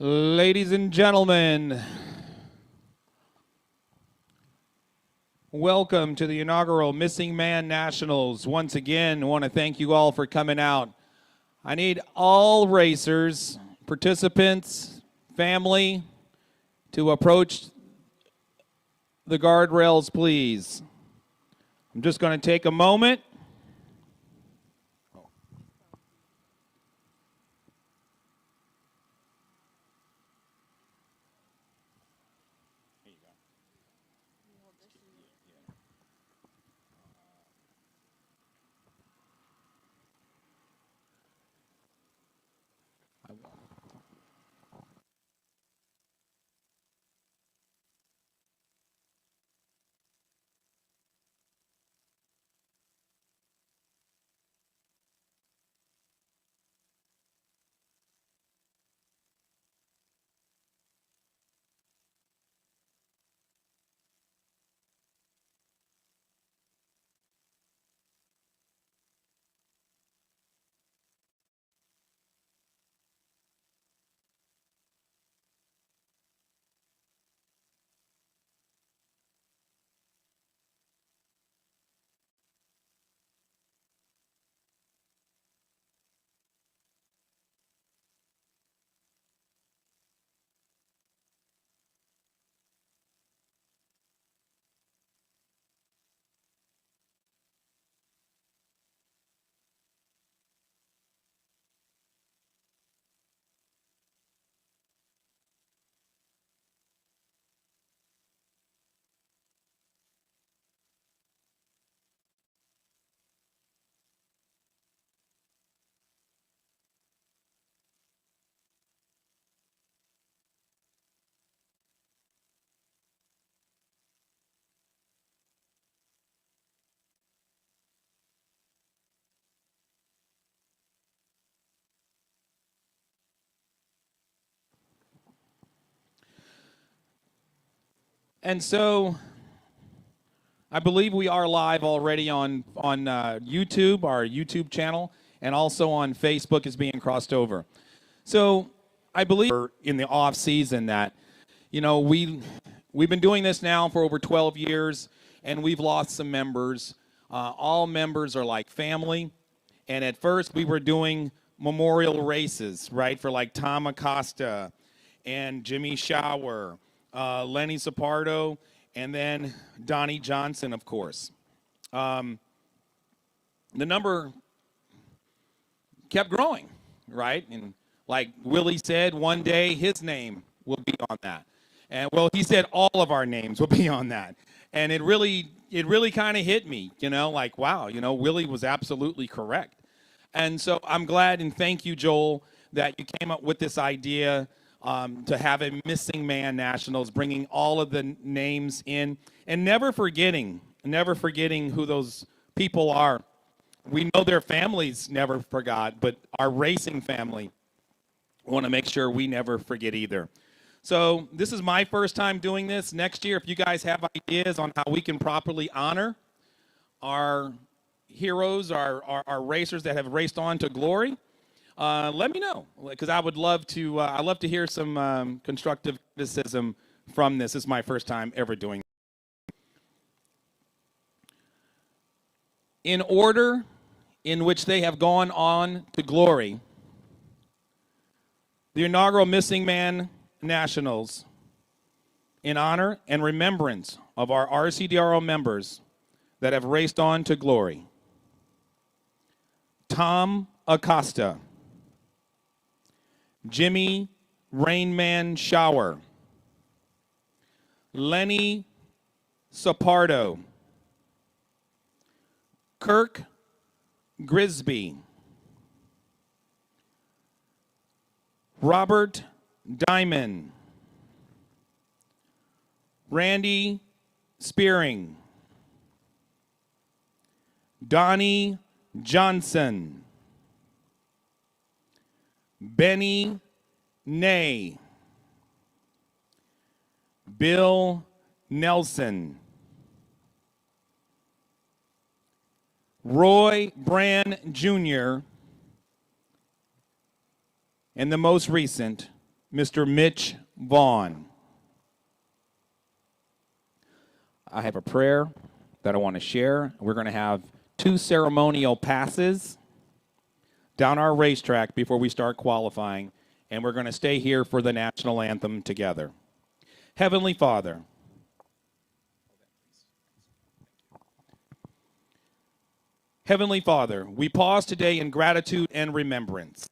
Ladies and gentlemen, welcome to the inaugural Missing Man Nationals. Once again, I want to thank you all for coming out. I need all racers, participants, family to approach the guardrails, please. I'm just going to take a moment. And so I believe we are live already on YouTube, our YouTube channel, and also on Facebook is being crossed over. So I believe in the off season that, we've been doing this now for over 12 years, and we've lost some members. All members are like family, and at first we were doing memorial races, right, for like Tom Acosta and Jimmy Shower, Lenny Sapardo, and then Donnie Johnson, of course. The number kept growing, right? And like Willie said, one day his name will be on that. And well, he said all of our names will be on that. And it really kind of hit me, like, wow, Willie was absolutely correct. And so I'm glad and thank you, Joel, that you came up with this idea to have a Missing Man Nationals, bringing all of the names in and never forgetting who those people are. We know their families never forgot, but our racing family want to make sure we never forget either. So this is my first time doing this. Next year, if you guys have ideas on how we can properly honor our heroes, our racers that have raced on to glory, let me know, because I would love to. I love to hear some constructive criticism from this. This is my first time ever doing. In order in which they have gone on to glory, the inaugural Missing Man Nationals, in honor and remembrance of our RCDRO members that have raced on to glory: Tom Acosta, Jimmy Rainman Shower, Lenny Sapardo, Kirk Grisby, Robert Diamond, Randy Spearing, Donnie Johnson, Benny Ney, Bill Nelson, Roy Brand Jr., and the most recent, Mr. Mitch Vaughn. I have a prayer that I want to share. We're going to have 2 ceremonial passes down our racetrack before we start qualifying, and we're going to stay here for the national anthem together. Heavenly Father, Heavenly Father, we pause today in gratitude and remembrance.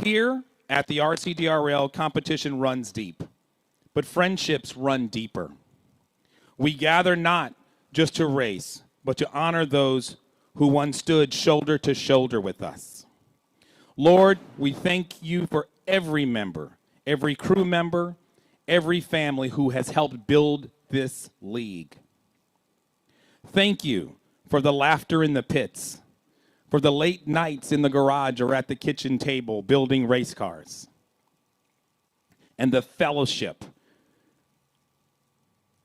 Here at the RCDRL, competition runs deep, but friendships run deeper. We gather not just to race, but to honor those who once stood shoulder to shoulder with us. Lord, we thank you for every member, every crew member, every family who has helped build this league. Thank you for the laughter in the pits, for the late nights in the garage or at the kitchen table building race cars, and the fellowship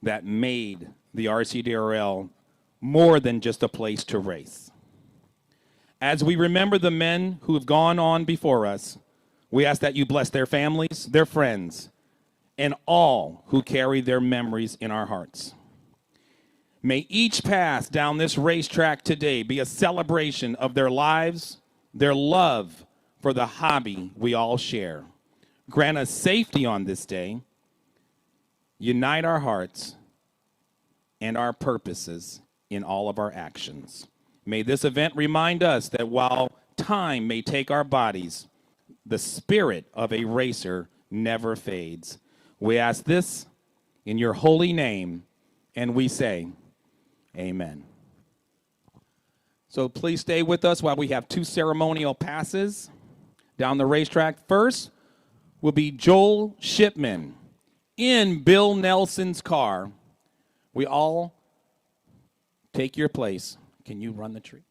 that made the RCDRL more than just a place to race. As we remember the men who have gone on before us, we ask that you bless their families, their friends, and all who carry their memories in our hearts. May each pass down this racetrack today be a celebration of their lives, their love for the hobby we all share. Grant us safety on this day. Unite our hearts and our purposes in all of our actions. May this event remind us that while time may take our bodies, the spirit of a racer never fades. We ask this in your holy name, and we say, amen. So please stay with us while we have 2 ceremonial passes down the racetrack. First will be Joel Shipman in Bill Nelson's car. We all take your place. Can you run the tree?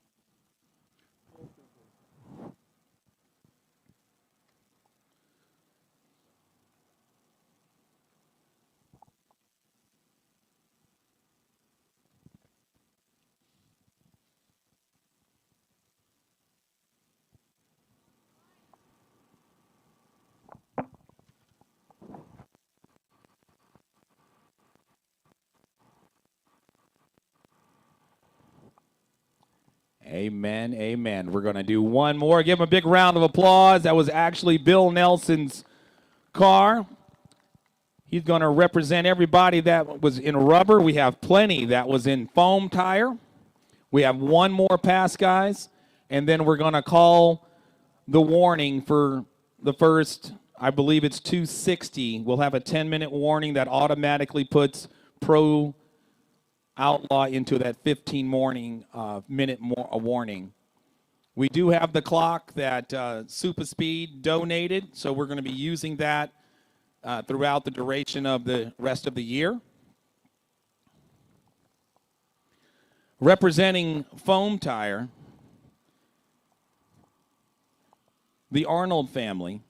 Amen, amen. We're going to do one more. Give him a big round of applause. That was actually Bill Nelson's car. He's going to represent everybody that was in rubber. We have plenty that was in foam tire. We have one more pass, guys, and then we're going to call the warning for the first, I believe it's 260. We'll have a 10-minute warning that automatically puts Pro Outlaw into that 15-minute warning. We do have the clock that Super Speed donated, so we're going to be using that throughout the duration of the rest of the year. Representing Foam Tire, the Arnold family.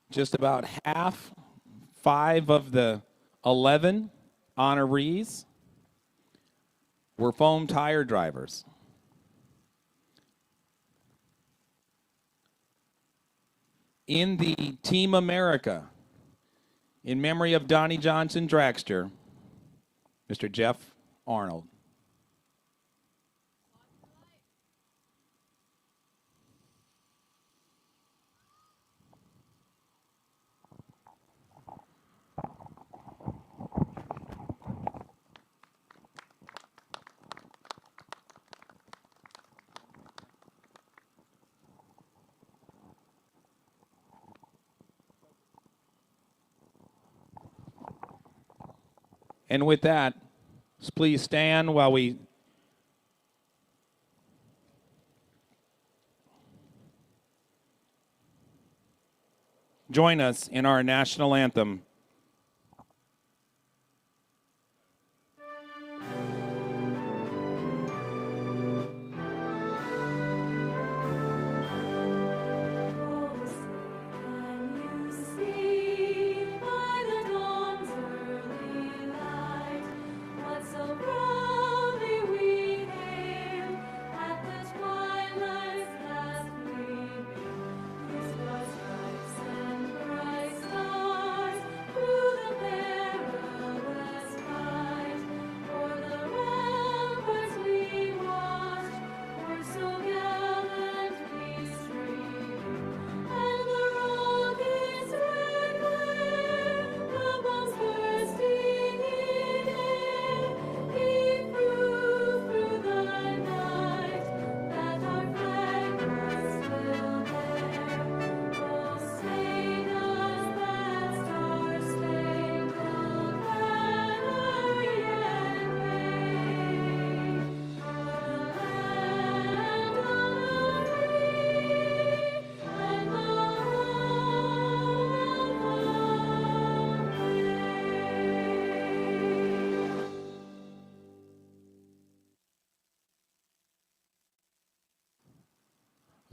Just about half, 5 of the 11 honorees were Foam Tire drivers. In the Team America, in memory of Donnie Johnson dragster, Mr. Jeff Arnold. And with that, please stand while we join us in our national anthem.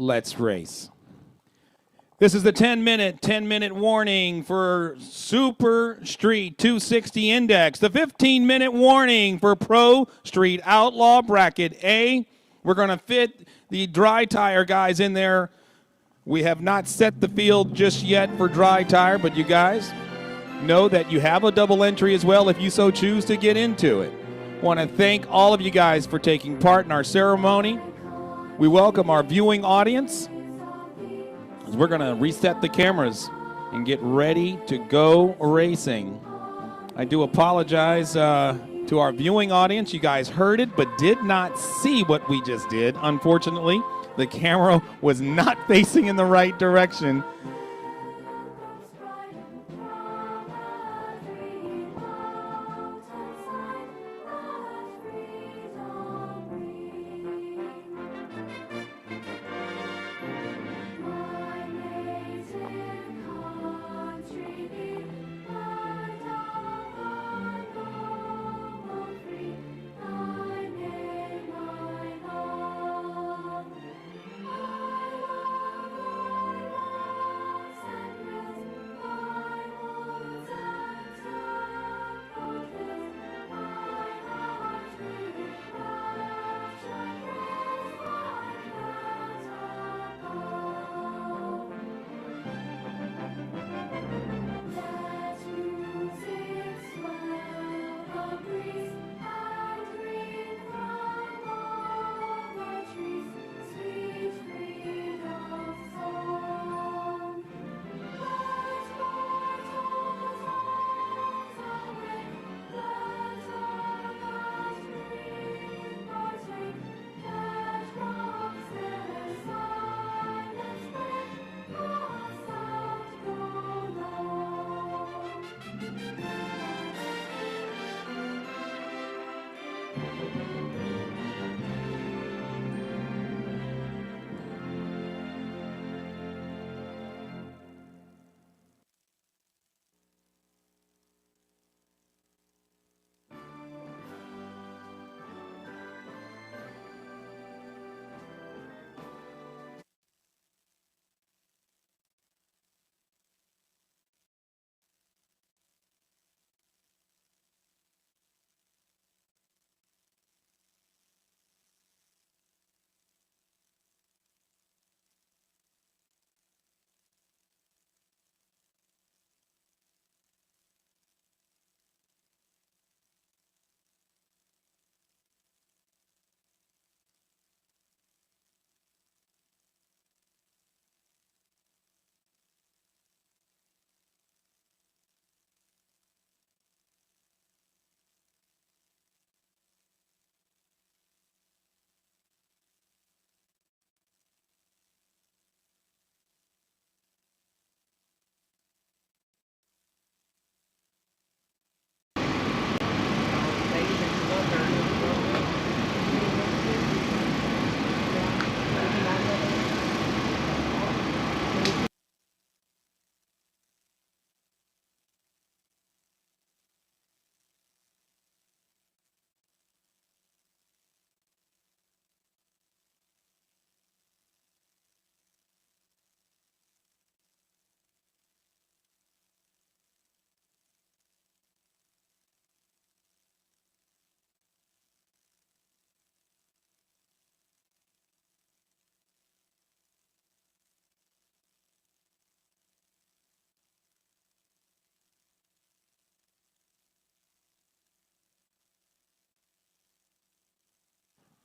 let's race. This is the 10-minute warning for Super Street 260 Index. The 15-minute warning for Pro Street Outlaw Bracket A. We're going to fit the dry tire guys in there. We have not set the field just yet for dry tire, but you guys know that you have a double entry as well if you so choose to get into it. Want to thank all of you guys for taking part in our ceremony. We welcome our viewing audience. We're going to reset the cameras and get ready to go racing. I do apologize to our viewing audience. You guys heard it but did not see what we just did. Unfortunately, the camera was not facing in the right direction.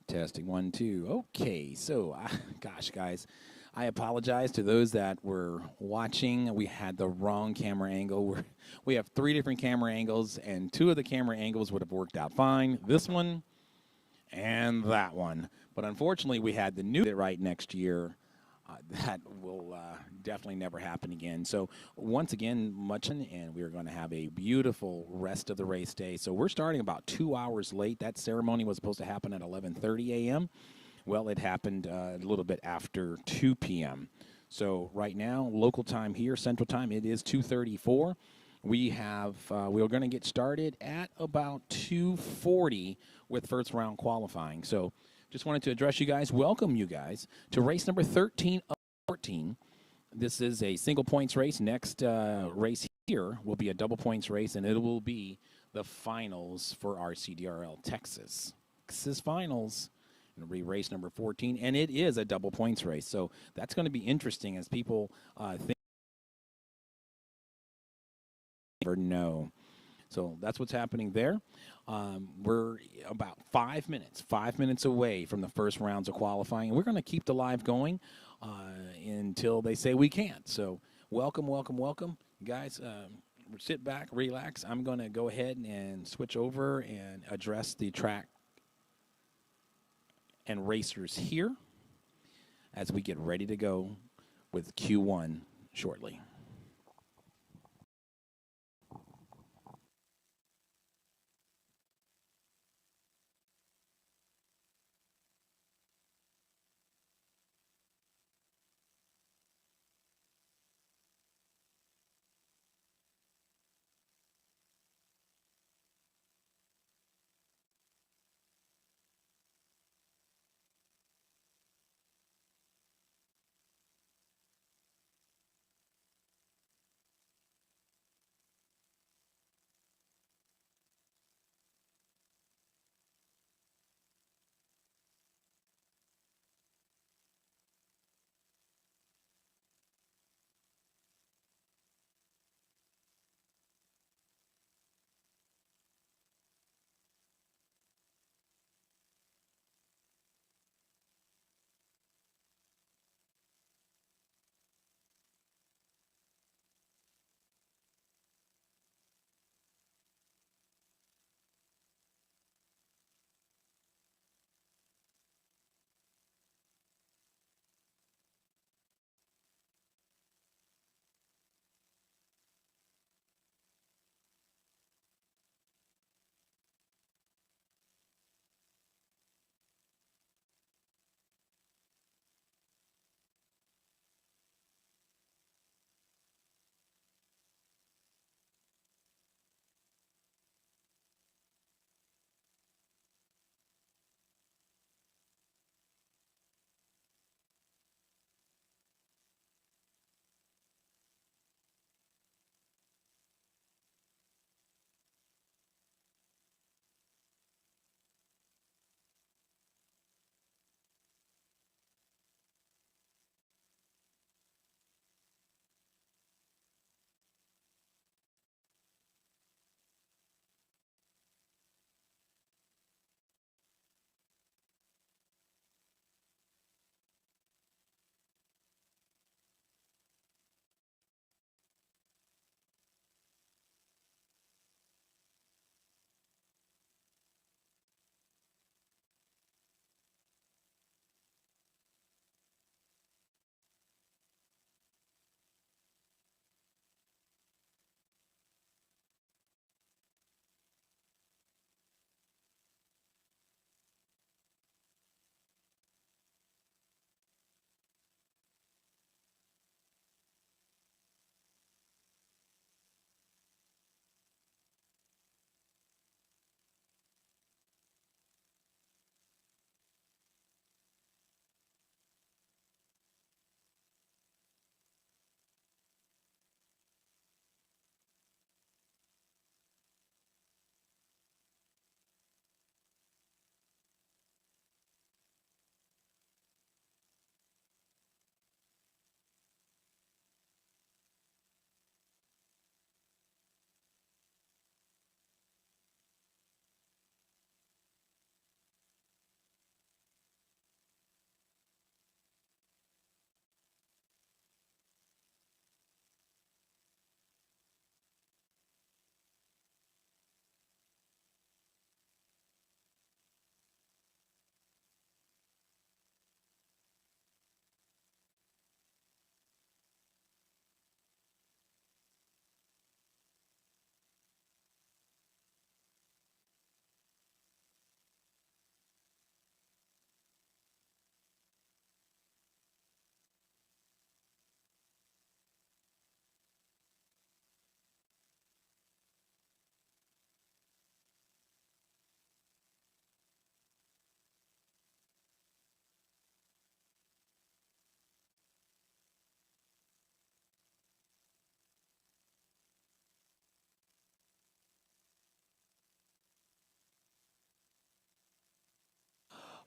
Testing 1, 2. Okay, so gosh, guys, I apologize to those that were watching. We had the wrong camera angle. We have 3 different camera angles, and 2 of the camera angles would have worked out fine. This one and that one. But unfortunately, we had the new right next year. That will definitely never happen again. So once again, and we're going to have a beautiful rest of the race day. So we're starting about 2 hours late. That ceremony was supposed to happen at 11:30 a.m. Well, it happened a little bit after 2 p.m. So right now, local time here, Central Time, it is 2:34. We have we're going to get started at about 2:40 with first round qualifying. So just wanted to address you guys, welcome you guys to race number 13 of 14. This is a single points race. Next race here will be a double points race, and it will be the finals for our CDRL Texas. Texas finals. It'll be race number 14, and it is a double points race. So that's going to be interesting as people think. Never know. So that's what's happening there. We're about 5 minutes away from the first rounds of qualifying. And we're going to keep the live going until they say we can't. So welcome, welcome, welcome. Guys, sit back, relax. I'm going to go ahead and switch over and address the track and racers here as we get ready to go with Q1 shortly.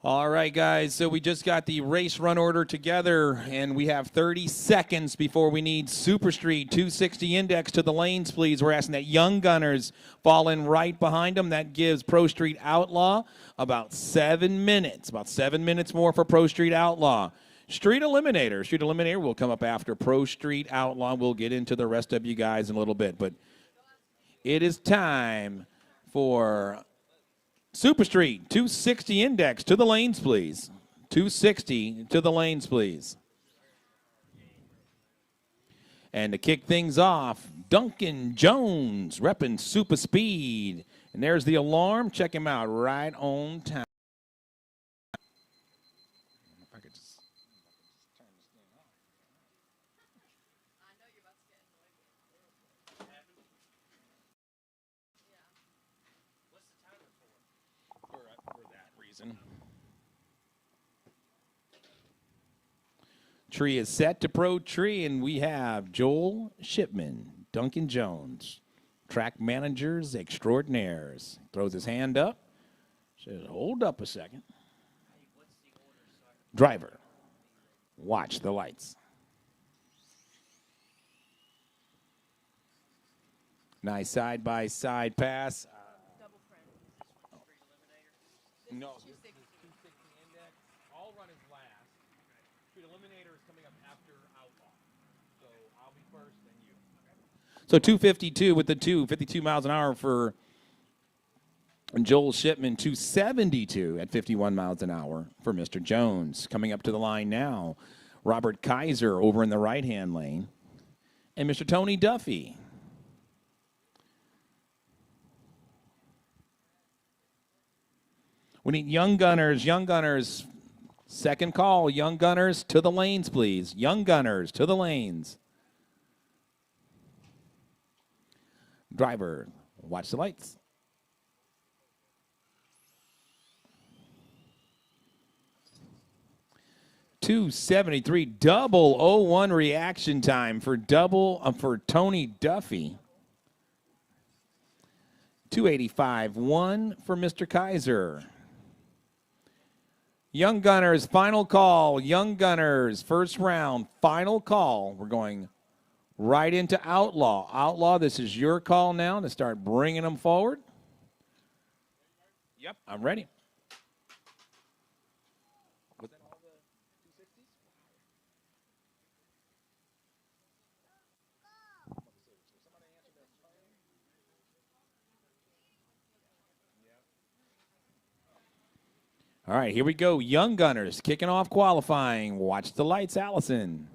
All right, guys, so we just got the race run order together, and we have 30 seconds before we need Super Street 260 index to the lanes, please. We're asking that Young Gunners fall in right behind them. That gives Pro Street Outlaw about 7 minutes, about 7 minutes more for Pro Street Outlaw. Street Eliminator will come up after Pro Street Outlaw. We'll get into the rest of you guys in a little bit, but it is time for Super Street 260 index to the lanes, please. 260 to the lanes, please. And to kick things off, Duncan Jones repping Super Speed. And there's the alarm. Check him out right on time. Tree is set to Pro Tree, and we have Joel Shipman, Duncan Jones, track managers extraordinaires. Throws his hand up. Says, hold up a second. Driver, watch the lights. Nice side-by-side pass. No. 260 index. I'll run his last. Street Eliminator is coming up after Outlaw. So I'll be first, then you. Okay. So 252 with the 52 miles an hour for Joel Shipman. 272 at 51 miles an hour for Mr. Jones. Coming up to the line now, Robert Kaiser over in the right-hand lane. And Mr. Tony Duffy. We need Young Gunners, second call. Young Gunners to the lanes, please. Young Gunners to the lanes. Driver, watch the lights. .273, double 01 reaction time for Tony Duffy. 285.1 for Mr. Kaiser. Young Gunners, final call. Young Gunners, first round, final call. We're going right into Outlaw. Outlaw, this is your call now to start bringing them forward. Yep, I'm ready. Was that all the 260s? All right, here we go. Young Gunners kicking off qualifying. Watch the lights, Allison.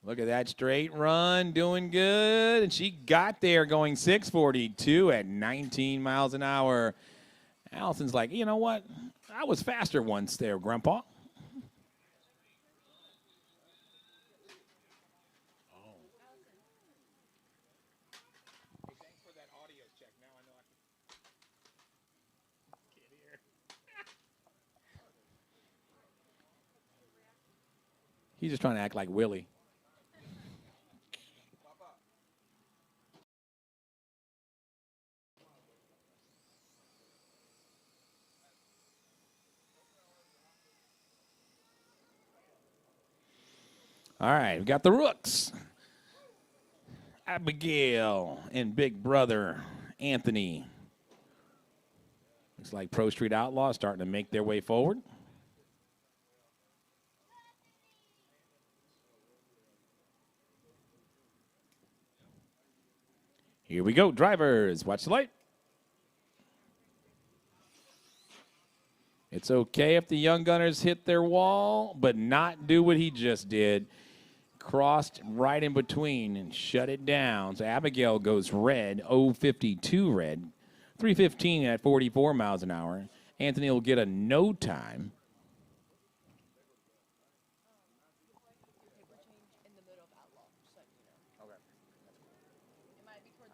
Look at that straight run, doing good. And she got there going 642 at 19 miles an hour. Allison's like, you know what? I was faster once there, Grandpa. He's just trying to act like Willie. All right, we got the Rooks. Abigail and big brother Anthony. Looks like Pro Street Outlaw starting to make their way forward. Here we go, drivers. Watch the light. It's okay if the Young Gunners hit their wall, but not do what he just did. Crossed right in between and shut it down. So Abigail goes red, 052 red, 315 at 44 miles an hour. Anthony will get a no time.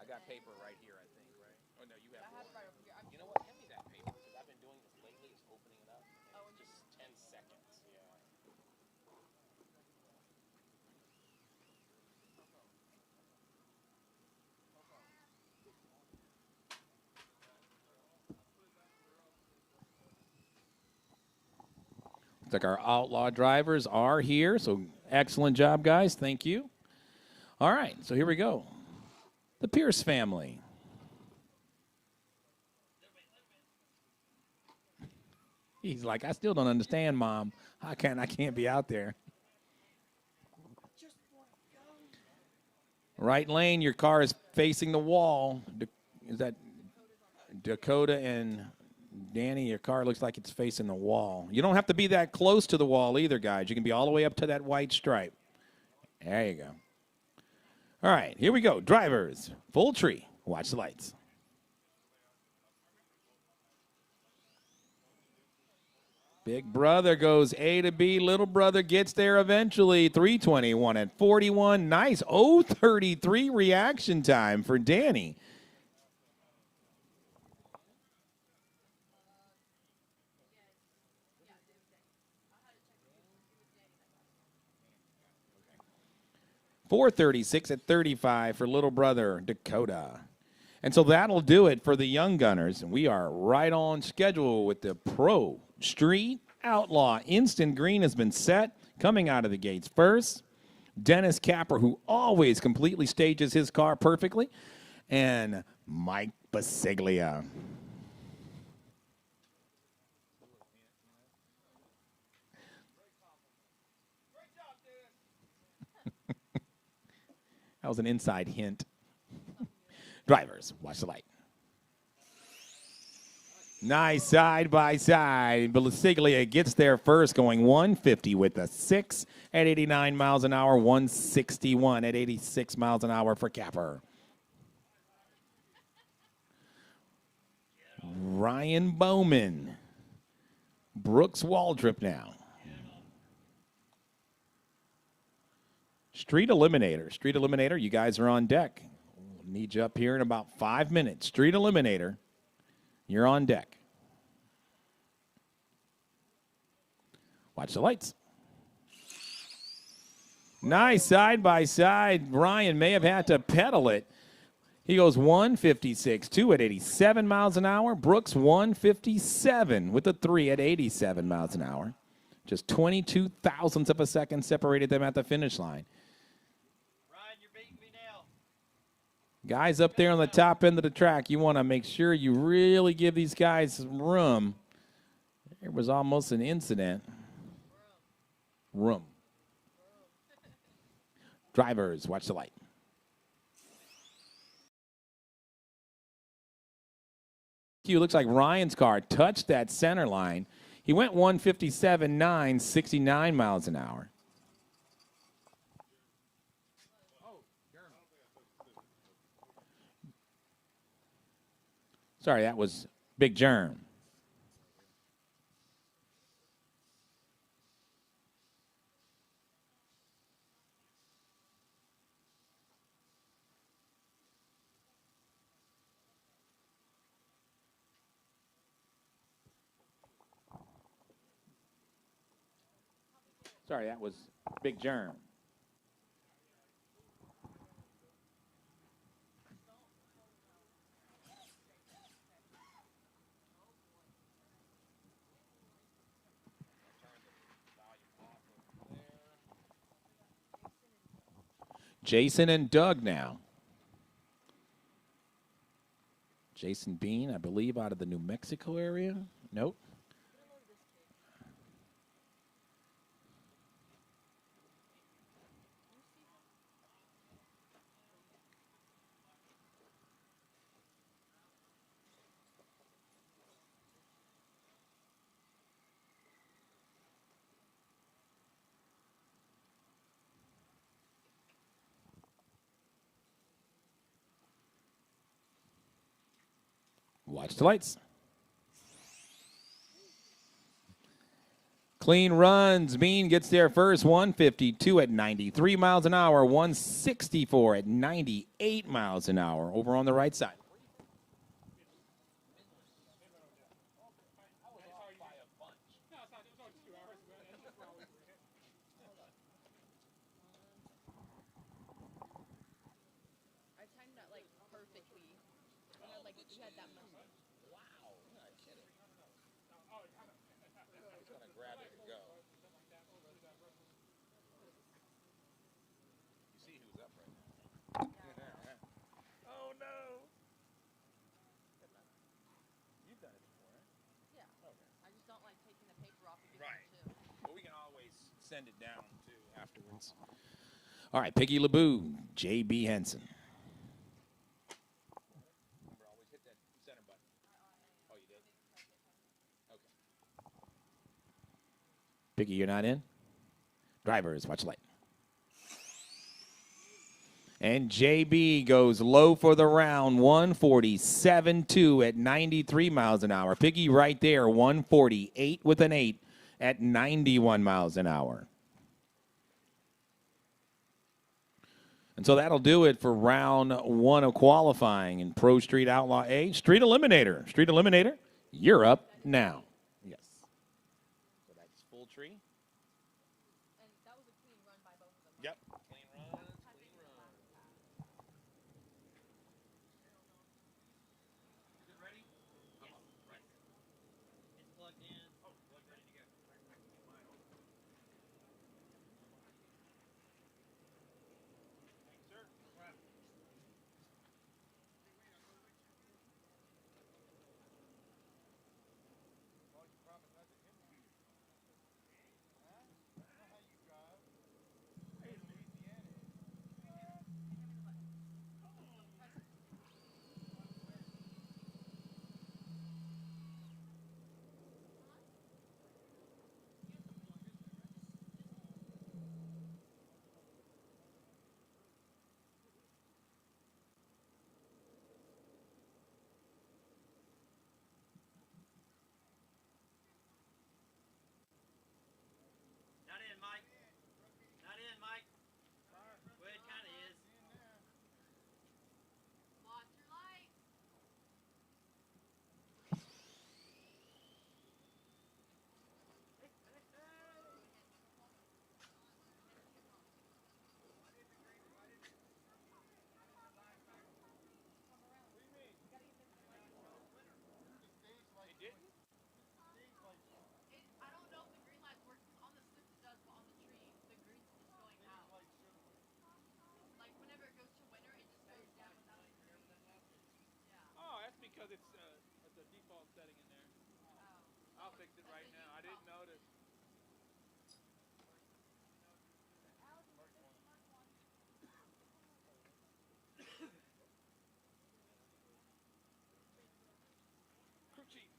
I got paper right here, I think, right? Oh, no, you have it right over here. You know what? Hand me that paper, because I've been doing this lately. It's opening it up. Oh, just 10 seconds. Yeah. Looks like our outlaw drivers are here, so excellent job, guys. Thank you. All right, so here we go. The Pierce family. He's like, I still don't understand, Mom. I can't be out there. Right lane, your car is facing the wall. Is that Dakota and Danny? Your car looks like it's facing the wall. You don't have to be that close to the wall either, guys. You can be all the way up to that white stripe. There you go. All right, here we go. Drivers, full tree. Watch the lights. Big brother goes A to B. Little brother gets there eventually. 321 at 41. Nice 033 reaction time for Danny. .436 at 35 for little brother Dakota. And so that'll do it for the Young Gunners. And we are right on schedule with the Pro Street Outlaw. Instant green has been set, coming out of the gates first. Dennis Capper, who always completely stages his car perfectly. And Mike Baseglia. That was an inside hint. Drivers, watch the light. Nice side by side. Baseglia gets there first, going 150 with a 6 at 89 miles an hour, 161 at 86 miles an hour for Capper. Ryan Bowman. Brooks Waldrop now. Street Eliminator. Street Eliminator, you guys are on deck. We'll need you up here in about 5 minutes. Street Eliminator, you're on deck. Watch the lights. Nice side by side. Ryan may have had to pedal it. He goes 156, 2 at 87 miles an hour. Brooks 157 with a 3 at 87 miles an hour. Just 22 thousandths of a second separated them at the finish line. Ryan, you're beating me now. Guys up there on the top end of the track, you want to make sure you really give these guys some room. There was almost an incident. Room. Drivers, watch the light. It looks like Ryan's car touched that center line. He went 157.9, 69 miles an hour. Sorry, that was Big Germ. Sorry, that was Big Germ. Jason and Doug now. Jason Bean, I believe, out of the New Mexico area. Nope. Watch the lights. Clean runs. Bean gets there first. 152 at 93 miles an hour. 164 at 98 miles an hour. Over on the right side. I timed that like perfectly. You had that much. Wow. Not kidding. It's going to grab it and go. send it down too afterwards. All right, Piggy LeBou, J.B. Henson. Remember, always hit that center button. Oh, you did? Okay. Piggy, you're not in? Drivers, watch light. And JB goes low for the round, 147.2 at 93 miles an hour. Piggy right there, 148 with an 8 at 91 miles an hour. And so that'll do it for round 1 of qualifying in Pro Street Outlaw A. Street Eliminator. Street Eliminator, you're up now. Yes. So that's full tree. And that was a clean run by both of them. Yep. Clean run. Is it ready? Yes. Right. It's plugged in. Oh, plugged ready to go. Sir. Not in, Mike. Not in, Mike. Well, it kind of is. Watch your light. I don't know if the green light's working. On the Swift it does, but on the tree, the green's just going out. Like whenever it goes to winter, it just goes down without a green. Yeah. Oh, that's because it's the default setting in there. I'll fix it right now. I didn't notice. Crew chief.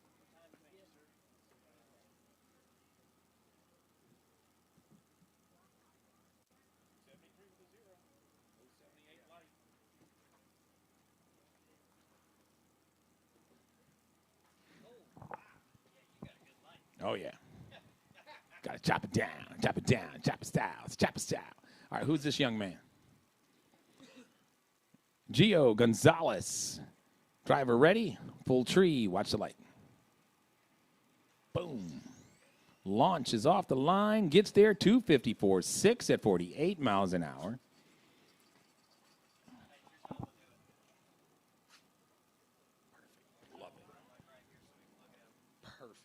Oh, yeah. Got to chop it down, chop it down, chop it style, chop it style. All right, who's this young man? Gio Gonzalez. Driver ready. Full tree. Watch the light. Boom. Launch is off the line. Gets there 254.6 at 48 miles an hour. Love it. Perfect.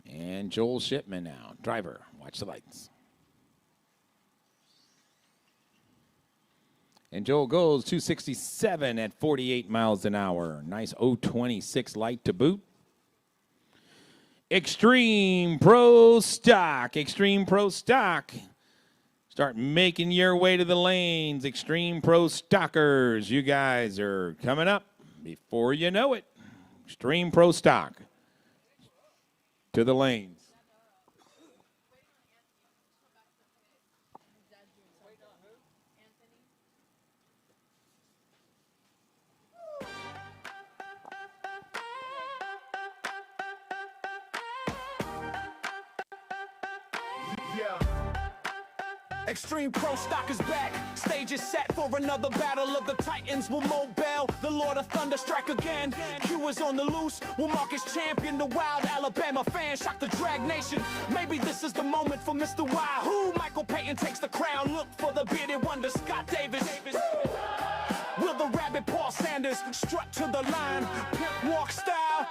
And Joel Shipman now. Driver, watch the lights. And Joel goes 267 at 48 miles an hour. Nice 026 light to boot. Extreme Pro Stock. Extreme Pro Stock. Start making your way to the lanes. Extreme Pro Stockers. You guys are coming up before you know it. Extreme Pro Stock. To the lanes. Extreme Pro Stock is back. Stage is set for another battle of the Titans. Will Mobile, the Lord of Thunder, strike again? Q is on the loose. Will Marcus champion the wild Alabama fans shock the drag nation? Maybe this is the moment for Mr. Wahoo. Michael Payton takes the crown. Look for the bearded wonder, Scott Davis. Will the rabbit Paul Sanders strut to the line? Pimp walk style.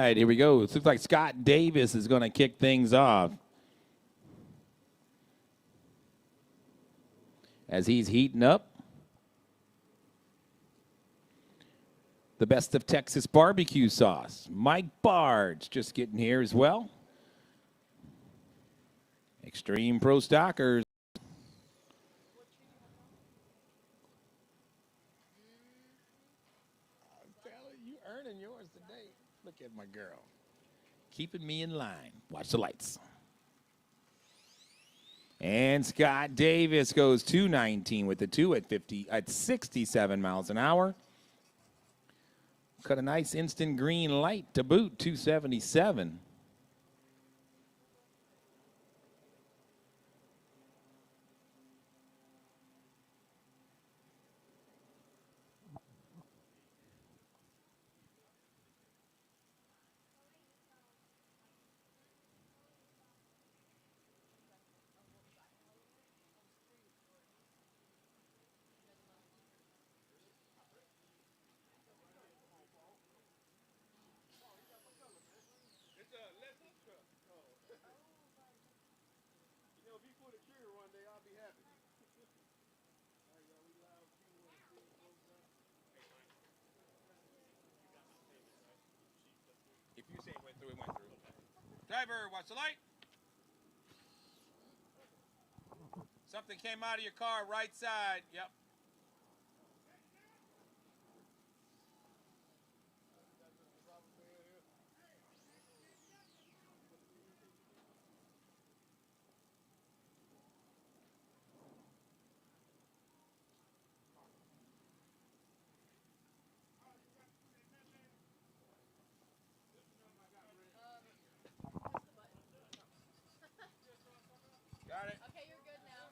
right, here we go. It looks like Scott Davis is going to kick things off. As he's heating up. The Best of Texas barbecue sauce. Mike Bard's just getting here as well. Extreme Pro Stockers. I'm telling you, earning yours today. Look at my girl. Keeping me in line. Watch the lights. And Scott Davis goes 219 with the 2 at 67 miles an hour. Cut a nice instant green light to boot, 277. If you say it went through, it went through. Driver, watch the light. Something came out of your car, right side. Yep. Got it. Okay, you're good now.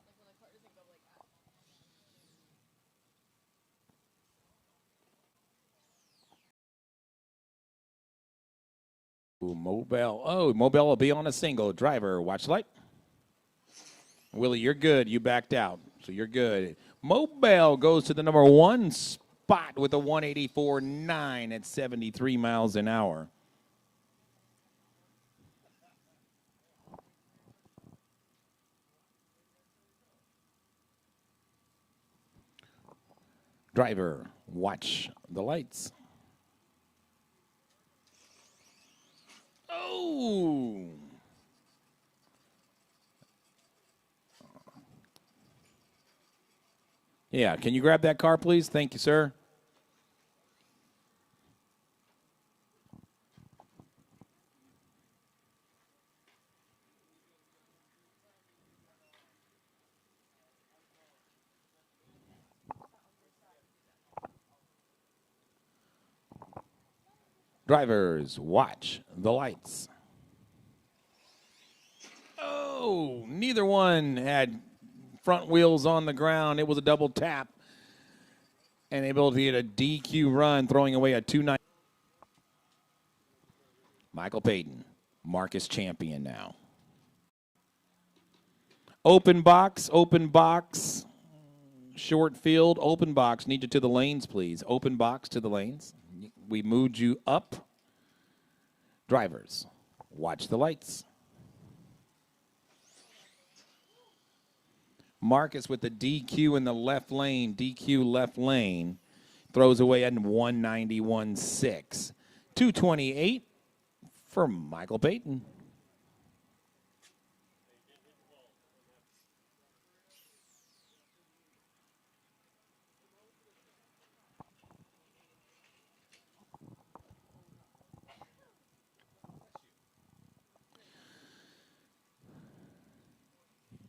Like when the car doesn't go like that. Ooh, Mobile. Oh, Mobile will be on a single. Driver, watch the light. Willie, you're good. You backed out, so you're good. Mobile goes to the number 1 spot with a 184.9 at 73 miles an hour. Driver, watch the lights. Oh! Yeah, can you grab that car, please? Thank you, sir. Drivers, watch the lights. Oh, neither one had front wheels on the ground. It was a double tap. And able to get a DQ run, throwing away a 2-9. Michael Payton, Marcus champion now. Open box, short field, open box. Need you to the lanes, please. Open box to the lanes. We moved you up. Drivers, watch the lights. Marcus with the DQ in the left lane, DQ left lane, throws away at 191.6. 228 for Michael Payton.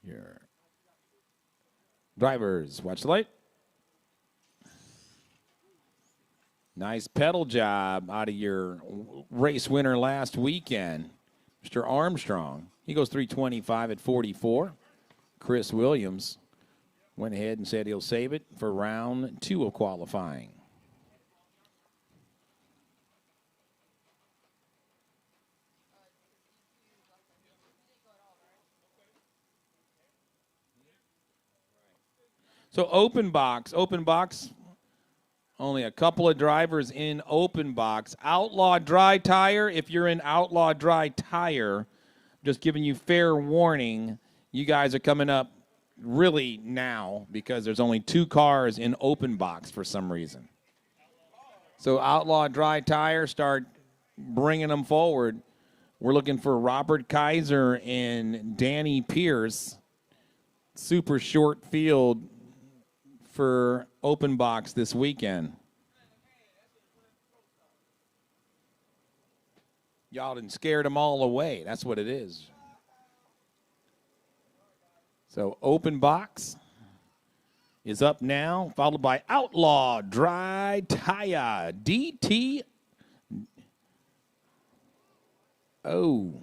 Your drivers, watch the light. Nice pedal job out of your race winner last weekend, Mr. Armstrong. He goes 325 at 44. Chris Williams went ahead and said he'll save it for round 2 of qualifying. So open box, only a couple of drivers in open box. Outlaw Dry Tire, if you're in Outlaw Dry Tire, just giving you fair warning, you guys are coming up really now because there's only 2 cars in open box for some reason. So Outlaw Dry Tire, start bringing them forward. We're looking for Robert Kaiser and Danny Pierce. Super short field for open box this weekend. Y'all done scared them all away. That's what it is. So open box is up now, followed by Outlaw Dry Tire. DT. Oh.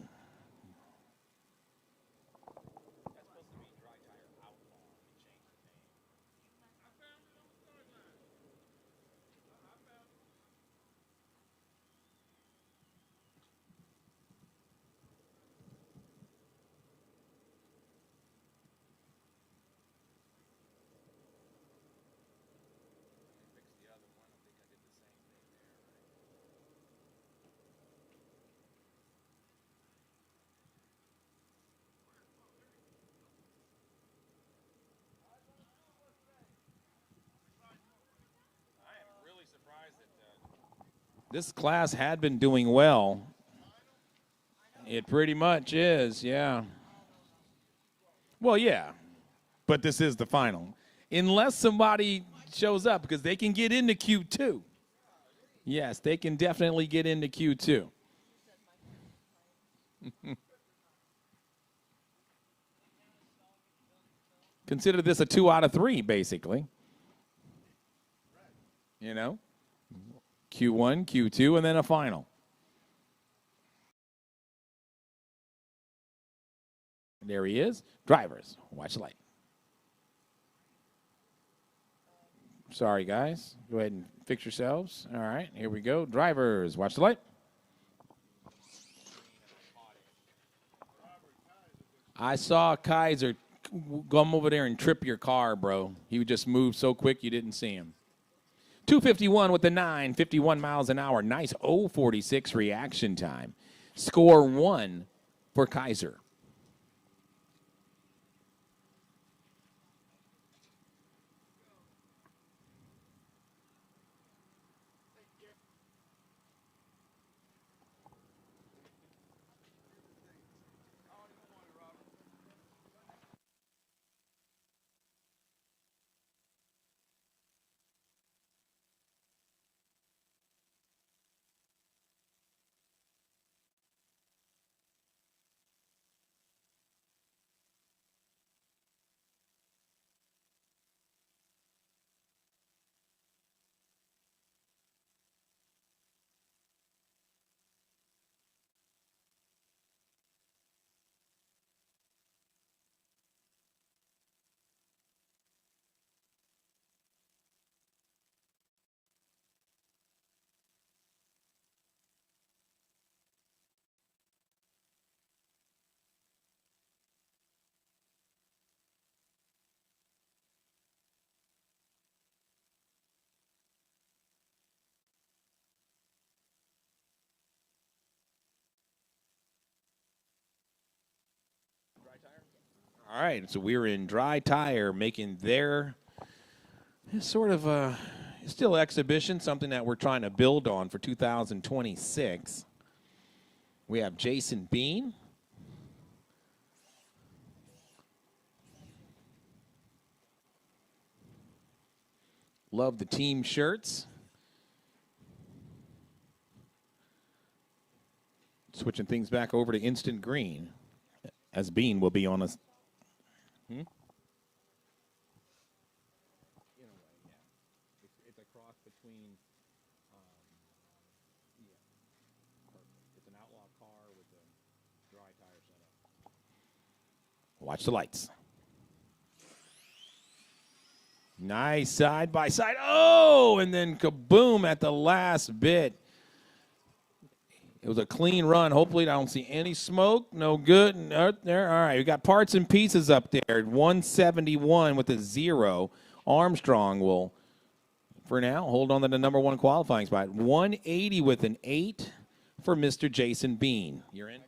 This class had been doing well. It pretty much is, yeah. Well, yeah, but this is the final. Unless somebody shows up, because they can get into Q2. Yes, they can definitely get into Q2. Consider this a 2 out of 3, basically. You know? Q1, Q2, and then a final. There he is. Drivers, watch the light. Sorry, guys. Go ahead and fix yourselves. All right, here we go. Drivers, watch the light. I saw Kaiser come over there and trip your car, bro. He would just move so quick you didn't see him. 251 with the 9, 51 miles an hour. Nice 0.46 reaction time. Score 1 for Kaiser. All right, so we're in Dry Tire making their sort of still exhibition, something that we're trying to build on for 2026. We have Jason Bean. Love the team shirts. Switching things back over to Instant Green, as Bean will be on us. In a way, yeah. It's a cross between, perfect. It's an outlaw car with a dry tire setup. Watch the lights. Nice side by side. Oh, and then kaboom at the last bit. It was a clean run. Hopefully, I don't see any smoke. No good. There. All right, we got parts and pieces up there. 171 with a 0 Armstrong will, for now, hold on to the number 1 qualifying spot. 180 with an 8 for Mr. Jason Bean. You're in?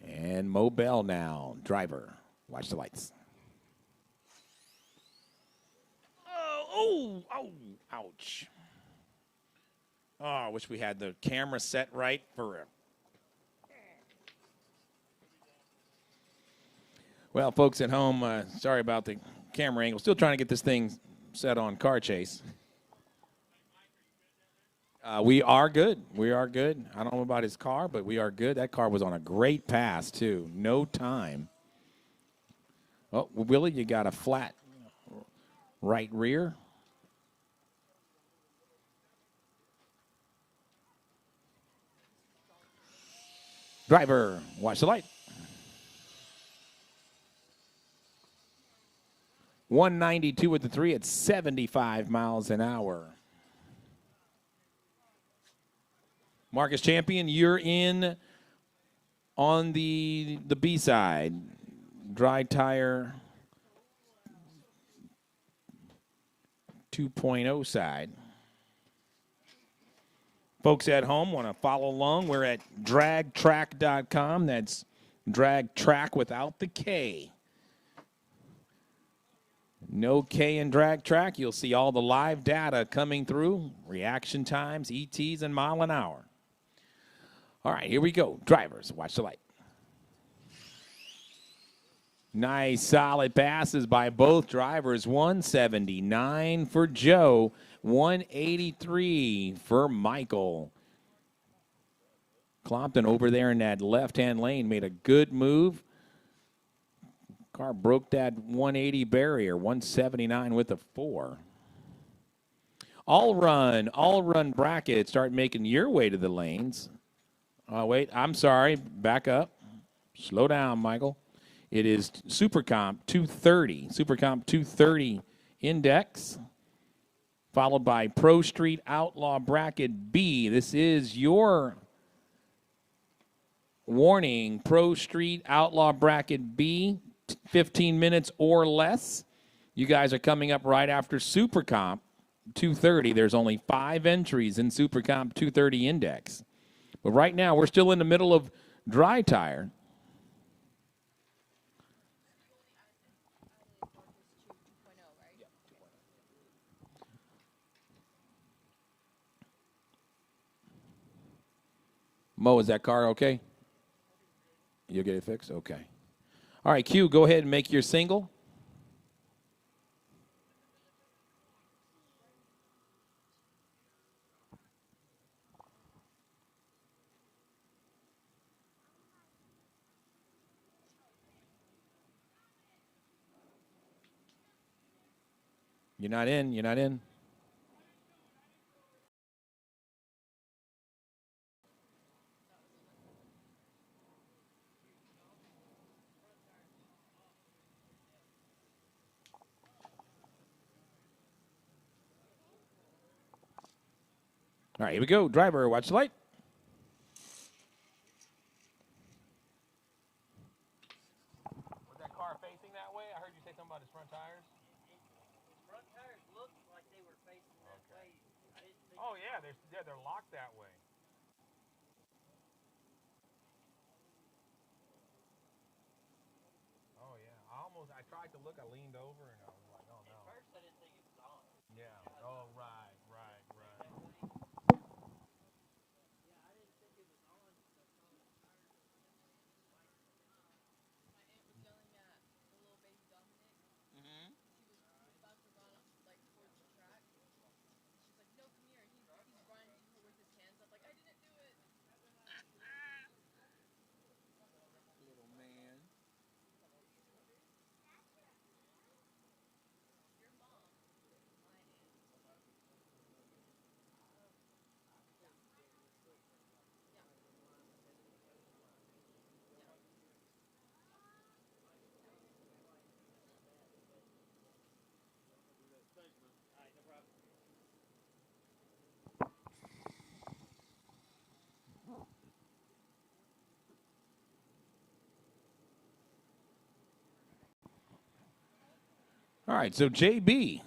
And Mo Bell now, driver. Watch the lights. Oh, ouch. Oh, I wish we had the camera set right for him. Well, folks at home, sorry about the camera angle. Still trying to get this thing set on Car Chase. We are good. We are good. I don't know about his car, but we are good. That car was on a great pass, too. No time. Oh, Willie, you got a flat right rear. Driver, watch the light. 192 with the 3 at 75 miles an hour. Marcus Champion, you're in on the B side. Dry tire 2.0 side. Folks at home want to follow along. We're at dragtrack.com. That's drag track without the K. No K in drag track. You'll see all the live data coming through, reaction times, ETs, and mile an hour. All right, here we go. Drivers, watch the light. Nice, solid passes by both drivers. 179 for Joe, 183 for Michael. Clompton over there in that left-hand lane made a good move. Car broke that 180 barrier, 179 with a 4. All run bracket, start making your way to the lanes. Oh, wait, I'm sorry. Back up. Slow down, Michael. It is Supercomp 230. Supercomp 230 index, followed by Pro Street Outlaw Bracket B. This is your warning. Pro Street Outlaw Bracket B, 15 minutes or less. You guys are coming up right after Supercomp 230. There's only 5 entries in Supercomp 230 index. But right now, we're still in the middle of dry tire. Mo, is that car okay? You'll get it fixed? Okay. All right, Q, go ahead and make your single. You're not in. You're not in. All right, here we go. Driver, watch the light. Was that car facing that way? I heard you say something about his front tires. Front tires looked like they were facing that way. I didn't think. Oh yeah, they're locked that way. Oh yeah, I tried to look. I leaned over and I was like, oh no. At first, I didn't think it was on. Yeah. Oh right. All right, so JB.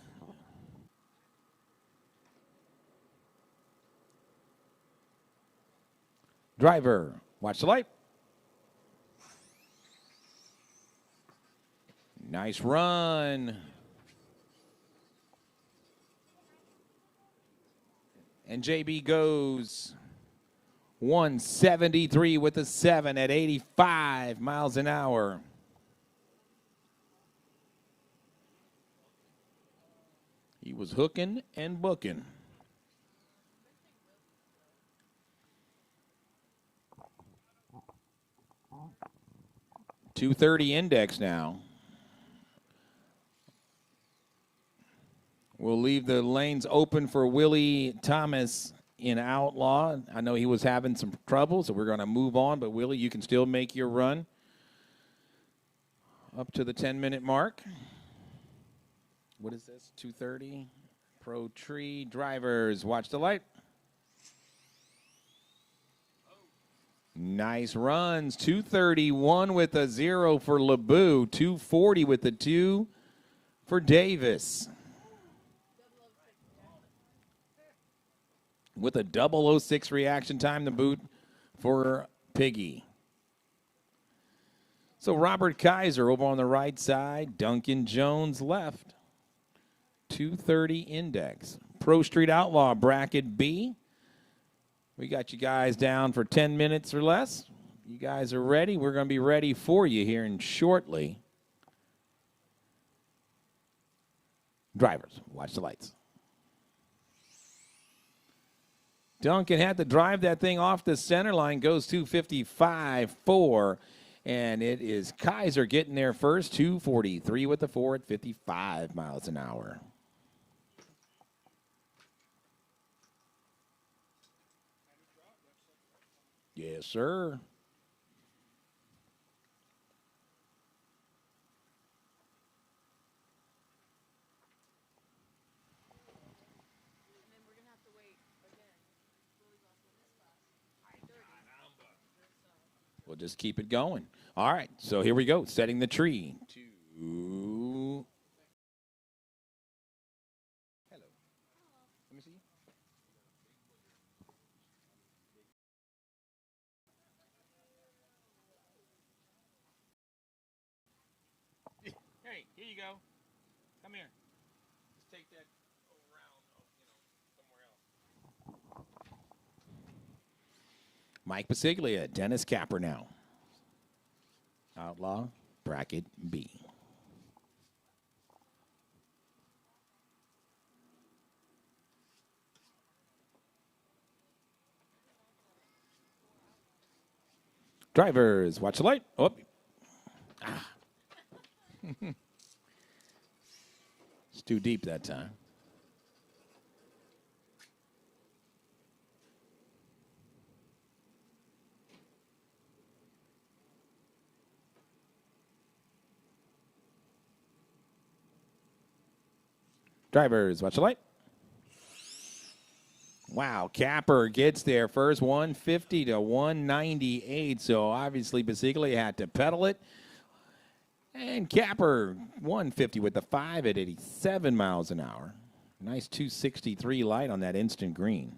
Driver, watch the light. Nice run. And JB goes 173 with a 7 at 85 miles an hour. He was hooking and booking. .230 index now. We'll leave the lanes open for Willie Thomas in Outlaw. I know he was having some trouble, so we're going to move on. But, Willie, you can still make your run up to the 10-minute mark. What is this? 2:30. Pro Tree drivers. Watch the light. Nice runs. 231 with a 0 for LeBou. 240 with the 2 for Davis. With a 006 reaction time, the boot for Piggy. So Robert Kaiser over on the right side, Duncan Jones left. 230 index. Pro Street Outlaw bracket B. We got you guys down for 10 minutes or less. You guys are ready. We're going to be ready for you here in shortly. Drivers, watch the lights. Duncan had to drive that thing off the center line. Goes 255.4. And it is Kaiser getting there first. 243 with the 4 at 55 miles an hour. Yes, sir. And then we're gonna have to wait again. Willie's also in this class. 30. We'll just keep it going. All right, so here we go. Setting the tree. 2. Hello. Let me see. Hey, here you go. Come here. Let's take that around, somewhere else. Mike Pasiglia, Dennis Capper now. Outlaw, bracket B. Drivers, watch the light. Oh. Ah. It's too deep that time. Drivers, watch the light. Wow, Capper gets there first, 150 to 198. So obviously Basiglia had to pedal it. And Capper, 150 with the 5 at 87 miles an hour. Nice 263 light on that instant green.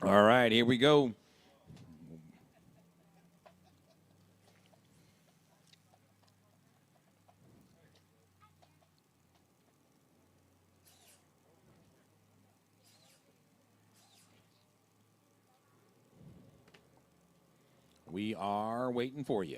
All right, here we go. We are waiting for you.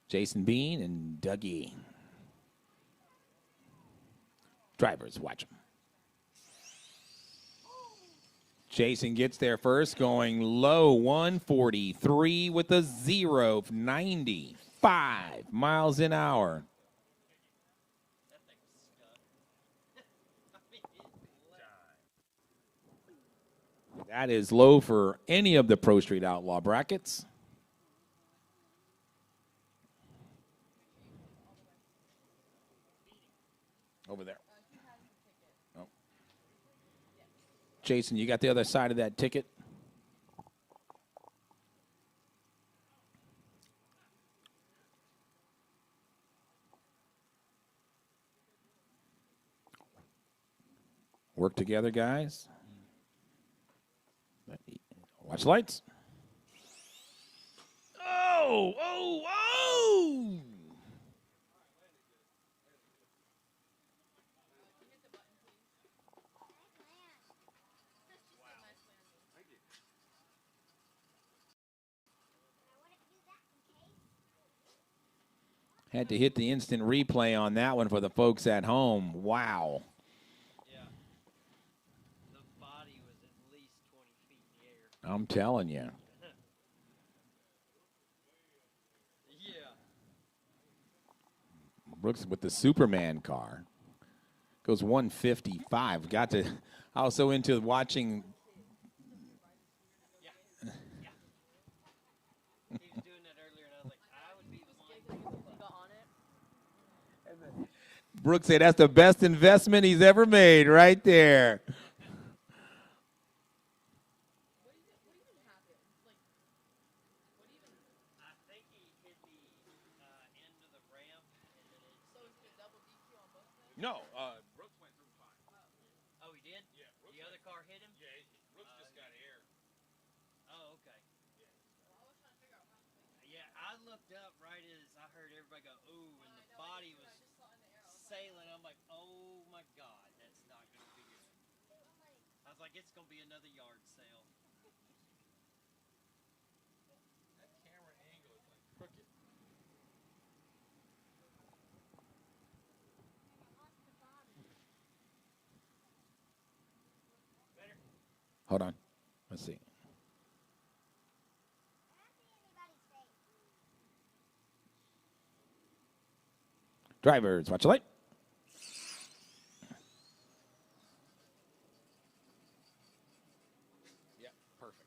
Jason Bean and Dougie. Drivers, watch them. Jason gets there first, going low, 143 with a 0, 95 miles an hour. That thing was stuck. I mean, it left. That is low for any of the Pro Street Outlaw brackets. Over there. Oh. Jason, you got the other side of that ticket? Work together, guys. Watch the lights. Oh, oh, oh! Had to hit the instant replay on that one for the folks at home. Wow. Yeah. The body was at least 20 feet in the air. I'm telling you. Yeah. Brooks with the Superman car. Goes 155. Got to also into watching. He was doing that earlier, and I was like, I would be the one. Brooks said that's the best investment he's ever made right there. I think he hit the end of the ramp, and then it. No, Brooks went through fine. Oh, he did? Yeah, Brooks The other car hit him? Yeah, Brooks just got air. Oh, okay. Yeah, I looked up right as I heard everybody go, ooh, and the body was sailing. I'm like, oh my God, that's not going to be good. I was like, it's going to be another yard sale. That camera angle is like crooked. Hold on. Let's see. Drivers, watch the light. Yeah, perfect.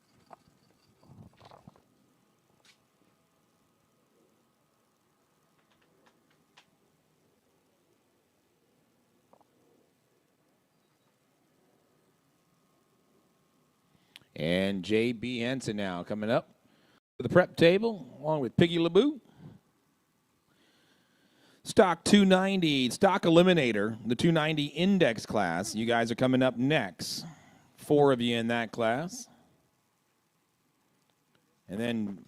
And J.B. Henson now coming up to the prep table along with Piggy LeBou. Stock 290, stock eliminator, the 290 index class. You guys are coming up next. 4 of you in that class. And then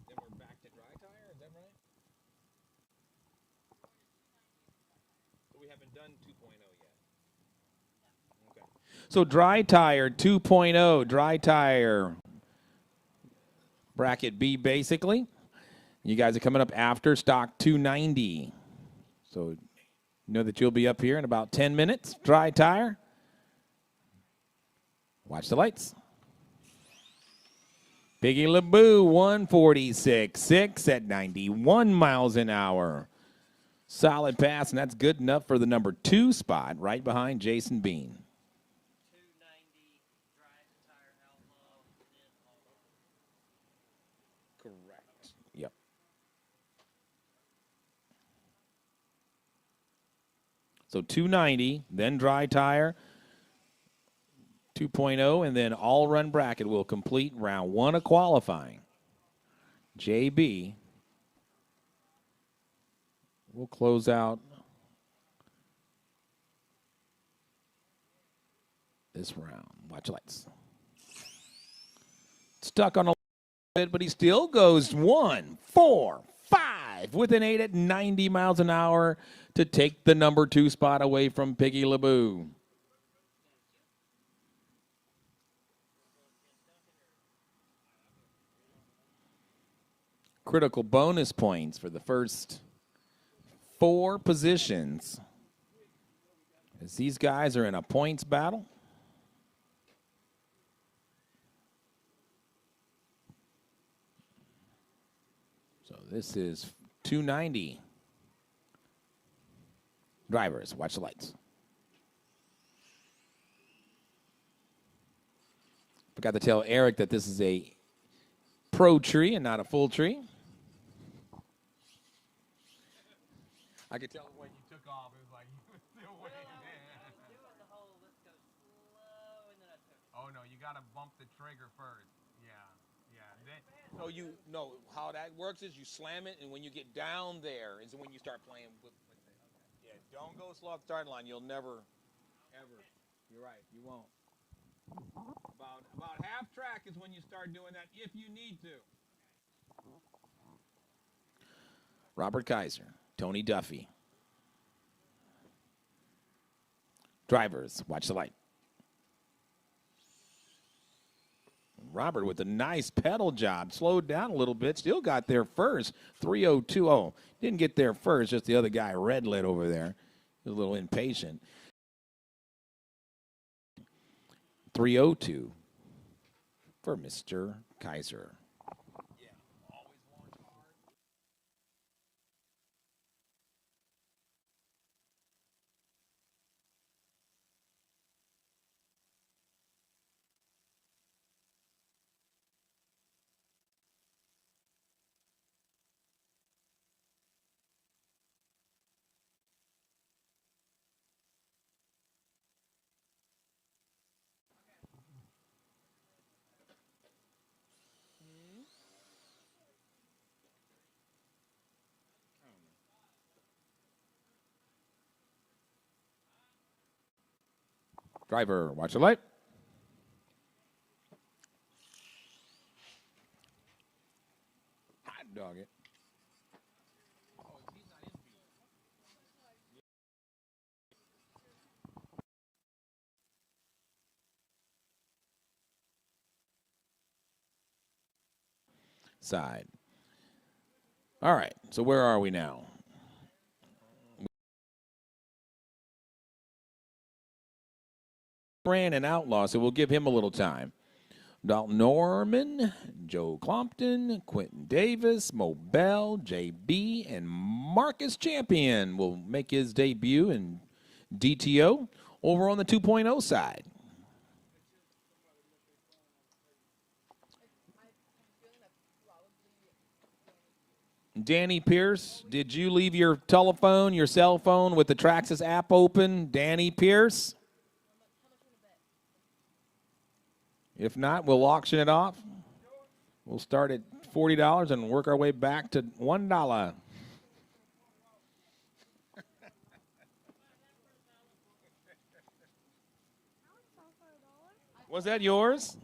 we're back to dry tire, is that right? So we haven't done 2.0 yet. Okay. So dry tire 2.0, dry tire bracket B basically. You guys are coming up after stock 290. So know that you'll be up here in about 10 minutes. Dry tire. Watch the lights. Piggy LeBou, 146.6 at 91 miles an hour. Solid pass, and that's good enough for the number 2 spot right behind Jason Bean. 290, dry tire outlaw, then all. Correct. Yep. So 290, then dry tire. 2.0, and then all-run bracket will complete round 1 of qualifying. JB will close out this round. Watch the lights. Stuck on a bit, but he still goes 1, 4, 5 with an 8 at 90 miles an hour to take the number 2 spot away from Piggy LeBou. Critical bonus points for the first 4 positions, as these guys are in a points battle. So this is 290. Drivers, watch the lights. Forgot to tell Eric that this is a pro tree and not a full tree. I could tell when you took off, it was like you were still waiting. Doing the whole let's go slow, and then I took. Oh no, you got to bump the trigger first. Yeah, yeah. So you know how that works is you slam it, and when you get down there is when you start playing with the. Yeah, don't go slow off the starting line. You'll never, ever. You're right. You won't. About half track is when you start doing that if you need to. Robert Kaiser, Tony Duffy. Drivers, watch the light. Robert with a nice pedal job. Slowed down a little bit. Still got there first. 3:02.0. Didn't get there first. Just the other guy, red lit over there. He was a little impatient. 3:02 for Mr. Kaiser. Driver, watch the light. Hot dog it. Side. All right, so where are we now? Ran an outlaw, so we'll give him a little time. Dalton Norman, Joe Clompton, Quentin Davis, Mo Bell, JB, and Marcus Champion will make his debut in DTO over on the 2.0 side. Danny Pierce, did you leave your telephone, your cell phone with the Traxxas app open? Danny Pierce? If not, we'll auction it off. We'll start at $40 and work our way back to $1. Was that yours?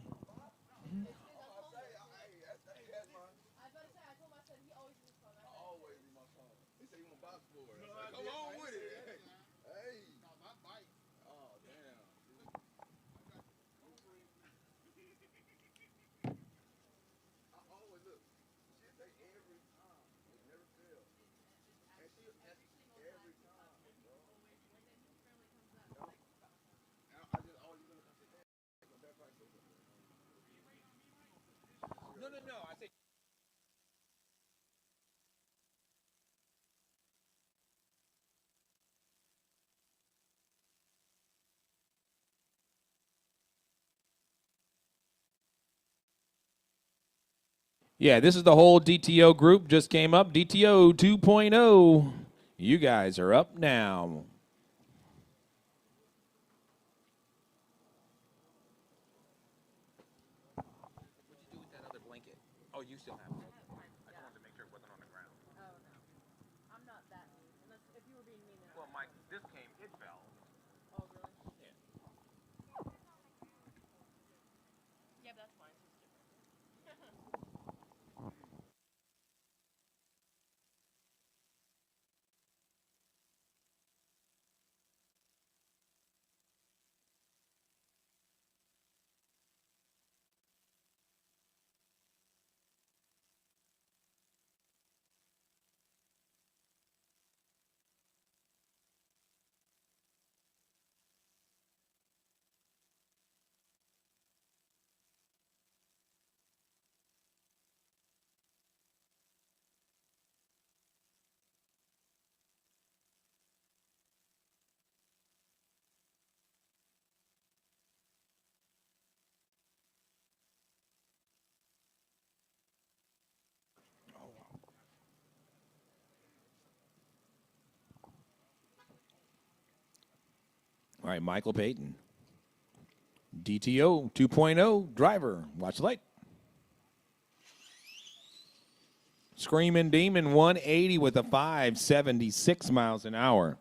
No. I think. Yeah, this is the whole DTO group just came up. DTO 2.0. You guys are up now. Oh, you still have it. I just wanted to make sure it wasn't on the ground. Oh no, I'm not that mean. Unless if you were being mean. Then Well, Mike, this came, it fell. Oh really? Yeah, but that's fine. It's different. All right, Michael Payton. DTO 2.0 driver. Watch the light. Screaming Demon 180 with a 576 miles an hour.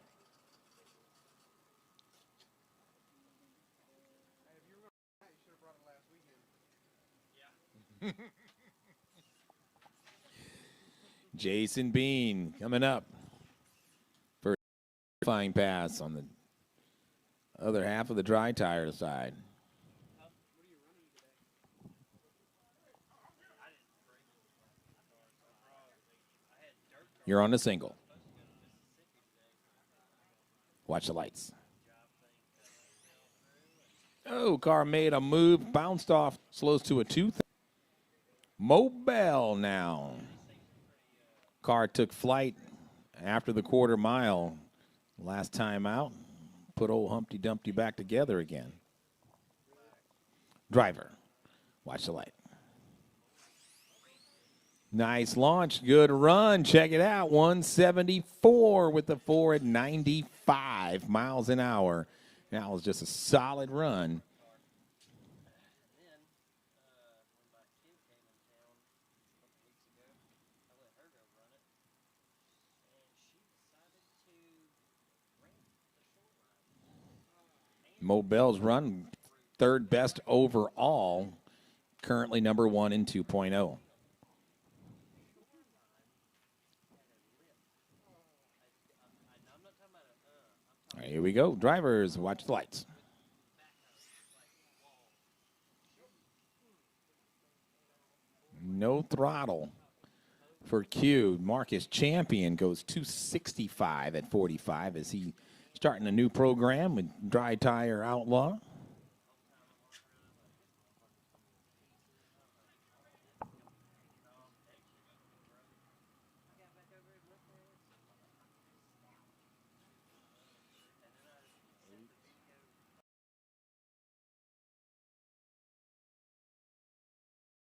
Jason Bean coming up for flying pass on the other half of the dry tire side. You're on the single. Watch the lights. Oh, car made a move, bounced off, slows to a 2. Mobile now. Car took flight after the quarter mile last time out. Put old Humpty Dumpty back together again. Driver. Watch the light. Nice launch. Good run. Check it out. 174 with the 4 at 95 miles an hour. That was just a solid run. Mobel's run, third best overall, currently number 1 in 2.0. All right, here we go. Drivers, watch the lights. No throttle for Q. Marcus Champion goes 265 at 45 as he starting a new program with Dry Tire Outlaw.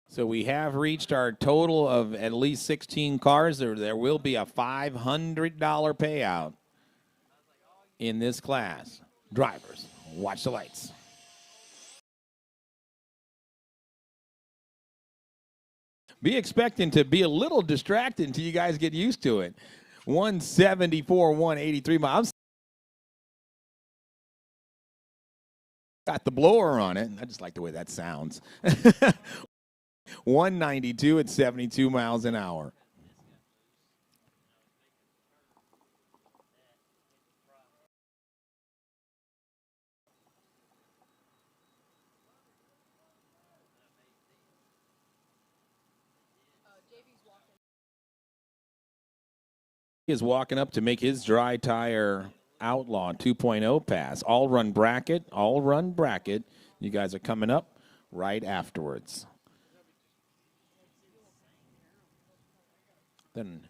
So we have reached our total of at least 16 cars. There will be a $500 payout in this class. Drivers, watch the lights. Be expecting to be a little distracted until you guys get used to it. 174, 183 miles. Got the blower on it. I just like the way that sounds. 192 at 72 miles an hour. He is walking up to make his Dry Tire Outlaw 2.0 pass. All run bracket. You guys are coming up right afterwards. Then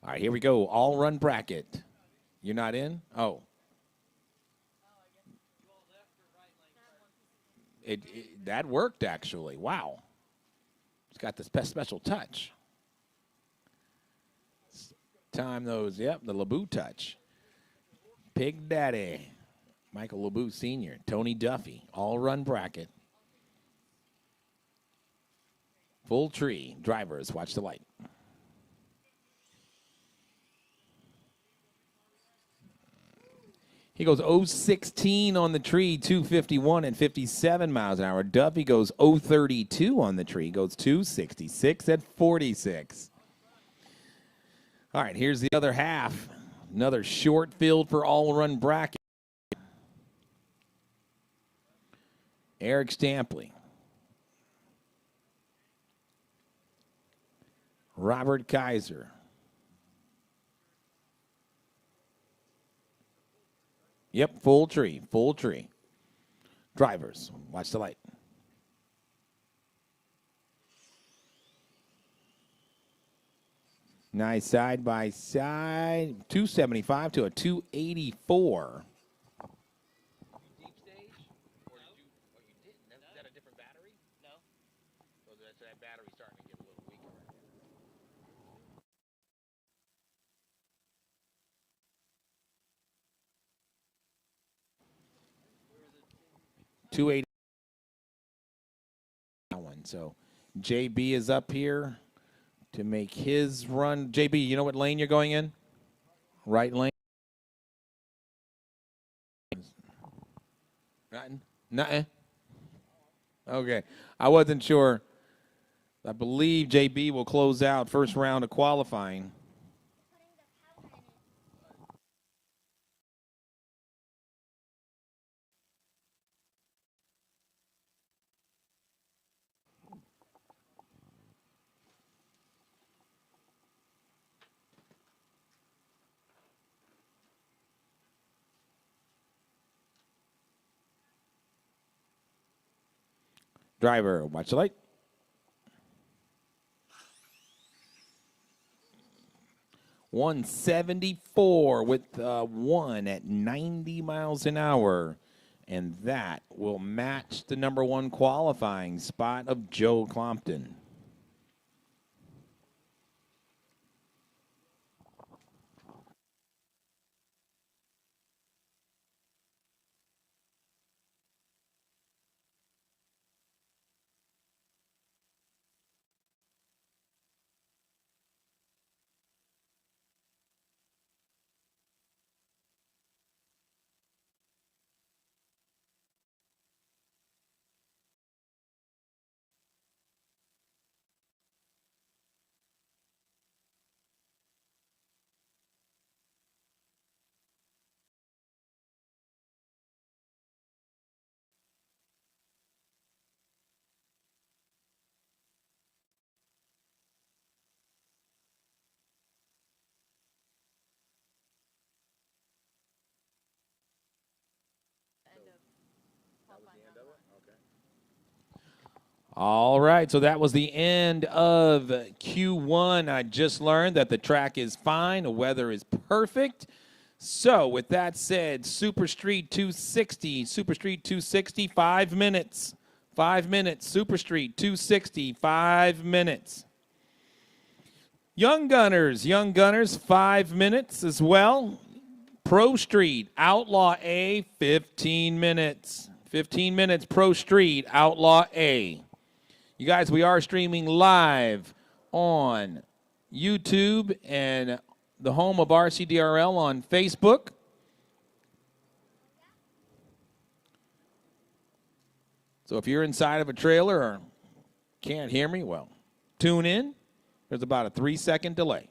All right, here we go. All run bracket. You're not in? Oh. That worked, actually. Wow. It's got this special touch. Time those, yep, the LeBou touch. Pig Daddy. Michael LeBou Sr., Tony Duffy, all run bracket. Full tree. Drivers, watch the light. He goes 016 on the tree, 251 and 57 miles an hour. Duffy goes 032 on the tree, goes 266 at 46. All right, here's the other half. Another short field for all run bracket. Eric Stampley. Robert Kaiser. Yep, full tree, full tree. Drivers, watch the light. Nice side by side. 275 to a 284. Deep stage? Or did you, oh, you didn't? Is that a different battery? No. So that battery's starting to get a little weaker right now. 280. So JB is up here to make his run. JB, you know what lane you're going in? Right lane? Nothing? Nothing? Okay. I wasn't sure. I believe JB will close out first round of qualifying. Driver, watch the light. .174 with one at 90 miles an hour. And that will match the number one qualifying spot of Joe Clompton. All right, so that was the end of Q1. I just learned that the track is fine, the weather is perfect. So with that said, Super Street 260, 5 minutes. 5 minutes, Super Street 260, 5 minutes. Young Gunners, 5 minutes as well. Pro Street, Outlaw A, 15 minutes. 15 minutes, Pro Street, Outlaw A. You guys, we are streaming live on YouTube and the home of RCDRL on Facebook. So if you're inside of a trailer or can't hear me, well, tune in. There's about a 3-second delay.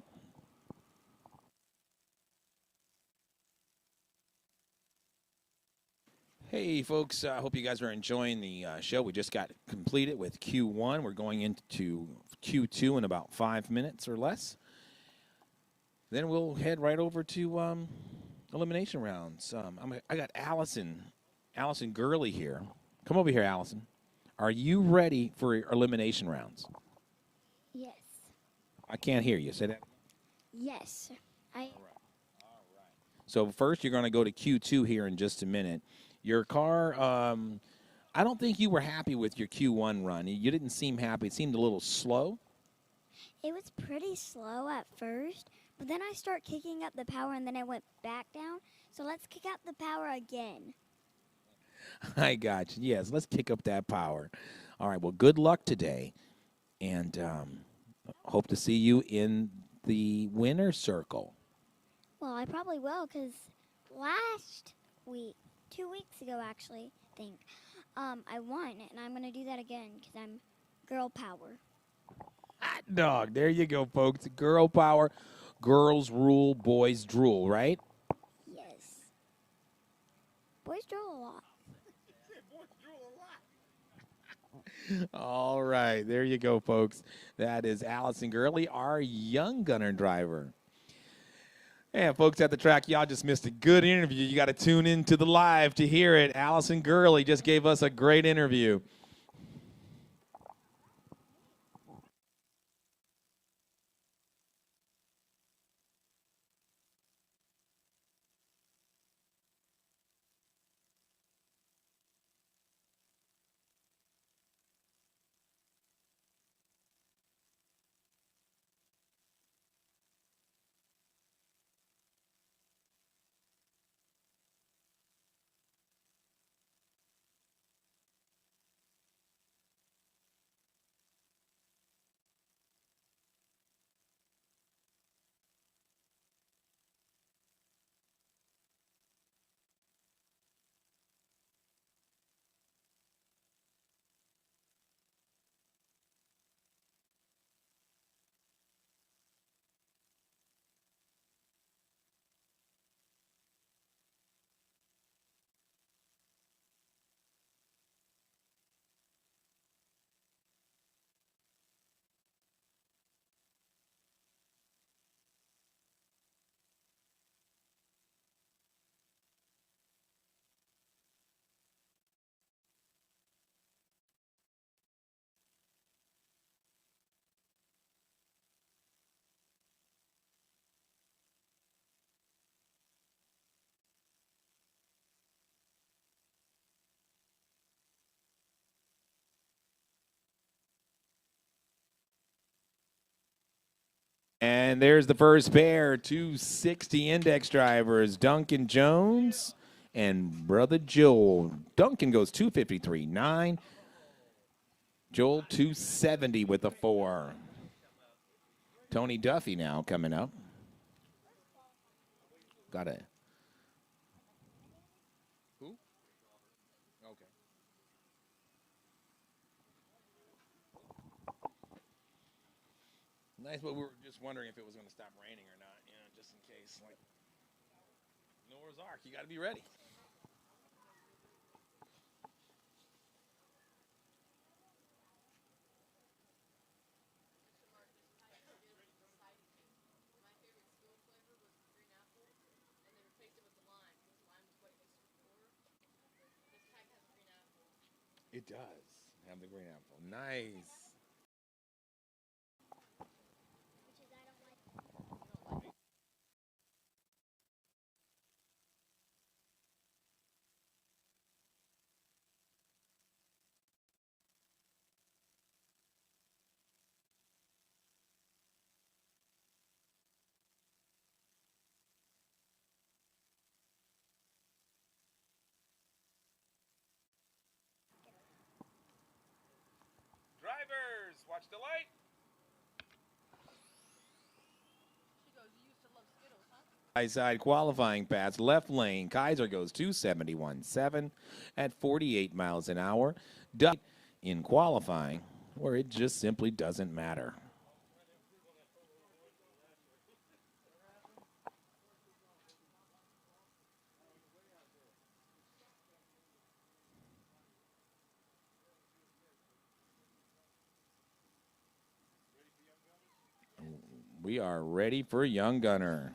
Hey, folks, I hope you guys are enjoying the show. We just got completed with Q1. We're going into Q2 in about 5 minutes or less. Then we'll head right over to elimination rounds. I got Allison Gurley here. Come over here, Allison. Are you ready for elimination rounds? Yes. I can't hear you. Say that. Yes. I So first, you're going to go to Q2 here in just a minute. Your car, I don't think you were happy with your Q1 run. You didn't seem happy. It seemed a little slow. It was pretty slow at first, but then I start kicking up the power and then it went back down. So let's kick up the power again. I got you. Yes, let's kick up that power. All right, well, good luck today, and hope to see you in the winner's circle. Well, I probably will because last week, 2 weeks ago actually, I think, I won and I'm going to do that again because I'm girl power. Hot dog. There you go, folks. Girl power. Girls rule, boys drool, right? Yes. Boys drool a lot. All right. There you go, folks. That is Allison Gurley, our young gunner driver. And folks at the track, y'all just missed a good interview. You got to tune into the live to hear it. Allison Gurley just gave us a great interview. And there's the first pair, 260 index drivers, Duncan Jones and Brother Joel. Duncan goes 253.9. Joel 270 with a 4. Tony Duffy now coming up. Got it. Who? Okay. Nice, but we were just wondering if it was going to stop raining or not, you know, just in case. Like Noah's Ark, you got to be ready. It does have the green apple. Nice. Drivers, watch the light. High side qualifying pass, left lane. Kaiser goes 271.7 at 48 miles an hour. Duck in qualifying, where it just simply doesn't matter. We are ready for Young Gunner.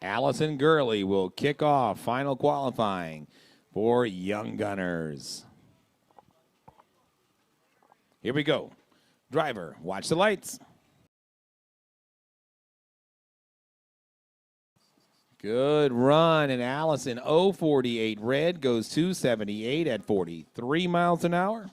Allison Gurley will kick off final qualifying for Young Gunners. Here we go. Driver, watch the lights. Good run, and Allison 048 red goes 278 at 43 miles an hour.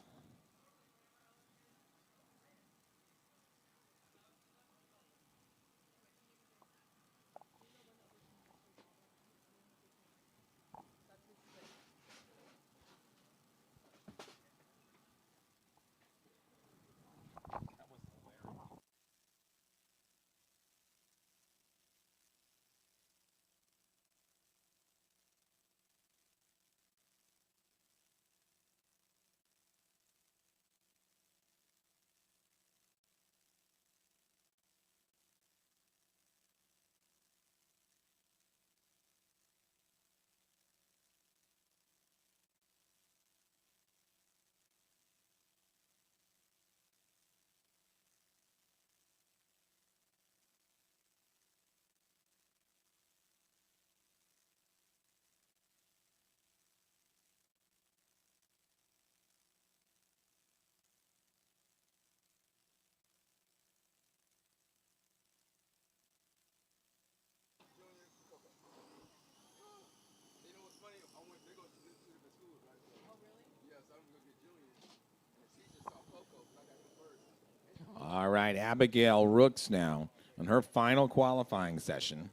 All right, Abigail Rooks now on her final qualifying session.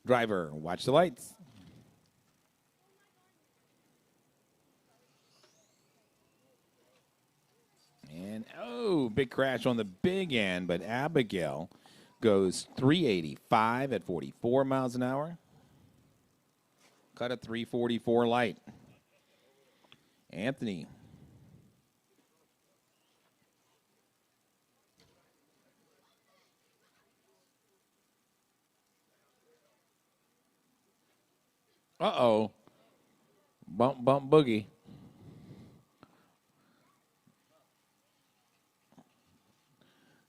Driver, watch the lights. And, oh, big crash on the big end, but Abigail goes 385 at 44 miles an hour. Cut a 344 light. Anthony. Uh-oh. Bump, bump, boogie.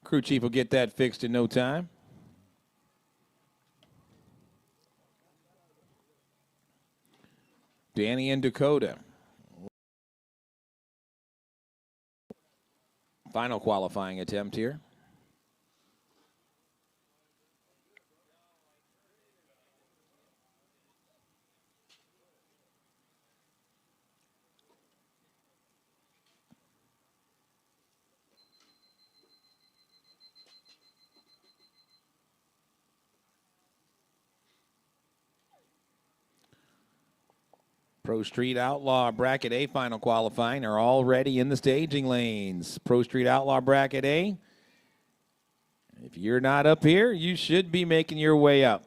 Crew chief will get that fixed in no time. Danny and Dakota. Final qualifying attempt here. Pro Street Outlaw Bracket A final qualifying are already in the staging lanes. Pro Street Outlaw Bracket A. If you're not up here, you should be making your way up.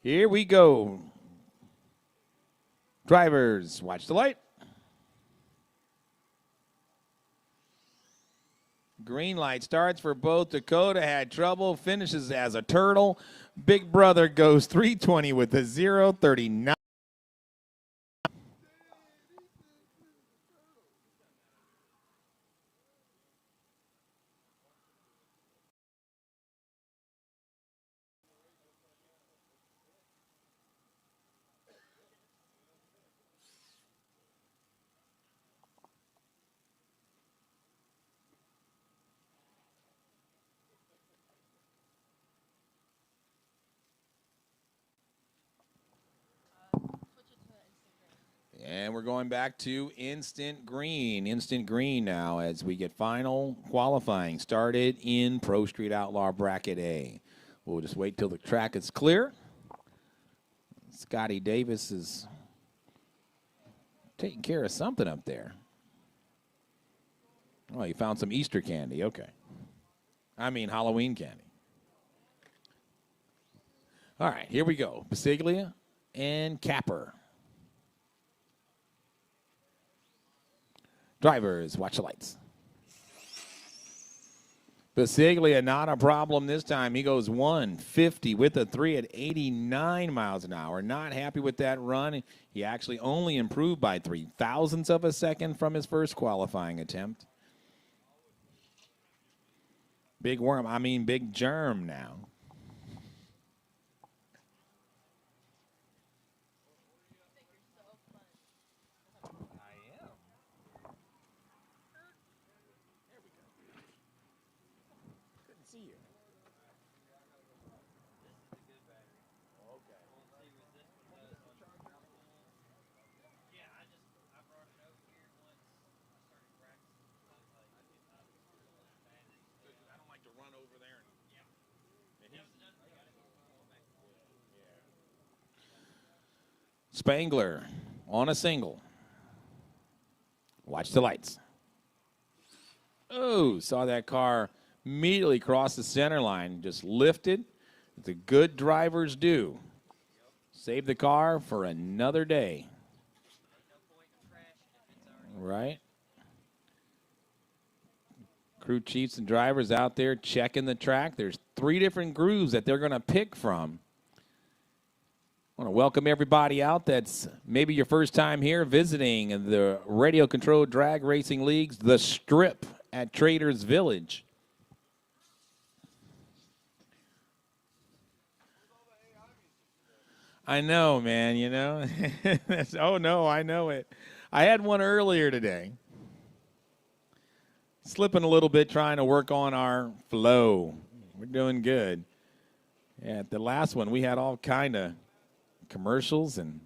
Here we go. Drivers, watch the light. Green light starts for both. Dakota had trouble, finishes as a turtle. Big Brother goes 320 with a 039. And we're going back to instant green. Instant green now as we get final qualifying started in Pro Street Outlaw Bracket A. We'll just wait till the track is clear. Scotty Davis is taking care of something up there. Oh, he found some Easter candy. Okay. I mean Halloween candy. All right, here we go. Basiglia and Capper. Drivers, watch the lights. Basiglia, not a problem this time. He goes 150 with a 3 at 89 miles an hour. Not happy with that run. He actually only improved by 0.03 of a second from his first qualifying attempt. Big worm, I mean big germ now. see here. Yeah, I brought it over here once I started practicing. I don't like to run over there. Spangler on a single. Watch the lights. Oh, saw that car immediately cross the center line, just lifted. The good drivers do. Save the car for another day. Right? Crew chiefs and drivers out there checking the track. There's 3 different grooves that they're going to pick from. I want to welcome everybody out that's maybe your first time here visiting the Radio Controlled Drag Racing Leagues, The Strip at Traders Village. I know, man, you know. Oh, no, I know it. I had one earlier today. Slipping a little bit, trying to work on our flow. We're doing good. Yeah, at the last one, we had all kind of commercials and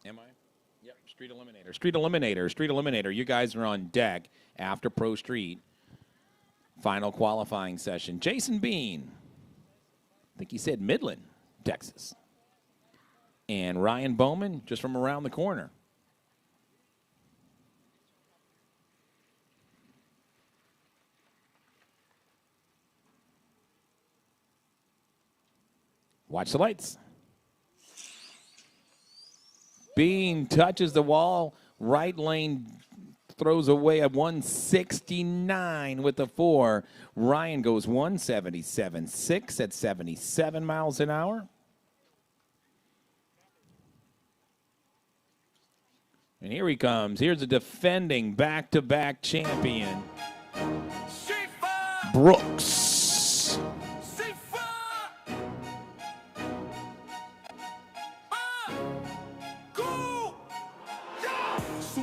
am I? Yep, Street Eliminator. Street Eliminator. Street Eliminator. You guys are on deck after Pro Street. Final qualifying session. Jason Bean. I think he said Midland, Texas. And Ryan Bowman just from around the corner. Watch the lights. Bean touches the wall. Right lane throws away a 169 with the 4. Ryan goes 177.6 at 77 miles an hour. And here he comes. Here's a defending back-to-back champion, Brooks.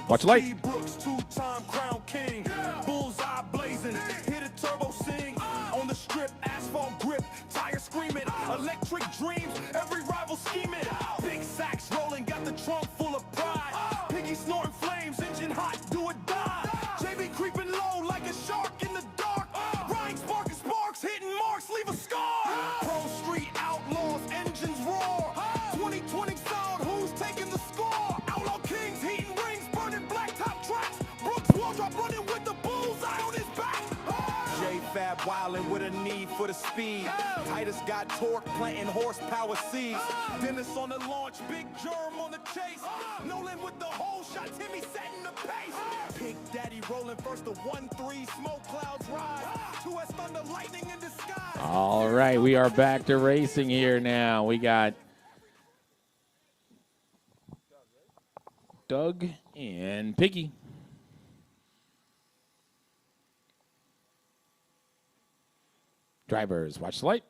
Watch the light. Brooks, 2-time crown king. Bullseye blazing. Hit a turbo sing. On the strip, asphalt grip. Tire screaming. Electric dreams. Every rival scheming. Big sacks rolling. Got the trunk full of pride. Piggy snorting flames. Engine hot. Do or die. JB creeping low like a shark in the dark. Ryan sparking sparks. Hitting marks. Leave a scar. Pro Street outlaws. Engines roar. 2020 sound. Who's taking the score? Outlaw kings. Heating rings. Burning blacktop tracks. Brooks Wardrop running with the bullseye on his back. J-Fab wildin' with a need for the speed. Titus got torque, planting horsepower seeds. Dennis on the launch, Big Germ on the chase. Nolan with the whole shot, Timmy setting the pace. Pink Daddy rolling first, the 1-3, smoke clouds rise. 2S thunder, lightning in the sky. All right, we are back to racing here now. We got Doug and Piggy. Drivers, watch the light.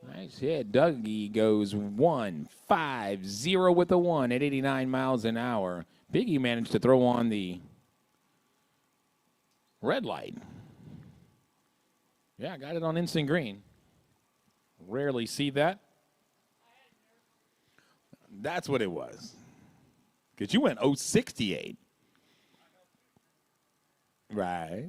Nice hit. Dougie goes 150 with the 1 at 89 miles an hour. Piggy managed to throw on the red light. Yeah, got it on instant green. Rarely see that. That's what it was. Because you went 068. Right.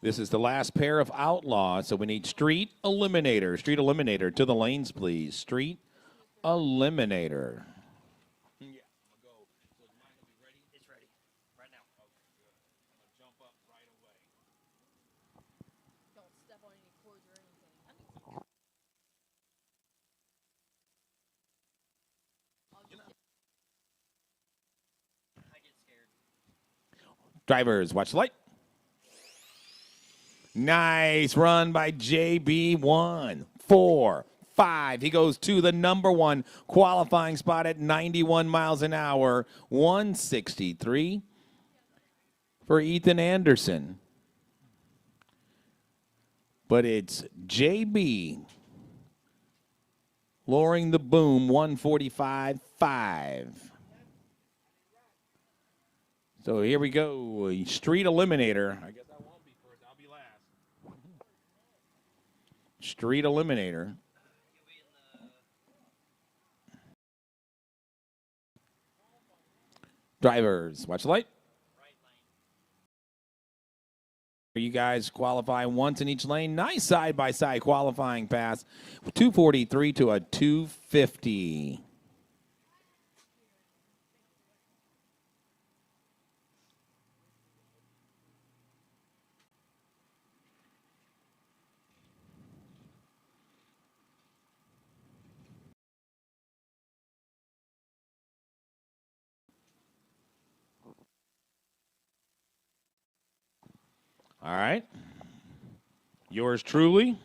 This is the last pair of Outlaws, so we need Street Eliminator. Street Eliminator to the lanes, please. Street Eliminator. It's ready. Right now. Don't step on any cords or anything. I get scared. Drivers, watch the light. Nice run by JB. 1, 4, 5. He goes to the number one qualifying spot at 91 miles an hour. 163 for Ethan Anderson. But it's JB lowering the boom, 145.5. So here we go, Street Eliminator. I guess I won't be first, I'll be last. Street Eliminator. Drivers, watch the light. You guys qualify once in each lane. Nice side-by-side qualifying pass. 243 to a 250. All right. Yours truly.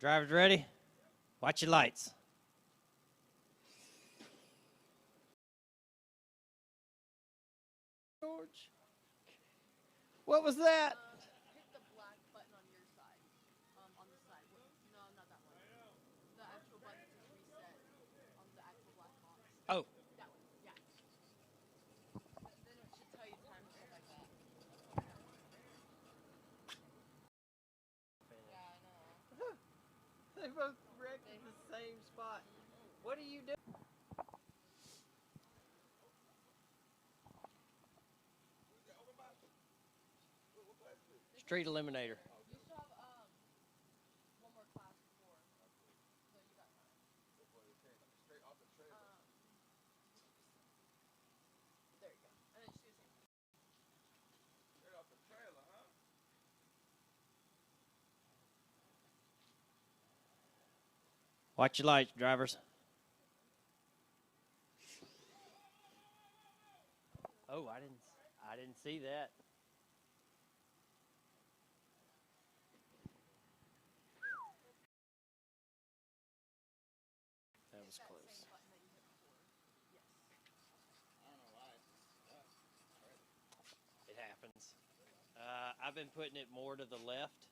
Drivers ready? Watch your lights. George, what was that? Hit the black button on your side. On the side. No, not that one. The actual button to reset on the actual black box. Oh, That one. Yeah. Then it should tell you time and stuff like that. Yeah, I know. they both wrecked in the same spot. What are you doing? Street Eliminator. You still have one more class before. So you got time. There you go. And then just do the same thing. Watch your lights, drivers. Oh, I didn't see that. That was close. It happens. I've been putting it more to the left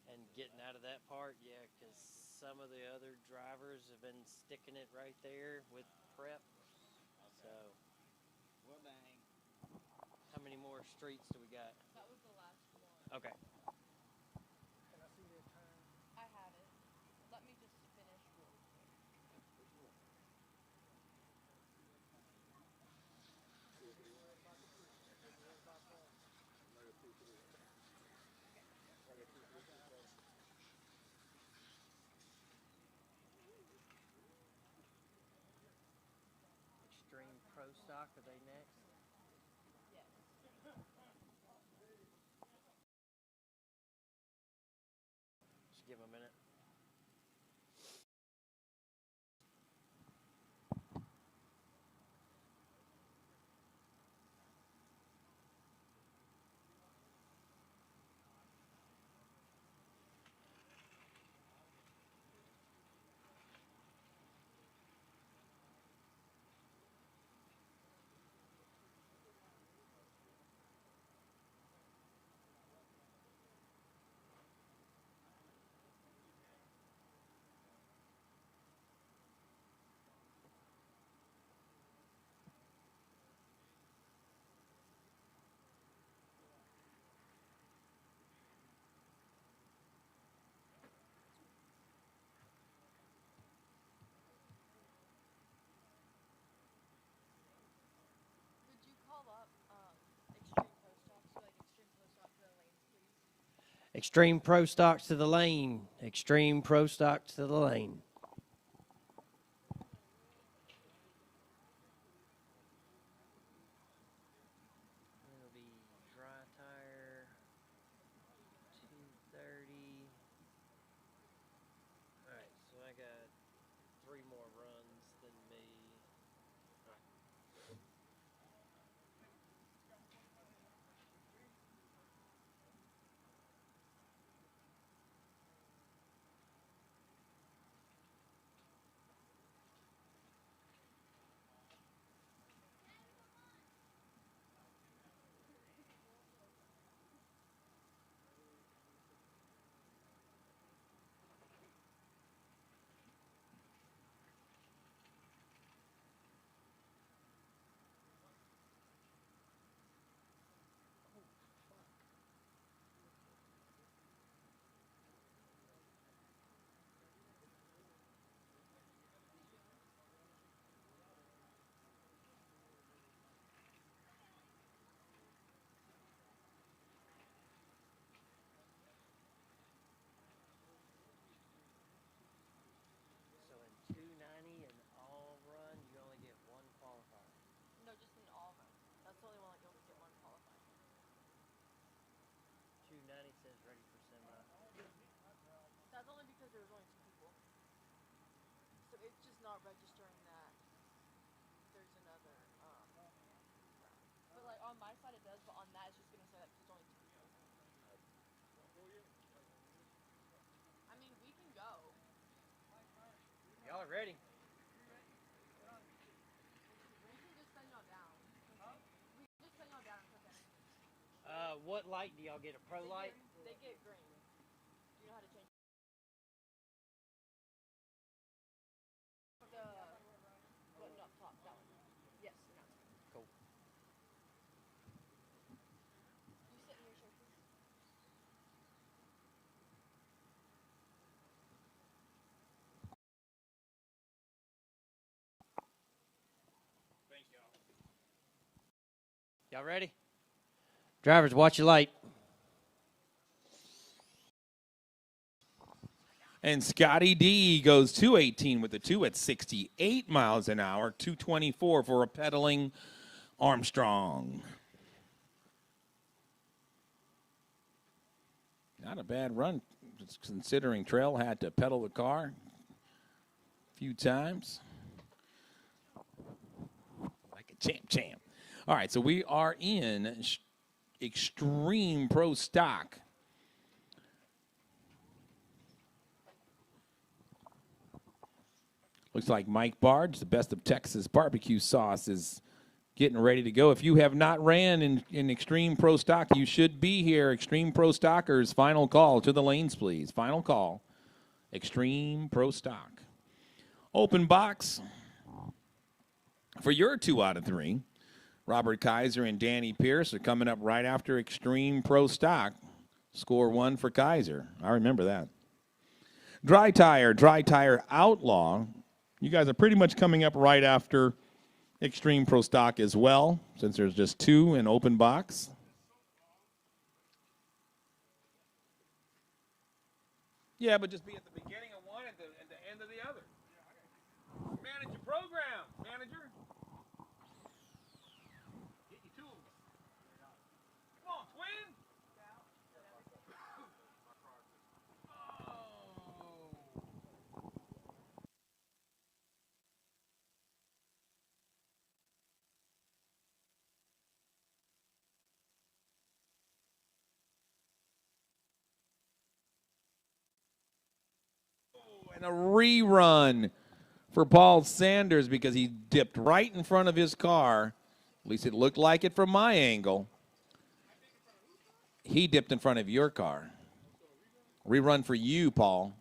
and getting out of that part, yeah, because some of the other drivers have been sticking it right there with prep. So, well, dang. How many more streets do we got? That was the last one. Okay. I had it. Let me just finish real quick. Extreme Pro Stock, are they next? Extreme Pro Stocks to the lane. Extreme Pro Stocks to the lane. It'll be dry tire, 230. All right, so I got 3 more runs than me. So in 290 and all run, you only get 1 qualifier. No, just in all of them. That's the only one that you only get one qualifier. 290 says ready for semi. That's only because there was only 2 people. So it's just not registering that there's another round. But like on my side it does, but on that it's just gonna say that there's only 2 people. I mean, we can go. Y'all are ready. We can just send y'all down. We can just send y'all down. It's okay. What light do y'all get? A pro light? They get green. Do you know how to change the button up top? That one. Yes. No. Cool. You sit in your chair, please. Y'all ready? Drivers, watch your light. And Scotty D goes 218 with the 2 at 68 miles an hour, 224 for a pedaling Armstrong. Not a bad run, just considering Trail had to pedal the car a few times. Like a champ. All right, so we are in Extreme Pro Stock. Looks like Mike Barge, the best of Texas barbecue sauce, is getting ready to go. If you have not ran in Extreme Pro Stock, you should be here. Extreme Pro Stockers, final call to the lanes, please. Final call. Extreme Pro Stock. Open box for your 2 out of 3. Robert Kaiser and Danny Pierce are coming up right after Extreme Pro Stock. Score 1 for Kaiser. I remember that. Dry Tire Outlaw. You guys are pretty much coming up right after Extreme Pro Stock as well, since there's just 2 in open box. Yeah, but just be at the beginning of one and the end of the other. Manage your program, manager. Get your tools. Come on, twin. And a rerun for Paul Sanders because he dipped right in front of his car. At least it looked like it from my angle. He dipped in front of your car. Rerun for you, Paul.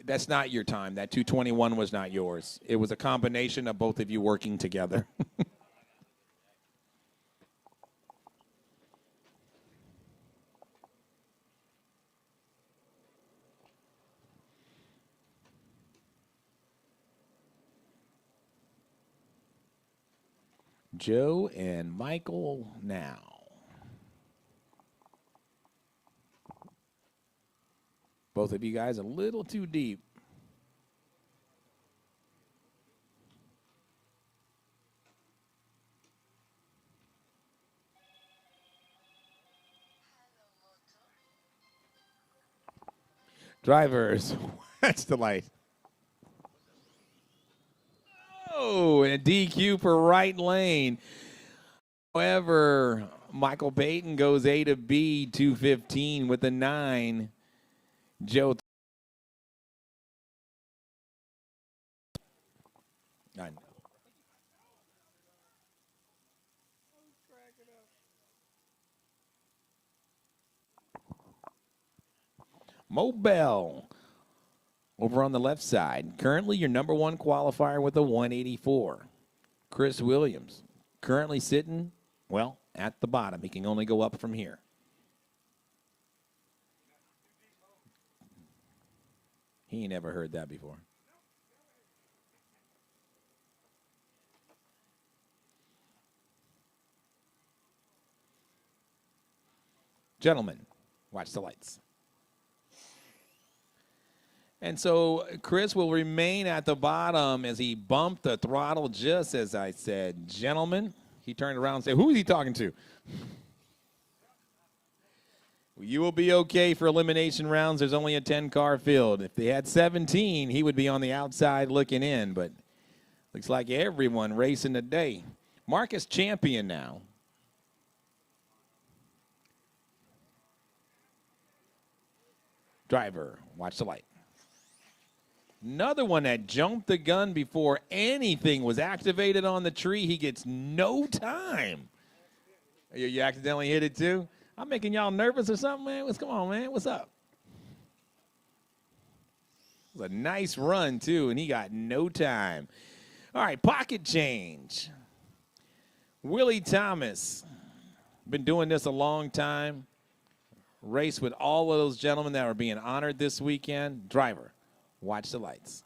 That's not your time. That 221 was not yours. It was a combination of both of you working together. Joe and Michael now. Both of you guys a little too deep. Drivers, that's the light. Oh, and a DQ for right lane. However, Michael Payton goes A to B, 215 with a 9. Joe. 9. Mo Bell over on the left side. Currently your number one qualifier with a 184. Chris Williams currently sitting, well, at the bottom. He can only go up from here. He ain't never heard that before. Gentlemen, watch the lights. And so Chris will remain at the bottom as he bumped the throttle just as I said. Gentlemen, he turned around and said, who is he talking to? You will be okay for elimination rounds. There's only a 10-car field. If they had 17, he would be on the outside looking in. But looks like everyone racing today. Marcus Champion now. Driver, watch the light. Another one that jumped the gun before anything was activated on the tree. He gets no time. You accidentally hit it too? I'm making y'all nervous or something, man? Come on, man. What's up? It was a nice run, too, and he got no time. All right, pocket change. Willie Thomas. Been doing this a long time. Race with all of those gentlemen that are being honored this weekend. Driver. Watch the lights.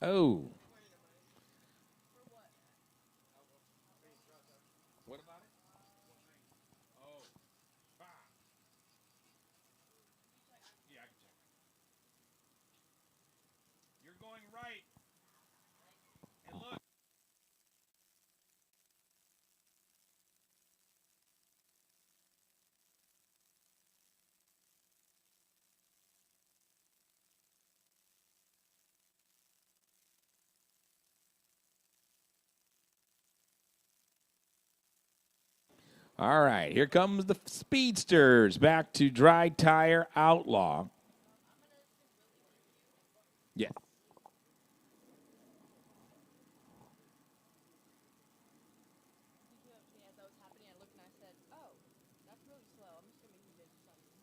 Oh. What about it? Oh. Yeah, I can check. You're going right. And look. All right, here comes the Speedsters back to Dry Tire Outlaw. Yeah. As that was happening, I looked and I said, "Oh, that's really slow." I'm assuming he did something.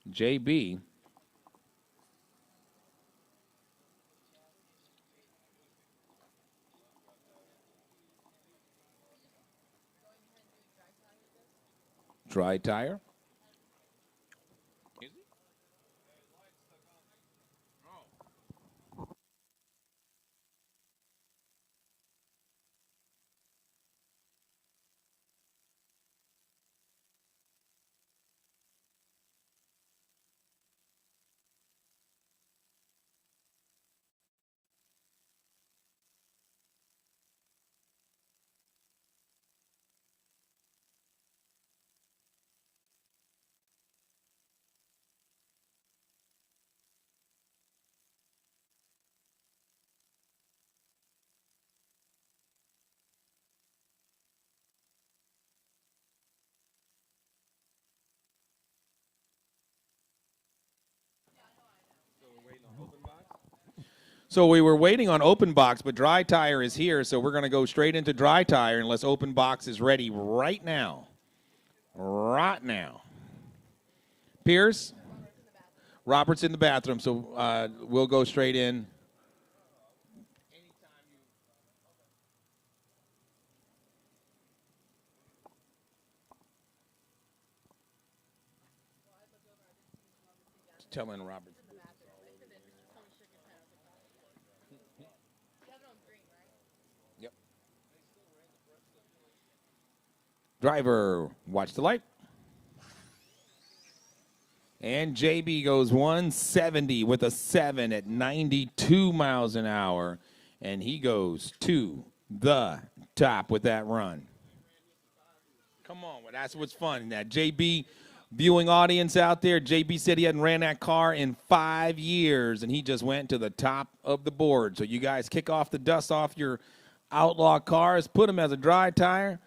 JB. Dry Tire. So we were waiting on open box, but dry tire is here, so we're going to go straight into dry tire unless open box is ready right now. Right now. Pierce? Robert's in the bathroom, so we'll go straight in. Tell me, Robert. Yep. Driver, watch the light. And JB goes 170 with a 7 at 92 miles an hour. And he goes to the top with that run. Come on, well, that's what's fun. That JB viewing audience out there, JB said he hadn't ran that car in 5 years, and he just went to the top of the board. So you guys kick off the dust off your outlaw cars, put them as a dry tire,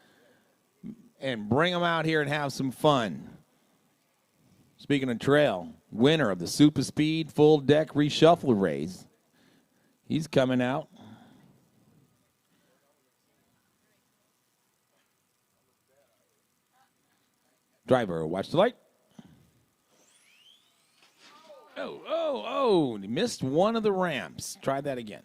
and bring them out here and have some fun. Speaking of trail, winner of the Super Speed Full Deck Reshuffle Race, he's coming out. Driver, watch the light. Oh, he missed one of the ramps. Try that again.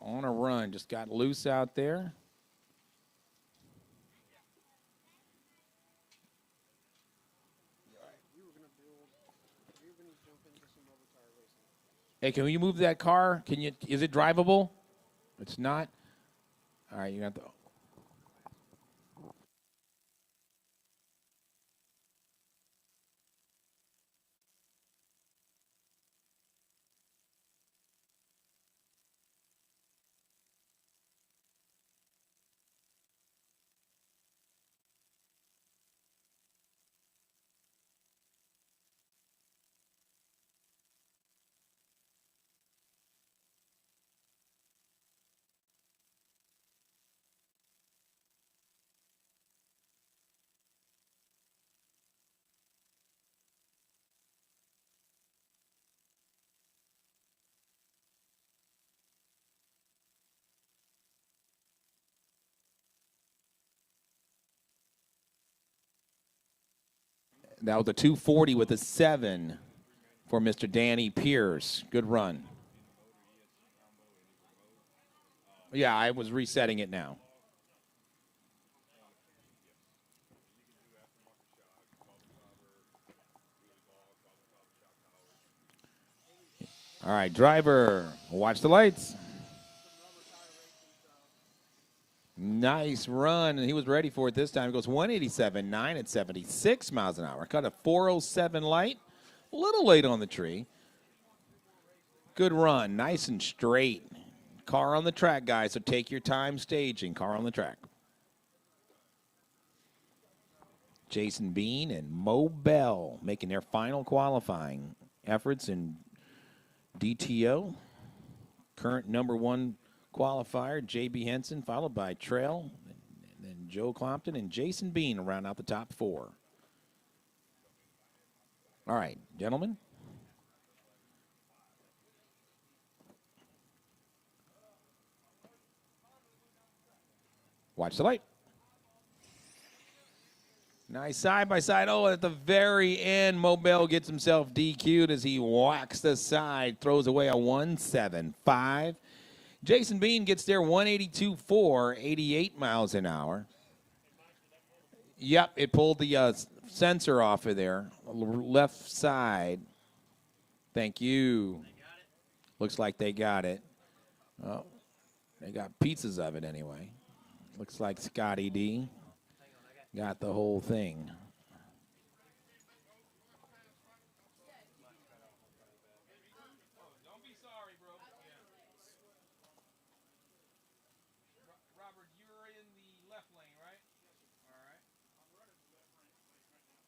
On a run, just got loose out there. Hey, can you move that car? Can you? Is it drivable? It's not. All right, you got the. That was a 240 with a 7 for Mr. Danny Pierce. Good run. Yeah, I was resetting it now. All right, driver, watch the lights. Nice run, and he was ready for it this time. He goes 187.9 at 76 miles an hour. Cut a 407 light. A little late on the tree. Good run, nice and straight. Car on the track, guys, so take your time staging. Car on the track. Jason Bean and Mo Bell making their final qualifying efforts in DTO. Current #1 qualifier, J.B. Henson, followed by Trail, and then Joe Clompton and Jason Bean round out the top 4. All right, gentlemen. Watch the light. Nice side-by-side. Oh, at the very end, Mobile gets himself DQ'd as he whacks the side, throws away a 175. Jason Bean gets there 182.4, 88 miles an hour. Yep, it pulled the sensor off of there, left side. Thank you. Looks like they got it. Oh, they got pieces of it anyway. Looks like Scotty D got the whole thing. Don't be sorry, bro. Robert, you're in the left lane, right? All right.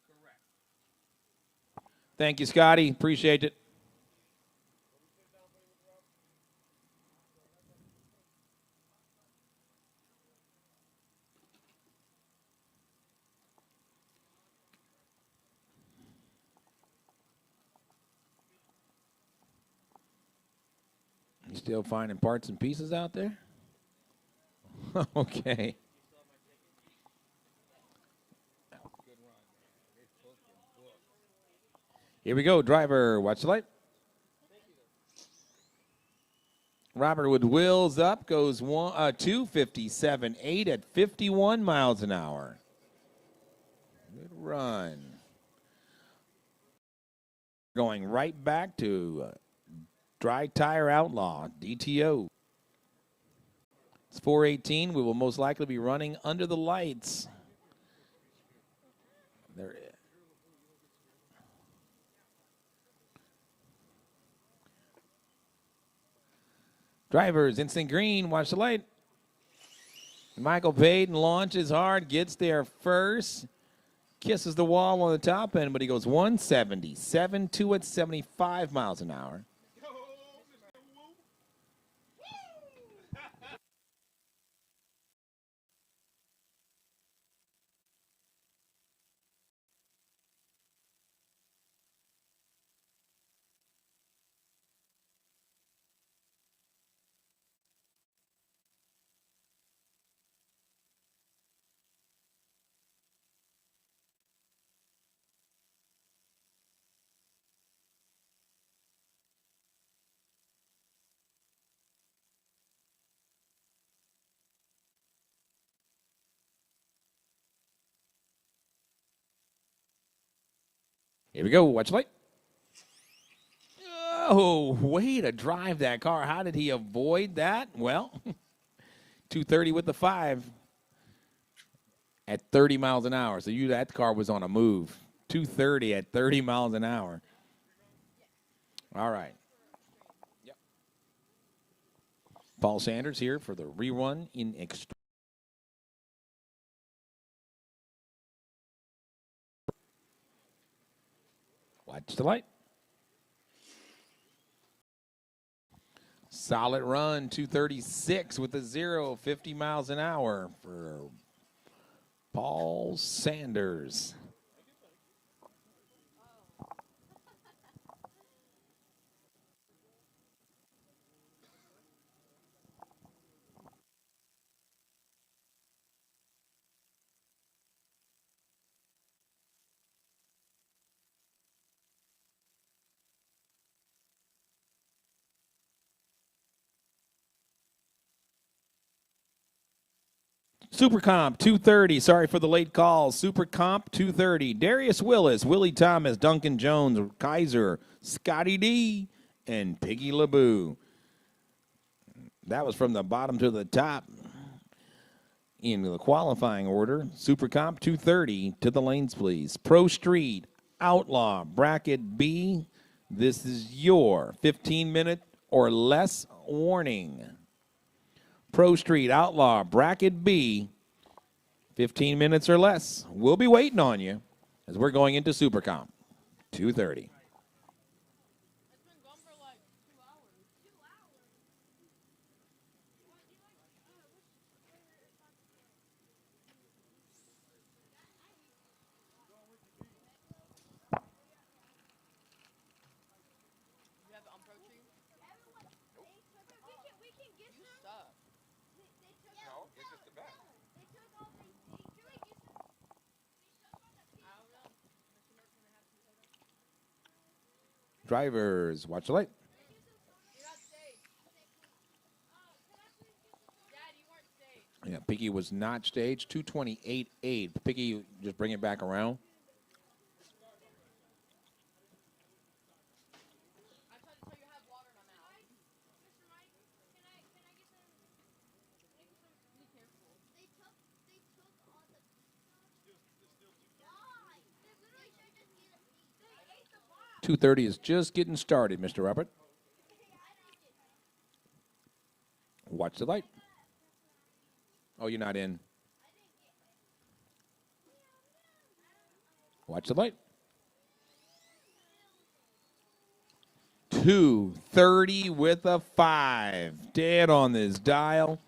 Correct. Thank you, Scotty. Appreciate it. Still finding parts and pieces out there? Okay. Here we go, driver. Watch the light. Robert with wheels up goes 257.8 at 51 miles an hour. Good run. Going right back to Dry Tire Outlaw, DTO. It's 4:18. We will most likely be running under the lights. There. Drivers, instant green, watch the light. Michael Payton launches hard, gets there first, kisses the wall on the top end, but he goes 177.2 at 75 miles an hour. Here we go. Watch the light. Oh, way to drive that car. How did he avoid that? Well, 230 with the 5 at 30 miles an hour. So that car was on a move. 230 at 30 miles an hour. All right. Yep. Paul Sanders here for the rerun in extreme. Watch the light. Solid run, 236 with a 0, 50 miles an hour for Paul Sanders. Super Comp 230. Sorry for the late call. Super Comp 230. Darius Willis, Willie Thomas, Duncan Jones, Kaiser, Scotty D, and Piggy LeBou. That was from the bottom to the top in the qualifying order. Super Comp 230 to the lanes, please. Pro Street, Outlaw, Bracket B. This is your 15-minute or less warning. Pro Street, Outlaw, Bracket B, 15 minutes or less. We'll be waiting on you as we're going into Super Comp 230. It's been gone for like 2 hours. 2 hours? You have it on Pro Tree? You suck. I don't know. Mr. Merck's gonna have some soda. Drivers, watch the light. You're not safe. Dad, you weren't safe. Yeah, Piggy was not staged. 228.8. Piggy, just bring it back around. I tried to tell you I have water in my mouth. Mr. Mike, can I get some? Be careful. They took all the. Why? They literally should just eat it. They ate the box. 230 is just getting started, Mr. Robert. Watch the light. Oh, you're not in. Watch the light. 230 with a 5. Dead on this dial.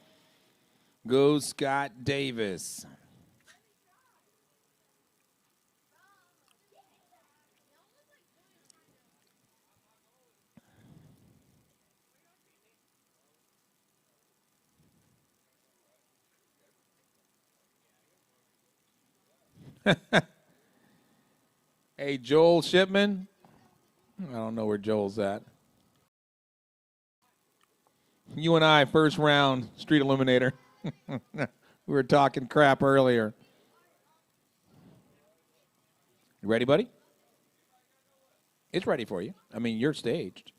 Goes Scott Davis. Hey, Joel Shipman. I don't know where Joel's at. You and I, first round, Street Illuminator. We were talking crap earlier. You ready, buddy? It's ready for you. I mean, you're staged.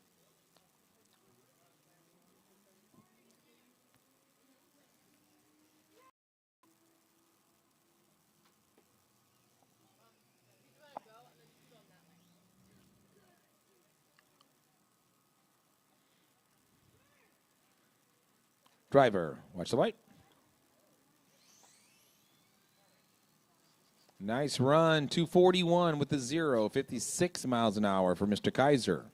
Driver, watch the light. Nice run, 241 with the 0, 56 miles an hour for Mr. Kaiser.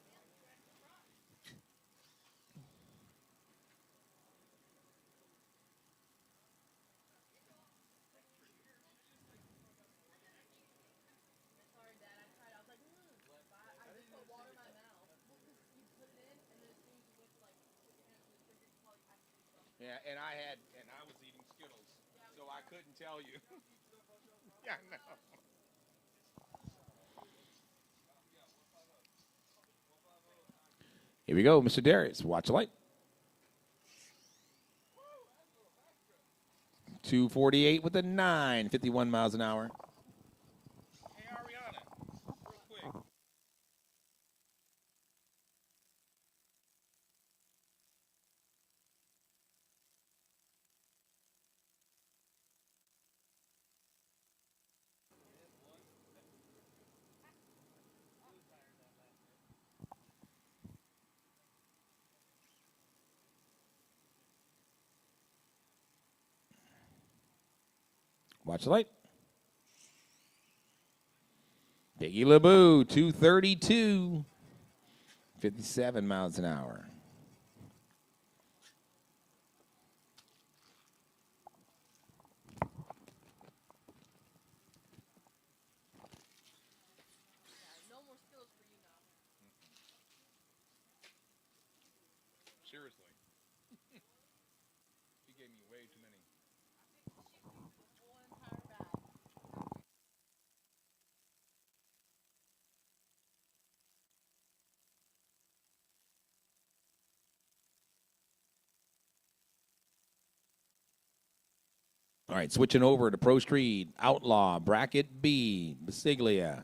Yeah, and I was eating Skittles, so I couldn't tell you. Yeah, I know. Here we go, Mr. Darius. Watch the light. 248 with a 9, 51 miles an hour. Hey, Ariana, real quick. Watch the light. Biggie LeBou, 232, 57 miles an hour. Seriously. She gave me way too many. All right, switching over to Pro Street, Outlaw, Bracket B, Basiglia,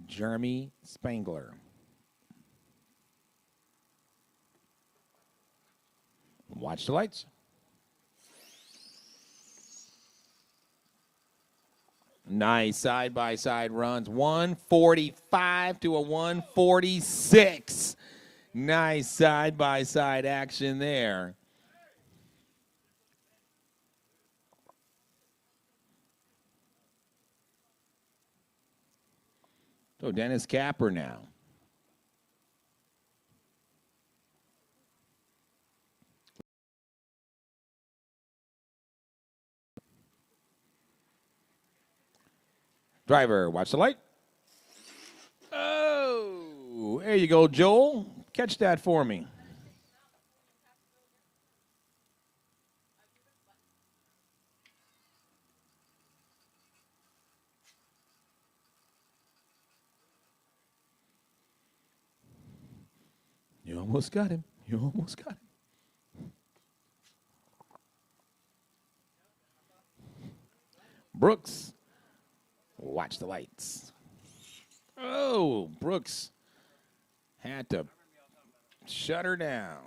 Jeremy Spangler. Watch the lights. Nice side-by-side runs, 145 to a 146. Nice side-by-side action there. So Dennis Capper now. Driver, watch the light. Oh, there you go, Joel. Catch that for me. You almost got him. You almost got him. Brooks, watch the lights. Oh, Brooks had to shut her down.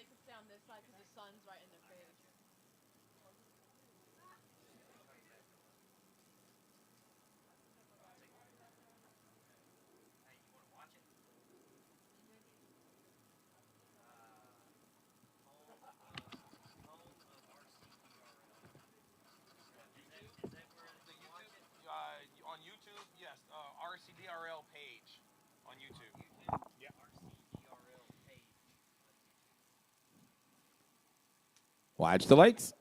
they can stay on this side because the sun's right in their face. Hey, you want to watch it? Home of RCDRL. Is that where they can watch it? On YouTube, yes, RCDRL page on YouTube. Yeah. RCDRL page. Watch the lights.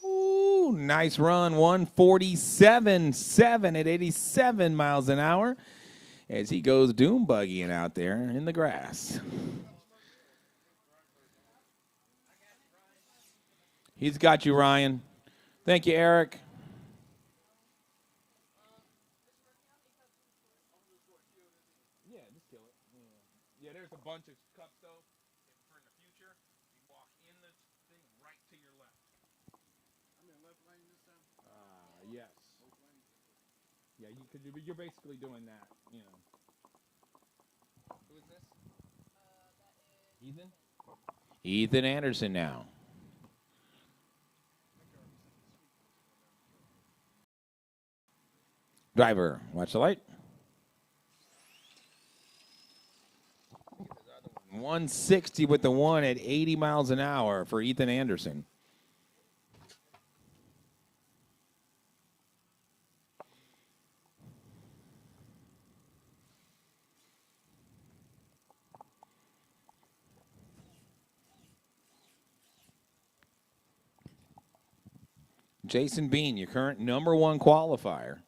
Ooh, nice run. 147.7 at 87 miles an hour as he goes doom buggying out there in the grass. He's got you, Ryan. Thank you, Eric. Yeah, just kill it. Yeah, there's a bunch of cups, though. For in the future, you walk in the thing right to your left. I'm in left lane this time. Yes. Yeah, you're basically doing that, you know. Who is this? Ethan? Ethan Anderson now. Driver, watch the light. 160 with the one at 80 miles an hour for Ethan Anderson. Jason Bean, your current #1 qualifier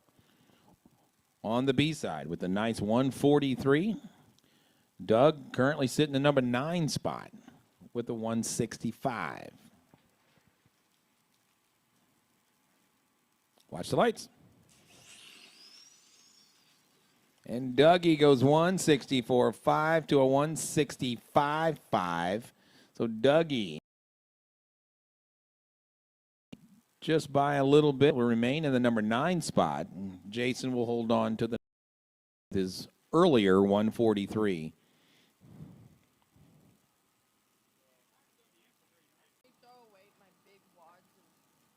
on the B side with a nice 143. Doug currently sitting the #9 spot with the 165. Watch the lights. And Dougie goes 164.5 to a 165.5. So Dougie, just by a little bit, will remain in the #9 spot. Jason will hold on to his earlier 143. They throw away my big wads and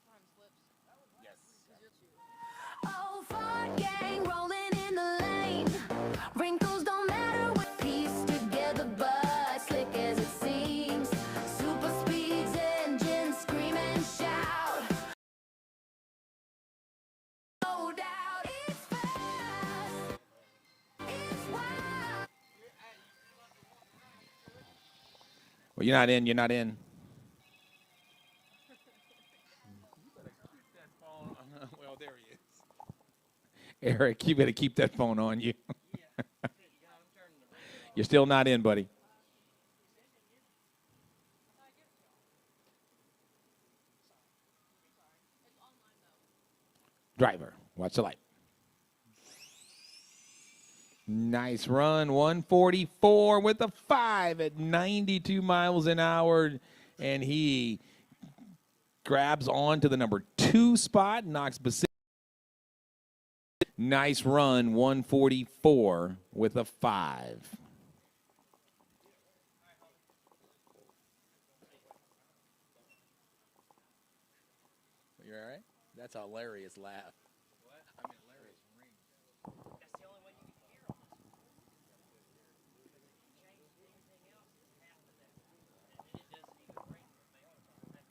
time slips. Yes. Oh, Ford gang rolling in the lane. Wrinkles don't matter with piece together, but slick as it seems. Super speeds, engines scream and shout. No doubt it's fast. It's wild. Well, you're not in. You're not in. Well, there he is. Eric, you better keep that phone on you. You're still not in, buddy. Driver, watch the light. Nice run, 144 with a 5 at 92 miles an hour, and he grabs on to the #2 spot, knocks Basil. Nice run, 144 with a 5. You all right? That's a hilarious laugh. What? I mean, hilarious ring. That's the only way you can hear on this one. Change anything else, it's half of that. And it doesn't even ring for male.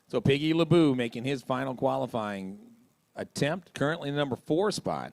So Piggy LeBou making his final qualifying attempt, currently in the #4 spot.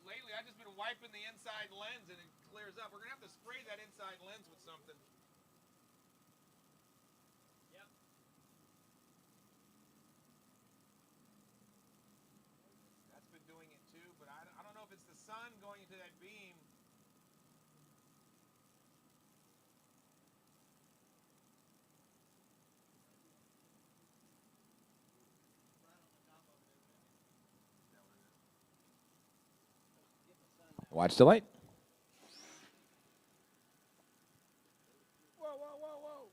Lately, I've just been wiping the inside lens and it clears up. We're going to have to spray that inside lens with something. Yep. That's been doing it too, but I don't know if it's the sun going into that beam Watch the light. Whoa, whoa, whoa, whoa.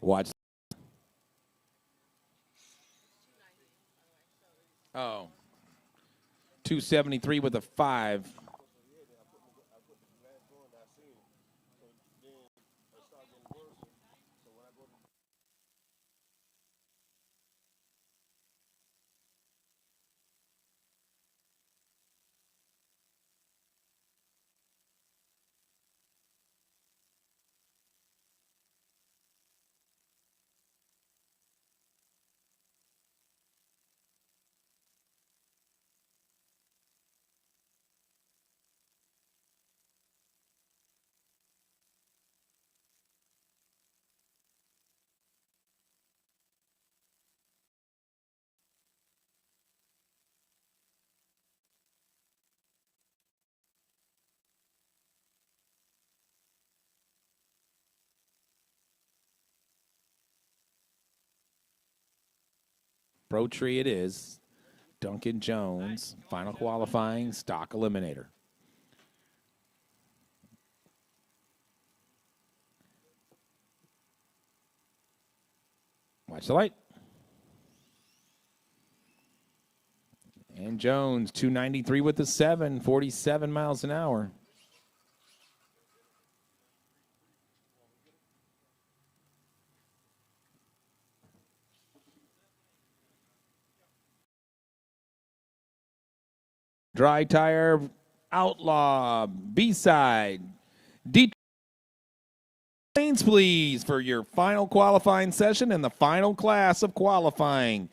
Watch. Oh. 273 with a 5. Pro Tree it is. Duncan Jones, final qualifying stock eliminator. Watch the light. And Jones, 293 with the 7, 47 miles an hour. Dry Tire Outlaw B-side. Detroit lanes, please, for your final qualifying session and the final class of qualifying.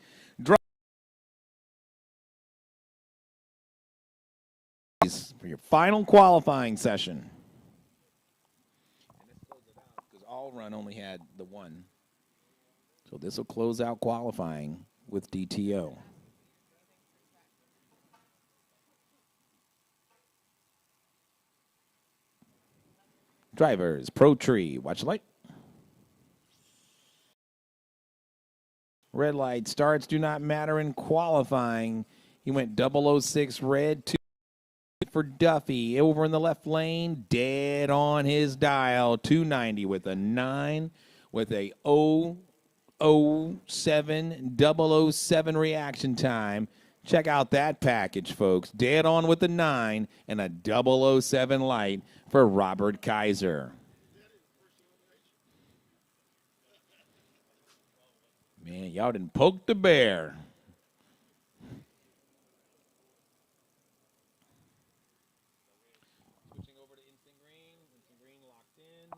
For your final qualifying session. Because All Run only had the one. So this will close out qualifying with DTO. Drivers, Pro Tree, watch the light. Red light starts do not matter in qualifying. He went 006 red, 2 for Duffy. Over in the left lane, dead on his dial. 290 with a 9 with a 007 reaction time. Check out that package, folks. Dead on with the 9 and a 007 light for Robert Kaiser. Man, y'all done poked the bear. Switching over to Instant Green. Instant Green locked in.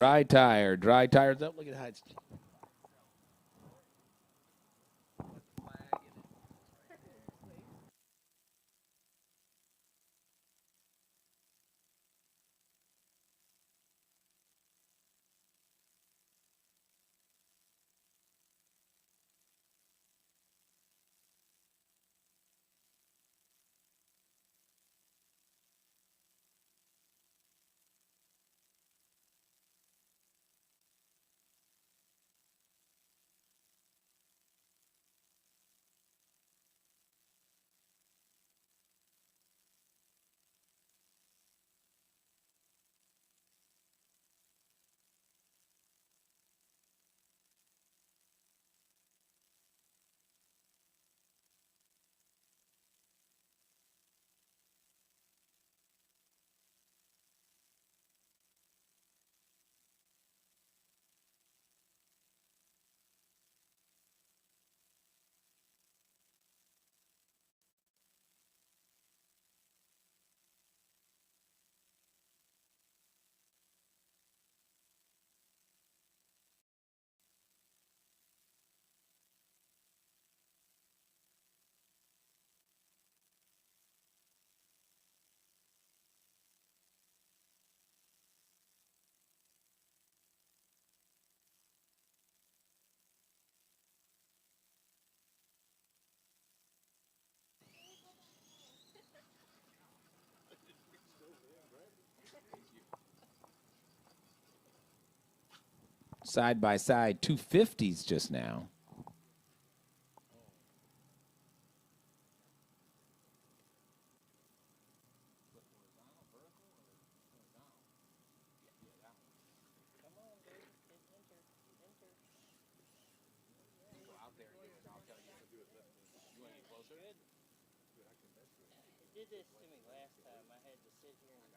Dry tire. Dry tires up. Look at how it's. Side by side, 250s just now. He did this to me last time. I had to sit here and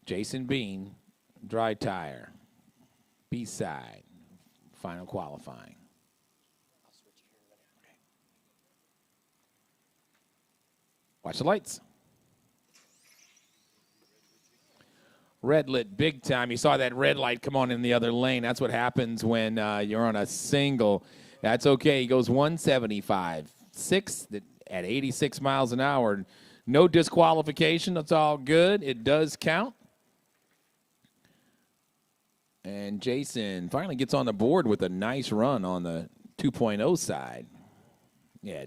Jason Bean, dry tire. B-side, final qualifying. I'll switch here in a minute. Watch the lights. Red lit big time. You saw that red light come on in the other lane. That's what happens when you're on a single. That's okay. He goes 175. Sixth at 86 miles an hour. No disqualification. That's all good. It does count. And Jason finally gets on the board with a nice run on the 2.0 side. Yeah.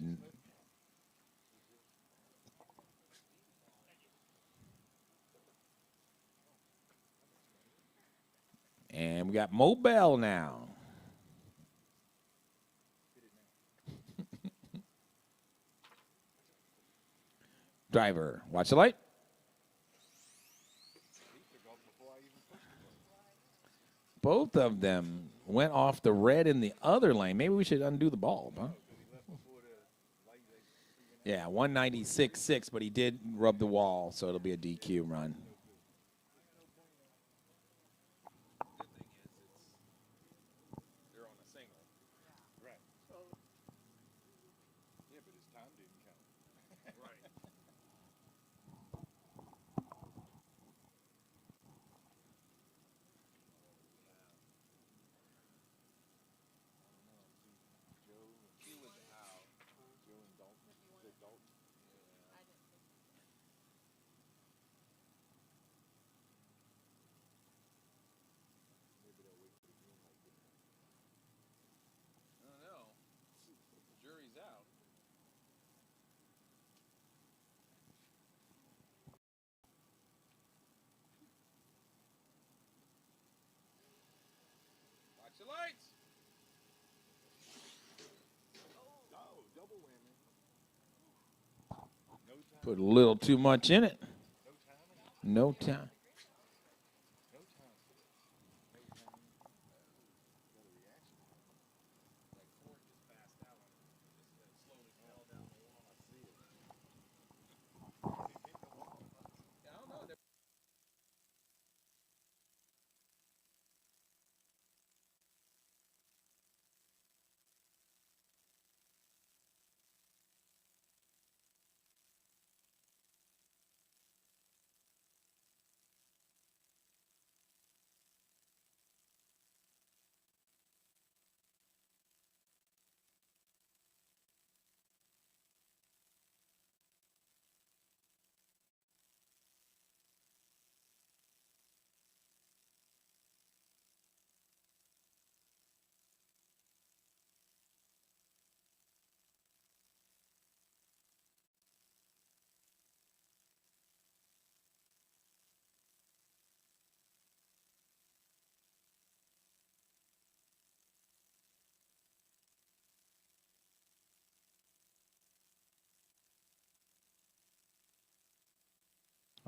And we got Mobile now. Driver, watch the light. Both of them went off the red in the other lane. Maybe we should undo the bulb, huh? Yeah, 196.6, but he did rub the wall, so it'll be a DQ run. Put a little too much in it. No time.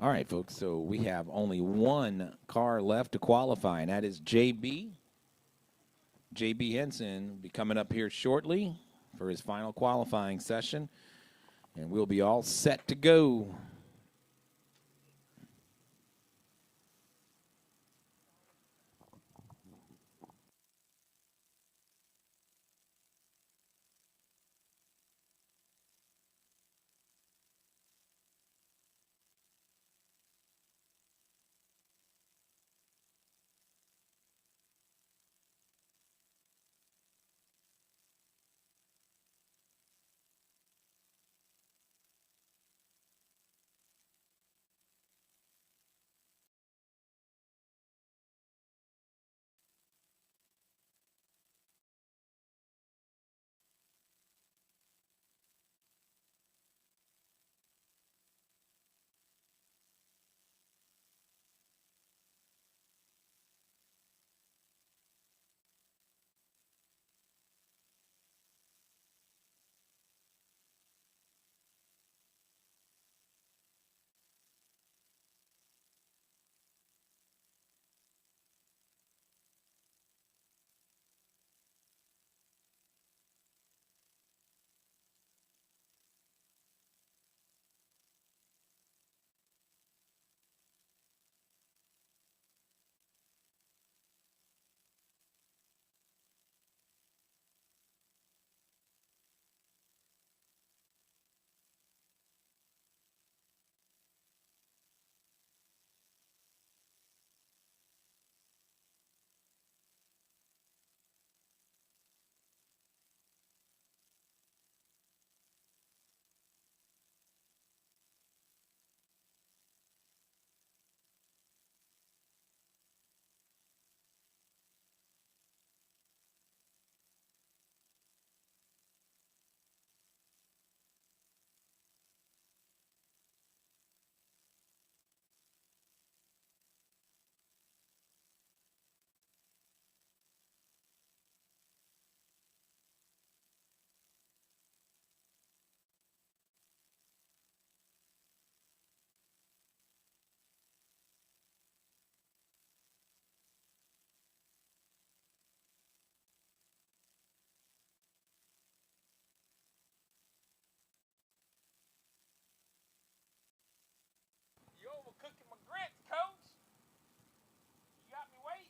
All right, folks. So we have only one car left to qualify, and that is JB. JB Henson will be coming up here shortly for his final qualifying session, and we'll be all set to go. You overcooking my grits, coach. You got me waiting.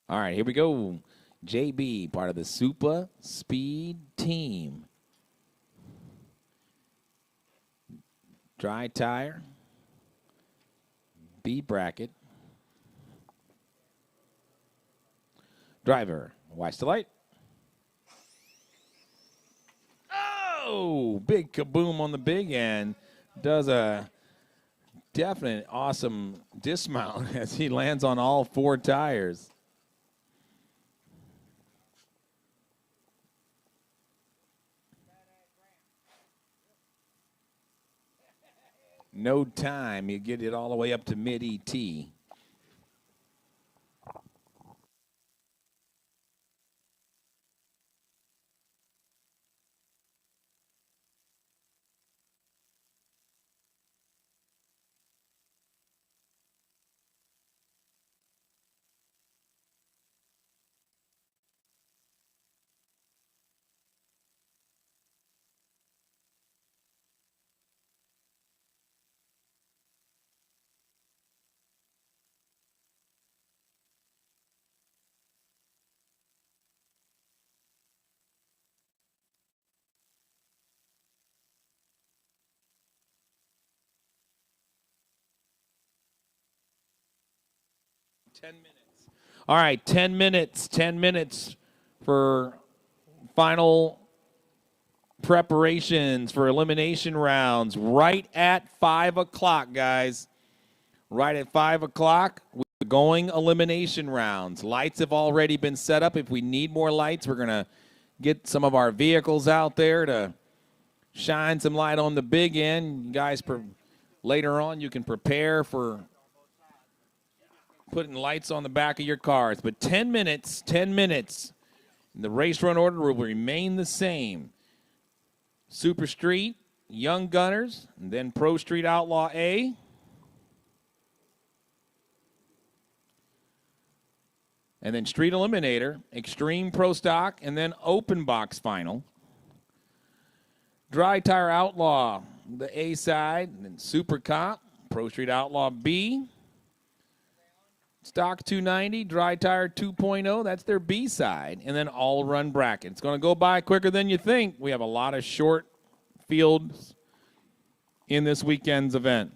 All right, here we go. JB, part of the Super Speed team. Dry tire. B bracket. Driver, watch the light. Oh, big kaboom on the big end. Does a definite awesome dismount as he lands on all four tires. No time. You get it all the way up to mid-ET. All right, 10 minutes. 10 minutes for final preparations for elimination rounds. Right at 5 o'clock, guys. Right at 5 o'clock, we're going elimination rounds. Lights have already been set up. If we need more lights, we're going to get some of our vehicles out there to shine some light on the big end. You guys, later on, you can prepare for putting lights on the back of your cars. But 10 minutes, 10 minutes. The race run order will remain the same. Super Street, Young Gunners, and then Pro Street Outlaw A. And then Street Eliminator, Extreme Pro Stock, and then Open Box Final. Dry Tire Outlaw, the A side, and then Super Cop, Pro Street Outlaw B. Stock 290, Dry Tire 2.0, that's their B side. And then All Run Bracket. It's going to go by quicker than you think. We have a lot of short fields in this weekend's event.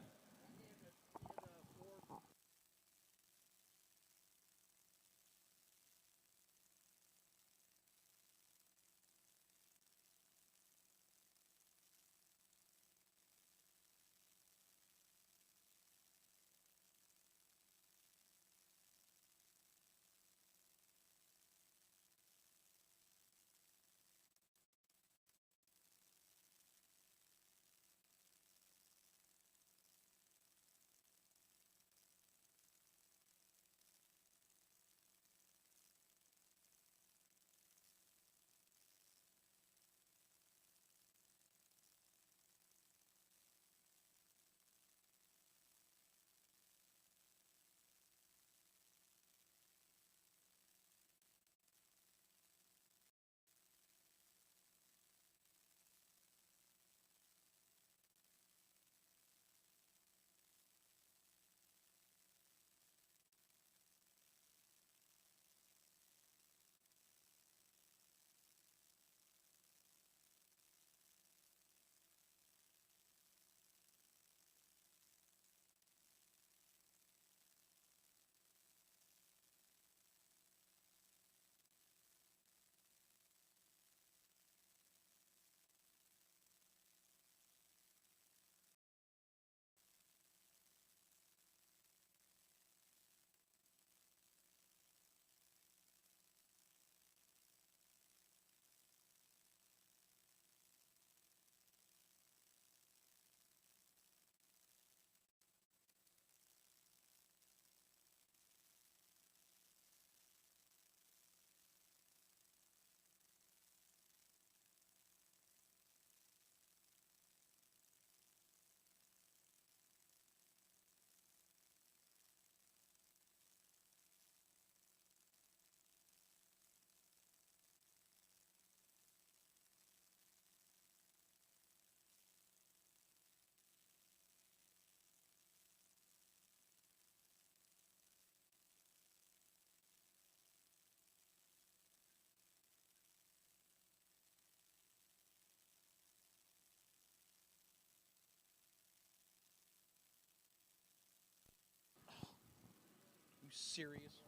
You serious?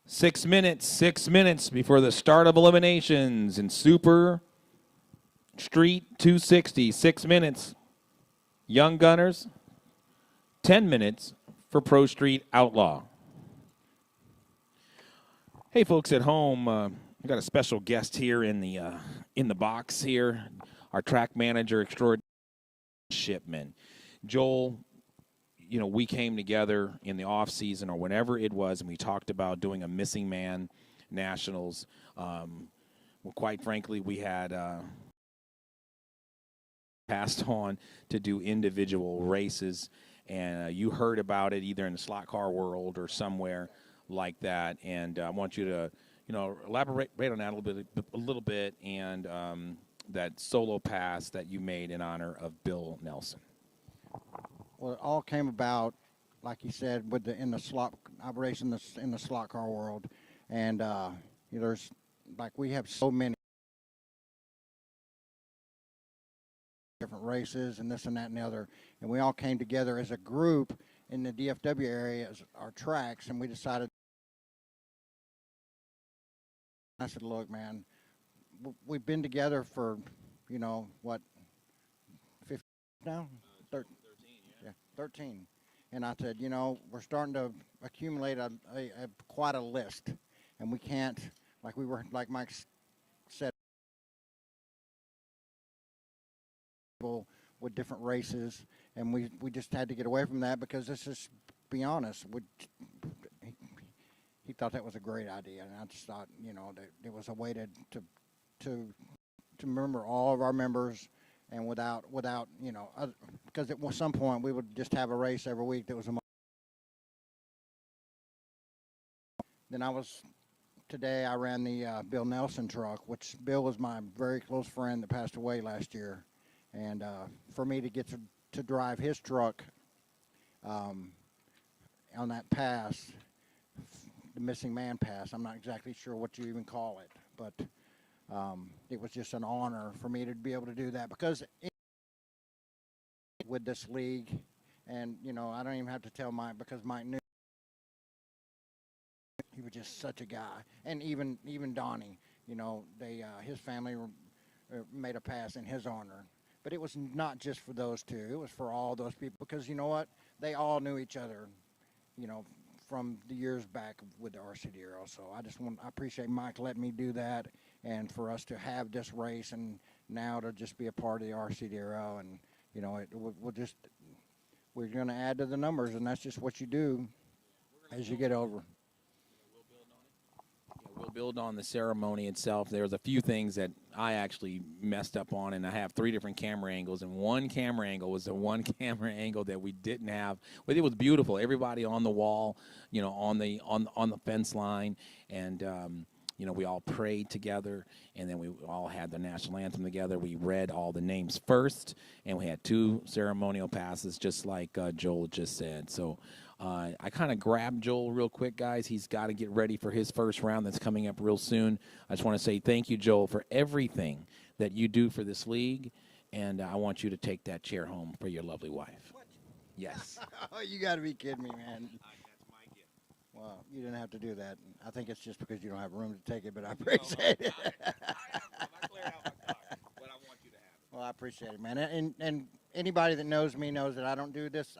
6 minutes, 6 minutes before the start of eliminations in Super Street 260. 6 minutes, Young Gunners. 10 minutes for Pro Street Outlaw. Hey, folks at home, we got a special guest here in the box here. Our track manager extraordinary, Shipman. Joel, you know, we came together in the off season or whenever it was, and we talked about doing a missing man nationals. Well, quite frankly, we had passed on to do individual races, and you heard about it either in the slot car world or somewhere like that. And I want you to, you know, elaborate on that a little bit, and that solo pass that you made in honor of Bill Nelson. Well, it all came about, like you said, with in the slot operation in the slot car world, and there's like we have so many different races and this and that and the other, and we all came together as a group in the DFW area as our tracks, and we decided. I said, look, man, we've been together for, you know, what, 15 now? 13, yeah, 13. And I said, you know, we're starting to accumulate quite a list, and we can't, like Mike said, with different races, and we just had to get away from that because let's just be honest, he thought that was a great idea, and I just thought, you know, that it was a way to remember all of our members, and without you know, because at some point we would just have a race every week that was a. Then today I ran the Bill Nelson truck, which Bill was my very close friend that passed away last year. And for me to get to drive his truck on that pass, the Missing Man Pass, I'm not exactly sure what you even call it, but it was just an honor for me to be able to do that because with this league, and you know, I don't even have to tell Mike because Mike knew he was just such a guy, and even Donnie, you know, his family made a pass in his honor. But it was not just for those two. It was for all those people because, you know what? They all knew each other, you know, from the years back with the RCDRO. So I appreciate Mike letting me do that and for us to have this race and now to just be a part of the RCDRO. And, you know, we're going to add to the numbers, and that's just what you do as you get over. We'll build on the ceremony itself. There's a few things that I actually messed up on, and I have 3 different camera angles, and one camera angle was the one camera angle that we didn't have. But it was beautiful. Everybody on the wall, you know, on the fence line, and you know, we all prayed together, and then we all had the national anthem together. We read all the names first, and we had 2 ceremonial passes, just like Joel just said. So I kind of grabbed Joel real quick, guys. He's got to get ready for his first round that's coming up real soon. I just want to say thank you, Joel, for everything that you do for this league, and I want you to take that chair home for your lovely wife. What? Yes. Oh, you got to be kidding me, man. That's my gift. Well, you didn't have to do that. I think it's just because you don't have room to take it, but I appreciate it. I cleared out my car, but I want you to have it. Well, I appreciate it, man. And anybody that knows me knows that I don't do this.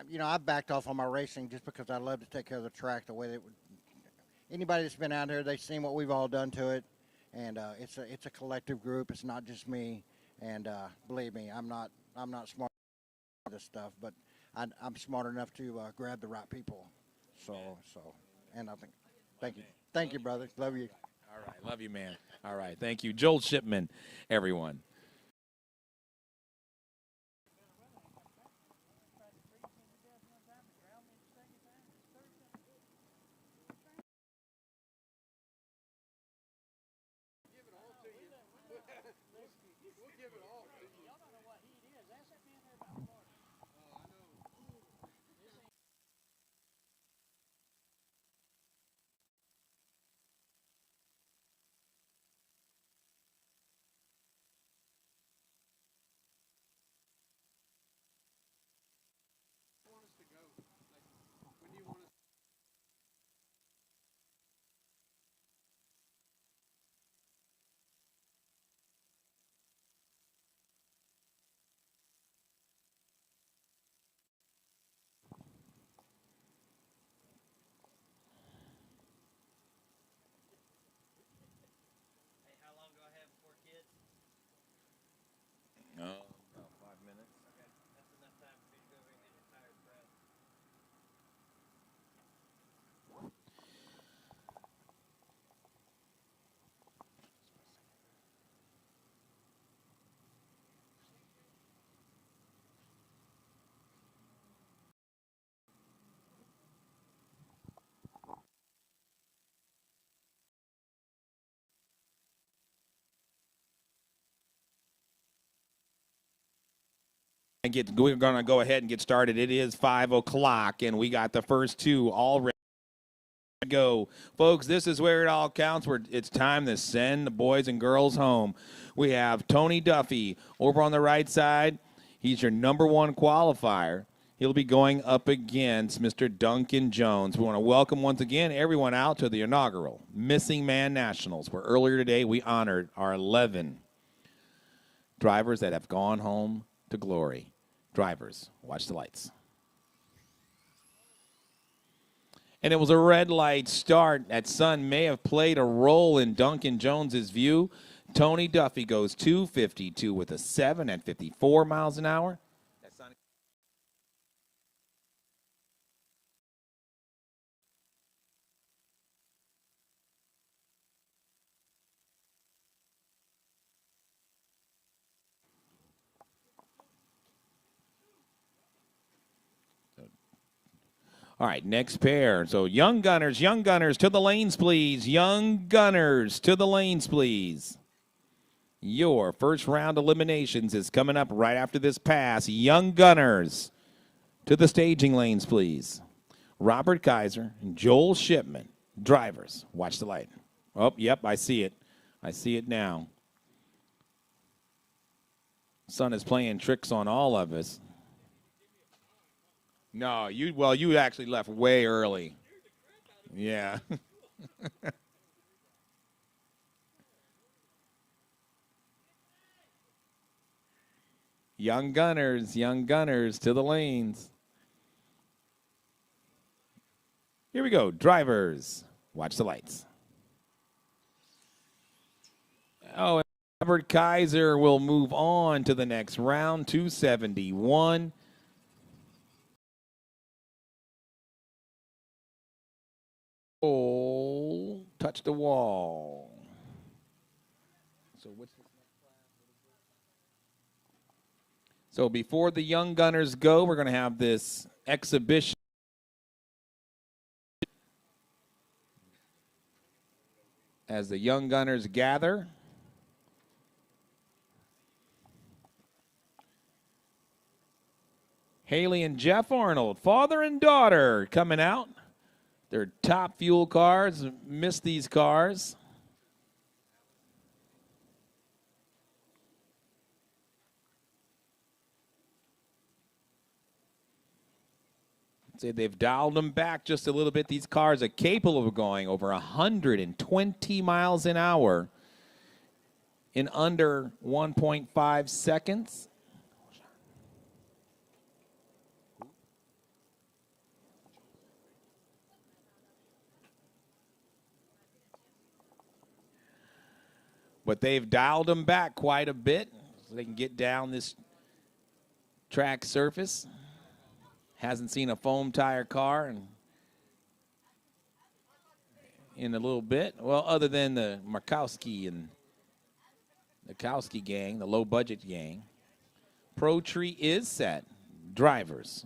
You know, I backed off on my racing just because I love to take care of the track the way that anybody that's been out here, they've seen what we've all done to it, and it's a collective group. It's not just me, and believe me, I'm not smart for this stuff, but I'm smart enough to grab the right people. So, and I think, thank you, brother. Love you. All right, love you, man. All right, thank you, Joel Shipman, everyone. Hey, how long do I have before kids? About 5 minutes. Okay, that's enough time for me to go over and get your tires pressed. We're going to go ahead and get started. It is 5 o'clock, and we got the first 2 already. go. Folks, this is where it all counts. It's time to send the boys and girls home. We have Tony Duffy over on the right side. He's your number one qualifier. He'll be going up against Mr. Duncan Jones. We want to welcome once again everyone out to the inaugural Missing Man Nationals, where earlier today we honored our 11 drivers that have gone home to glory. Drivers, watch the lights. And it was a red light start. That sun may have played a role in Duncan Jones's view. Tony Duffy goes 252 with a 7 at 54 miles an hour. All right, next pair. So young gunners to the lanes, please. Young gunners to the lanes, please. Your first round eliminations is coming up right after this pass. Young gunners to the staging lanes, please. Robert Kaiser and Joel Shipman, drivers. Watch the light. Oh, yep, I see it. I see it now. Sun is playing tricks on all of us. No, you actually left way early. Yeah. Young gunners to the lanes. Here we go, drivers. Watch the lights. Oh, and Robert Kaiser will move on to the next round, 271. Oh, touch the wall. So what's this next class? So before the young gunners go, we're going to have this exhibition. As the young gunners gather. Haley and Jeff Arnold, father and daughter, coming out. Their top fuel cars, missed these cars. Say they've dialed them back just a little bit. These cars are capable of going over 120 miles an hour in under 1.5 seconds. But they've dialed them back quite a bit so they can get down this track surface. Hasn't seen a foam tire car in a little bit. Well, other than the Markowski and the Kowski gang, the low-budget gang. Pro Tree is set. Drivers,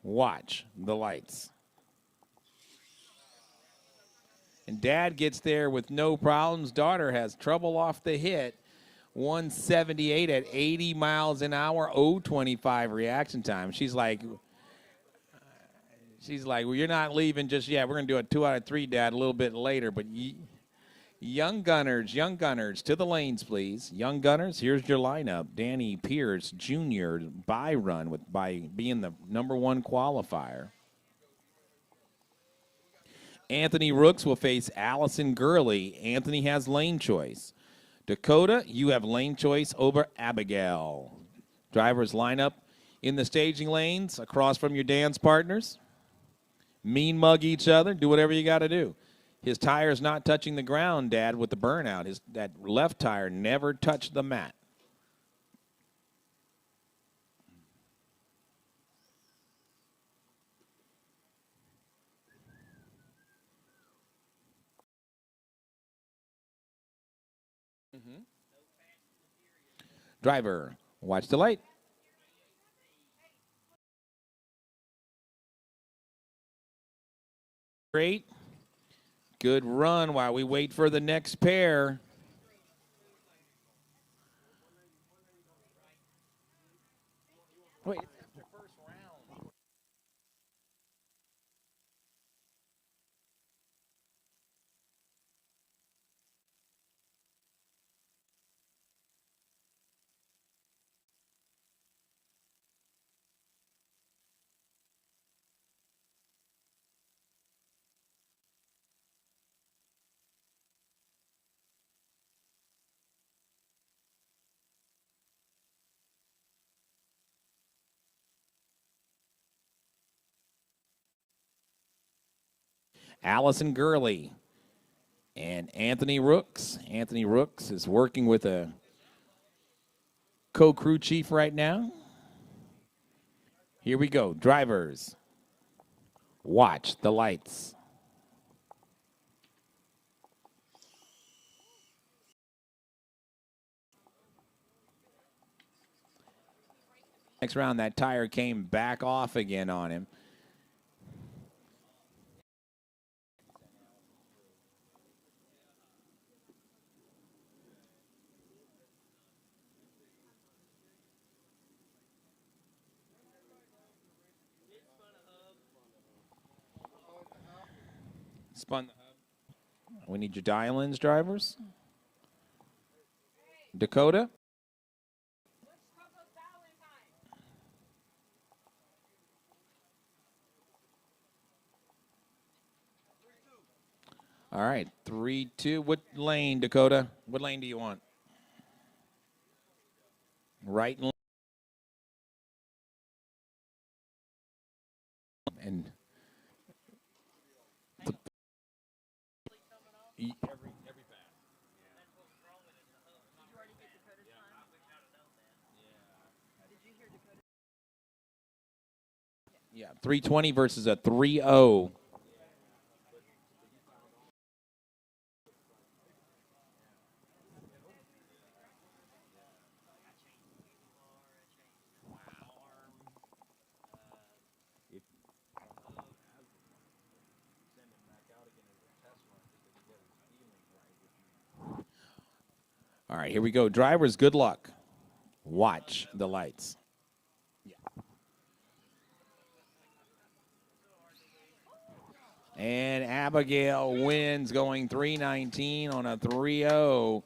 watch the lights. And Dad gets there with no problems. Daughter has trouble off the hit. 178 at 80 miles an hour, 0.25 reaction time. She's like, well, you're not leaving just yet. We're going to do a 2 out of 3, Dad, a little bit later. But young gunners to the lanes, please. Young gunners, here's your lineup. Danny Pierce Jr. by being the #1 qualifier. Anthony Rooks will face Allison Gurley. Anthony has lane choice. Dakota, you have lane choice over Abigail. Drivers line up in the staging lanes across from your dance partners. Mean mug each other. Do whatever you got to do. His tire's not touching the ground, Dad, with the burnout. That left tire never touched the mat. Driver, watch the light. Great. Good run while we wait for the next pair. Wait. Allison Gurley, and Anthony Rooks. Anthony Rooks is working with a co-crew chief right now. Here we go. Drivers, watch the lights. Next round, that tire came back off again on him. Spun the hub. We need your dial-ins, drivers. Dakota. All right, 3-2. What lane, Dakota? What lane do you want? Right lane. And every pass. Yeah, 320 versus a 3-0. All right, here we go. Drivers, good luck. Watch the lights. Yeah. And Abigail wins, going 319 on a 3-0.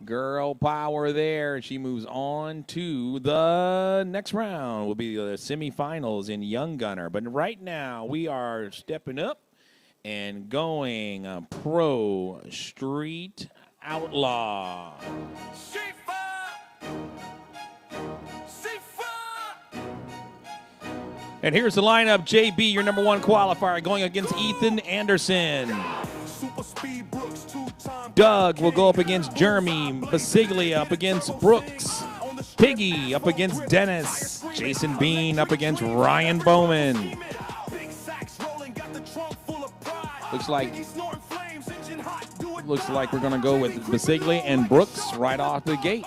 Girl power there. She moves on to the next round. Will be the semifinals in Young Gunner. But right now, we are stepping up and going pro street outlaw. And here's the lineup. JB, your number one qualifier, going against Ethan Anderson. Doug will go up against Jeremy. Basiglia up against Brooks. Piggy up against Dennis. Jason Bean up against Ryan Bowman. Looks like we're going to go with Basiglia and Brooks right off the gate.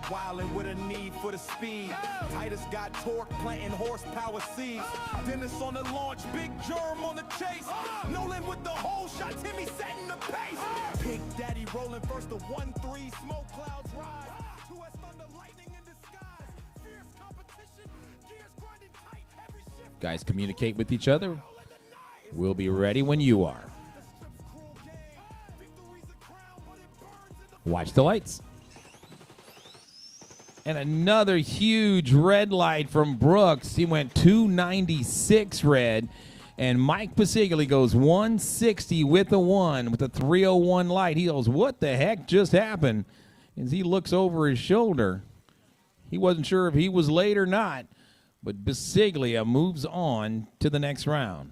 Wildin' with a need for the speed. Titus got torque, planting horsepower seeds. Dennis on the launch, Big Germ on the chase. Nolan with the whole shot, Timmy setting the pace. Big Daddy rolling first, the 1-3, smoke clouds rise. 2S thunder, lightning in disguise. Fierce competition, gears grinding tight, every shift. Guys, communicate with each other. We'll be ready when you are. Watch the lights. And another huge red light from Brooks. He went 296 red. And Mike Pasigli goes 160 with a 1 with a 301 light. He goes, what the heck just happened? As he looks over his shoulder. He wasn't sure if he was late or not. But Pasiglia moves on to the next round.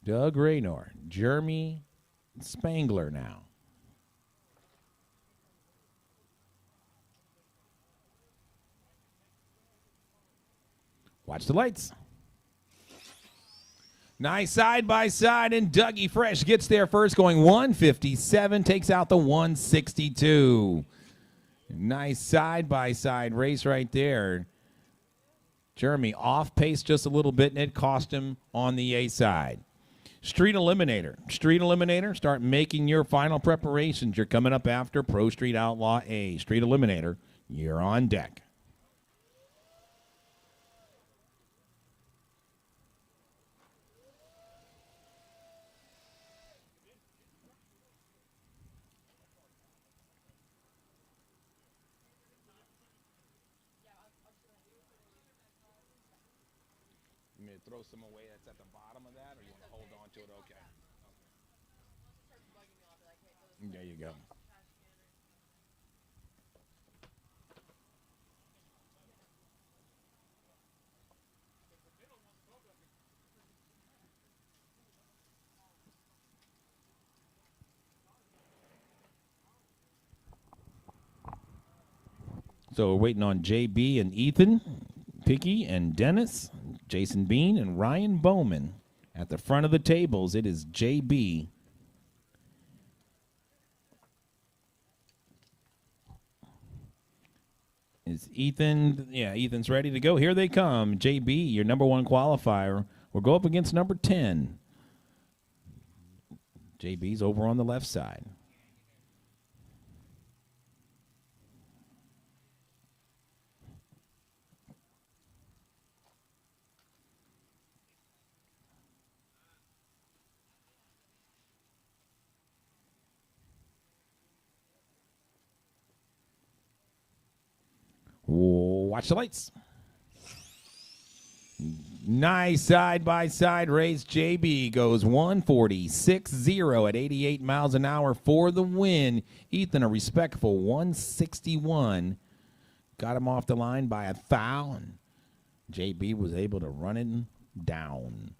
Doug Raynor, Jeremy Spangler now. Watch the lights. Nice side by side, and Dougie Fresh gets there first, going 157, takes out the 162. Nice side by side race right there. Jeremy off pace just a little bit, and it cost him on the A side. Street Eliminator. Street Eliminator, start making your final preparations. You're coming up after Pro Street Outlaw A. Street Eliminator, you're on deck. throw some away that's at the bottom of that, or you want to hold on to it? Okay. There you go. So we're waiting on JB and Ethan, Picky and Dennis, Jason Bean and Ryan Bowman. At the front of the tables, it is JB. Is Ethan? Yeah, Ethan's ready to go. Here they come. JB, your number 1 qualifier, will go up against number 10. JB's over on the left side. Watch the lights. Nice side-by-side race. JB goes 146.0 at 88 miles an hour for the win. Ethan, a respectful 161. Got him off the line by 1,000. JB was able to run it down.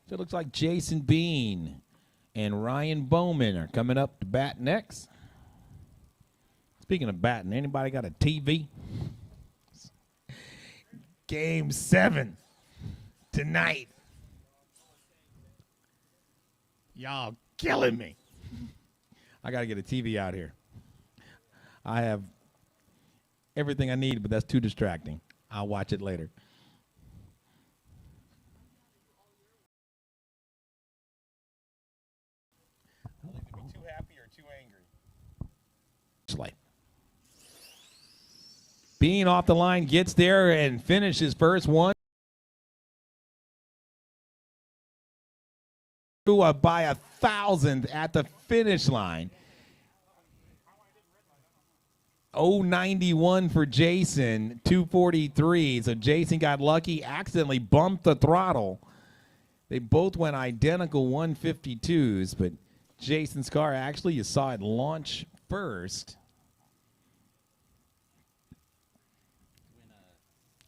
So it looks like Jason Bean and Ryan Bowman are coming up to bat next. Speaking of batting, anybody got a TV? Game 7 tonight. Y'all killing me. I got to get a TV out here. I have everything I need, but that's too distracting. I'll watch it later. Too happy or too angry? Being off the line, gets there and finishes first one. By 1,000 at the finish line. 091 for Jason, 243. So Jason got lucky, accidentally bumped the throttle. They both went identical 152s, but Jason's car, actually, you saw it launch first.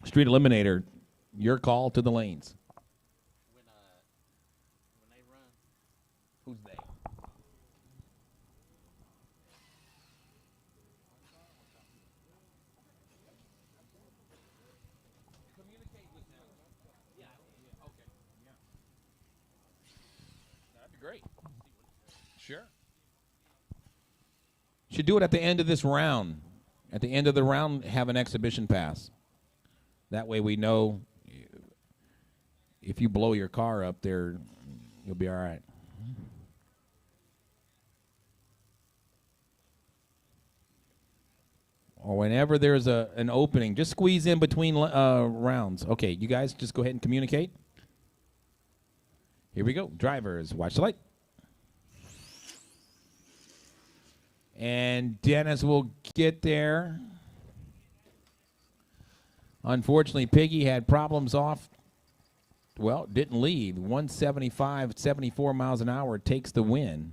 Street Eliminator, your call to the lanes. When they run, Who's they? Communicate with them. Yeah. Okay. Yeah. That'd be great. Sure. Should do it at the end of this round. At the end of the round, have an exhibition pass. That way we know if you blow your car up there, you'll be all right. Or whenever there's an opening, just squeeze in between rounds. Okay, you guys just go ahead and communicate. Here we go. Drivers, watch the light. And Dennis will get there. Unfortunately, Piggy had problems off. Well, didn't lead. 175, 74 miles an hour takes the win.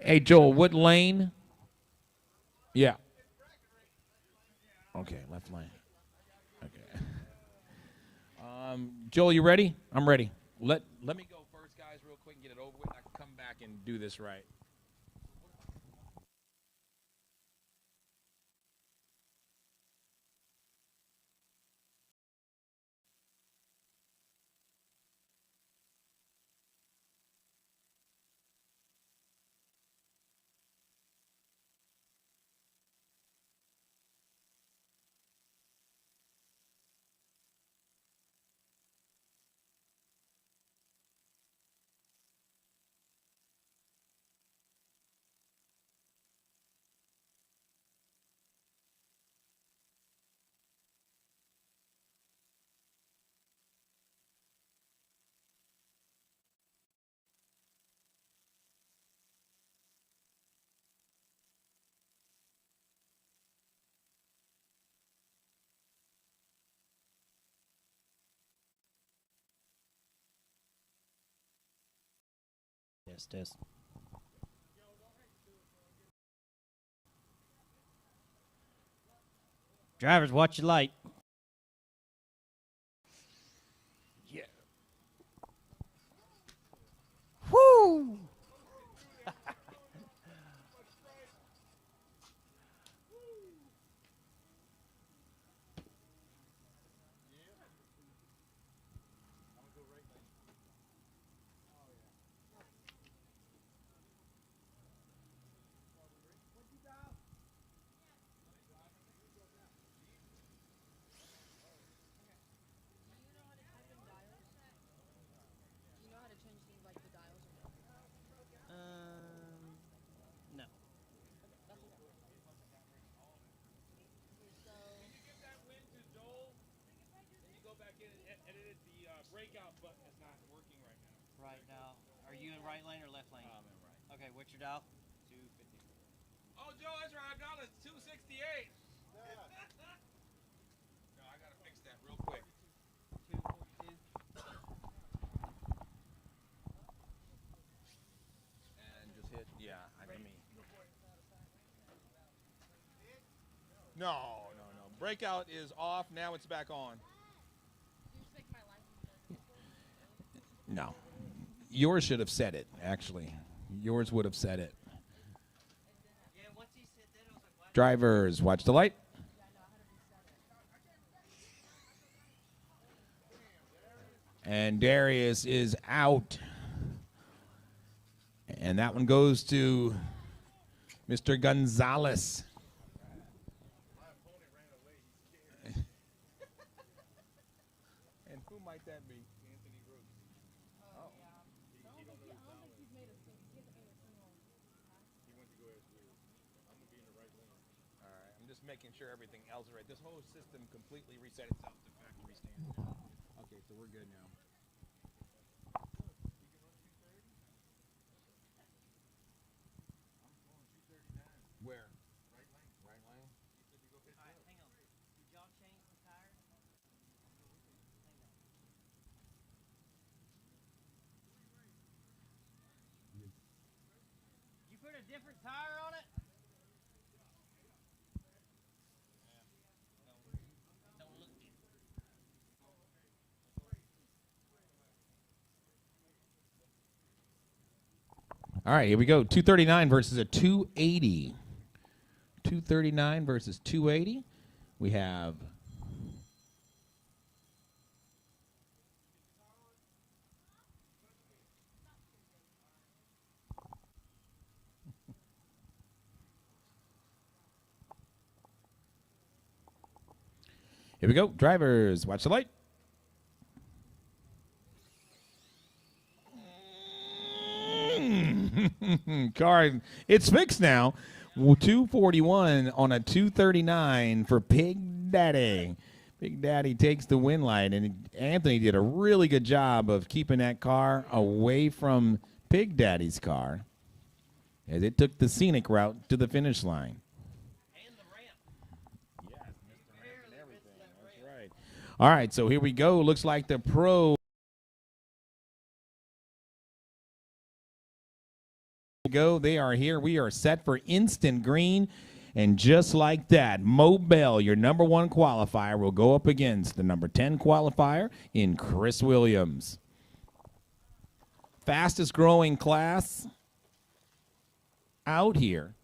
Hey, Joel, what lane? Yeah. Okay, left lane. Okay. Joel, you ready? I'm ready. Let me go first, guys, real quick and get it over with. I can come back and do this right. Test. Drivers, watch your light. Yeah. Woo! You know how to change things like the dials or no? No. That's okay. So, Get that win to Joel, then you go back in and edit it. The breakout button is not working right now. Right now, are you in right lane or left lane? I'm in right. Okay, what's your dial? 254. Oh, Joe, that's right. I'm down to 268. No, I got to fix that real quick. 242. And just hit, yeah, I mean. No. Breakout is off. Now it's back on. you just make my life easier. No. Yours should have said it, actually. Yours would have said it. Yeah, once he said that, I was like, what? Drivers, watch the light. And Darius is out. And that one goes to Mr. Gonzalez. And who might that be? Anthony Roots. I don't think he's made a single. He hasn't made a single. He went to go as weird. I'm going to be in the right lane. All right, I'm just making sure everything else is right. This whole system completely reset itself to factory standard. Okay, so we're good now. Where? Right lane. Right lane? All right, hang on. Did y'all change the tires? Hang on. You put a different tire on it? Don't look good. All right, here we go. 239 versus a 280. 239 versus 280. We have here we go. Drivers, watch the light. Car, it's fixed now. 241 on a 239 for Big Daddy. Big Daddy takes the win light, and Anthony did a really good job of keeping that car away from Big Daddy's car as it took the scenic route to the finish line. And the ramp. Yes, Mr. Ramp and everything. That's right. All right, so here we go. Looks like the pro Go. They are here. We are set for instant green. And just like that, Mo Bell, your number 1 qualifier, will go up against the number 10 qualifier in Chris Williams. Fastest growing class out here.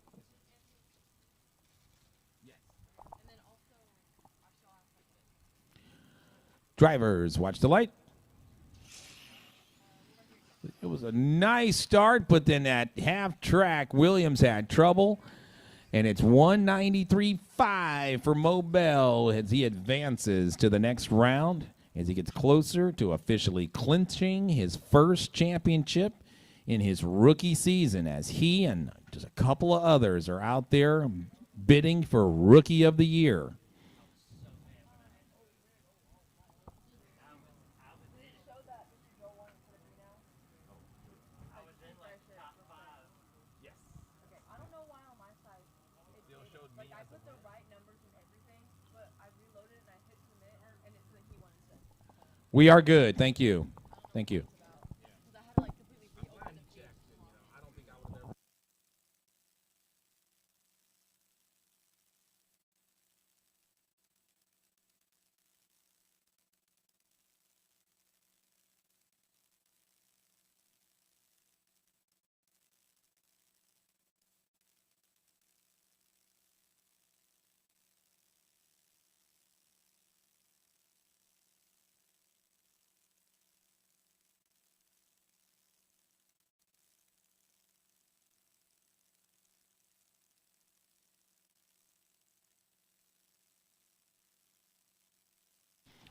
Drivers, watch the light. It was a nice start, but then at half track, Williams had trouble. And it's 193.5 for Mo Bell as he advances to the next round, as he gets closer to officially clinching his first championship in his rookie season, as he and just a couple of others are out there bidding for Rookie of the Year. We are good. Thank you. Thank you.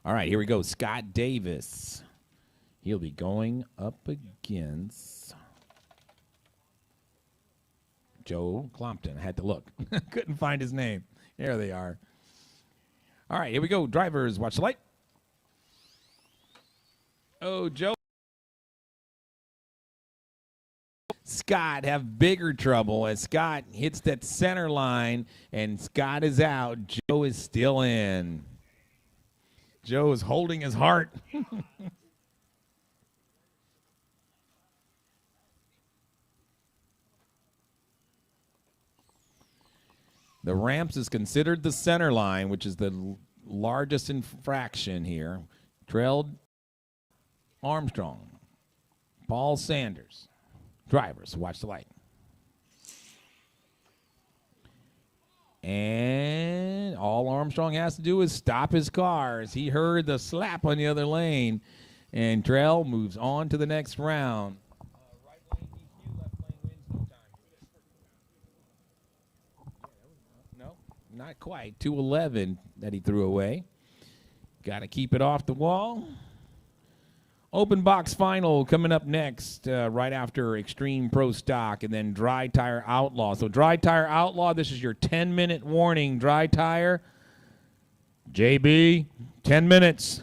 All right, here we go. Scott Davis. He'll be going up against Joe Clompton. I had to look. Couldn't find his name. There they are. All right, here we go. Drivers, watch the light. Oh, Joe. Scott have bigger trouble as Scott hits that center line, and Scott is out. Joe is still in. Joe is holding his heart. The ramps is considered the center line, which is the largest infraction here. Trailed Armstrong, Paul Sanders. Drivers, watch the light. And all Armstrong has to do is stop his car as he heard the slap on the other lane. And Trail moves on to the next round. Right lane DQ, left lane wins no time. No, not quite. 211 that he threw away. Got to keep it off the wall. Open box final coming up next, right after Extreme Pro Stock, and then Dry Tire Outlaw. So Dry Tire Outlaw, this is your 10-minute warning. Dry Tire, JB, 10 minutes.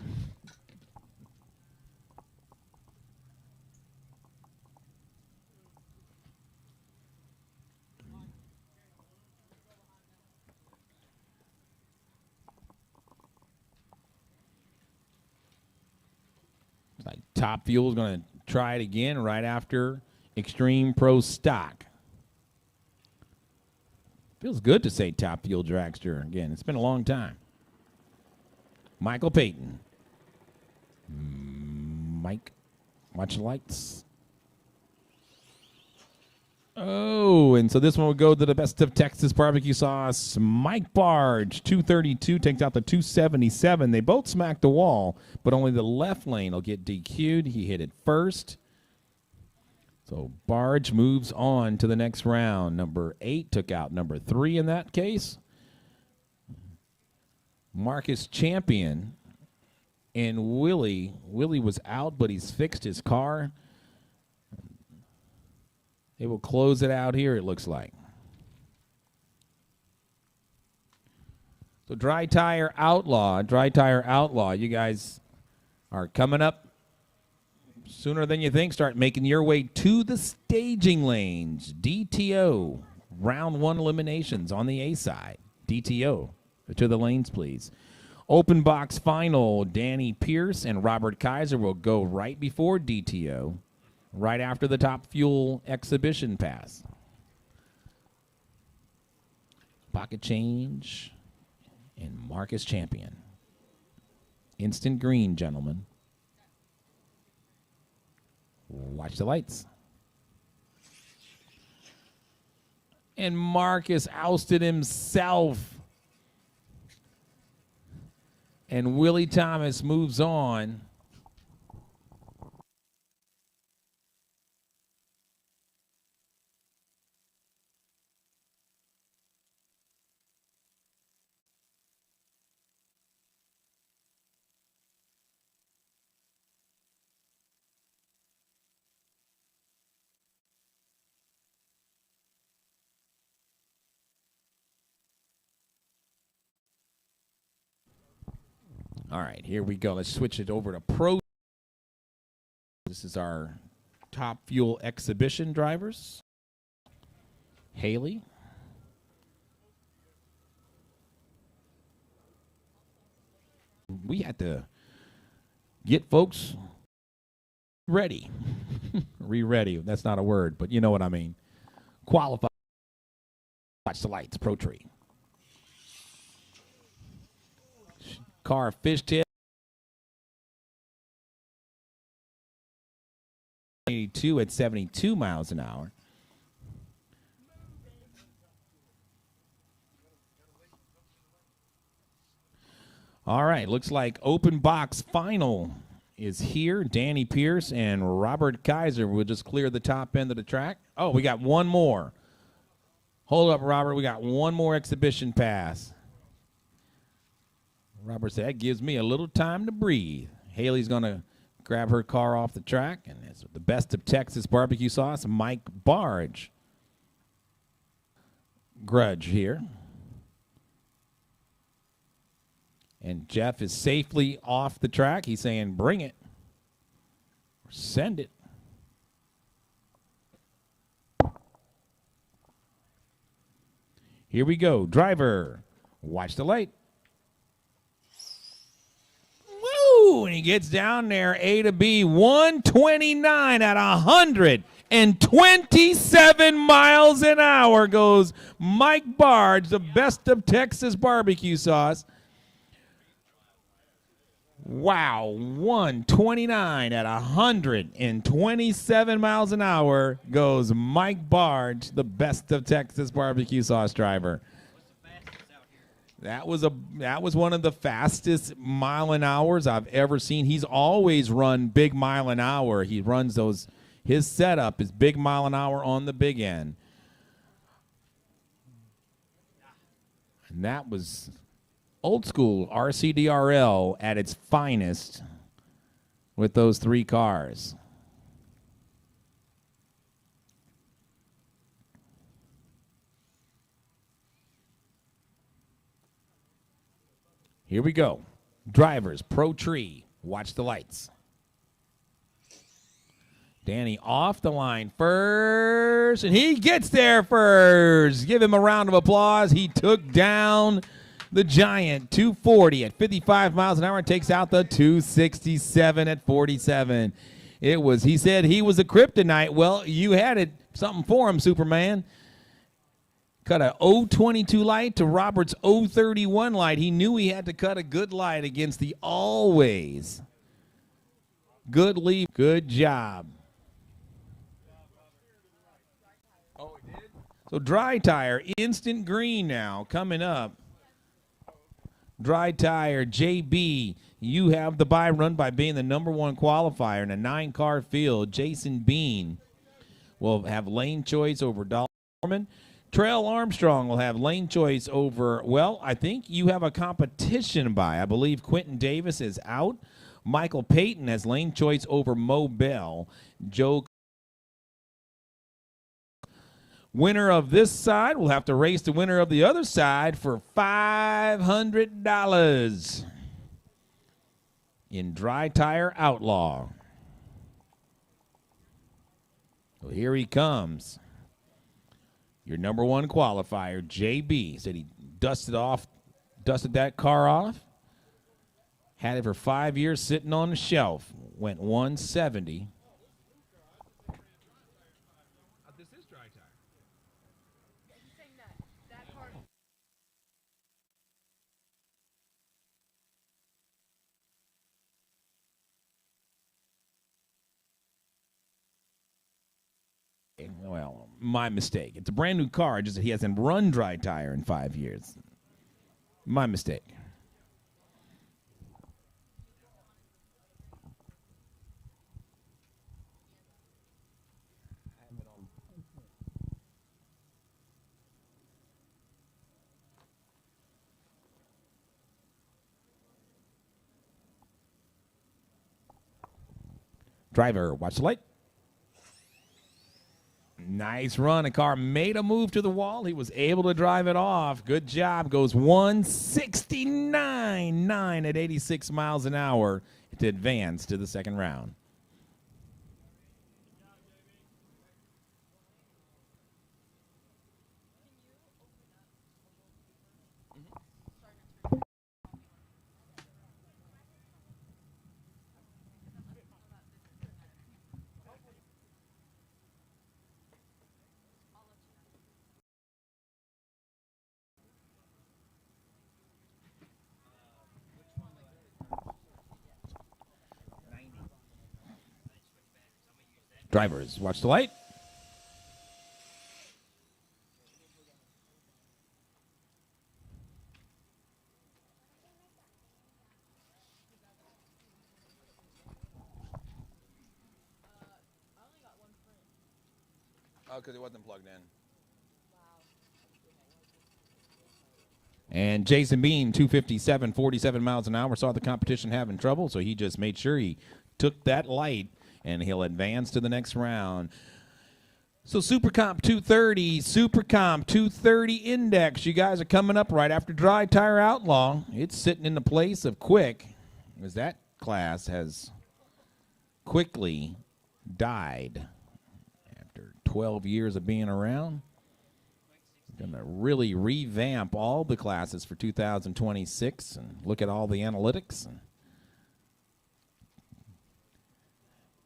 Like Top Fuel is going to try it again right after Extreme Pro Stock. Feels good to say Top Fuel Dragster again. It's been a long time. Michael Payton. Mike, watch the lights. Oh, and so this one will go to the Best of Texas barbecue sauce. Mike Barge, 232, takes out the 277. They both smacked the wall, but only the left lane will get DQ'd. He hit it first. So Barge moves on to the next round. Number 8 took out number 3 in that case. Marcus Champion and Willie. Willie was out, but he's fixed his car. They will close it out here, it looks like. So Dry Tire Outlaw, you guys are coming up sooner than you think. Start making your way to the staging lanes. DTO, round 1 eliminations on the A side. DTO, to the lanes, please. Open box final, Danny Pierce and Robert Kaiser will go right before DTO. right after the Top Fuel exhibition pass. Pocket change and Marcus Champion. Instant green, gentlemen. Watch the lights. And Marcus ousted himself. And Willie Thomas moves on. All right, here we go. Let's switch it over to Pro. This is our Top Fuel exhibition drivers. Haley. We had to get folks ready. Ready. That's not a word, but you know what I mean. Qualify. Watch the lights. Pro Tree. Car fishtail. 82 at 72 miles an hour. All right, looks like open box final is here. Danny Pierce and Robert Kaiser will just clear the top end of the track. Oh, we got one more. Hold up, Robert. We got one more exhibition pass. Robert said, that gives me a little time to breathe. Haley's going to grab her car off the track, and it's the Best of Texas barbecue sauce, Mike Barge. Grudge here. And Jeff is safely off the track. He's saying, bring it. Or send it. Here we go. Driver, watch the light. Woo! And he gets down there, A to B, 129 at 127 miles an hour goes Mike Barge, the Best of Texas barbecue sauce. Wow, 129 at 127 miles an hour goes Mike Barge, the Best of Texas barbecue sauce driver. That was one of the fastest mile an hours I've ever seen. He's always run big mile an hour. He runs those. His setup is big mile an hour on the big end. And that was old school RCDRL at its finest with those three cars. Here we go. Drivers, Pro Tree, watch the lights. Danny off the line first, and he gets there first. Give him a round of applause. He took down the Giant 240 at 55 miles an hour and takes out the 267 at 47. He said he was a kryptonite. Well, you had it something for him, Superman. Cut a 022 light to Robert's 031 light. He knew he had to cut a good light against the always good lead. Good job. Oh, it did? So dry tire, instant green now coming up. Dry tire, JB, you have the bye run by being the #1 qualifier in a 9-car field. Jason Bean will have lane choice over Dollarman. Trail Armstrong will have lane choice over, well, I think you have a competition by. I believe Quentin Davis is out. Michael Payton has lane choice over Mo Bell. Joe, winner of this side will have to race the winner of the other side for $500 in Dry Tire Outlaw. Well, here he comes. Your #1 qualifier, JB, said he dusted that car off. Had it for 5 years sitting on the shelf. Went 170. Well, my mistake. It's a brand new car, just that he hasn't run dry tire in 5 years. My mistake. Driver, watch the light. Nice run. The car made a move to the wall. He was able to drive it off. Good job. Goes 169.9 at 86 miles an hour to advance to the second round. Drivers, watch the light. Oh, because it wasn't plugged in. And Jason Bean, 257, 47 miles an hour, saw the competition having trouble, so he just made sure he took that light, and he'll advance to the next round. So Super Comp 230, Super Comp 230 Index. You guys are coming up right after Dry Tire Outlaw. It's sitting in the place of Quick, as that class has quickly died after 12 years of being around. Going to really revamp all the classes for 2026 and look at all the analytics. And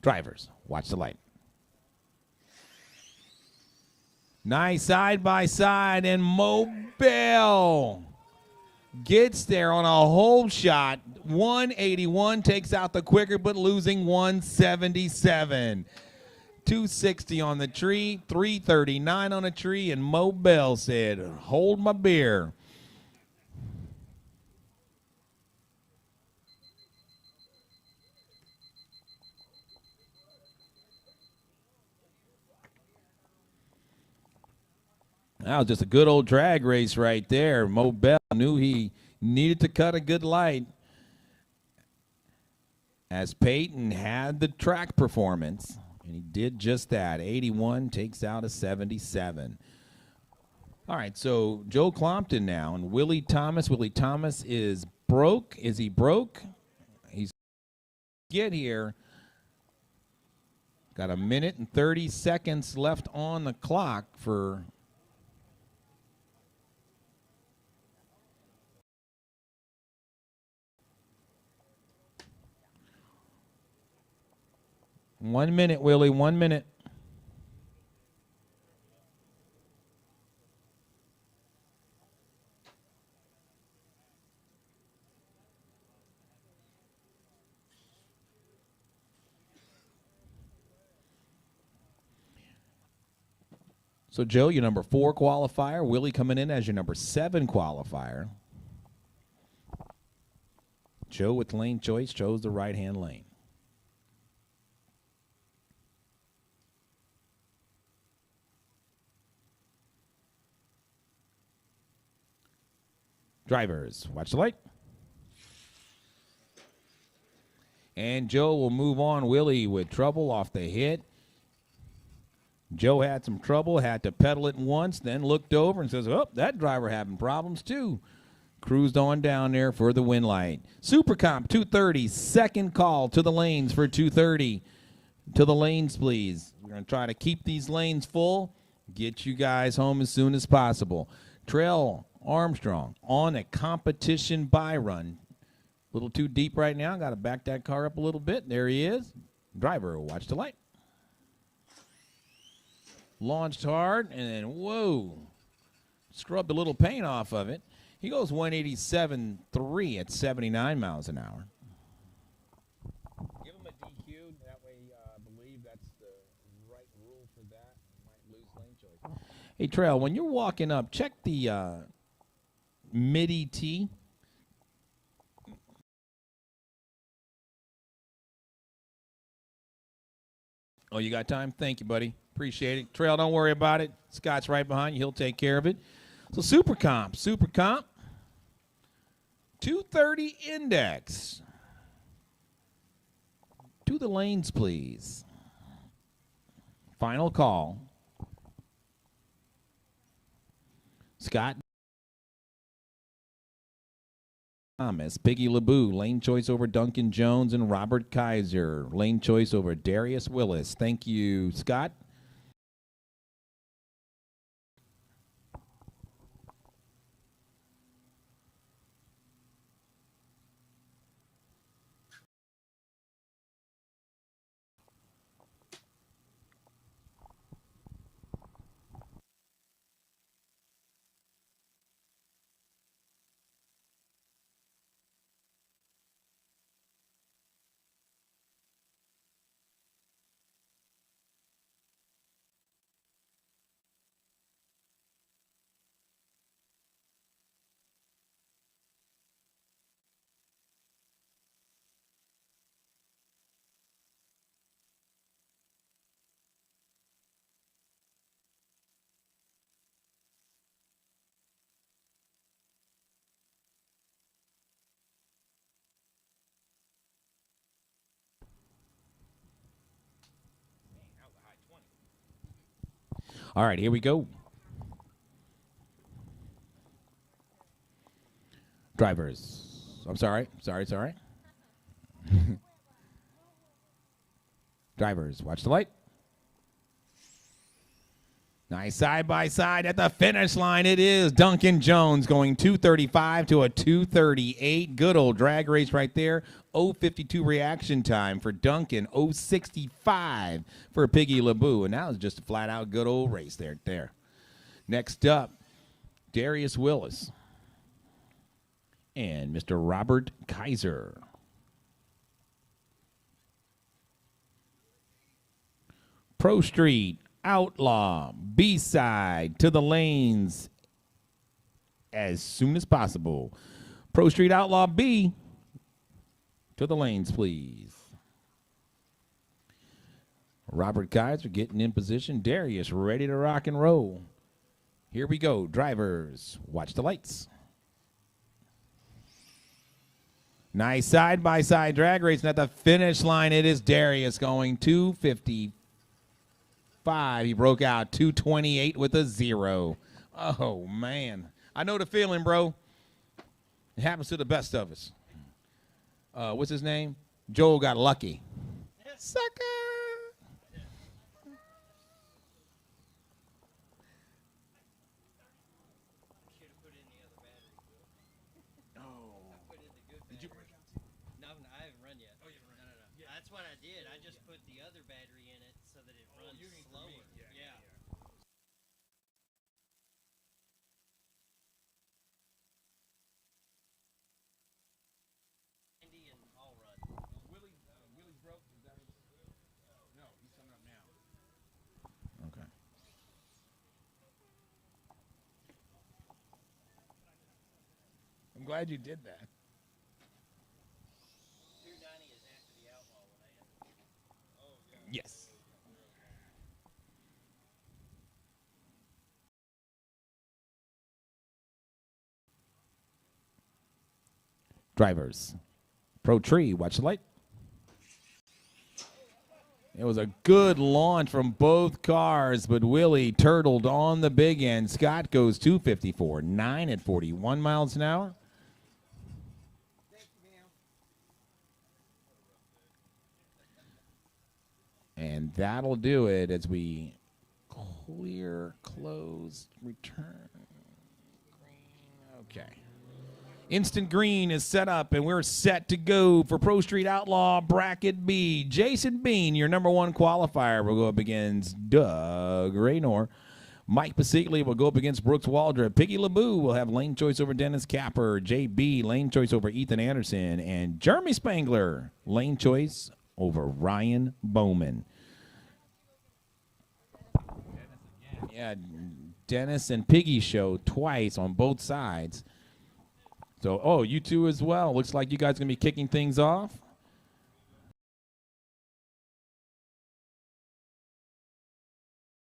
drivers, watch the light. Nice side-by-side, and Mobile gets there on a whole shot. 181 takes out the quicker, but losing 177. 260 on the tree, 339 on a tree, and Mobile said, hold my beer. That was just a good old drag race right there. Mobile knew he needed to cut a good light, as Peyton had the track performance, and he did just that. 81 takes out a 77. All right, so Joe Clompton now, and Willie Thomas. Willie Thomas is broke. Is he broke? He's get here. Got a minute and 30 seconds left on the clock for – One minute, Willie, 1 minute. So, Joe, your number 4 qualifier. Willie coming in as your number 7 qualifier. Joe with lane choice chose the right-hand lane. Drivers, watch the light. And Joe will move on. Willie with trouble off the hit. Joe had some trouble, had to pedal it once, then looked over and says, oh, that driver having problems too. Cruised on down there for the win light. Super Comp 230, second call to the lanes for 230. To the lanes, please. We're going to try to keep these lanes full, get you guys home as soon as possible. Trail Armstrong on a competition buy run. A little too deep right now. Got to back that car up a little bit. There he is. Driver, watch the light. Launched hard, and then, whoa, scrubbed a little paint off of it. He goes 187.3 at 79 miles an hour. Give him a DQ. That way, I believe that's the right rule for that. Might lose Hey, Trail, when you're walking up, check the MIDI T. Oh, you got time? Thank you, buddy. Appreciate it. Trail, don't worry about it. Scott's right behind you. He'll take care of it. So Super Comp. 230 index. To the lanes, please. Final call. Scott Thomas, Piggy LeBou, lane choice over Duncan Jones and Robert Kaiser. Lane choice over Darius Willis. Thank you, Scott. All right, here we go. Drivers. I'm sorry. Drivers, watch the light. Nice side by side at the finish line. It is Duncan Jones going 235 to a 238. Good old drag race right there. 052 reaction time for Duncan. 065 for Piggy LeBou. And that was just a flat out good old race there. Next up, Darius Willis and Mr. Robert Kaiser. Pro Street Outlaw, B-side to the lanes as soon as possible. Pro Street Outlaw B to the lanes, please. Robert Kaiser getting in position. Darius ready to rock and roll. Here we go. Drivers, watch the lights. Nice side-by-side drag race. And at the finish line, it is Darius going 255. He broke out 228 with a 0. Oh, man. I know the feeling, bro. It happens to the best of us. What's his name? Joel got lucky. Sucker. No, I haven't run yet. Oh, you haven't run? No. Yeah. That's what I did. I just put the other battery in it so that it runs slower. Yeah. Andy and I'll run. Willie's broke. Is that no, he's coming up now. Okay. I'm glad you did that. 290 is after the outlaw when I enter. Oh, yeah. Yes. Drivers. Pro Tree, watch the light. It was a good launch from both cars, but Willie turtled on the big end. Scott goes 254, 9 at 41 miles an hour. And that'll do it as we clear, close, return. Okay. Instant green is set up, and we're set to go for Pro Street Outlaw Bracket B. Jason Bean, your number one qualifier, will go up against Doug Raynor. Mike Pasigli will go up against Brooks Waldrop. Piggy LeBou will have lane choice over Dennis Capper. JB, lane choice over Ethan Anderson. And Jeremy Spangler, lane choice over Ryan Bowman. Yeah, Dennis and Piggy show twice on both sides. So, oh, you two as well. Looks like you guys going to be kicking things off.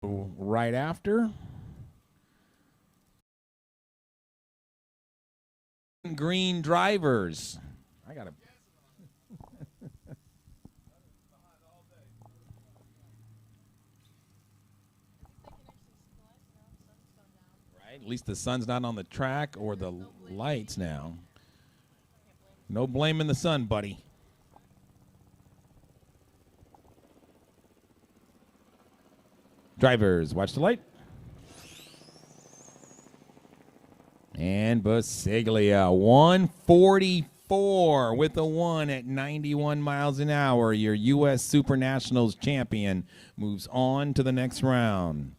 Right after. Green drivers. I got to. Right? At least the sun's not on the track or the lights now. No blaming the sun, buddy. Drivers, watch the light. And Basaglia, 144 with a 1 at 91 miles an hour. Your U.S. Super Nationals champion moves on to the next round.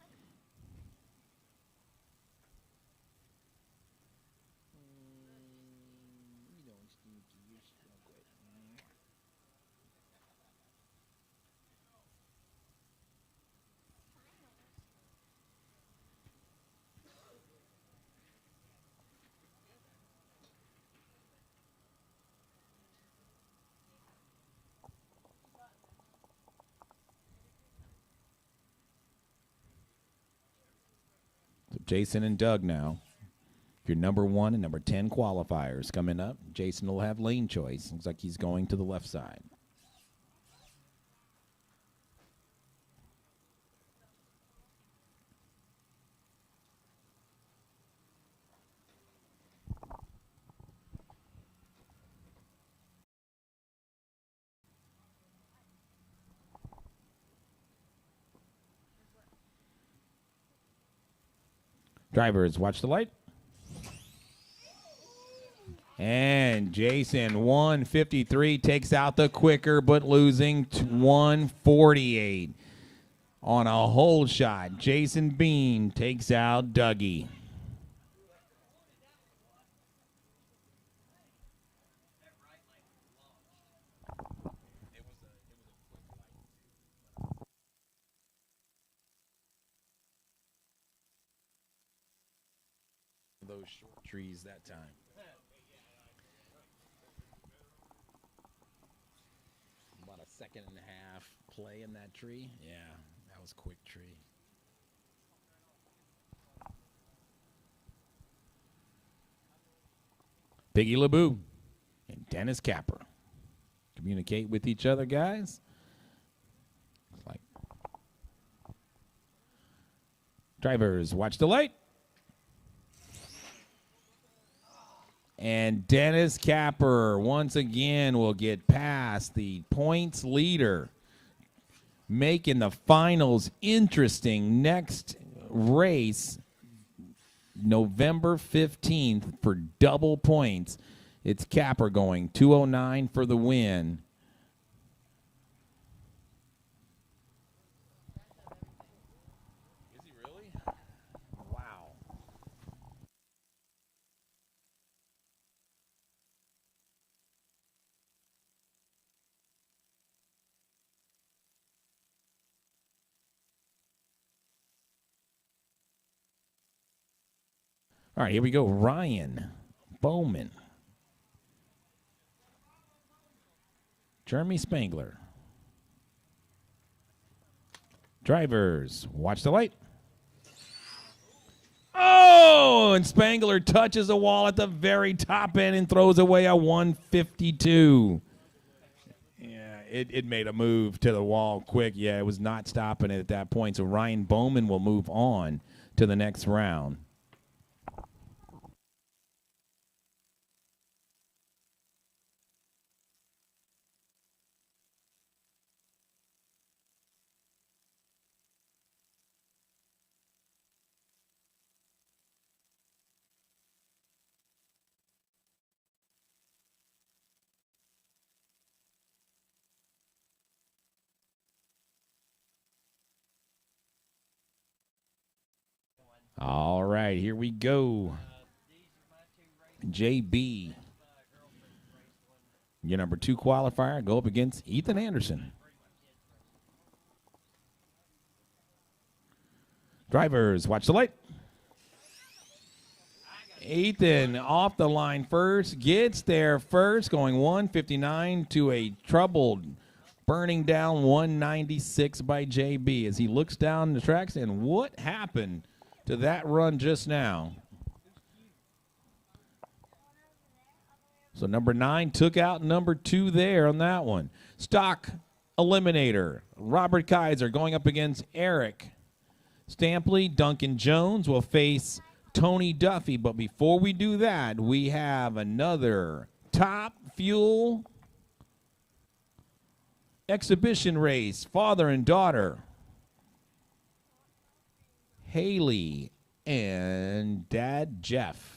So Jason and Doug now. Your number 1 and number 10 qualifiers coming up. Jason will have lane choice. Looks like he's going to the left side. Drivers, watch the light. And Jason, 153, takes out the quicker, but losing 148. On a hold shot, Jason Bean takes out Dougie. Those short trees that time. About a second and a half play in that tree. Yeah, that was quick tree. Piggy LeBou and Dennis Capper communicate with each other, guys. Looks like drivers, watch the light. And Dennis Capper, once again, will get past the points leader, making the finals interesting. Next race, November 15th, for double points. It's Capper going 209 for the win. Is he really? Wow. All right, here we go. Ryan Bowman. Jeremy Spangler. Drivers, watch the light. Oh, and Spangler touches a wall at the very top end and throws away a 152. Yeah, it made a move to the wall quick. Yeah, it was not stopping it at that point. So Ryan Bowman will move on to the next round. All right, here we go. JB, your number 2 qualifier, go up against Ethan Anderson. Drivers, watch the light. Ethan off the line first, gets there first, going 159 to a troubled, burning down 196 by JB as he looks down the tracks. And what happened to that run just now? So number 9 took out number 2 there on that one. Stock eliminator, Robert Kaiser going up against Eric Stampley. Duncan Jones will face Tony Duffy. But before we do that, we have another Top Fuel exhibition race. Father and daughter, Haley and Dad Jeff.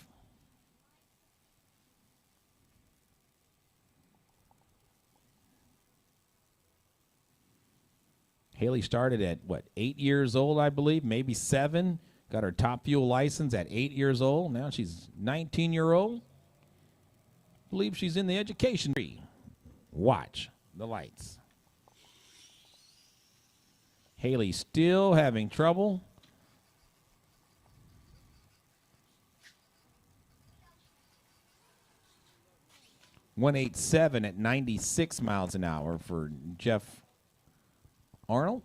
Haley started at, 8 years old, I believe, maybe 7. Got her Top Fuel license at 8 years old. Now she's 19-year-old. Believe she's in the education tree. Watch the lights. Haley still having trouble. .187 at 96 miles an hour for Jeff Arnold.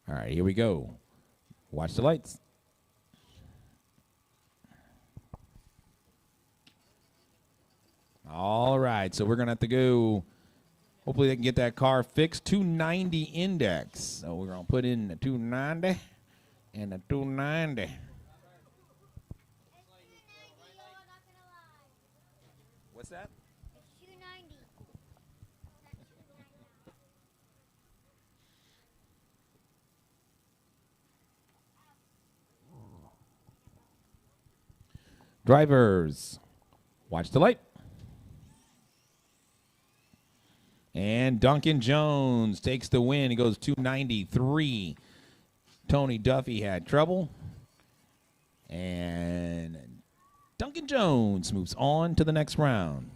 All right, here we go. Watch the lights. All right, so we're going to have to go. Hopefully they can get that car fixed. 290 index. So we're going to put in the 290 and the 290. What's that? 290. Drivers, watch the light. And Duncan Jones takes the win. He goes 293. Tony Duffy had trouble. And Duncan Jones moves on to the next round.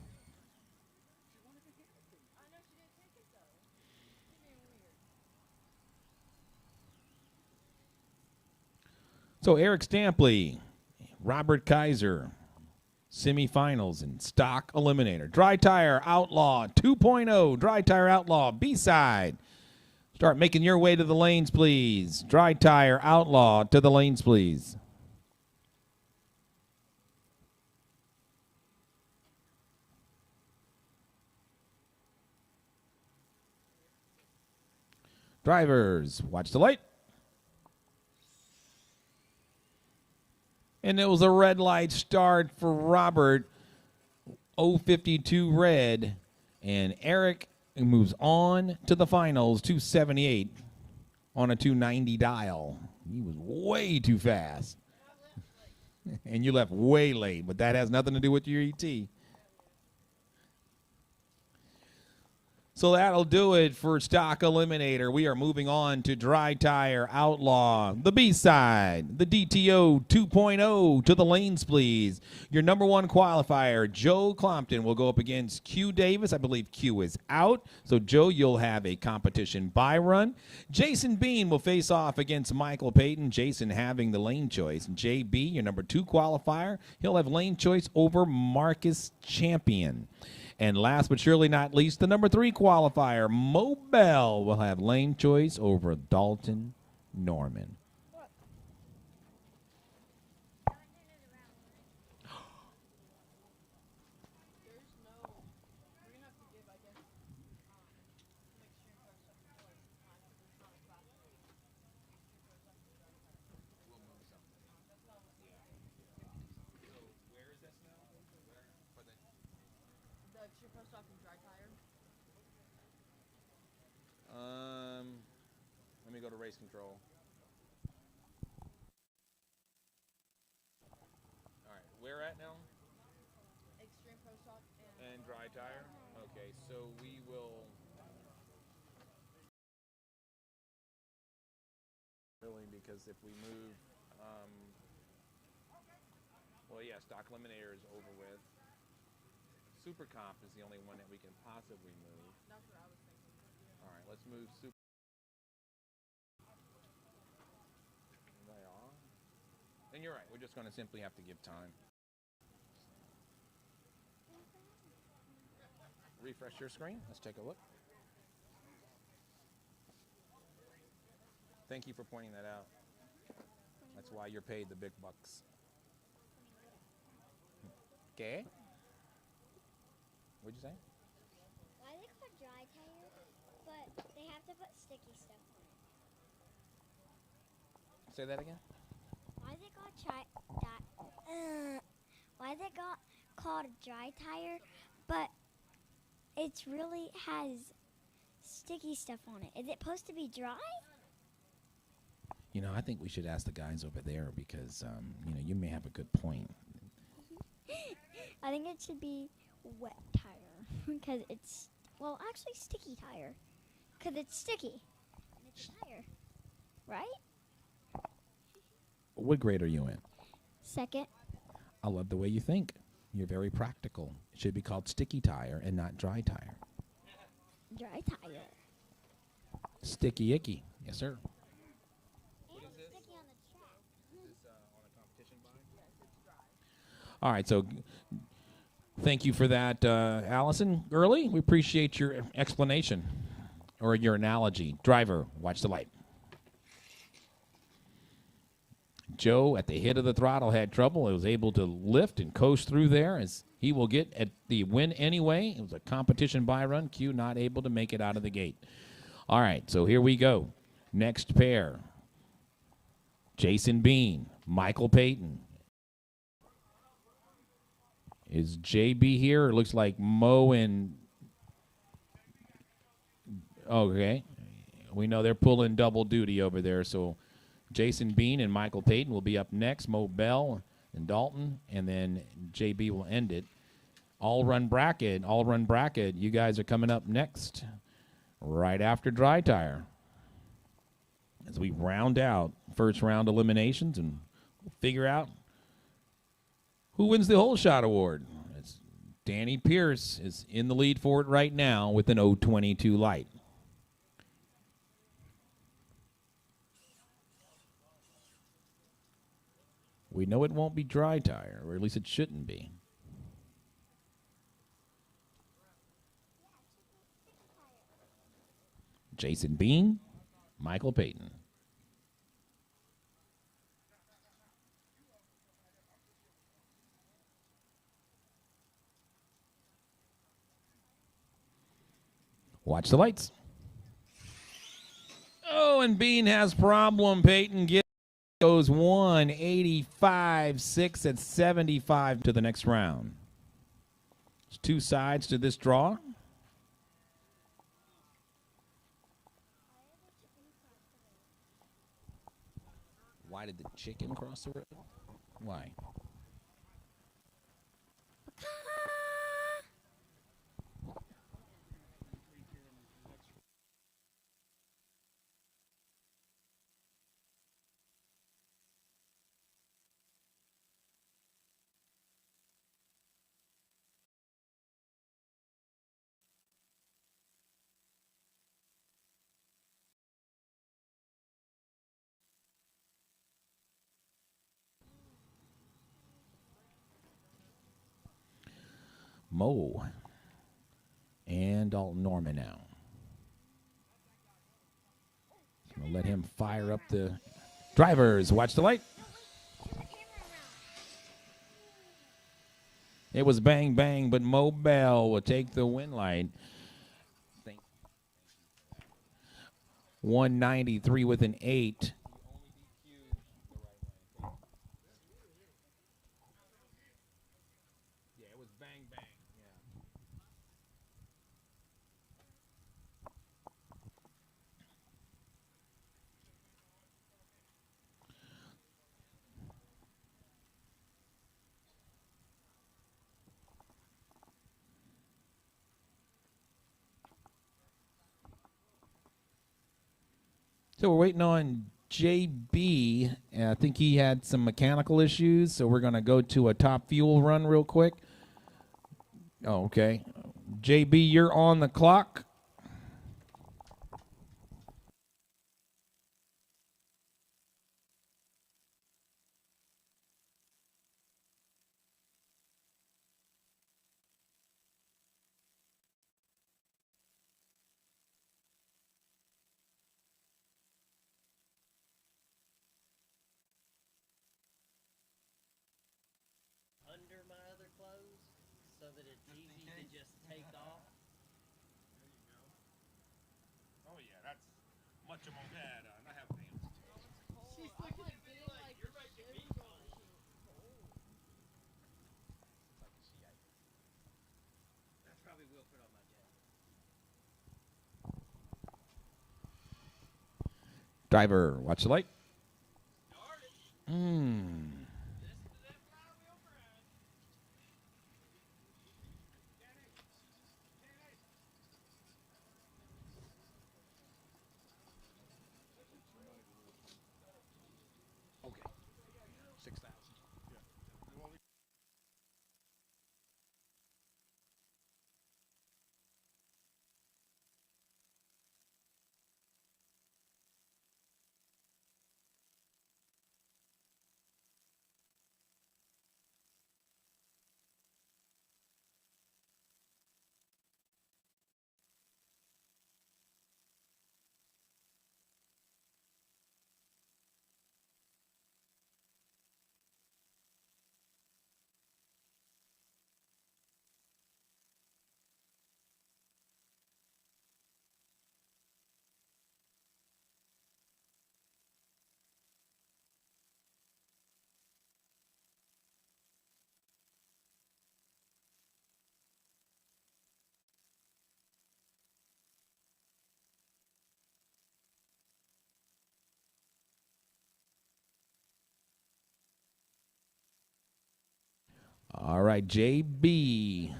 So Eric Stampley, Robert Kaiser, semifinals and stock eliminator. Dry Tire Outlaw 2.0. Dry Tire Outlaw B-side. Start making your way to the lanes, please. Dry Tire Outlaw to the lanes, please. Drivers, watch the light. And it was a red light start for Robert. 052 red. And Eric moves on to the finals. 278 on a 290 dial. He was way too fast. And you left way late, but that has nothing to do with your ET. So that'll do it for Stock Eliminator. We are moving on to Dry Tire Outlaw, the B-side, the DTO 2.0 to the lanes, please. Your number 1 qualifier, Joe Clompton, will go up against Q Davis. I believe Q is out. So, Joe, you'll have a competition by run. Jason Bean will face off against Michael Payton. Jason having the lane choice. JB, your number 2 qualifier, he'll have lane choice over Marcus Champion. And last but surely not least, the number 3 qualifier, Mo Bell, will have lane choice over Dalton Norman. Let me go to race control. All right, where at now? Extreme Pro Stock And dry tire? Okay, so we will. Really, because if we move, well, yeah, Stock Eliminator is over with. Super Comp is the only one that we can possibly move. That's what I was thinking. All right, let's move Super. They are. And you're right. We're just going to simply have to give time. Refresh your screen. Let's take a look. Thank you for pointing that out. That's why you're paid the big bucks. Okay. What'd you say? Why is it called dry tire, but they have to put sticky stuff on it? Say that again. Why is it called a dry tire, but it really has sticky stuff on it? Is it supposed to be dry? You know, I think we should ask the guys over there because, you know, you may have a good point. I think it should be wet tire because it's, well, actually sticky tire because it's sticky and it's a tire, right? What grade are you in? Second. I love the way you think. You're very practical. It should be called sticky tire and not dry tire. Dry tire. Sticky icky. Yes, sir. And it's sticky on the track. On a competition All right, so thank you for that, Allison Early. We appreciate your explanation or your analogy. Driver, watch the light. Joe, at the head of the throttle, had trouble. He was able to lift and coast through there as he will get at the win anyway. It was a competition by run. Q not able to make it out of the gate. All right, so here we go. Next pair. Jason Bean, Michael Payton. Is JB here? It looks like Mo and... Okay. We know they're pulling double duty over there, so Jason Bean and Michael Payton will be up next. Mo Bell and Dalton, and then JB will end it. All-run bracket. You guys are coming up next right after dry tire as we round out first round eliminations and figure out who wins the whole shot award. It's Danny Pierce is in the lead for it right now with an 022 light. We know it won't be dry tire, or at least it shouldn't be. Jason Bean, Michael Payton. Watch the lights. Oh, and Bean has problem. Payton goes 185, 6 at 75 to the next round. There's two sides to this draw. Why did the chicken cross the road? Why? Mo and Dalton Norman now. Gonna let him fire up the drivers. Watch the light. It was bang bang, but Mo Bell will take the win light. 193 with an 8. So we're waiting on JB. I think he had some mechanical issues, so we're going to go to a top fuel run real quick. Oh, okay. JB, you're on the clock. Under my other clothes so that it's easy to just take off. Oh yeah, that's much of my dad. I have names. She's looking at me like, you're making me cold. That's probably will put on my jacket. Driver, watch the light. Okay. 6,000. All right, JB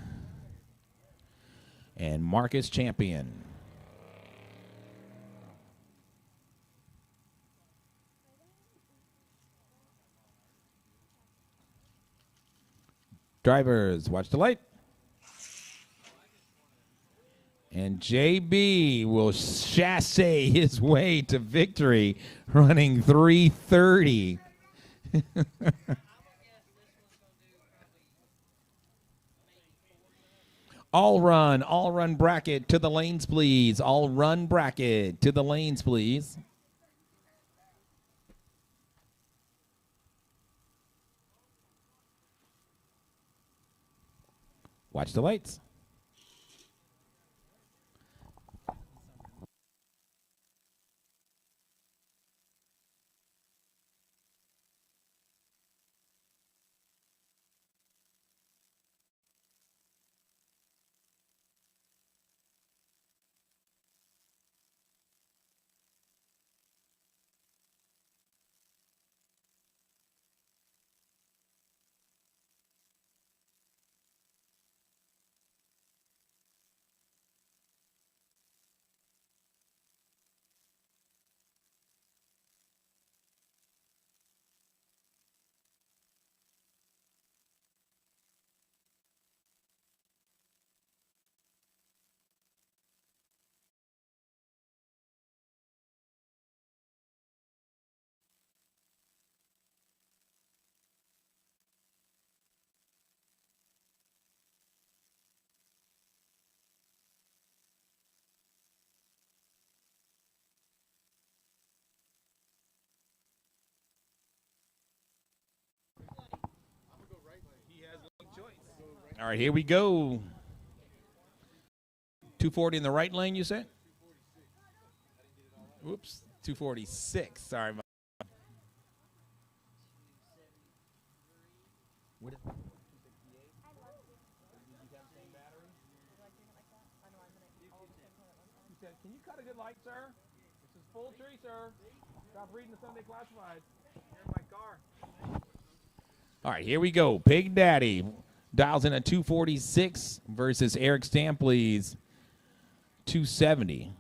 and Marcus Champion. Drivers, watch the light. And JB will chasse his way to victory, running 3:30. All run bracket to the lanes, please. All run bracket to the lanes, please. Watch the lights. All right, here we go. 240 in the right lane, you said? Whoops, 246. Sorry. What is Can you cut a good light, sir? This is full tree, sir. Stop reading the Sunday classifieds. You're in my car. All right, here we go. Big Daddy dials in at 246 versus Eric Stampley's 270.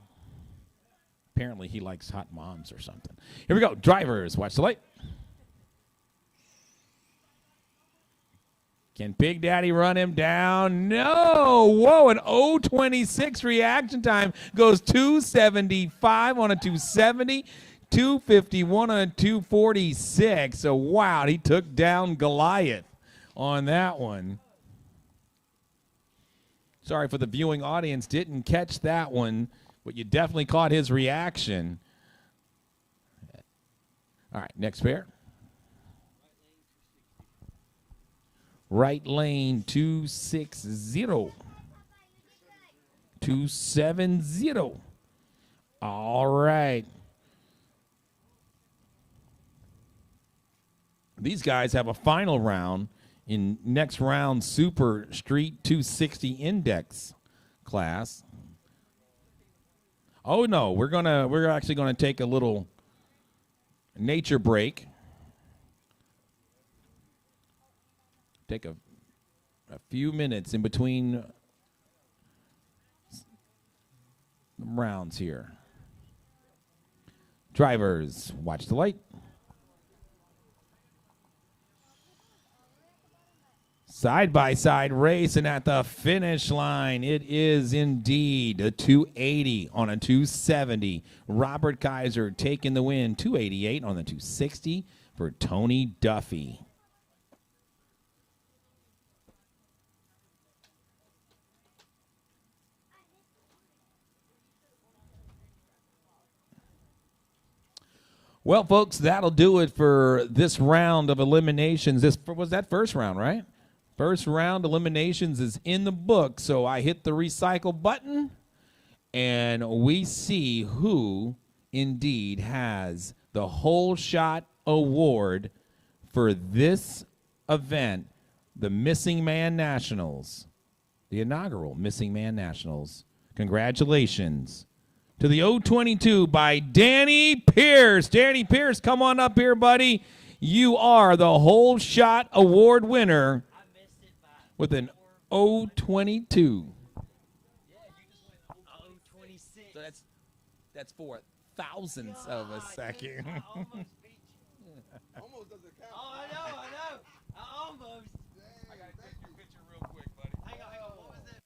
Apparently he likes hot moms or something. Here we go. Drivers, watch the light. Can Big Daddy run him down? No. Whoa, an 0.26 reaction time goes 275 on a 270, 251 on a 246. So, wow, he took down Goliath on that one. Sorry for the viewing audience, didn't catch that one, but you definitely caught his reaction. All right, next pair. Right lane 260. 270. All right. These guys have a final round in next round Super Street 260 Index class. Oh no, we're actually gonna take a little nature break. Take a few minutes in between rounds here. Drivers, watch the light. Side-by-side race, and at the finish line, it is indeed a 280 on a 270. Robert Kaiser taking the win, 288 on the 260 for Tony Duffy. Well, folks, that'll do it for this round of eliminations. This was that first round, right? First round eliminations is in the book. So I hit the recycle button, and we see who indeed has the Whole Shot Award for this event, the Missing Man Nationals, the inaugural Missing Man Nationals. Congratulations to the 022 by Danny Pierce. Danny Pierce, come on up here, buddy. You are the Whole Shot Award winner with an 022. So that's for thousandths of a second. Almost doesn't count. Oh, I know. I almost. I gotta take your picture real quick, buddy. Hang on. What was that?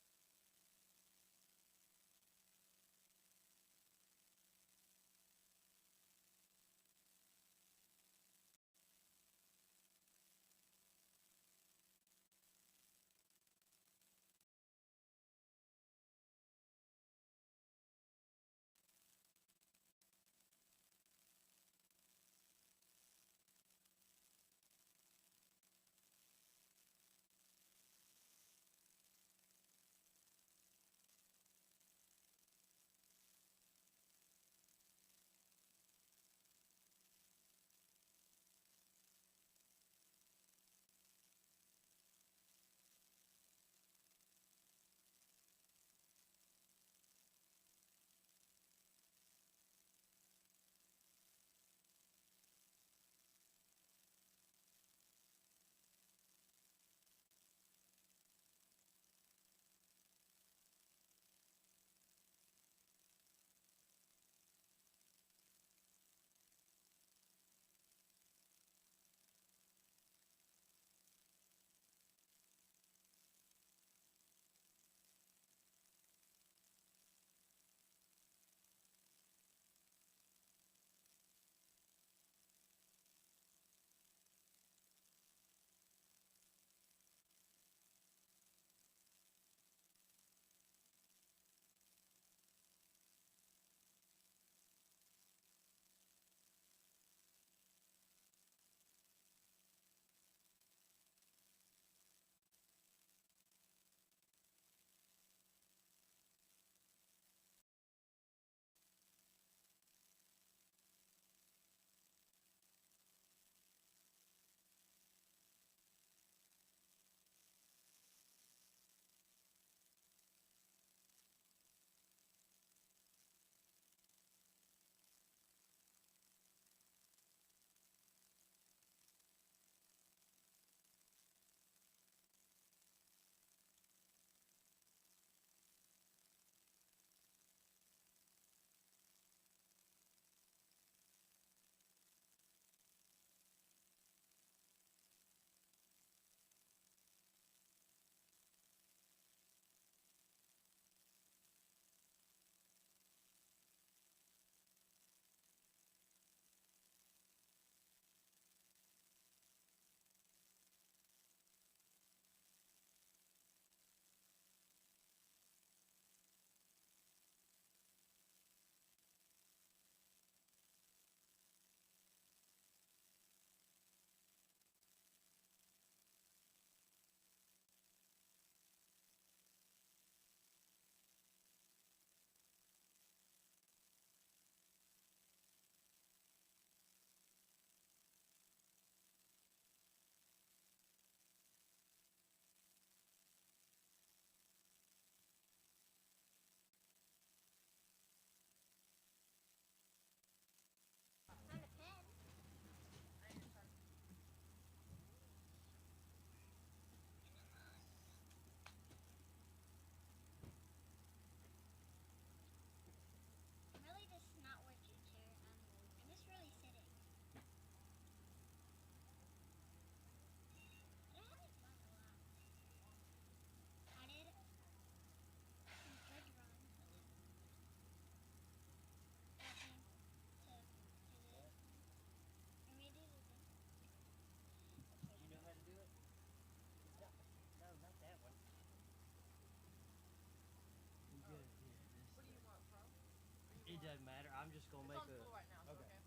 doesn't matter. I'm just gonna It's make on a. full right now. So Okay. okay.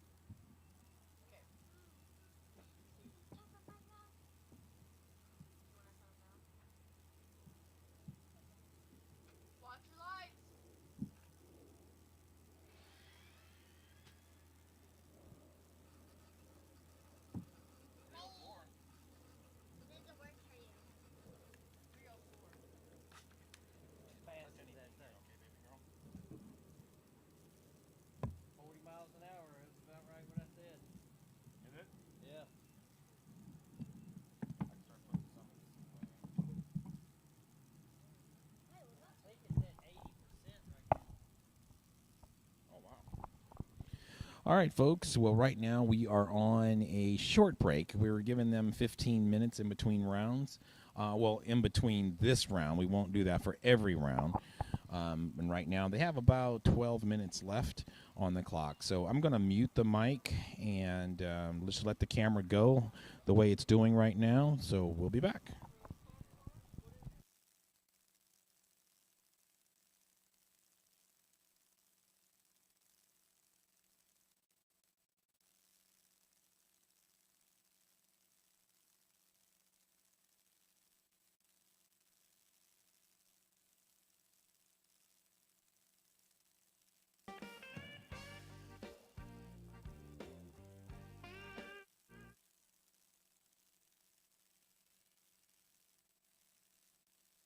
Okay. You wanna sign up now? Watch your lights. Fast is that thing? 40 miles an hour. That's about right what I said. Is it? Yeah. I think it's at 80% right now. Oh, wow. All right, folks. Well, right now we are on a short break. We were giving them 15 minutes in between rounds. Well, in between this round. We won't do that for every round. And right now they have about 12 minutes left on the clock. So I'm going to mute the mic and just let the camera go the way it's doing right now. So we'll be back.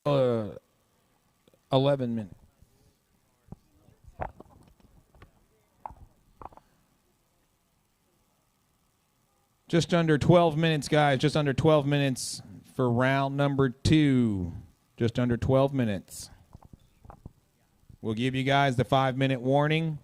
Uh, 11 minutes. Just under 12 minutes, guys. Just under 12 minutes for round number 2. Just under 12 minutes. We'll give you guys the 5-minute warning.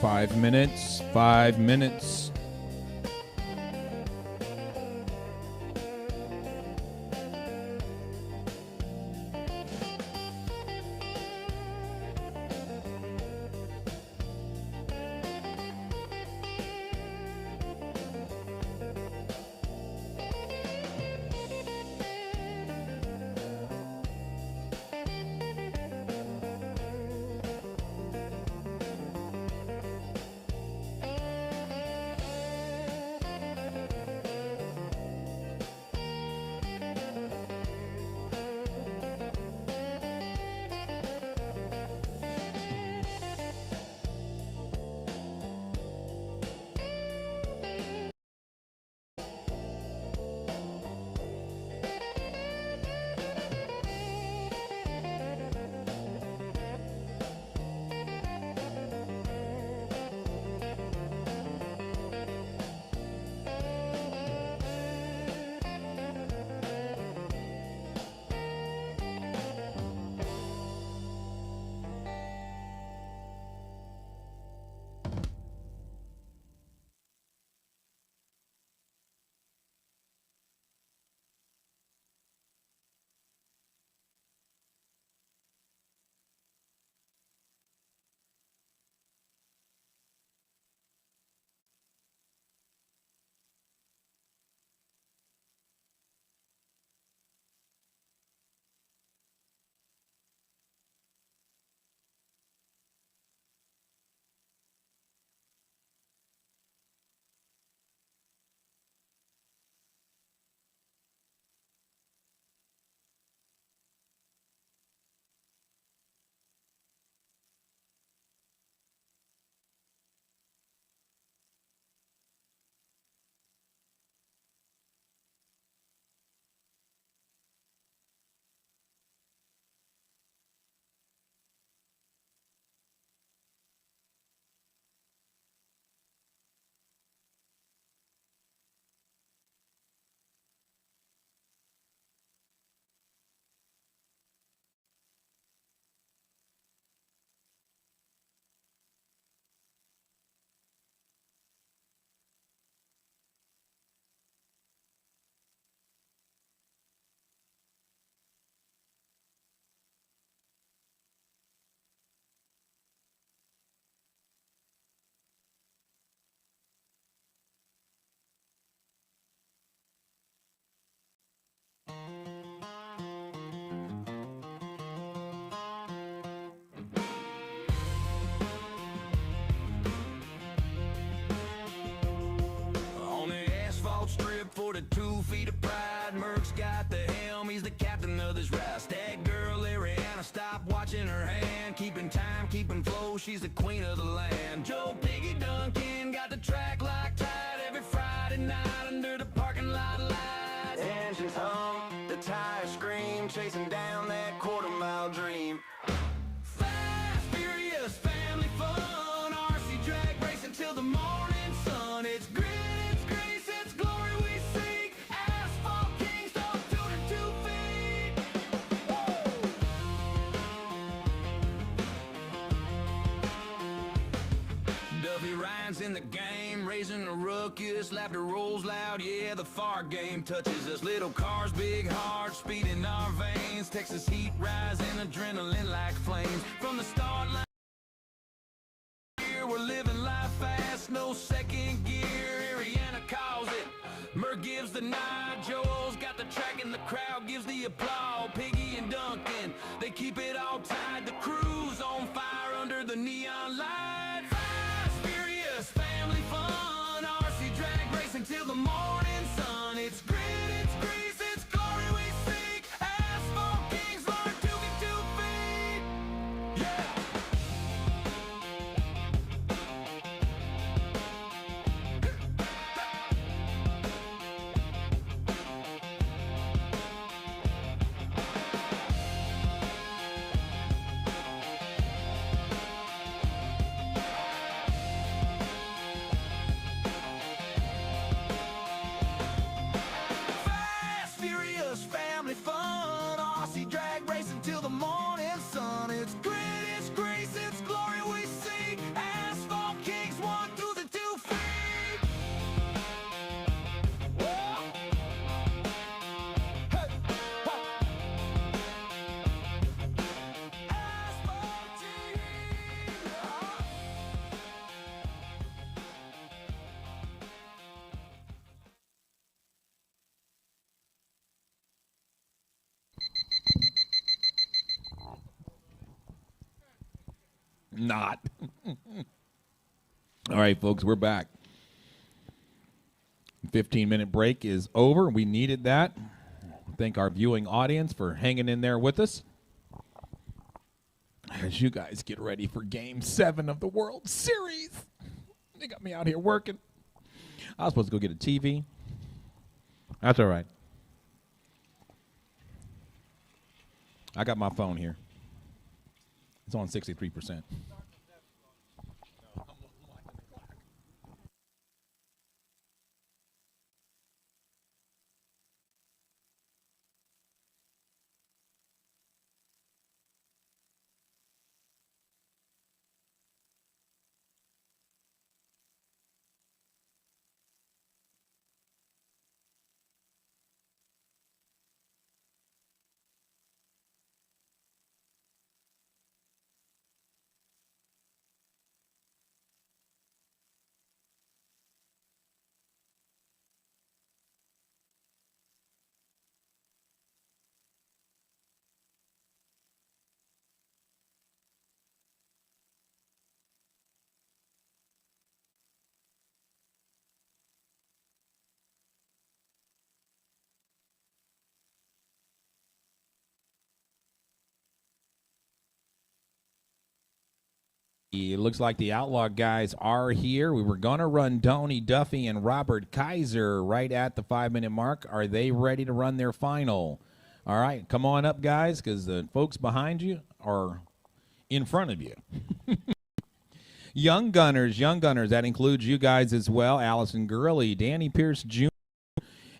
5 minutes. 5 minutes. On the asphalt strip for the 2 feet of pride, Merck's got the helm, he's the captain of this ride. Stag girl Ariana, stop watching her hand, keeping time, keeping flow, she's the queen of the land. Joe Piggy Duncan got the track locked tight every Friday night under the parking lot lights. Engines hum, the tires scream, chasing down that quarter-mile dream. Fast, furious, family fun, RC drag racing till the morning sun. It's grit, it's grace, it's glory we seek. Asphalt kings don't do to 2 feet. Duffy Ryan's in the game, raising a ruckus, laughter rolls loud, yeah, the far game touches us. Little cars, big hearts, speed in our veins, Texas heat rising, adrenaline like flames. From the start line, we're living life fast, no second gear, Ariana calls it. Merc gives the nod, Joel's got the track and the crowd gives the applause. Piggy and Duncan, they keep it all tied, the crew's on fire under the neon light. Fast, furious, family fun, RC drag racing till the morning sun. It's grit, it's grease, it's glory we seek. Asphalt kings learn to get 2 feet. Yeah. Not. All right, folks, we're back. 15-minute break is over. We needed that. Thank our viewing audience for hanging in there with us as you guys get ready for Game 7 of the World Series. They got me out here working. I was supposed to go get a TV. That's all right. I got my phone here. It's on 63%. It looks like the Outlaw guys are here. We were going to run Tony Duffy and Robert Kaiser right at the 5-minute mark. Are they ready to run their final? All right, come on up, guys, because the folks behind you are in front of you. Young Gunners, that includes you guys as well. Allison Gurley, Danny Pierce Jr.,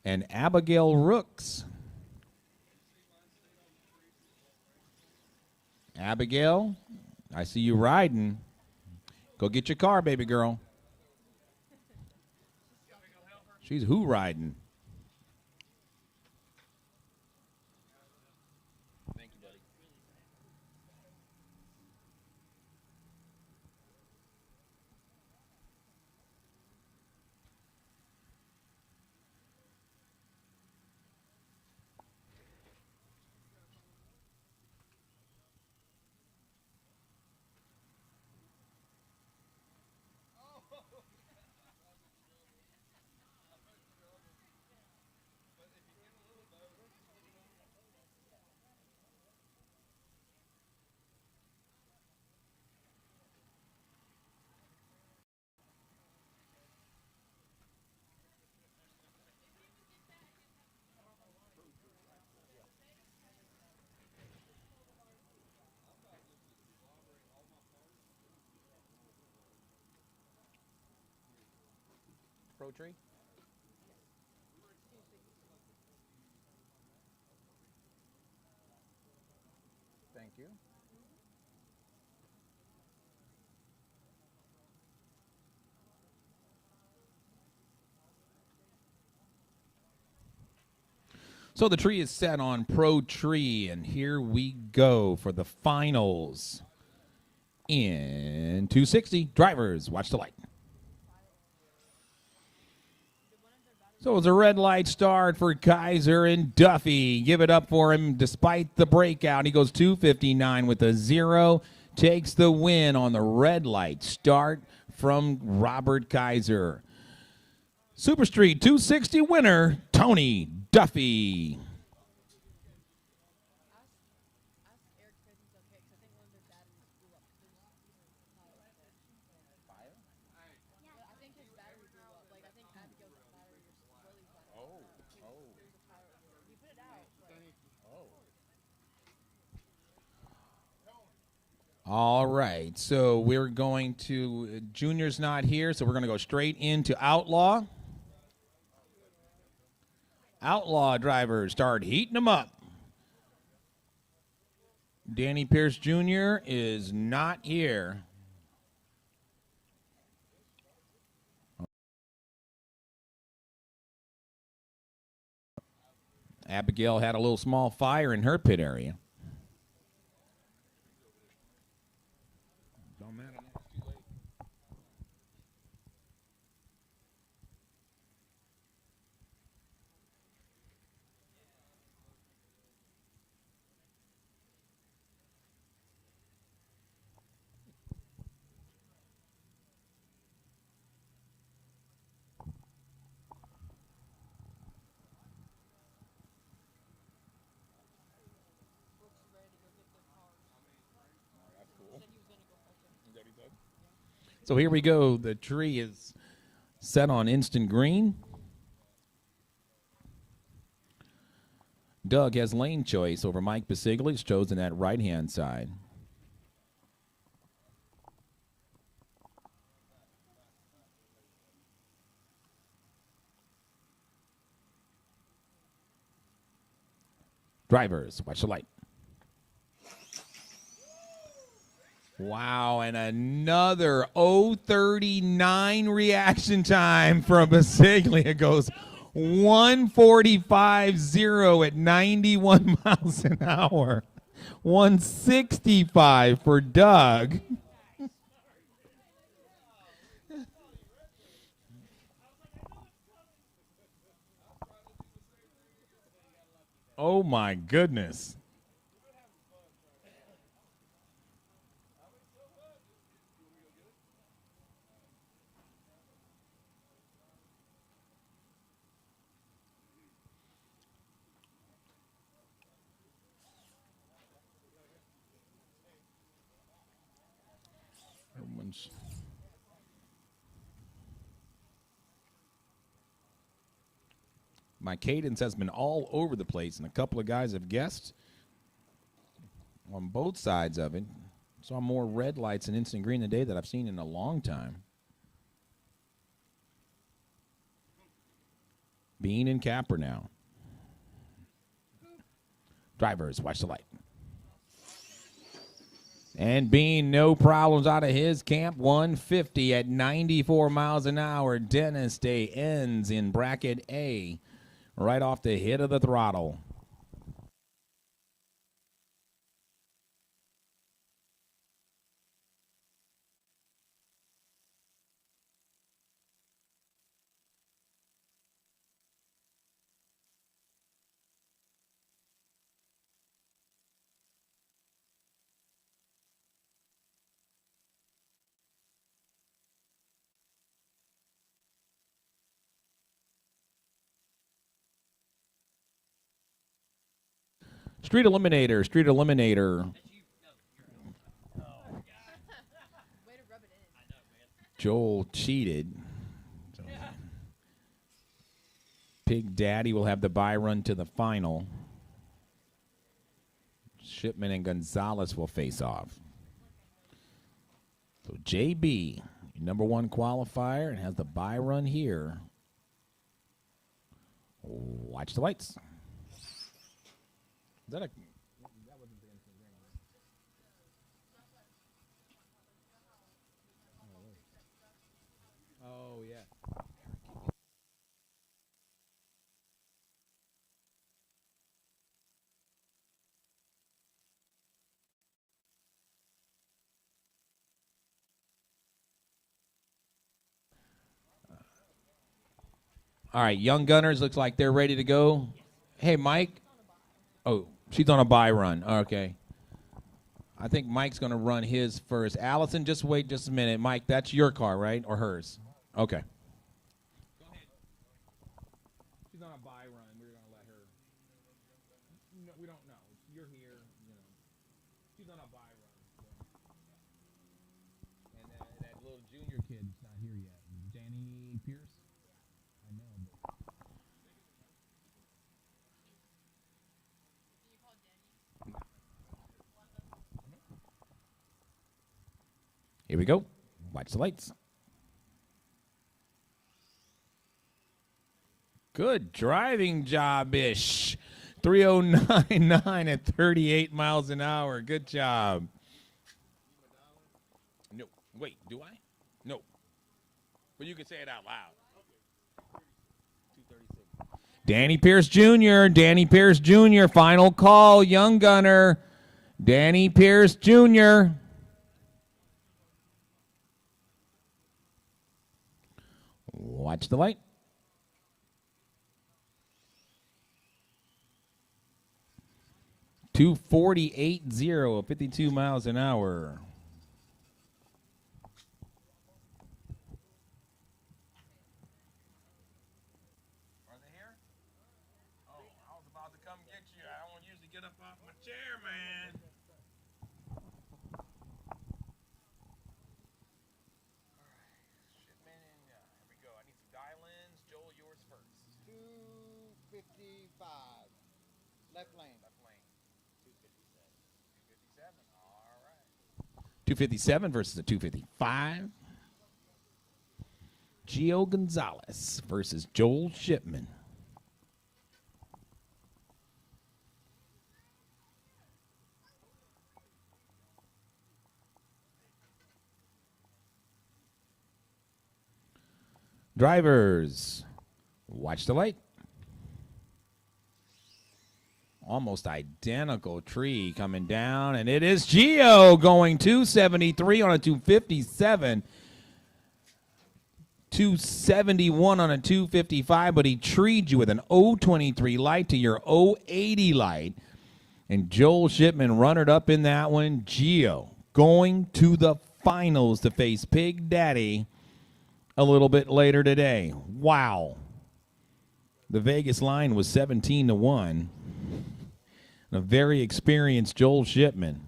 and Abigail Rooks. Abigail, I see you riding. Go get your car, baby girl. She's who riding? Thank you, buddy. Pro Tree? Thank you. So the tree is set on Pro Tree, and here we go for the finals. In 260, drivers, watch the light. So it's a red light start for Kaiser and Duffy. Give it up for him despite the breakout. He goes 259 with a 0. Takes the win on the red light start from Robert Kaiser. Super Street 260 winner, Tony Duffy. All right, so we're going to, Junior's not here, so we're going to go straight into Outlaw. Outlaw drivers start heating them up. Danny Pierce Jr. is not here. Abigail had a little small fire in her pit area. Don't matter now, it's too late. So here we go. The tree is set on instant green. Doug has lane choice over Mike Bisigli. He's chosen that right-hand side. Drivers, watch the light. Wow, and another 039 reaction time from Bisigli. It goes 145.0 at 91 miles an hour. 165 for Doug. Oh my goodness. Everyone's my cadence has been all over the place, and a couple of guys have guessed on both sides of it. Saw more red lights and instant green today that I've seen in a long time. Bean and Capper now. Drivers, watch the light. And Bean, no problems out of his camp. 150 at 94 miles an hour. Dennis Day ends in bracket A, right off the hit of the throttle. Street Eliminator, Street Eliminator. Joel cheated. So Pig Daddy will have the bye run to the final. Shipman and Gonzalez will face off. So JB, number one qualifier, and has the bye run here. Watch the lights. Is that a... Oh, yeah. All right, Young Gunners looks like they're ready to go. Hey, Mike. Oh, she's on a bye run. Okay. I think Mike's going to run his first. Allison, just wait just a minute. Mike, that's your car, right? Or hers? Okay. Go ahead. She's on a bye run. We're going to let her. No, we don't know. You're here. You know. She's on a bye run. And that little junior kid's not here yet. Danny Pierce? I know. Here we go. Watch the lights. Good driving job-ish. 309.9 at 38 miles an hour. Good job. No. Wait, do I? No. But you can say it out loud. 236. Danny Pierce Jr. Danny Pierce Jr. Final call. Young Gunner. Danny Pierce Jr. Watch the light. .248.0 at 52 miles an hour. Are they here? Oh, I was about to come get you. I don't usually get up off my chair, man. 257 versus a 255. Gio Gonzalez versus Joel Shipman. Drivers, watch the light. Almost identical tree coming down, and it is Gio going 273 on a 257. 271 on a 255, but he treed you with an 023 light to your 080 light. And Joel Shipman runnered up in that one. Gio going to the finals to face Pig Daddy a little bit later today. Wow. The Vegas line was 17-1. A very experienced Joel Shipman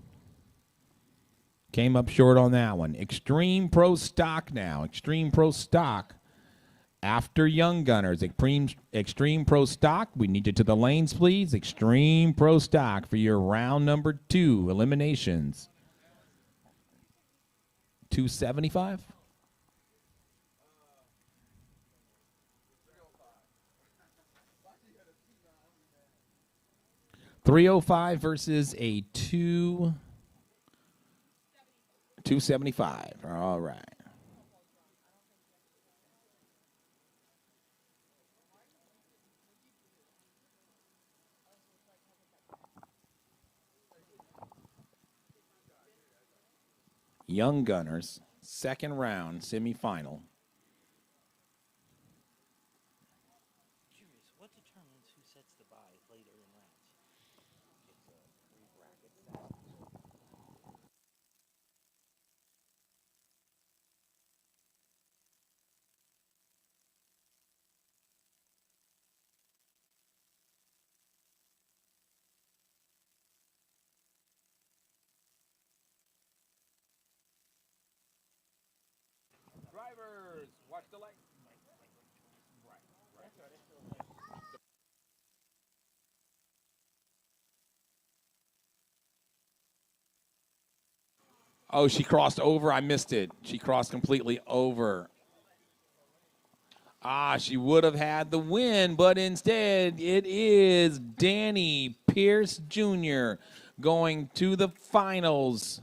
came up short on that one. Extreme Pro Stock now. Extreme Pro Stock after Young Gunners. Extreme Pro Stock. We need you to the lanes, please. Extreme Pro Stock for your round number 2 eliminations. 275? 305 versus a 275. All right. Young Gunners, second round, semifinal. Curious, what determines who sets the buy later in rounds? Drivers, watch the light. Oh, she crossed over. I missed it. She crossed completely over. Ah, she would have had the win, but instead it is Danny Pierce Jr. going to the finals.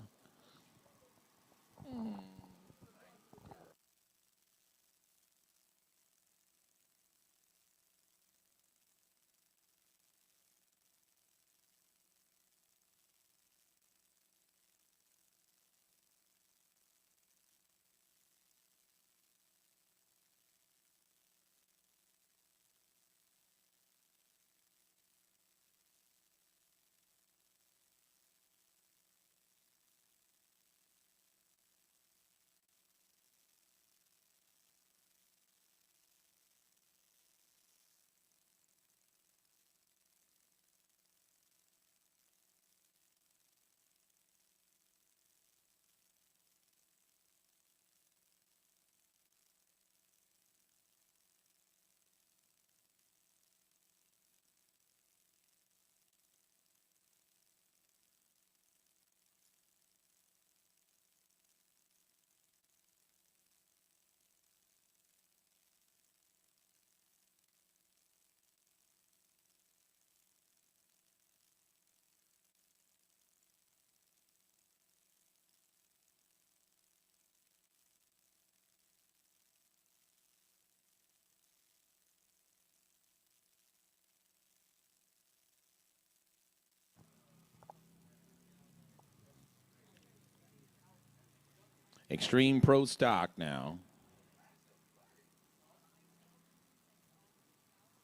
Extreme Pro Stock now.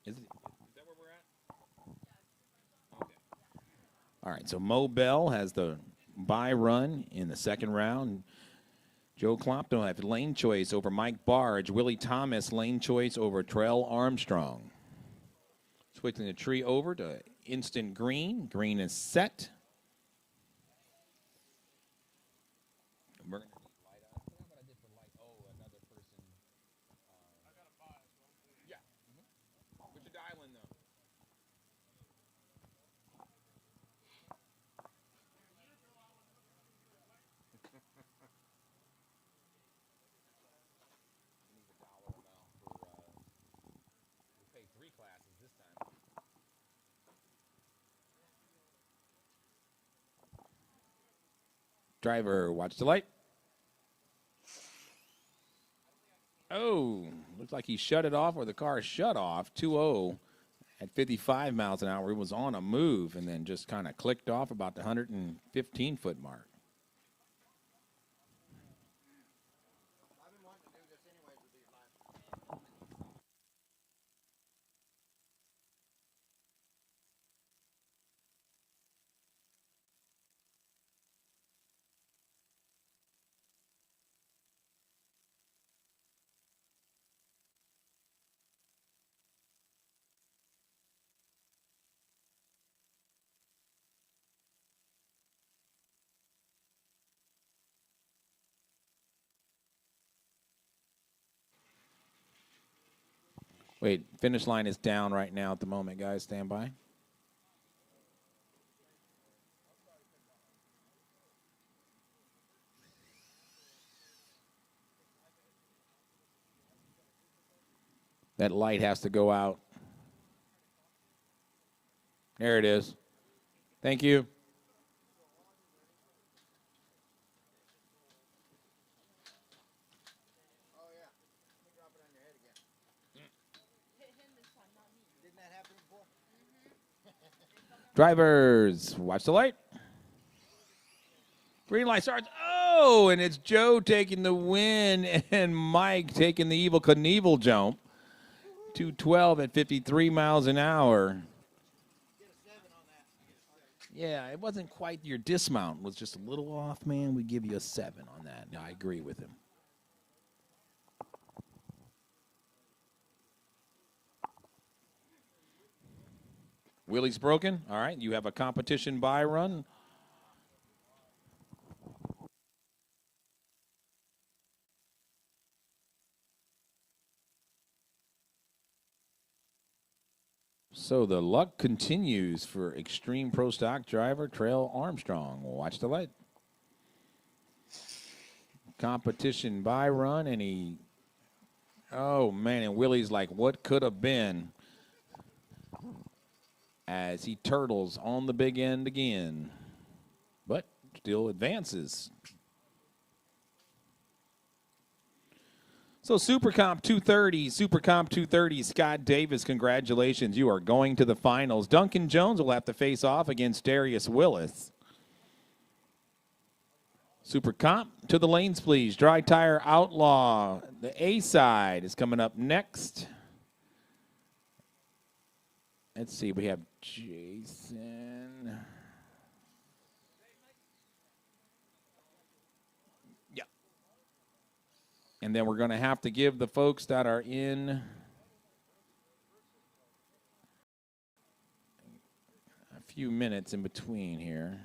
Is that where we're at? Okay. All right, so Mo Bell has the bye run in the second round. Joe Clopton will have lane choice over Mike Barge. Willie Thomas lane choice over Trell Armstrong. Switching the tree over to instant green. Green is set. We're gonna light up. I forgot what I did for light. Oh, another person. I got a buy. Yeah. Put your dial in though. Driver, watch the light. Oh, looks like he shut it off, or the car shut off. 2-0 at 55 miles an hour. It was on a move and then just kind of clicked off about the 115-foot mark. Wait, finish line is down right now at the moment, guys. Stand by. That light has to go out. There it is. Thank you. Drivers, watch the light. Green light starts. Oh, and it's Joe taking the win and Mike taking the Evel Knievel jump. 212 at 53 miles an hour. Yeah, it wasn't quite your dismount. It was just a little off, man. We give you a 7 on that. I agree with him. Willie's broken. All right, you have a competition buy run. So the luck continues for Extreme Pro Stock driver Trail Armstrong. Watch the light. Competition buy run, and he, oh man, and Willie's like, what could have been? As he turtles on the big end again, but still advances. So Super Comp 230, Scott Davis, congratulations. You are going to the finals. Duncan Jones will have to face off against Darius Willis. Super Comp, to the lanes, please. Dry Tire Outlaw, the A side is coming up next. Let's see, we have Jason. Yeah. And then we're going to have to give the folks that are in a few minutes in between here.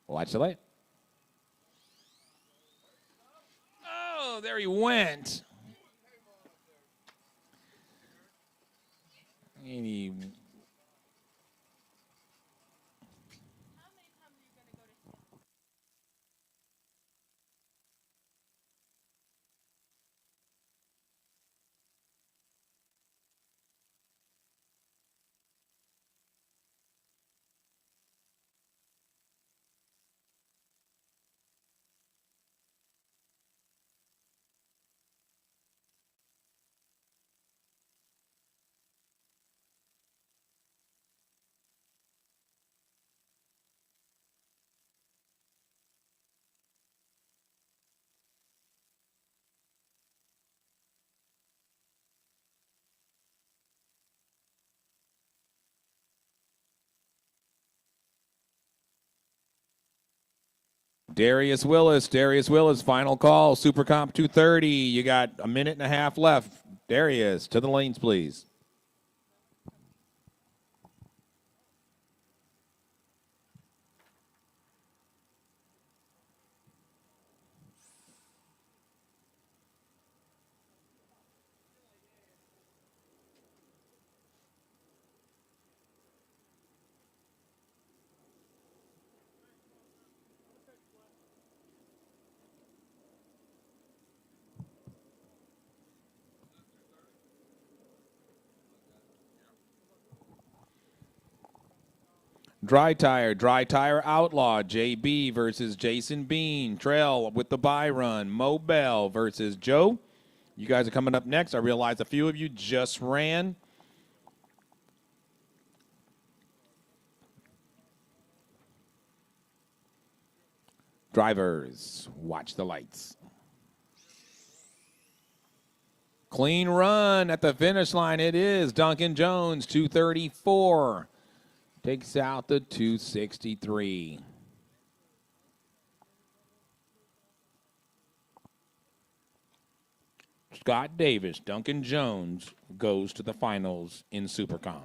Watch the light. Oh, there he went. And he Darius Willis, final call, Super Comp 230. You got a minute and a half left. Darius, to the lanes, please. Dry Tire Outlaw, JB versus Jason Bean. Trail with the bye run. Mo Bell versus Joe. You guys are coming up next. I realize a few of you just ran. Drivers, watch the lights. Clean run at the finish line. It is Duncan Jones, 234. Takes out the 263. Scott Davis, Duncan Jones goes to the finals in Supercomp.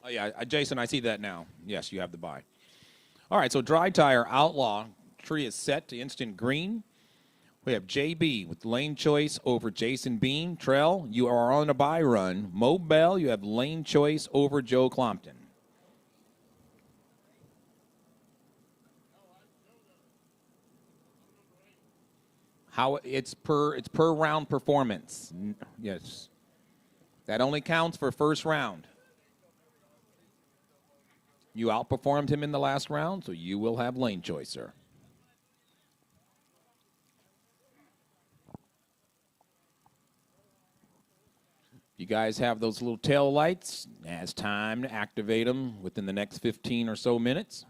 Oh, yeah, Jason, I see that now. Yes, you have the buy. All right, so Dry Tire Outlaw tree is set to instant green. We have JB with lane choice over Jason Bean. Trell, you are on a buy run. Mo Bell, you have lane choice over Joe Clompton. How it's per round performance. Yes. That only counts for first round. You outperformed him in the last round, so you will have lane choice, sir. You guys have those little tail lights. It's time to activate them within the next 15 or so minutes.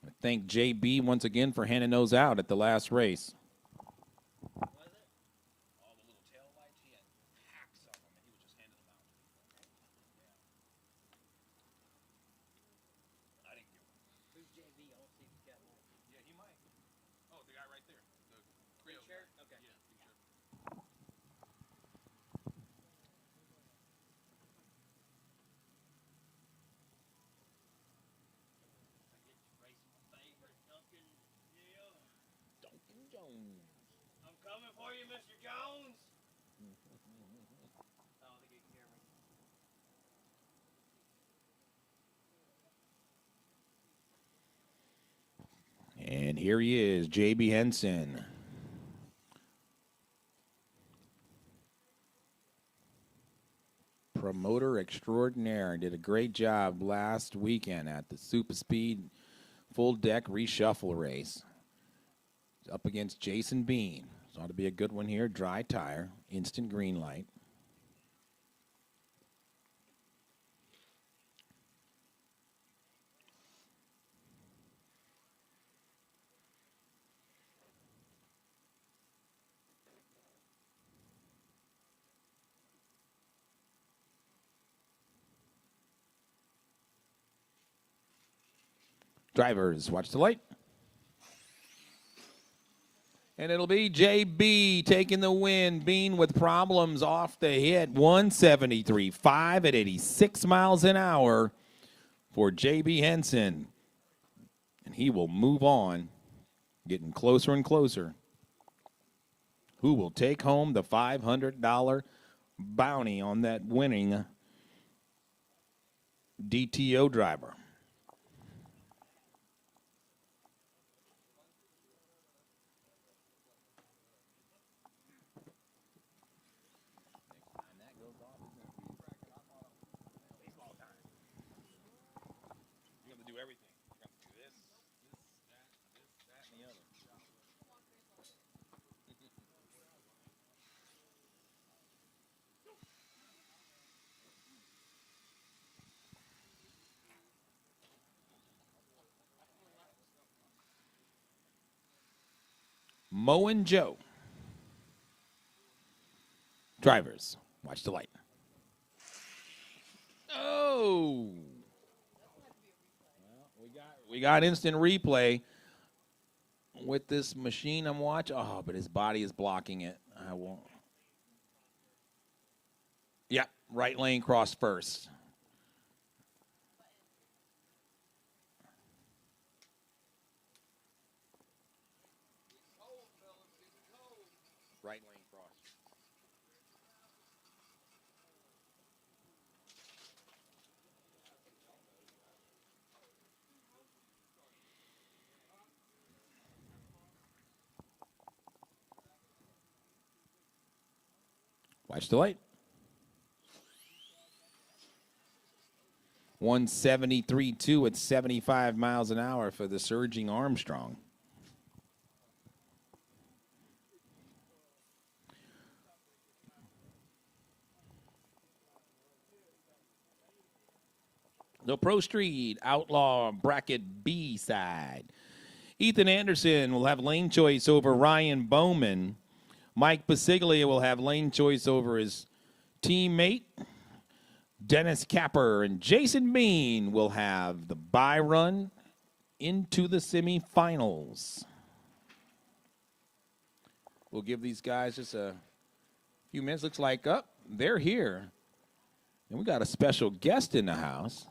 I thank JB once again for handing those out at the last race. I'm coming for you, Mr. Jones. Oh, they can hear me. And here he is, JB Henson. Promoter extraordinaire. Did a great job last weekend at the Super Speed full deck reshuffle race. Up against Jason Bean. So ought to be a good one here. Dry Tire, instant green light. Drivers, watch the light. And it'll be JB taking the win. Bean with problems off the hit. 173.5 at 86 miles an hour for JB Henson. And he will move on, getting closer and closer. Who will take home the $500 bounty on that winning DTO driver? Mo and Joe. Drivers, watch the light. Oh. Well, we got instant replay with this machine I'm watching. Oh, but his body is blocking it. I won't. Yeah, right lane cross first. Right lane cross. Watch the light. 173.2 at 75 miles an hour for the surging Armstrong. The Pro Street Outlaw Bracket B side. Ethan Anderson will have lane choice over Ryan Bowman. Mike Basiglia will have lane choice over his teammate, Dennis Capper. And Jason Bean will have the bye run into the semifinals. We'll give these guys just a few minutes. Looks like, they're here. And we got a special guest in the house.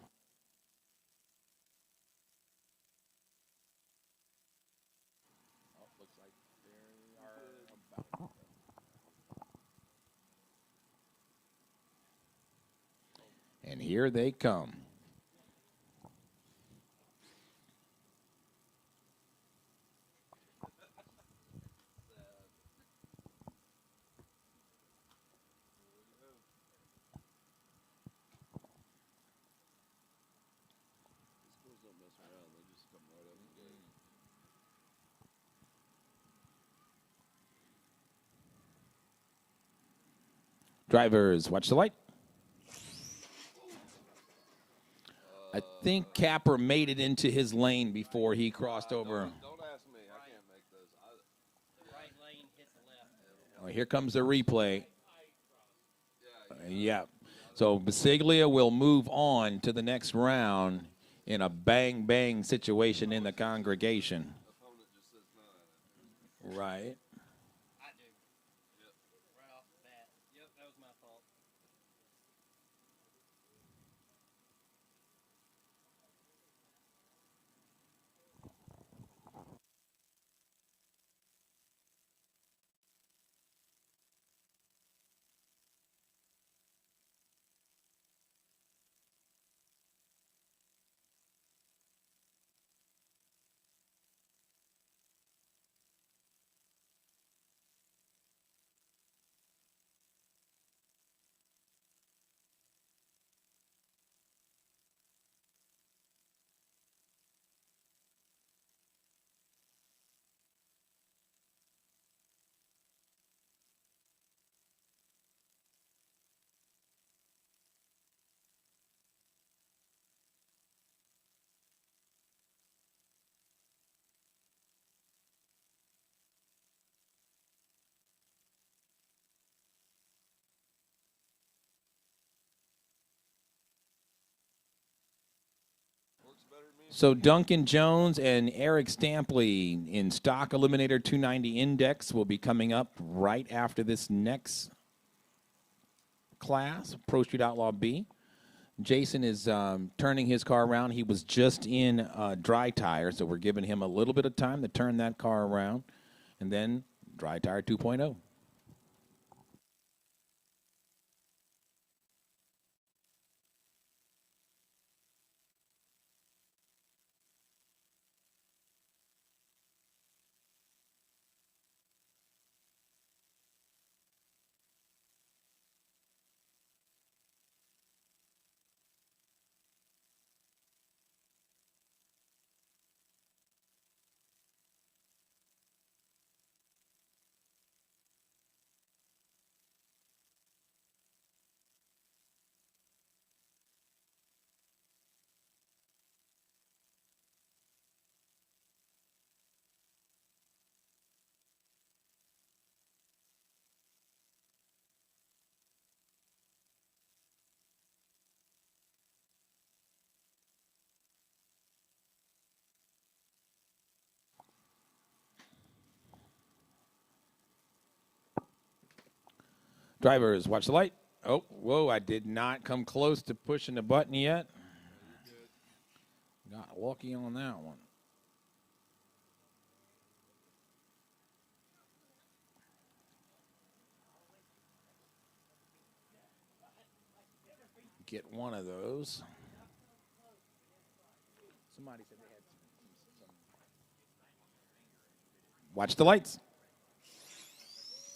And here they come. Drivers, watch the light. I think Capper made it into his lane before he crossed over. Don't ask me. I can't make this. The right lane hit the left. Oh, here comes the replay. Yeah. So Basiglia will move on to the next round in a bang-bang situation in the congregation. Right. I do. Yep. Right off the bat. Yep, that was my fault. So Duncan Jones and Eric Stampley in Stock Eliminator 290 Index will be coming up right after this next class, Pro Street Outlaw B. Jason is turning his car around. He was just in dry tire, so we're giving him a little bit of time to turn that car around, and then dry tire 2.0. Drivers, watch the light. Oh, whoa, I did not come close to pushing the button yet. Got lucky on that one. Get one of those. Somebody said they had some. Watch the lights.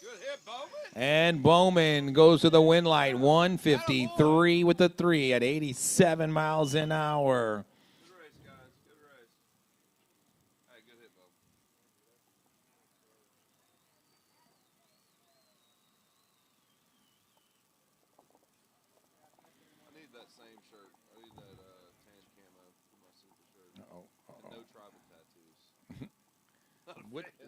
Good hit, Bowman. And Bowman goes to the win light. 153 with the 3 at 87 miles an hour. Good race, guys. Good race. Hey, good hit, Bowman. I need that same shirt. I need that tan camo for my super shirt. And no tribal tattoos.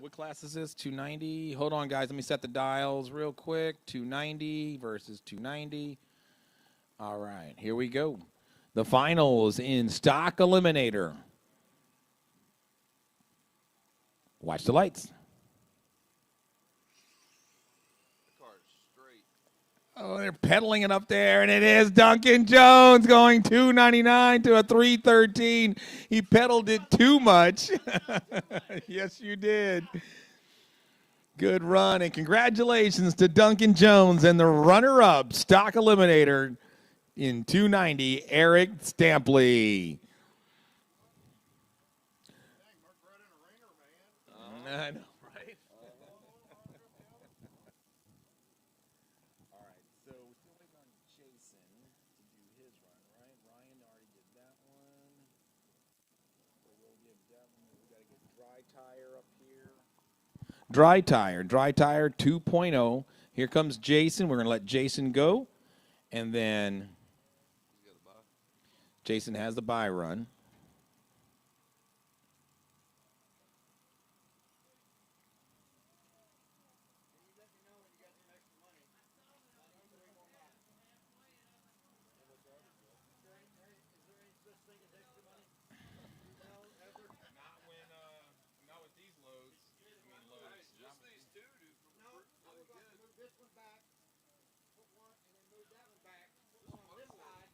What class is this? 290. Hold on, guys. Let me set the dials real quick. 290 versus 290. All right, here we go. The finals in Stock Eliminator. Watch the lights. The car's straight. Oh, they're pedaling it up there, and it is Duncan Jones going 299 to a 313. He pedaled it too much. Yes, you did. Good run, and congratulations to Duncan Jones and the runner-up Stock Eliminator in 290, Eric Stampley. I know, right? All right, so we're still waiting on Jason to do his run, right? Ryan already did that one. So we'll give that one. We got to get Dry Tire up here. Dry Tire 2.0. Here comes Jason. We're going to let Jason go. And then Jason has the bye run. Not with these loads. Just these two do really good. This one back, put one, and then move that one back. Put one on this side.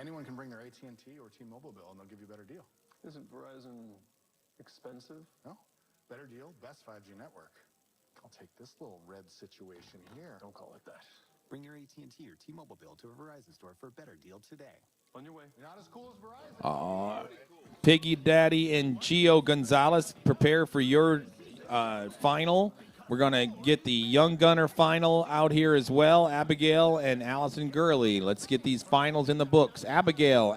Anyone can bring their AT&T or T-Mobile bill and they'll give you a better deal. Isn't Verizon expensive? No. Better deal, best 5G network. I'll take this little red situation here. Don't call it that. Bring your AT&T or T-Mobile bill to a Verizon store for a better deal today. On your way. You're not as cool as Verizon. Piggy Daddy and Gio Gonzalez, prepare for your final. We're going to get the Young Gunner final out here as well. Abigail and Allison Gurley. Let's get these finals in the books. Abigail,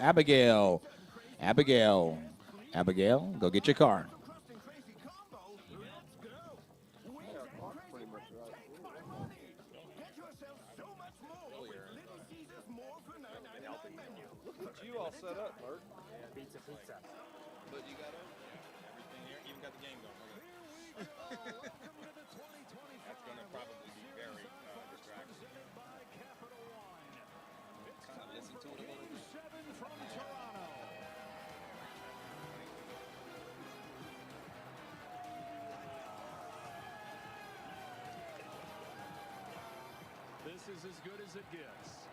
go get your car. You all set up, Bert. Pizza. But you got Everything here, even got the game going. That's going to probably be very distracting. Kind of listen to it a little bit. This is as good as it gets.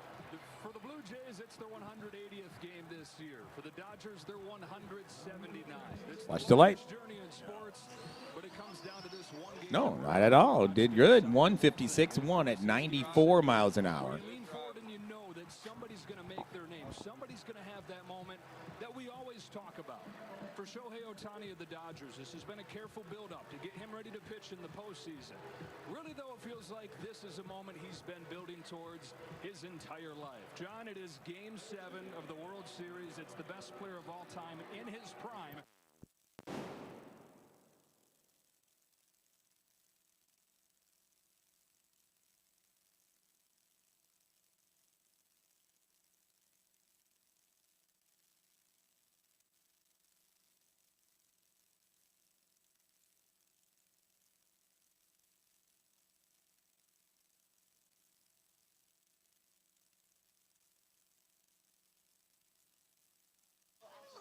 For the Blue Jays, it's their 180th game this year. For the Dodgers, they're 179. Watch the light. Journey in sports, but it comes down to this one game. No, not at all. Did good. 156-1 at 94 miles an hour. You lean forward and you know that somebody's going to make their name. Somebody's going to have that moment that we always talk about. For Shohei Ohtani of the Dodgers, this has been a careful build-up to get him ready to pitch in the postseason. Really, though, it feels like this is a moment he's been building towards his entire life. John, it is Game 7 of the World Series. It's the best player of all time in his prime.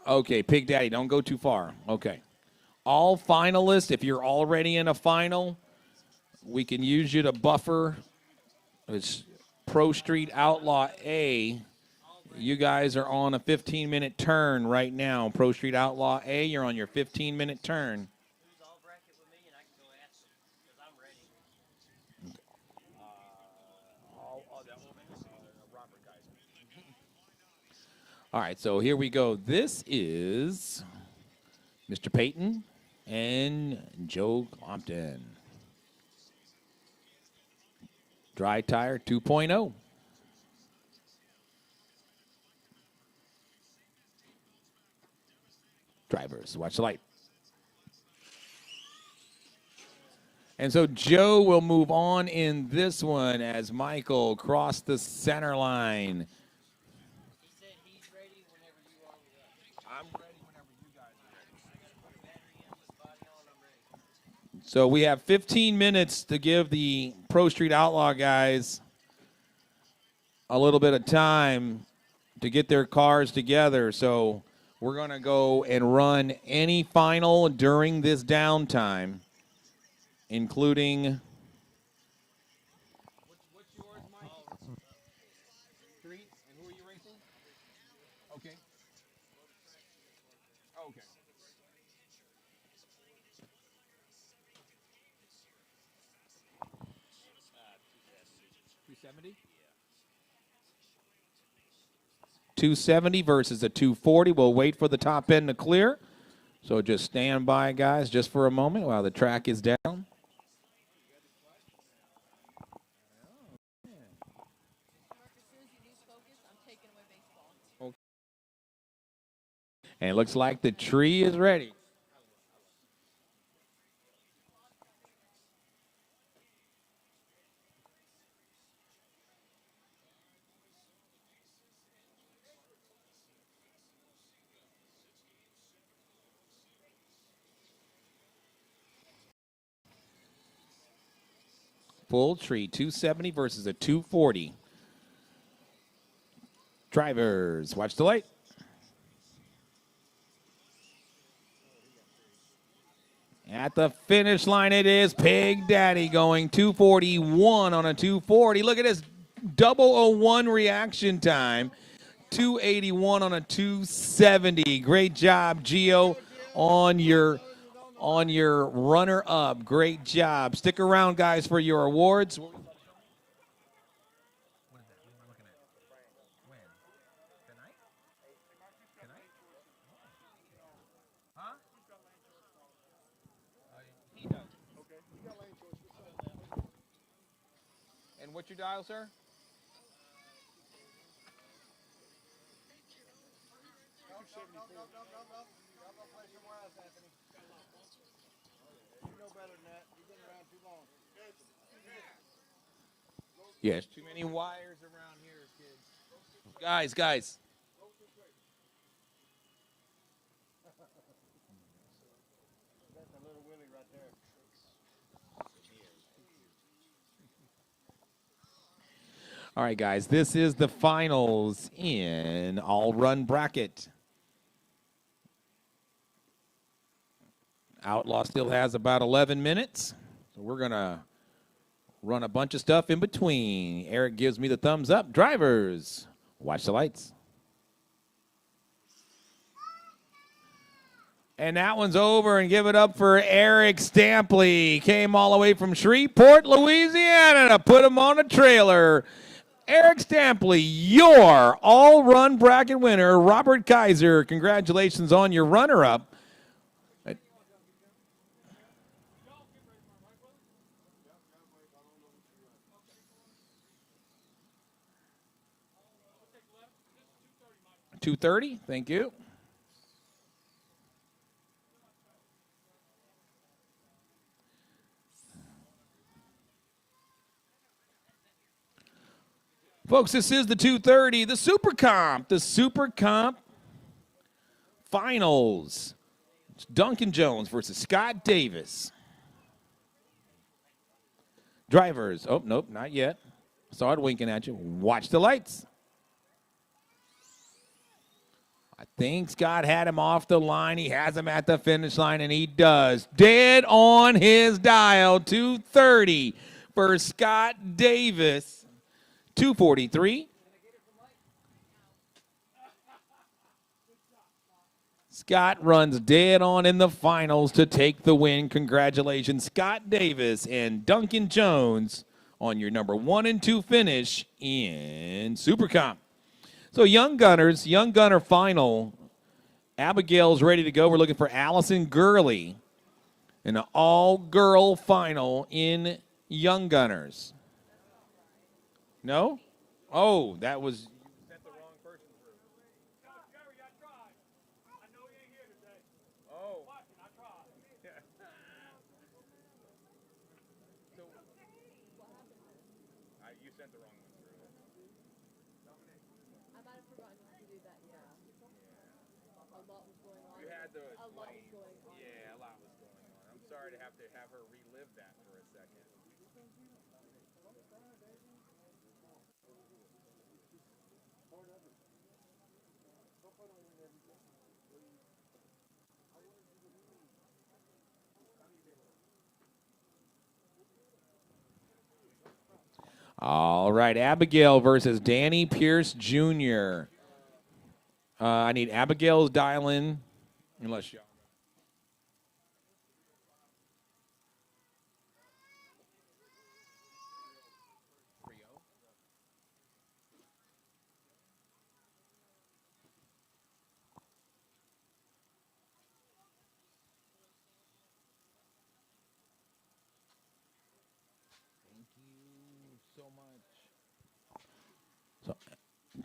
Okay, Pig Daddy, don't go too far. Okay. All finalists, if you're already in a final, we can use you to buffer. It's Pro Street Outlaw A. You guys are on a 15-minute turn right now. Pro Street Outlaw A, you're on your 15-minute turn. All right, so here we go. This is Mr. Payton and Joe Compton. Dry tire 2.0. Drivers, watch the light. And so Joe will move on in this one as Michael crossed the center line. So we have 15 minutes to give the Pro Street Outlaw guys a little bit of time to get their cars together. So we're going to go and run any final during this downtime, including What's yours, Mike? Street, and who are you racing? Okay. Okay. 270? 270 versus a 240. We'll wait for the top end to clear. So just stand by, guys, just for a moment while the track is down. And it looks like the tree is ready. Full tree, 270 versus a 240. Drivers, watch the light. At the finish line, it is Pig Daddy going 241 on a 240. Look at this 001 reaction time. 281 on a 270. Great job, Gio, on your runner-up. Great job. Stick around, guys, for your awards. And what's your dial, sir? Yes, too many wires around here, kids. Guys. All right, guys, this is the finals in all-run bracket. Outlaw still has about 11 minutes, so we're going to run a bunch of stuff in between. Eric gives me the thumbs up. Drivers, watch the lights. And that one's over, and give it up for Eric Stampley. Came all the way from Shreveport, Louisiana to put him on a trailer. Eric Stampley, your all-run bracket winner. Robert Kaiser, congratulations on your runner-up. $230, thank you. Folks, this is the 230, the Super Comp Finals. It's Duncan Jones versus Scott Davis. Drivers, oh, nope, not yet. Saw it winking at you. Watch the lights. I think Scott had him off the line. He has him at the finish line, and he does. Dead on his dial, 2:30 for Scott Davis, 2:43. Scott runs dead on in the finals to take the win. Congratulations, Scott Davis and Duncan Jones, on your number 1 and 2 finish in SuperComp. So Young Gunners, Young Gunner final. Abigail's ready to go. We're looking for Allison Gurley in an all-girl final in Young Gunners. No? Oh, that was... Yeah, a lot was going on. I'm sorry to have her relive that for a second. All right, Abigail versus Danny Pierce Jr. I need Abigail's dial-in, unless you...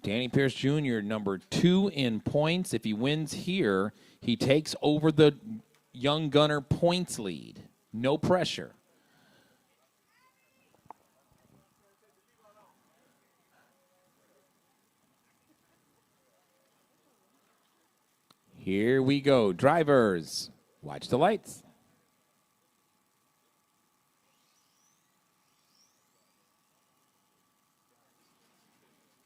Danny Pierce Jr., number 2 in points. If he wins here, he takes over the Young Gunner points lead. No pressure. Here we go. Drivers, watch the lights.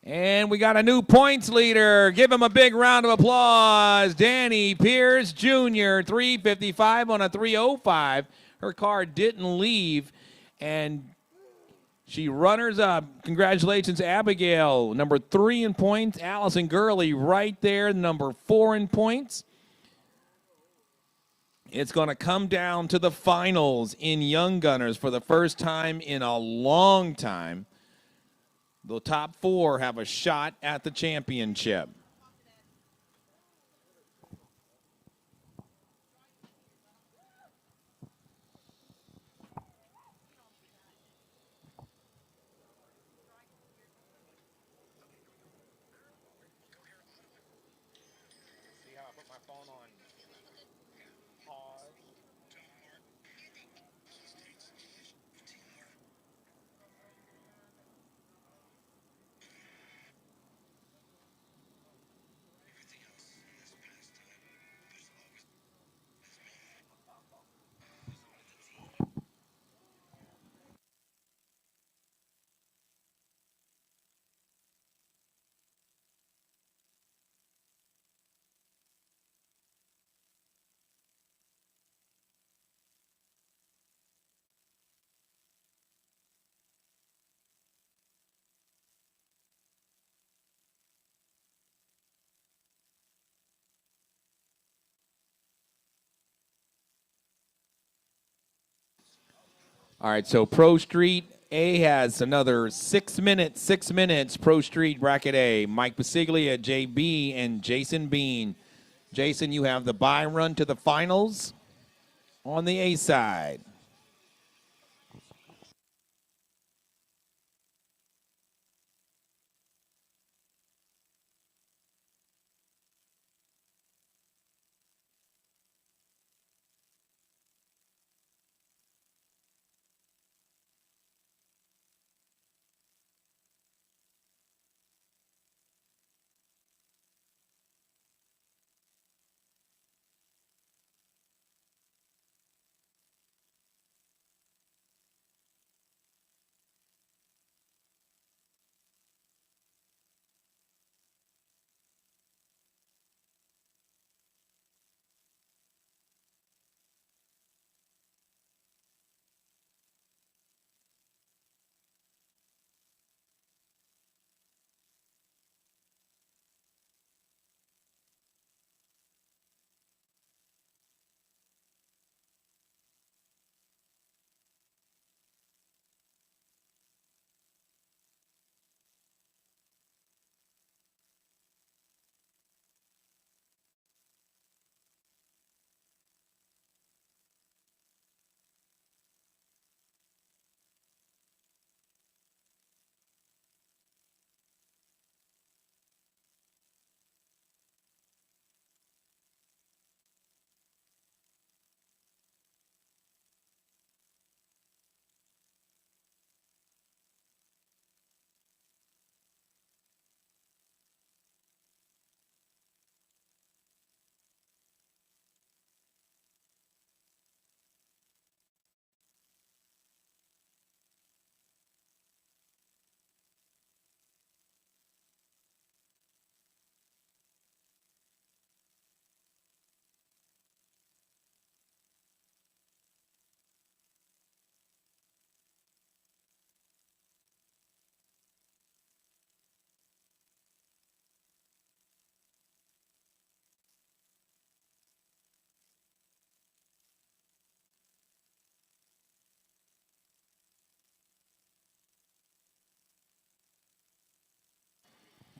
And we got a new points leader. Give him a big round of applause. Danny Pierce Jr., 355 on a 305. Her car didn't leave, and she runners up. Congratulations, Abigail. Number 3 in points. Allison Gurley right there, number 4 in points. It's going to come down to the finals in Young Gunners for the first time in a long time. The top 4 have a shot at the championship. See how I put my phone on pause? All right, so Pro Street A has another 6 minutes. 6 minutes. Pro Street Bracket A. Mike Basiglia, JB, and Jason Bean. Jason, you have the bye run to the finals on the A side.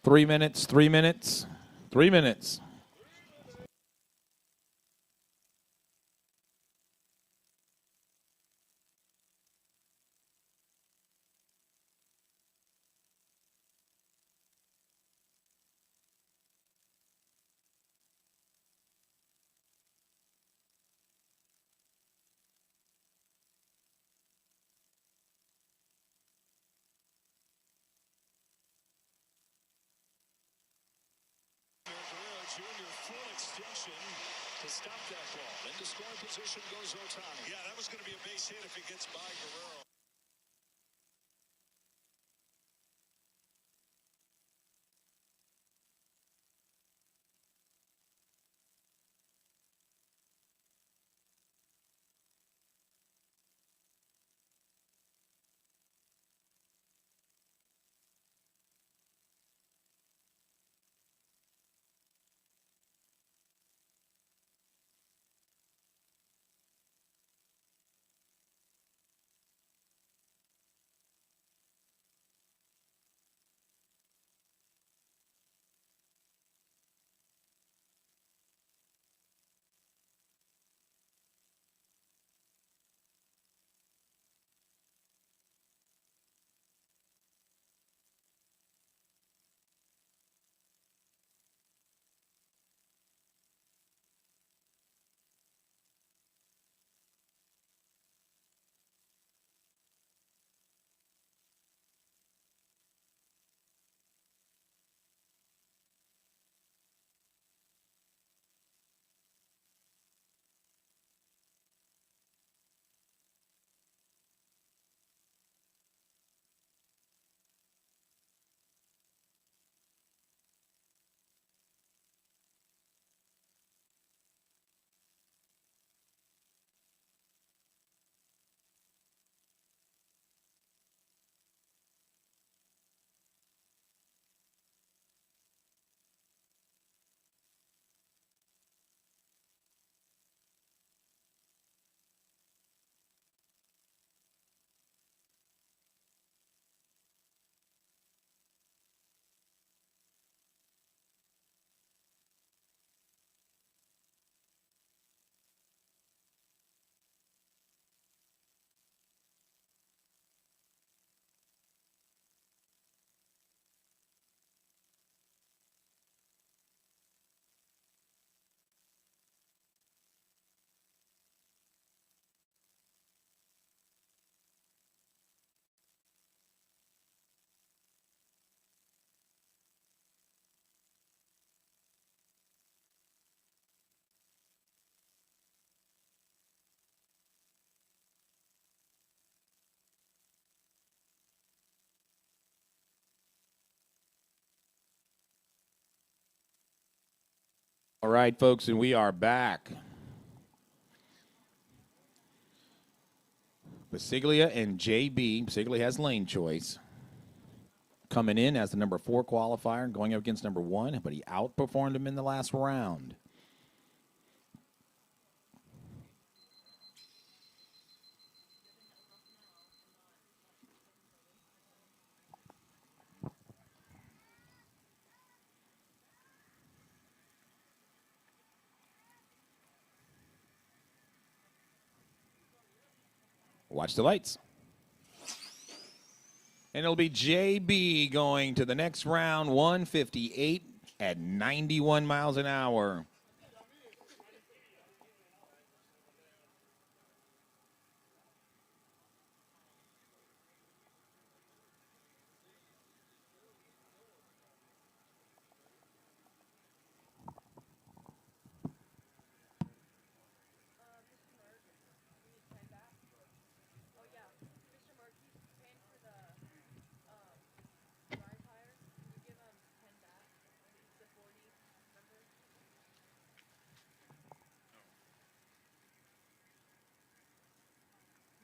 3 minutes, 3 minutes, 3 minutes. Junior full extension to stop that ball. Into scoring position goes Otani. Yeah, that was going to be a base hit if it gets by Guerrero. All right, folks, and we are back. Basiglia and JB. Basiglia has lane choice. Coming in as the number 4 qualifier and going up against number 1, but he outperformed him in the last round. Watch the lights. And it'll be JB going to the next round, 158 at 91 miles an hour.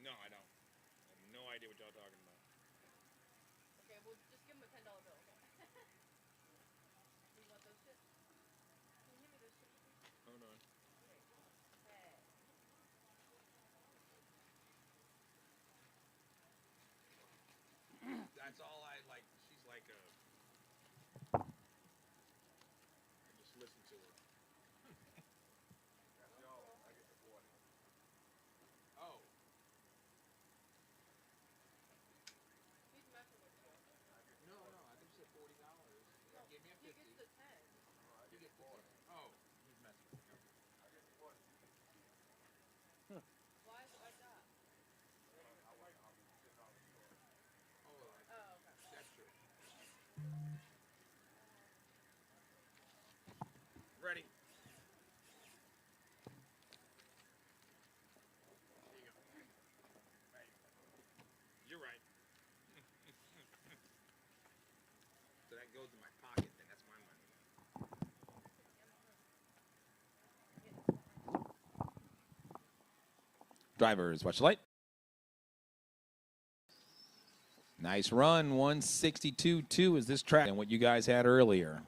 No, I don't. I have no idea what y'all talking about. Okay, well, just give him a $10 bill, okay? You want those chips? Can you hand me those chips, please? Hold on. Hey. That's all I like. She's like a He gets the 10. You get 4. Oh, he's messing with me. Why is it like that? Oh, okay. That's true. Ready. There you go. Right. You're right. So that goes in my pocket, then that's my money. Drivers, watch the light. Nice run, 162.2 is this track and what you guys had earlier.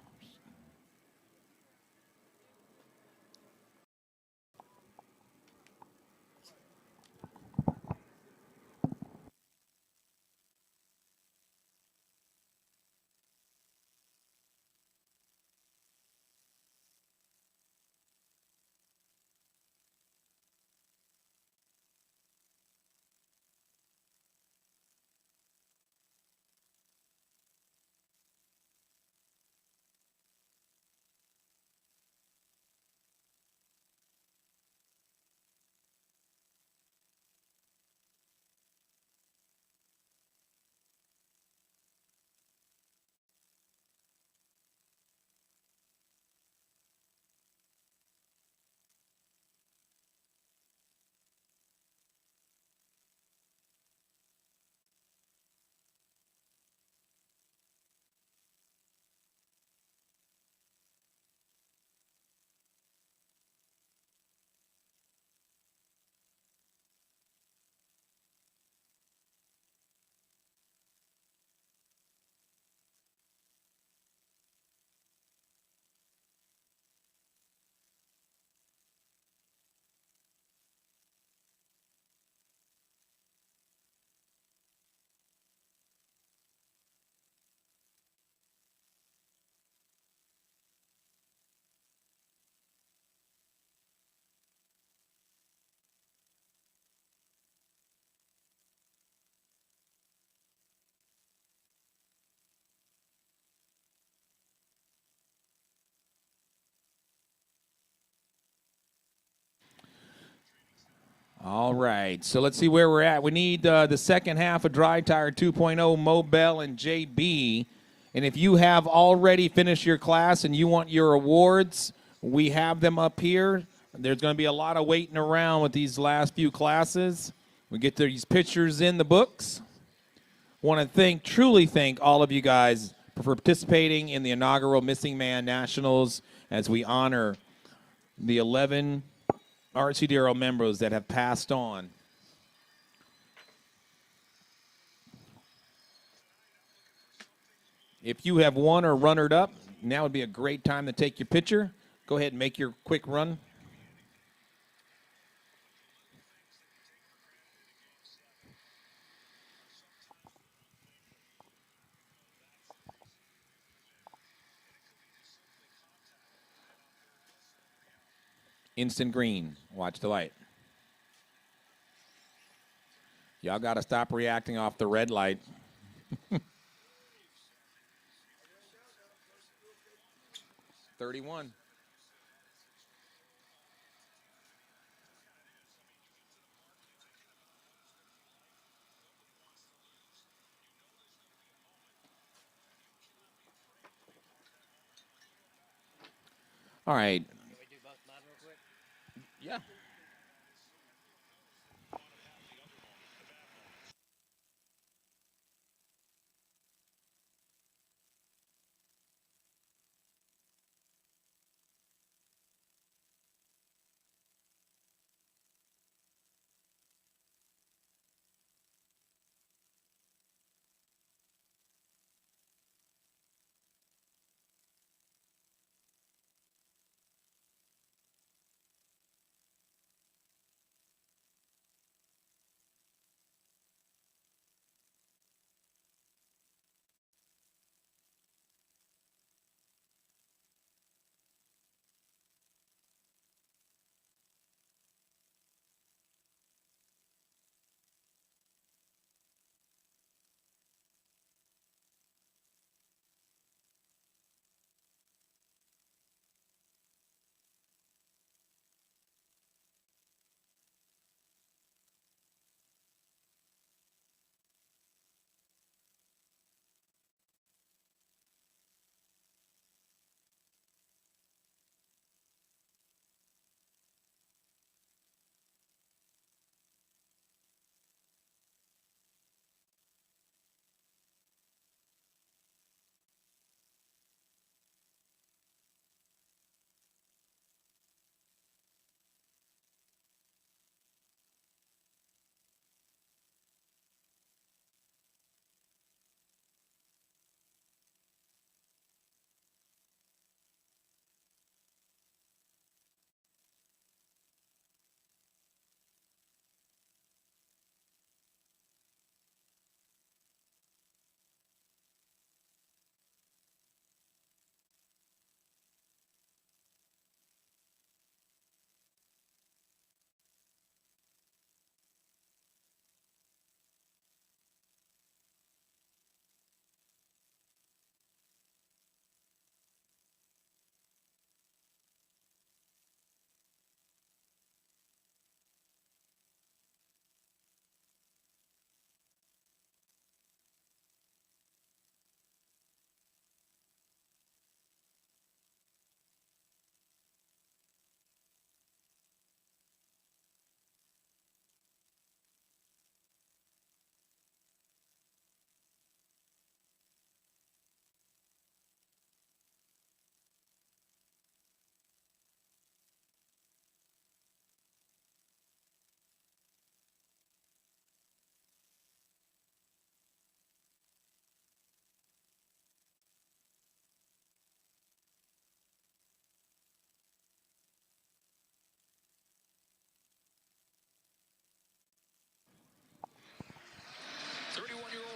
All right, so let's see where we're at. We need the second half of Dry Tire 2.0, Mobel and JB. And if you have already finished your class and you want your awards, we have them up here. There's going to be a lot of waiting around with these last few classes. We get these pictures in the books. Want to truly thank all of you guys for participating in the inaugural Missing Man Nationals as we honor the 11 RC Darrow members that have passed on. If you have won or runnered up, now would be a great time to take your picture. Go ahead and make your quick run. Instant green. Watch the light. Y'all got to stop reacting off the red light. $31. All right. Can we do both mine real quick? Yeah.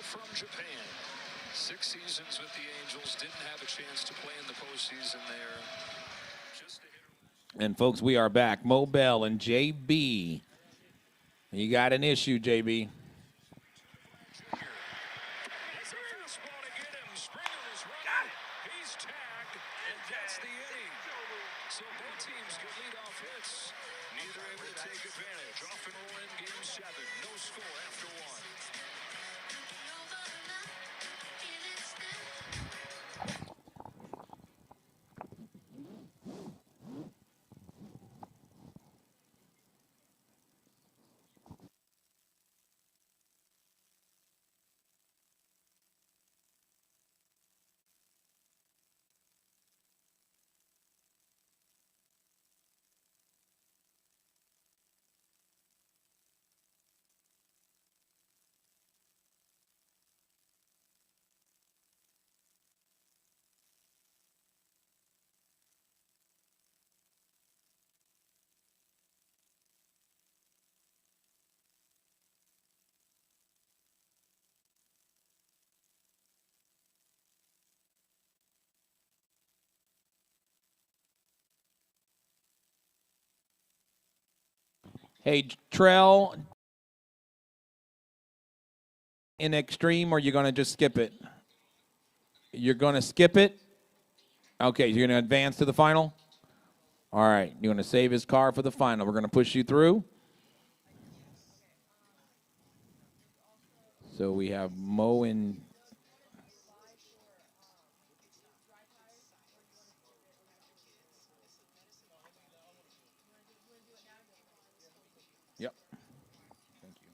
from Japan. 6 seasons with the Angels, didn't have a chance to play in the postseason there. Just a hitter. And folks, we are back. Mo Bell and JB. You got an issue, JB. It's a fastball to get him. Springer is running. He's tagged, and that's the inning. So both teams get leadoff hits. Neither able to take advantage. Off and roll in game 7. No score after 1. Hey, Trell, in extreme, or you're going to just skip it? You're going to skip it? Okay, you're going to advance to the final? All right, you're going to save his car for the final. We're going to push you through. So we have Mo and... Yep. Thank you.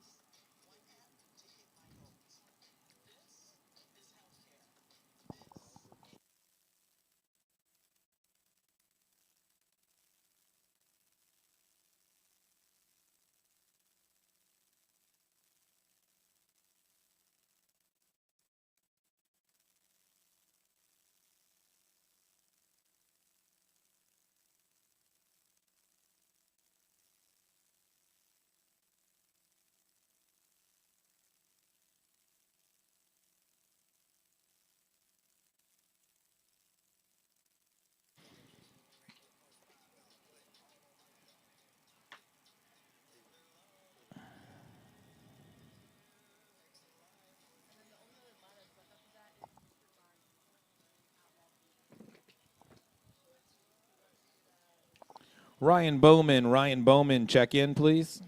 Ryan Bowman, check in, please.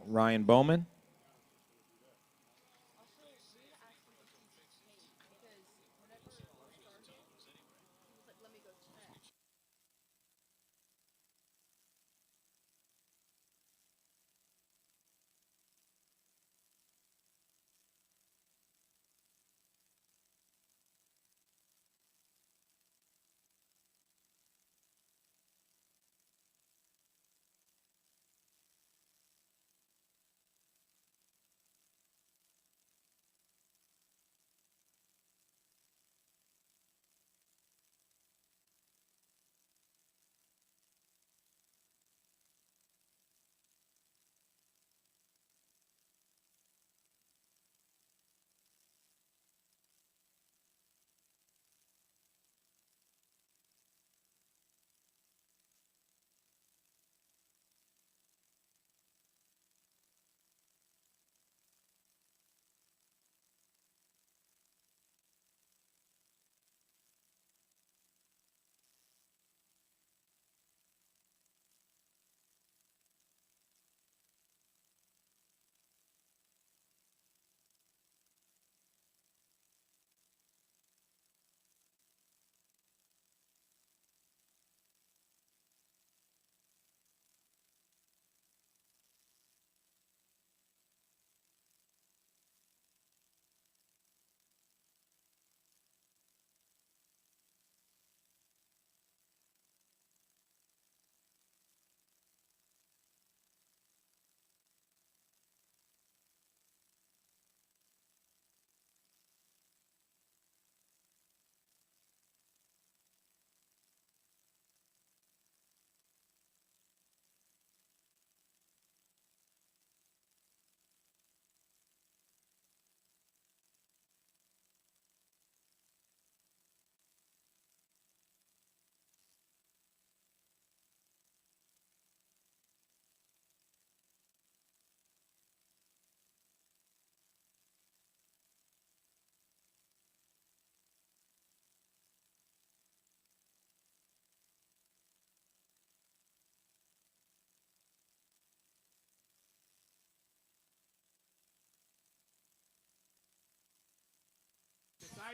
Ryan Bowman.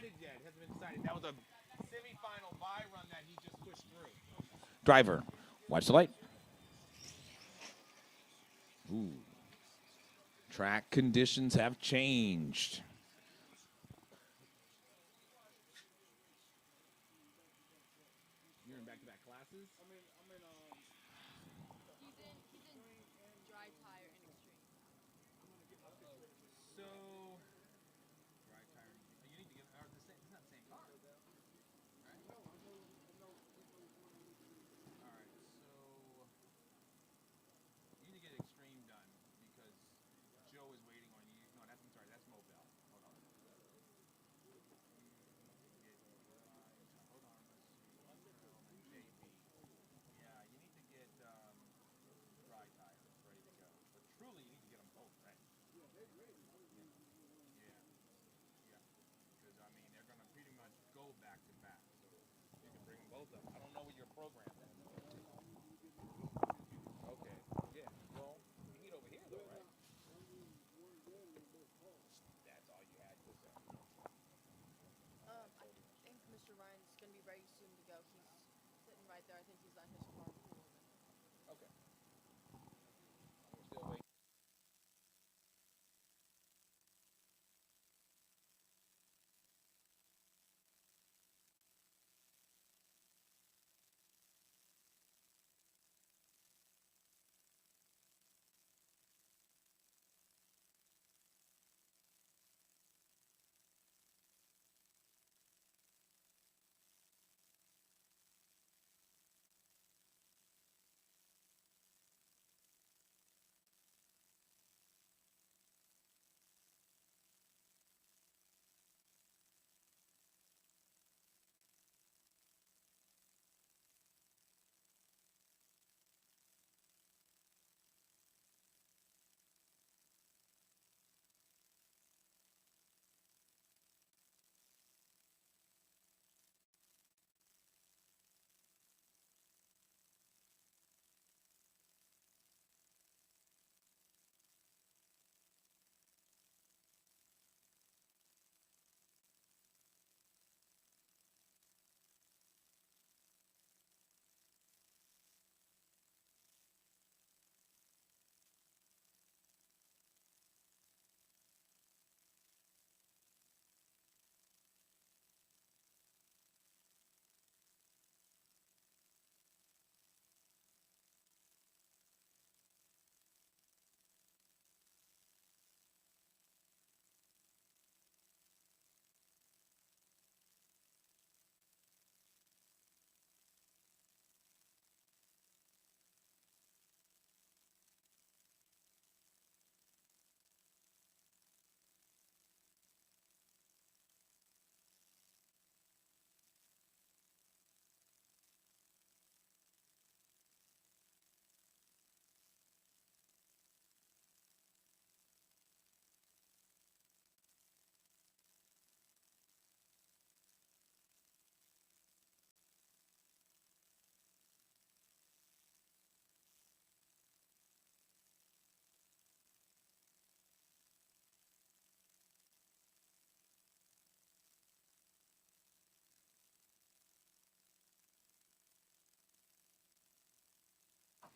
decided yet. It hasn't been decided. That was a semifinal bye run that he just pushed through. Driver, watch the light. Ooh. Track conditions have changed. You're in back-to-back classes? He's in dry tire and extreme. So, dry tire. You need to get. It's not the same car. Right? All right. So, you need to get extreme done because Joe is waiting on you. No, that's. I'm sorry. That's Mobile. Hold on. Yeah, you need to get dry tires ready to go. But truly, you need to get them both ready. Yeah. Because I mean, they're gonna pretty much go back to back. So you can bring them both up. I don't know what your program is. Okay. Yeah. Well, you can get over here though, right? That's all you had to say. I think Mr. Ryan's gonna be ready soon to go. He's sitting right there. I think he's on his car. Okay. We're still waiting.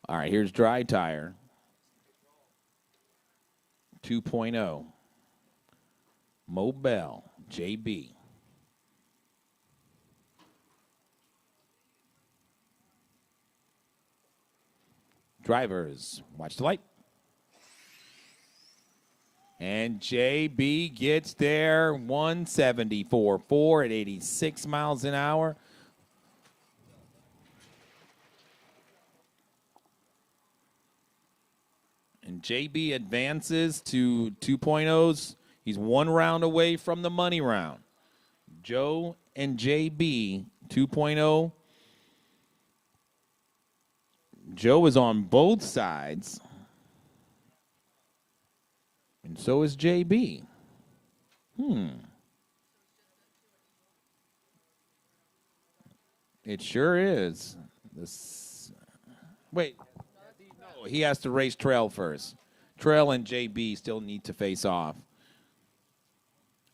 All right, here's dry tire 2.0. Mobile JB. Drivers, watch the light. And JB gets there 174.4 at 86 miles an hour. And JB advances to 2.0s. He's one round away from the money round. Joe and JB 2.0. Joe is on both sides. And so is JB. It sure is. Wait. No, he has to race Trail first. Trail and JB still need to face off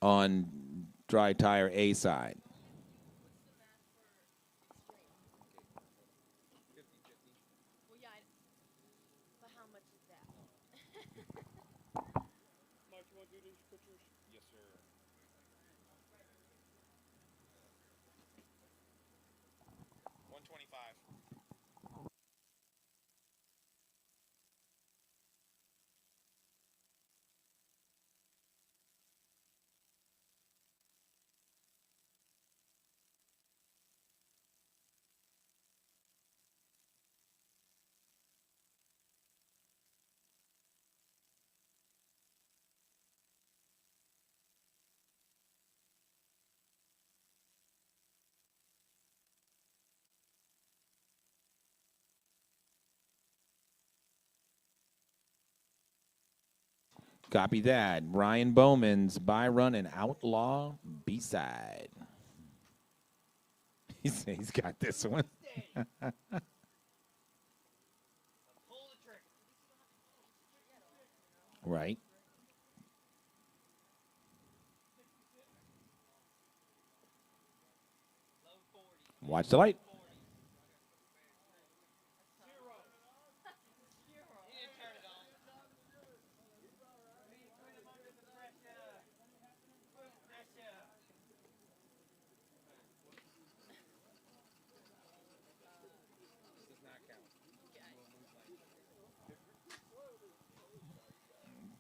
on Dry tire A side. Well, yeah, but how much is that? Mark, you want to do these pictures? Yes, sir. 125. Copy that. Ryan Bowman's By Run and Outlaw B-side. He's got this one. Right. Watch the light.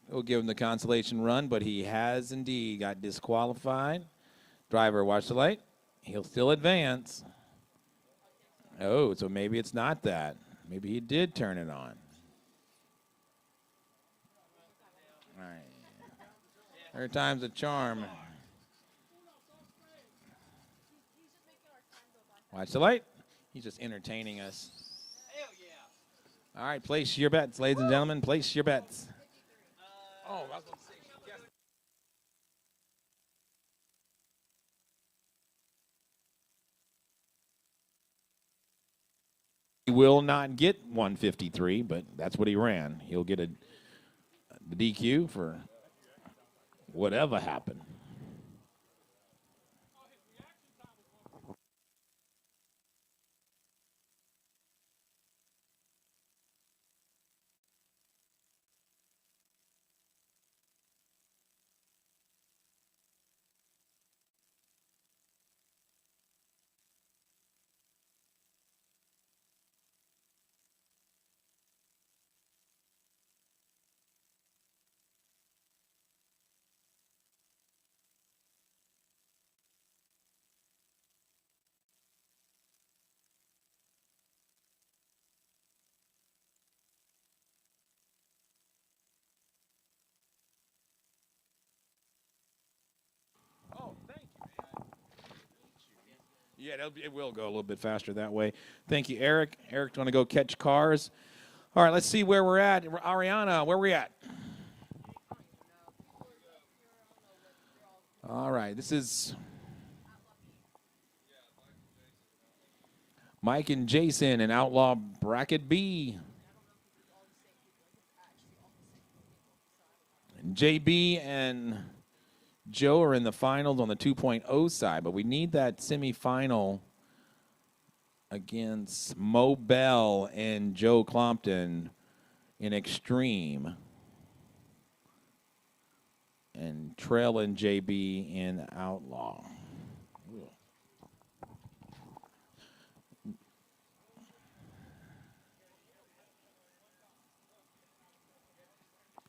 We'll give him the consolation run, but he has indeed got disqualified. Driver, watch the light. He'll still advance. Oh, so maybe it's not that. Maybe he did turn it on. All right. Third time's a charm. Watch the light. He's just entertaining us. All right, place your bets, ladies and gentlemen. Place your bets. Oh, I was going to say, he will not get 153, but that's what he ran. He'll get the DQ for whatever happened. Yeah, it will go a little bit faster that way. Thank you, Eric. Eric's going to go catch cars. All right, let's see where we're at. Ariana, where we at? All right, this is Mike and Jason in Outlaw Bracket B. And JB and Joe are in the finals on the 2.0 side, but we need that semifinal against Mo Bell and Joe Clompton in Extreme. And Trail and JB in Outlaw.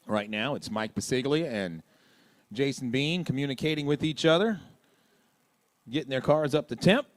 Right now, it's Mike Basiglia and Jason Bean communicating with each other, getting their cars up to temp.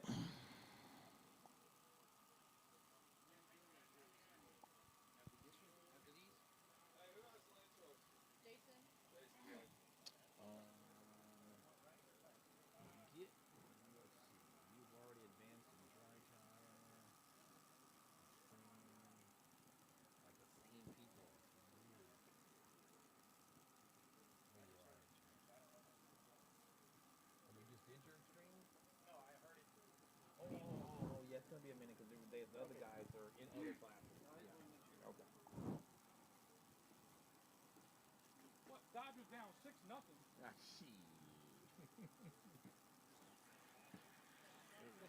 Dodgers down 6-0.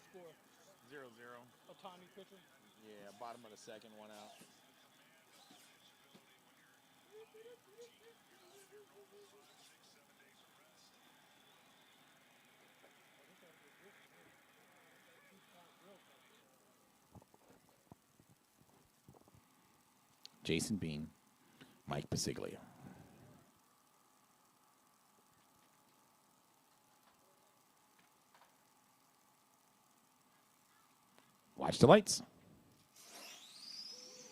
score? 0-0. Otani pitching. Yeah, bottom of the second, one out. Jason Bean, Mike Pasiglia. Watch the lights.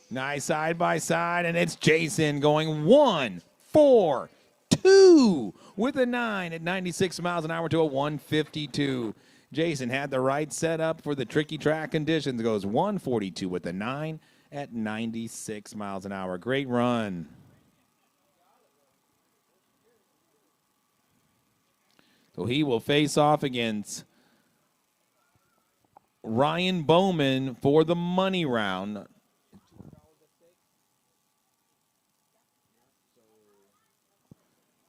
Nice side by side, and it's Jason going 1-4-2 with a 9 at 96 miles an hour to a 152. Jason had the right setup for the tricky track conditions. Goes 142 with a 9 at 96 miles an hour. Great run. So he will face off against Ryan Bowman for the money round.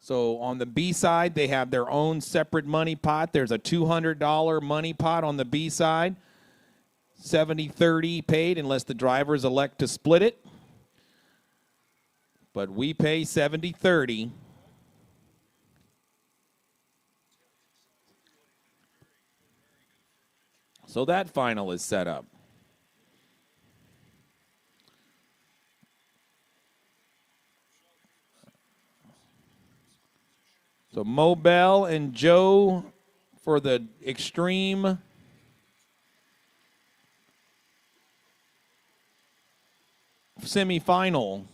So on the B side, they have their own separate money pot. There's a $200 money pot on the B side. 70-30 paid unless the drivers elect to split it. But we pay 70-30. So that final is set up. So Mo Bell and Joe for the extreme semifinal.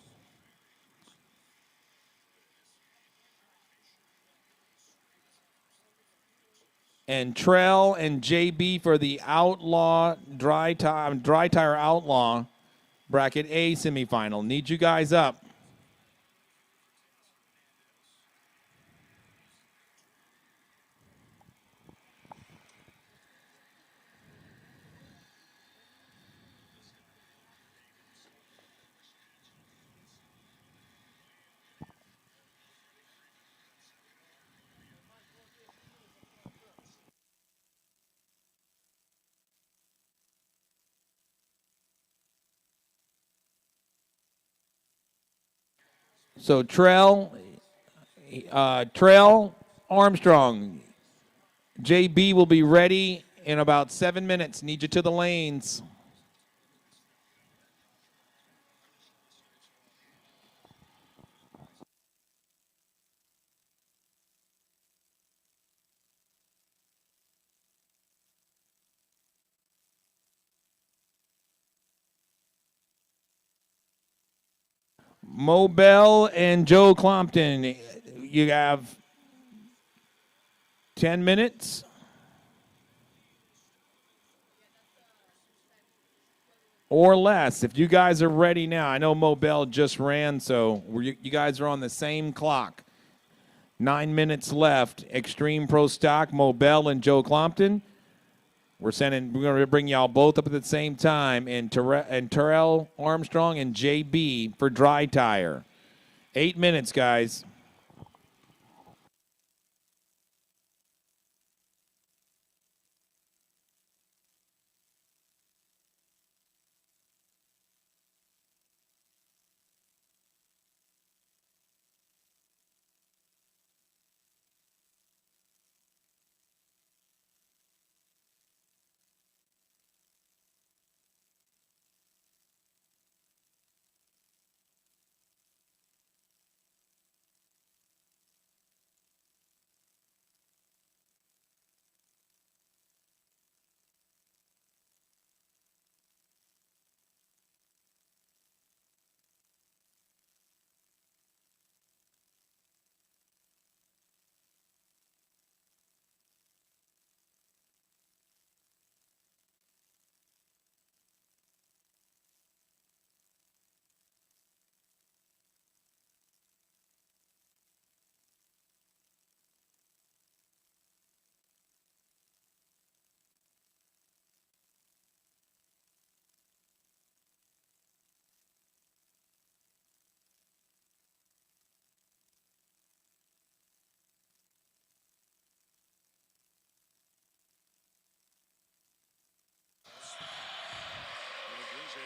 And Trell and JB for the Outlaw dry tire Outlaw bracket A semifinal. Need you guys up. So Trell Armstrong, JB will be ready in about 7 minutes. Need you to the lanes. Mo Bell and Joe Clompton, you have 10 minutes. Or less, if you guys are ready now. I know Mo Bell just ran, so you guys are on the same clock. 9 minutes left. Extreme Pro Stock, Mo Bell and Joe Clompton. We're going to bring y'all both up at the same time, and Terrell Armstrong and JB for dry tire. 8 minutes, guys.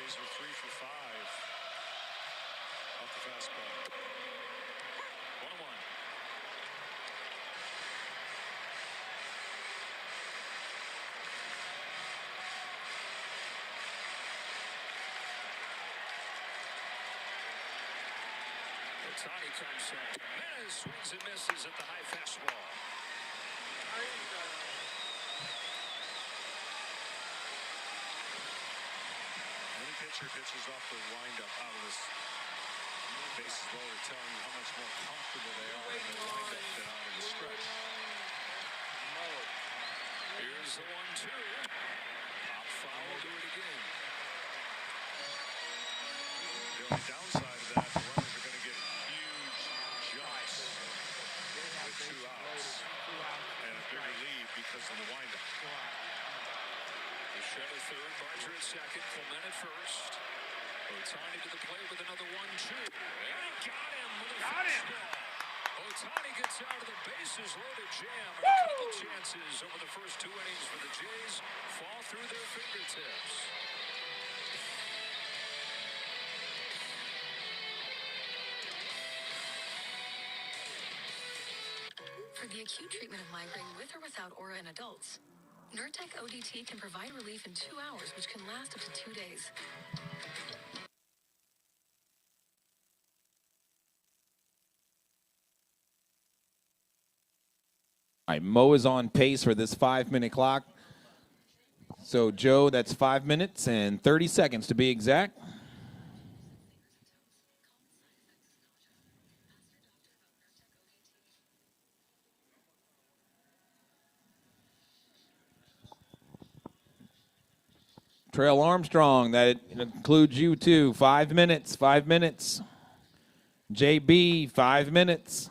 Jays are 3 for 5 off the fastball. 1-1. Ohtani comes in. Jimenez swings and misses at the high fastball. Any pitcher pitches off the windup out of this bases loaded, telling you how much more comfortable they are in the windup than out of the stretch. Here's the 1-2. Pop foul, do it again. The only downside of that, the runners are going to get huge jumps with 2 outs and a bigger lead because of the windup. Bichette at third, Barger at second, Clement at first. Ohtani to the plate with another 1-2. And he got him with a fastball. Ohtani gets out of the bases loaded jam. And a couple chances over the first 2 innings for the Jays fall through their fingertips. For the acute treatment of migraine with or without aura in adults, Nurtec ODT can provide relief in 2 hours, which can last up to 2 days. All right, Mo is on pace for this 5-minute clock. So, Joe, that's 5 minutes and 30 seconds to be exact. Trail Armstrong, that includes you too. 5 minutes, 5 minutes. JB, 5 minutes.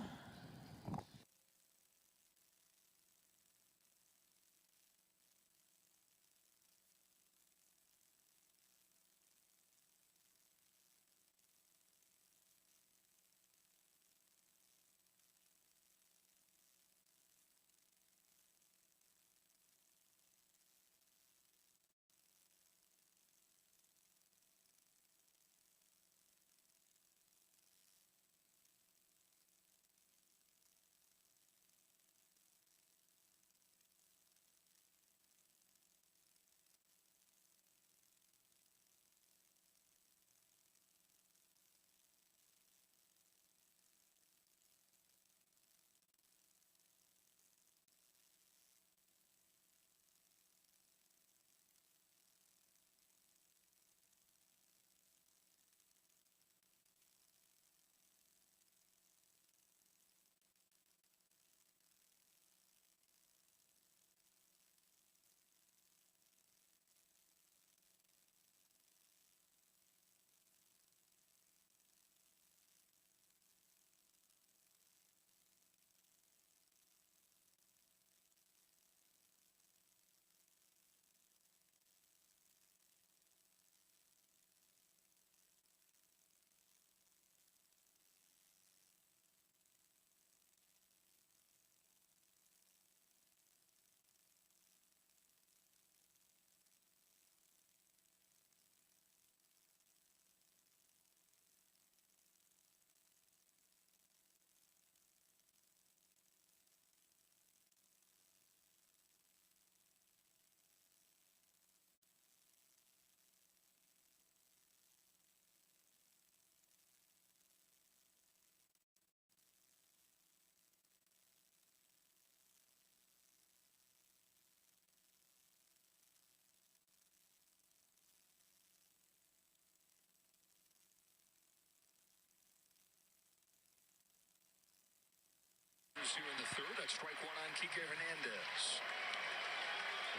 Here in the third, that's strike 1 on Kike Hernandez.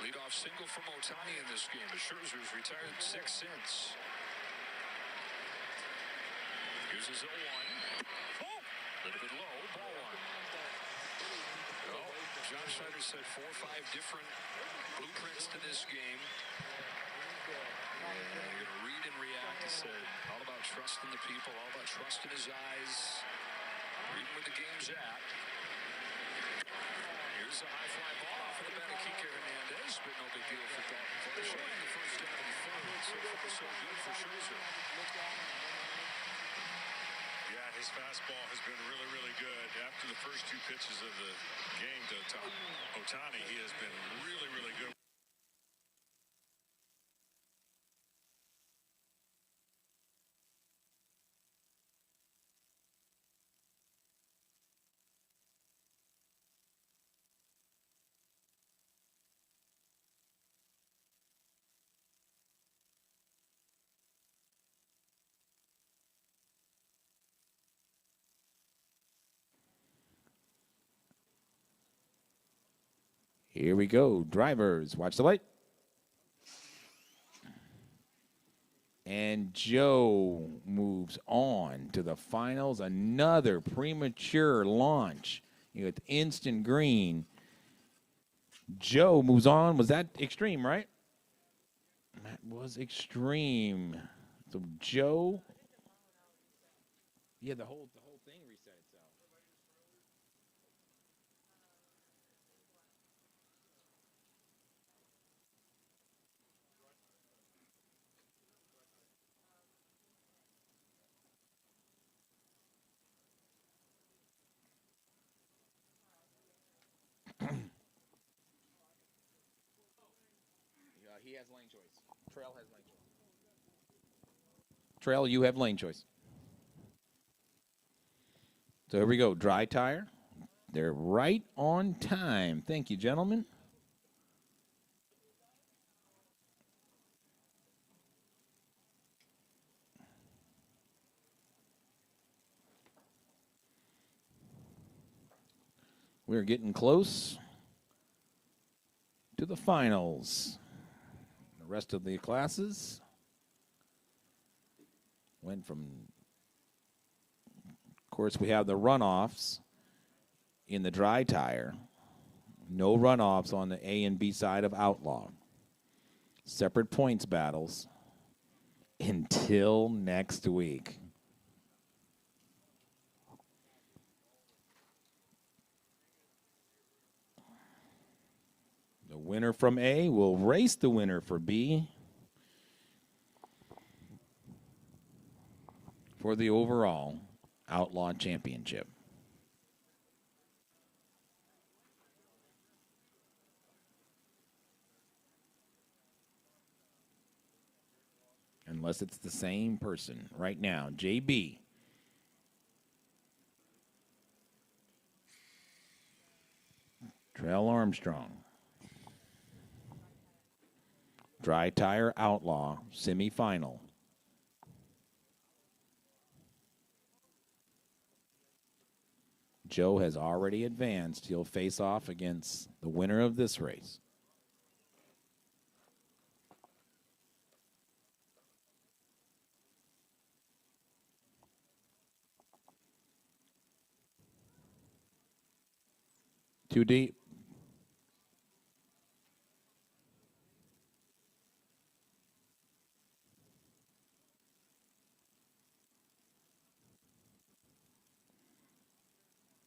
Leadoff single from Ohtani in this game. Scherzer's retired 6 since. Uses 0-1. Oh! Little bit low, ball 1. Oh, John Schneider said 4 or 5 different blueprints to this game. And you're going to read and react. He said all about trusting the people, all about trusting his eyes, reading where the game's at. Here's a high fly ball off of the bat of Kike Hernandez, but no big deal for Dalton Varsho in the first out of the third. So far so good for Scherzer. Yeah, his fastball has been really, really good. After the first 2 pitches of the game to Ohtani, he has been really, really good. Here we go. Drivers, watch the light. And Joe moves on to the finals. Another premature launch with instant green. Joe moves on. Was that extreme, right? That was extreme. So Joe. Yeah, the whole thing reset itself. He has lane choice. Trail has lane choice. Trail, you have lane choice. So here we go. Dry tire. They're right on time. Thank you, gentlemen. We're getting close to the finals. The rest of the classes went from, of course, we have the runoffs in the dry tire. No runoffs on the A and B side of Outlaw. Separate points battles until next week. The winner from A will race the winner for B for the overall Outlaw Championship. Unless it's the same person right now. JB. Trail Armstrong. Dry Tire Outlaw semifinal. Joe has already advanced. He'll face off against the winner of this race. Too deep.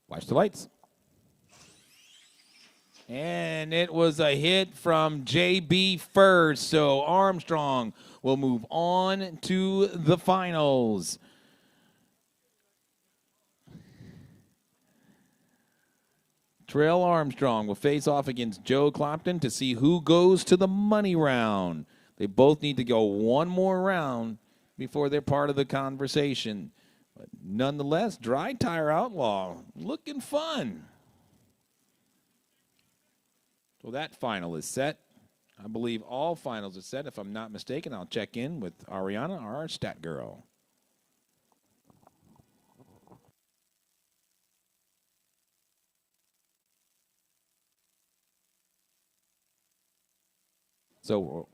Watch the lights. And it was a hit from JB first, so Armstrong will move on to the finals. Trail Armstrong will face off against Joe Clopton to see who goes to the money round. They both need to go one more round before they're part of the conversation. But nonetheless, Dry Tire Outlaw looking fun. So that final is set. I believe all finals are set. If I'm not mistaken, I'll check in with Ariana, our stat girl. So,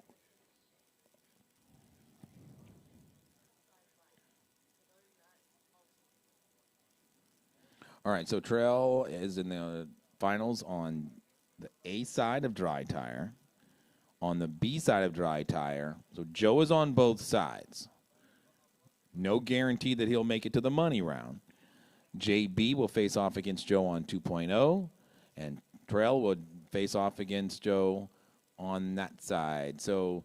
all right, so Trail is in the finals on the A side of Dry Tire. On the B side of Dry Tire, so Joe is on both sides. No guarantee that he'll make it to the money round. JB will face off against Joe on 2.0, and Trail would face off against Joe on that side. So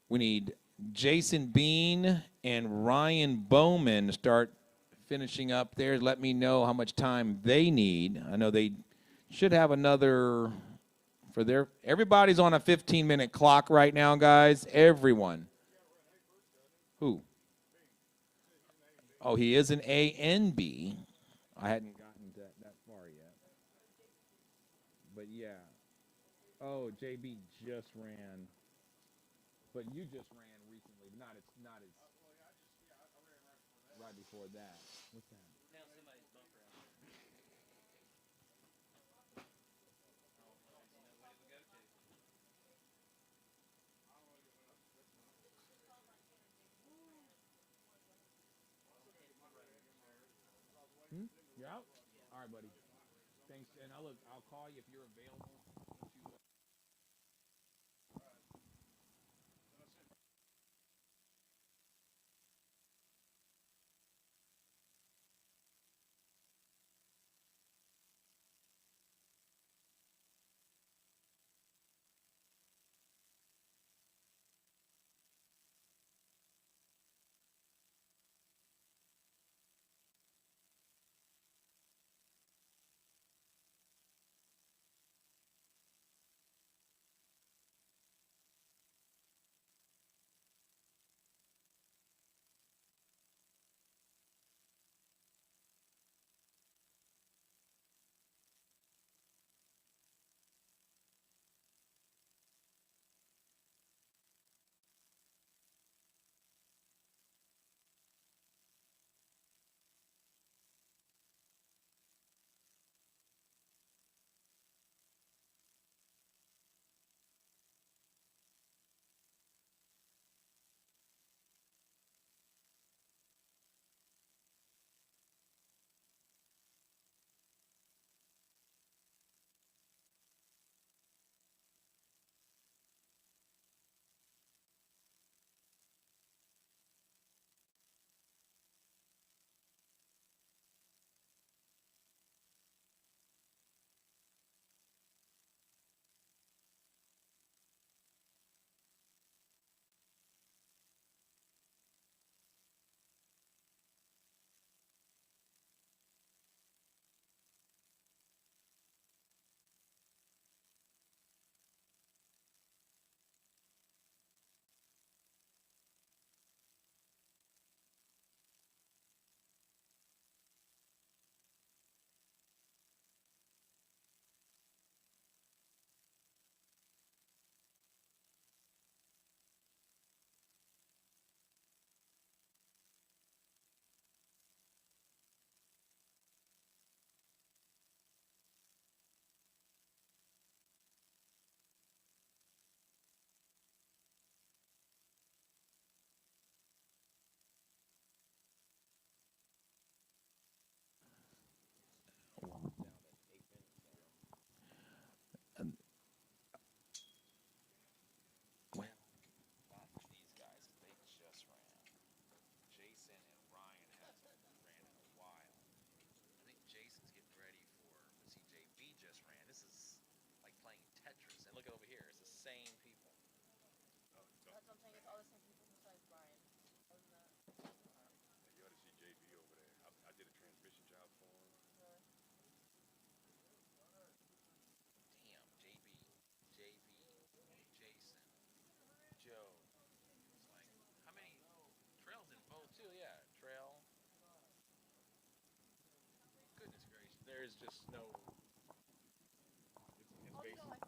we need Jason Bean and Ryan Bowman start finishing up there, let me know how much time they need. I know they should have another for their. Everybody's on a 15-minute clock right now, guys. Everyone. Who? Oh, he is an A and B. I hadn't gotten that far yet. But yeah. Oh, JB just ran. But you just ran recently. Not as right before that. What's that? Found somebody's bumper out there. You're out? All right, buddy. Thanks. And I'll call you if you're available. There's just no. It's basically.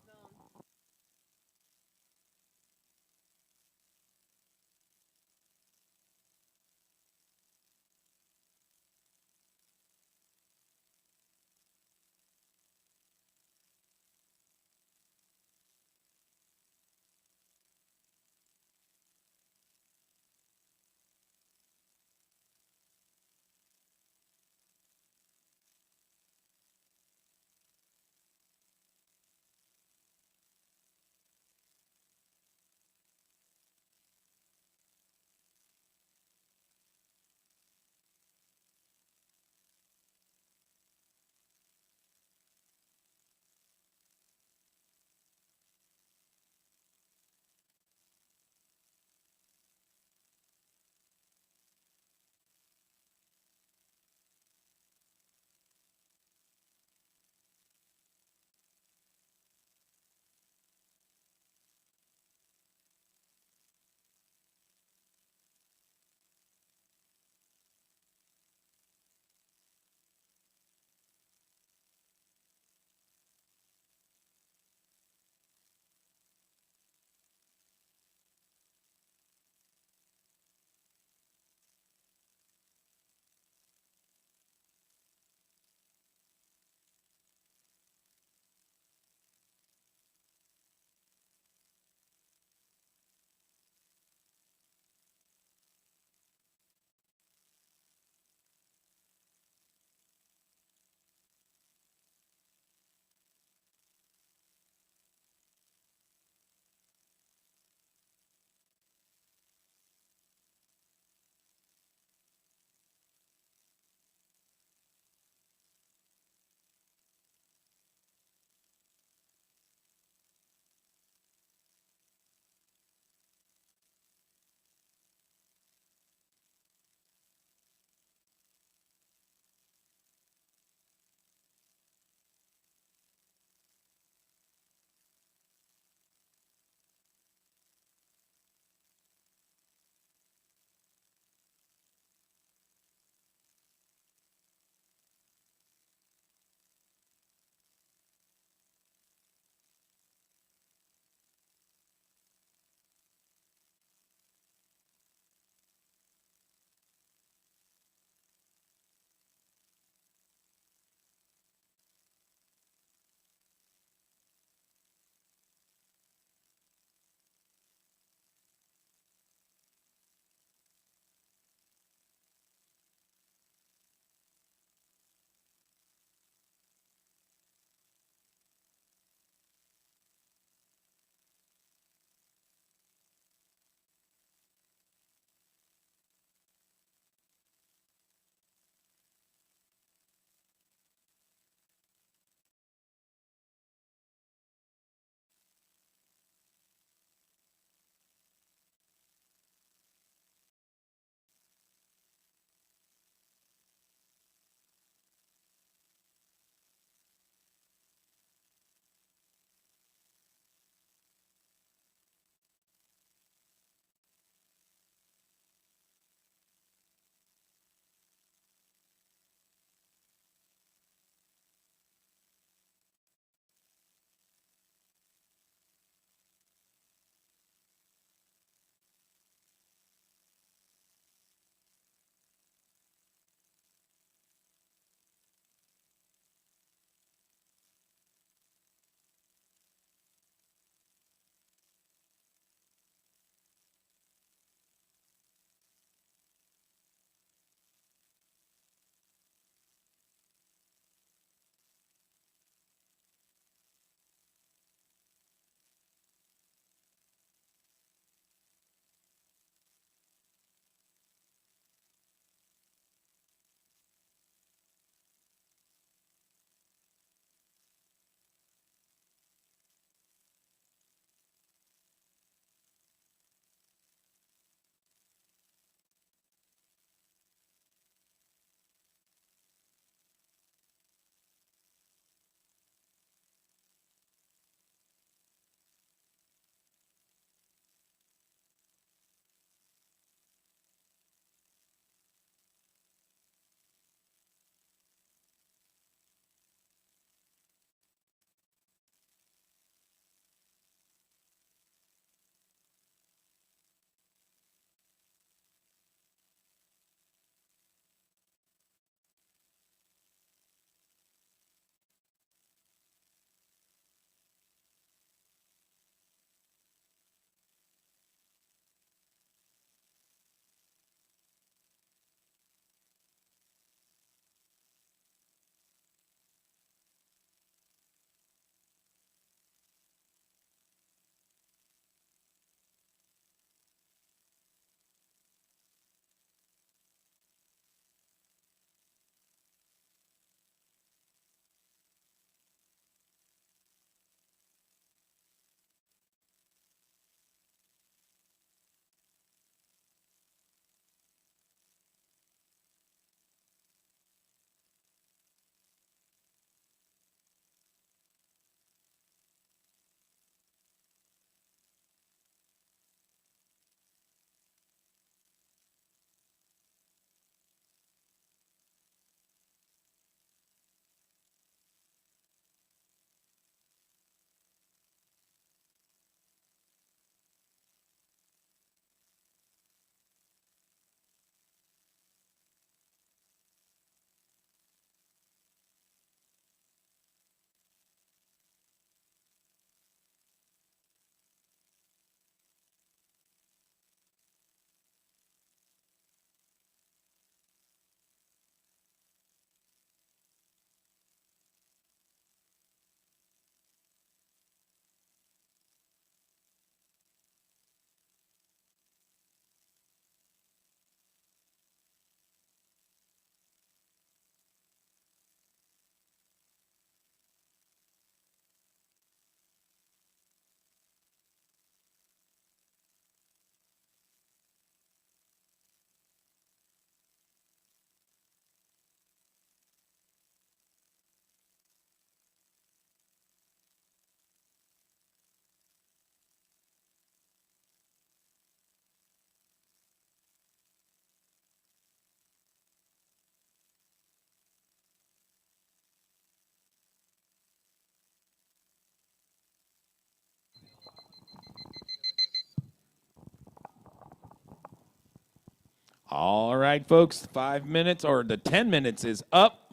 All right, folks, 5 minutes or the 10 minutes is up.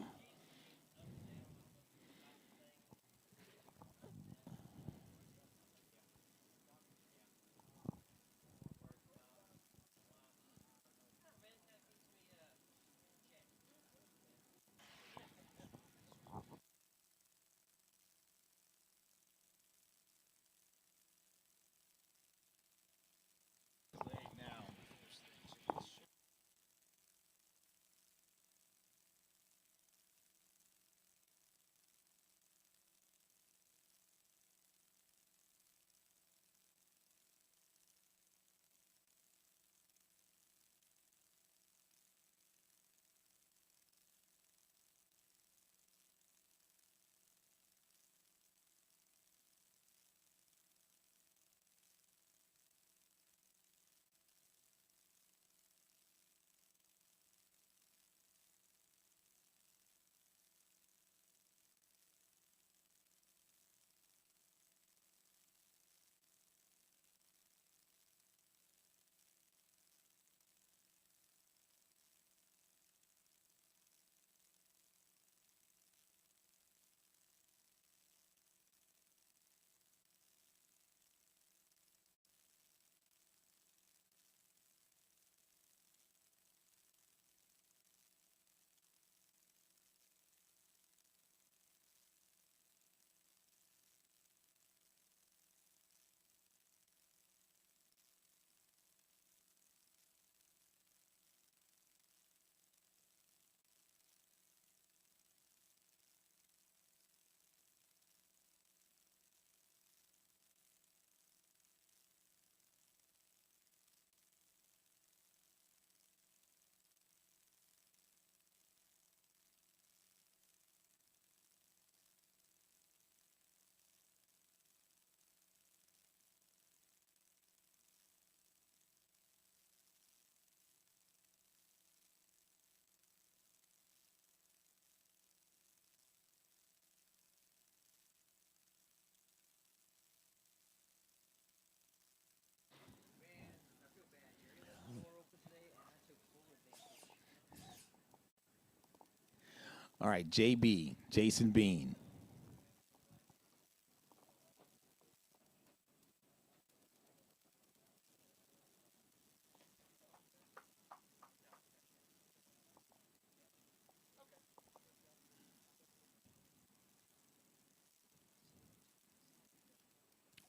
All right, JB, Jason Bean.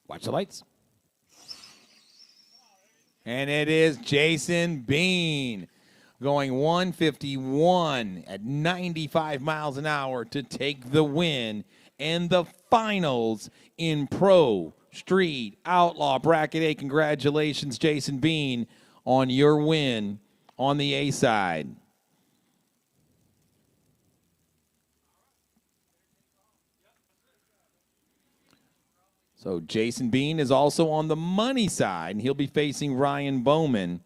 Watch the lights. And it is Jason Bean going 151 at 95 miles an hour to take the win in the finals in Pro Street Outlaw Bracket A. Congratulations, Jason Bean, on your win on the A side. So Jason Bean is also on the money side, and he'll be facing Ryan Bowman.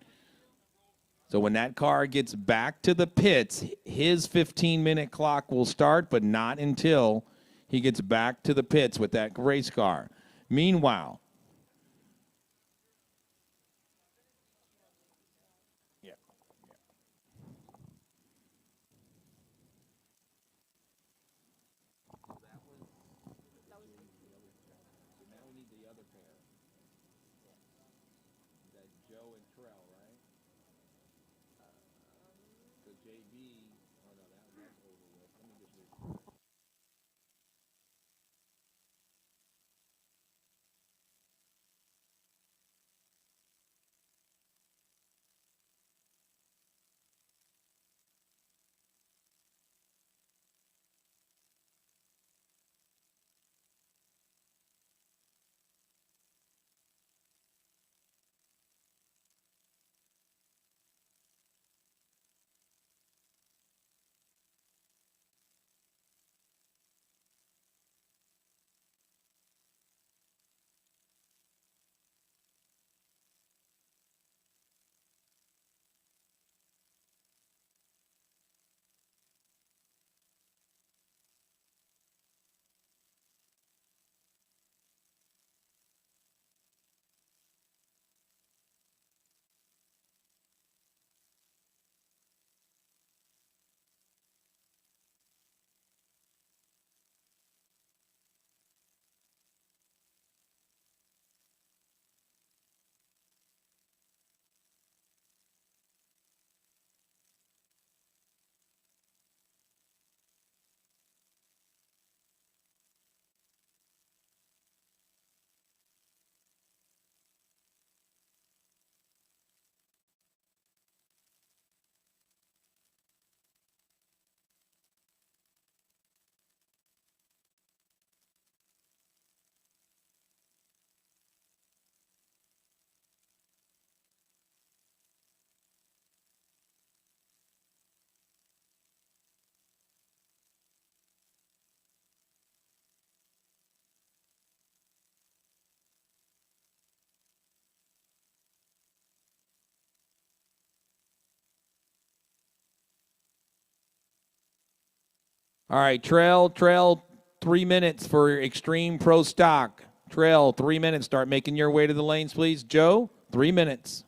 So when that car gets back to the pits, his 15-minute clock will start, but not until he gets back to the pits with that race car. Meanwhile, All right, Trail, 3 minutes for Extreme Pro Stock. Trail, 3 minutes. Start making your way to the lanes, please. Joe, 3 minutes.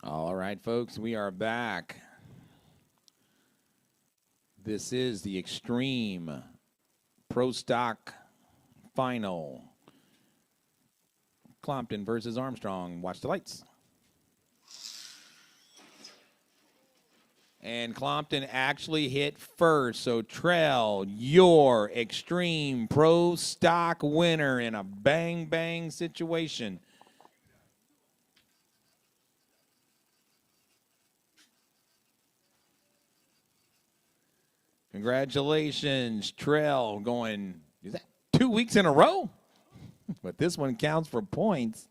All right, folks, we are back. This is the Extreme Pro Stock Final. Clompton versus Armstrong. Watch the lights. And Clompton actually hit first. So, Trail, your Extreme Pro Stock winner in a bang-bang situation. Congratulations, Trail, going, is that 2 weeks in a row? But this one counts for points.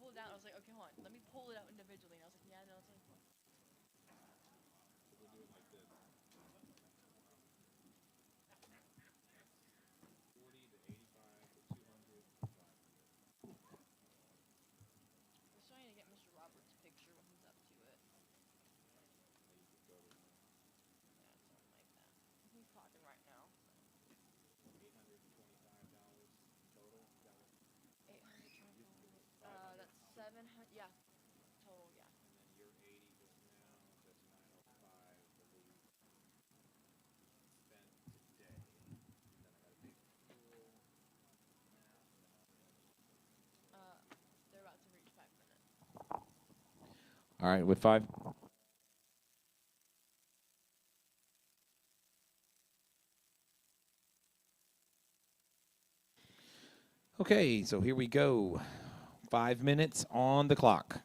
pull it out. I was like, okay, hold on. Let me pull it out individually. And I was like, yeah, no, it's only 4. We're doing like this. 40 to 85 to 200 to 500. I was trying to get Mr. Roberts' picture when he's up to it. Now you can go to Yeah, something like that. He's talking right now. $825 total. Is that what? 825. That's 700. Yeah, total. Yeah. And then you're 80 just now. That's 905 I believe spent today. And then I got to pay for fuel, math, and then all the other. They're about to reach 5 minutes. All right, with 5. Okay, so here we go. 5 minutes on the clock.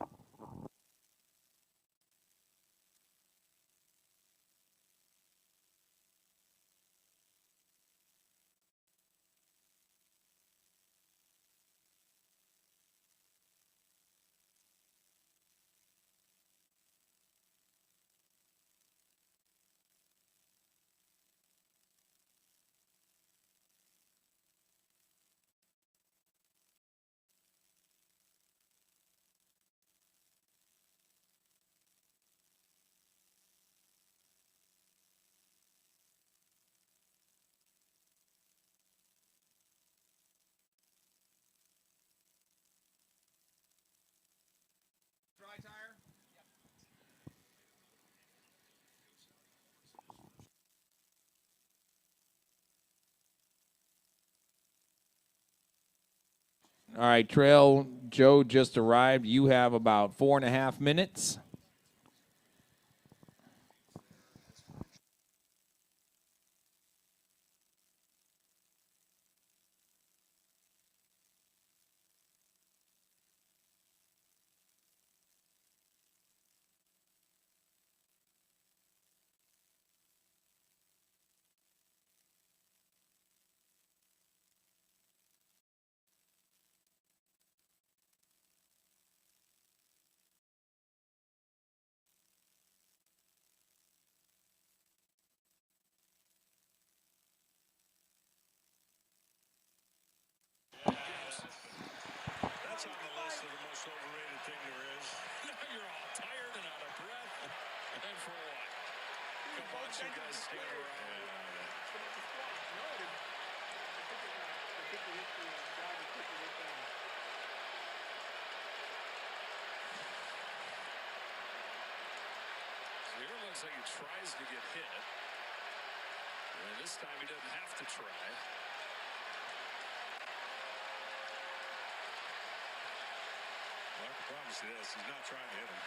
Dry tire? All right, Trail Joe just arrived. You have about 4.5 minutes. That's on the list of the most overrated thing there is. Now you're all tired and out of breath. And for what? Come watch you guys stand around. Here looks like he tries to get hit. And this time he doesn't have to try. Well, I can promise you this, he's not trying to hit him.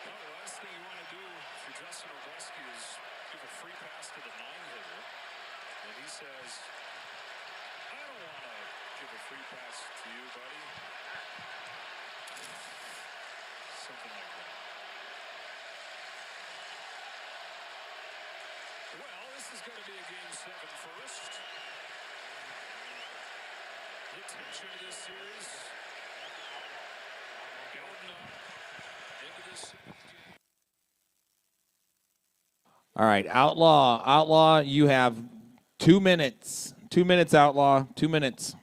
Well, the last thing you want to do for Justin Obleski is give a free pass to the 9-hitter. And he says, I don't want to give a free pass to you, buddy. Something like that. Well, this is going to be a Game 7 first. The tension of this series building up into this 7th game. All right, Outlaw, you have 2 minutes. 2 minutes, Outlaw. 2 minutes.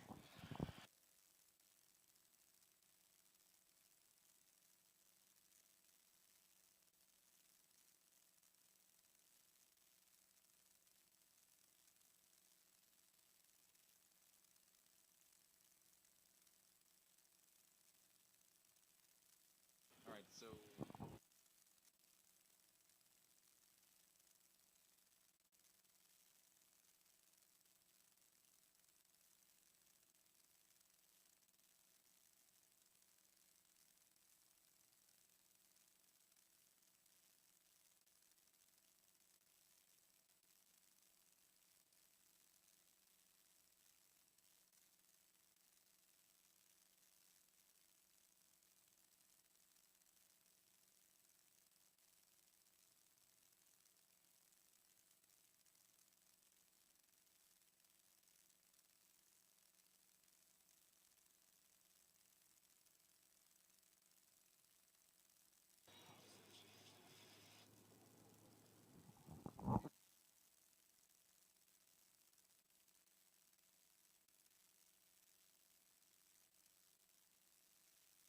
All right, so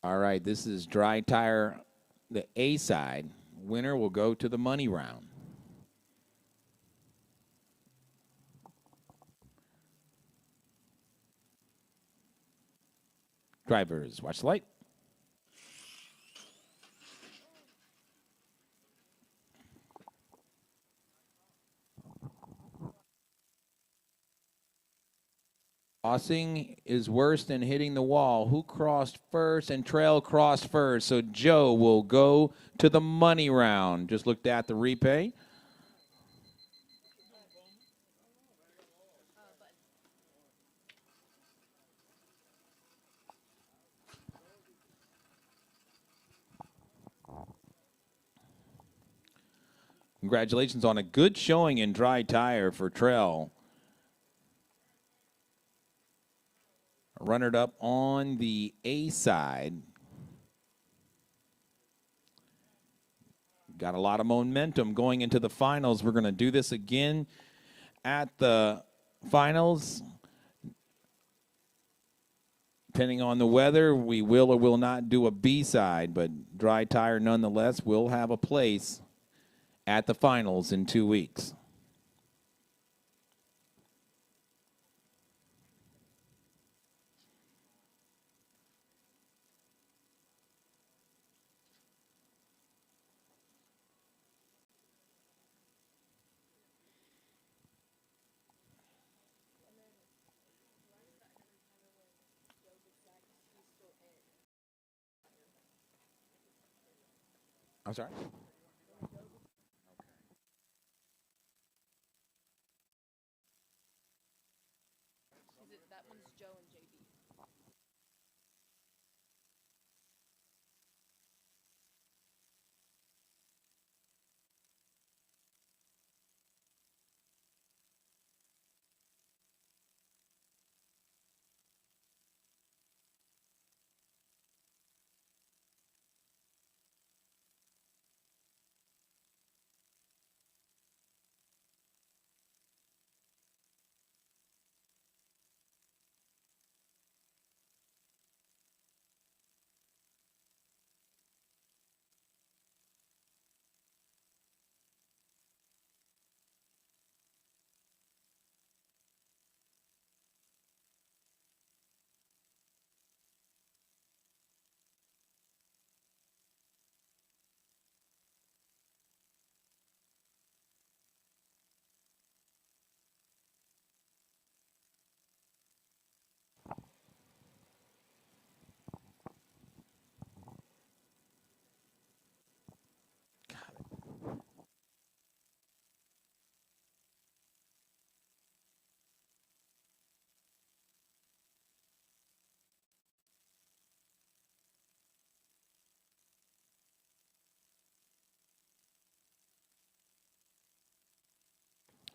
All right, this is dry tire, the A side. Winner will go to the money round. Drivers, watch the light. Crossing is worse than hitting the wall. Who crossed first? And Trail crossed first. So Joe will go to the money round. Just looked at the repay. Congratulations on a good showing in dry tire for Trail. Runner up on the A side. Got a lot of momentum going into the finals. We're going to do this again at the finals. Depending on the weather, we will or will not do a B side, but dry tire nonetheless will have a place at the finals in 2 weeks. I'm sorry? That one's Joe and JB.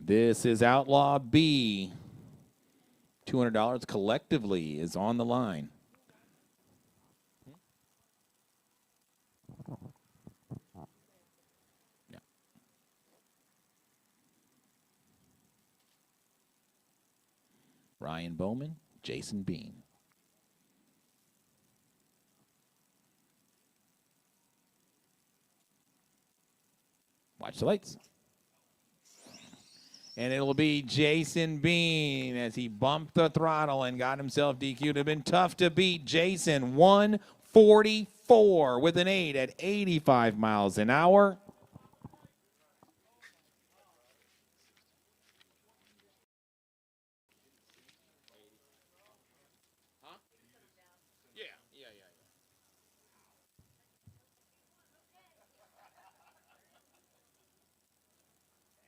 This is Outlaw B. $200 collectively is on the line. Yeah. Ryan Bowman, Jason Bean. Watch the lights. And it'll be Jason Bean as he bumped the throttle and got himself DQ'd. It would have been tough to beat Jason. 144 with an 8 at 85 miles an hour.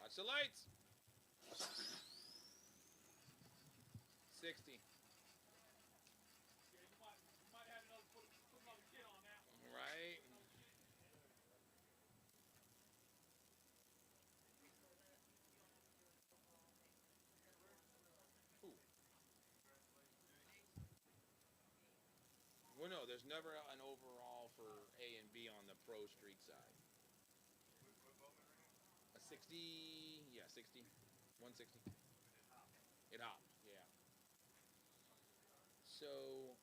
Watch the lights. 60. Right. Well, no, there's never an overall for A and B on the pro street side. A 60, yeah, 60, 160. It hopped, yeah. So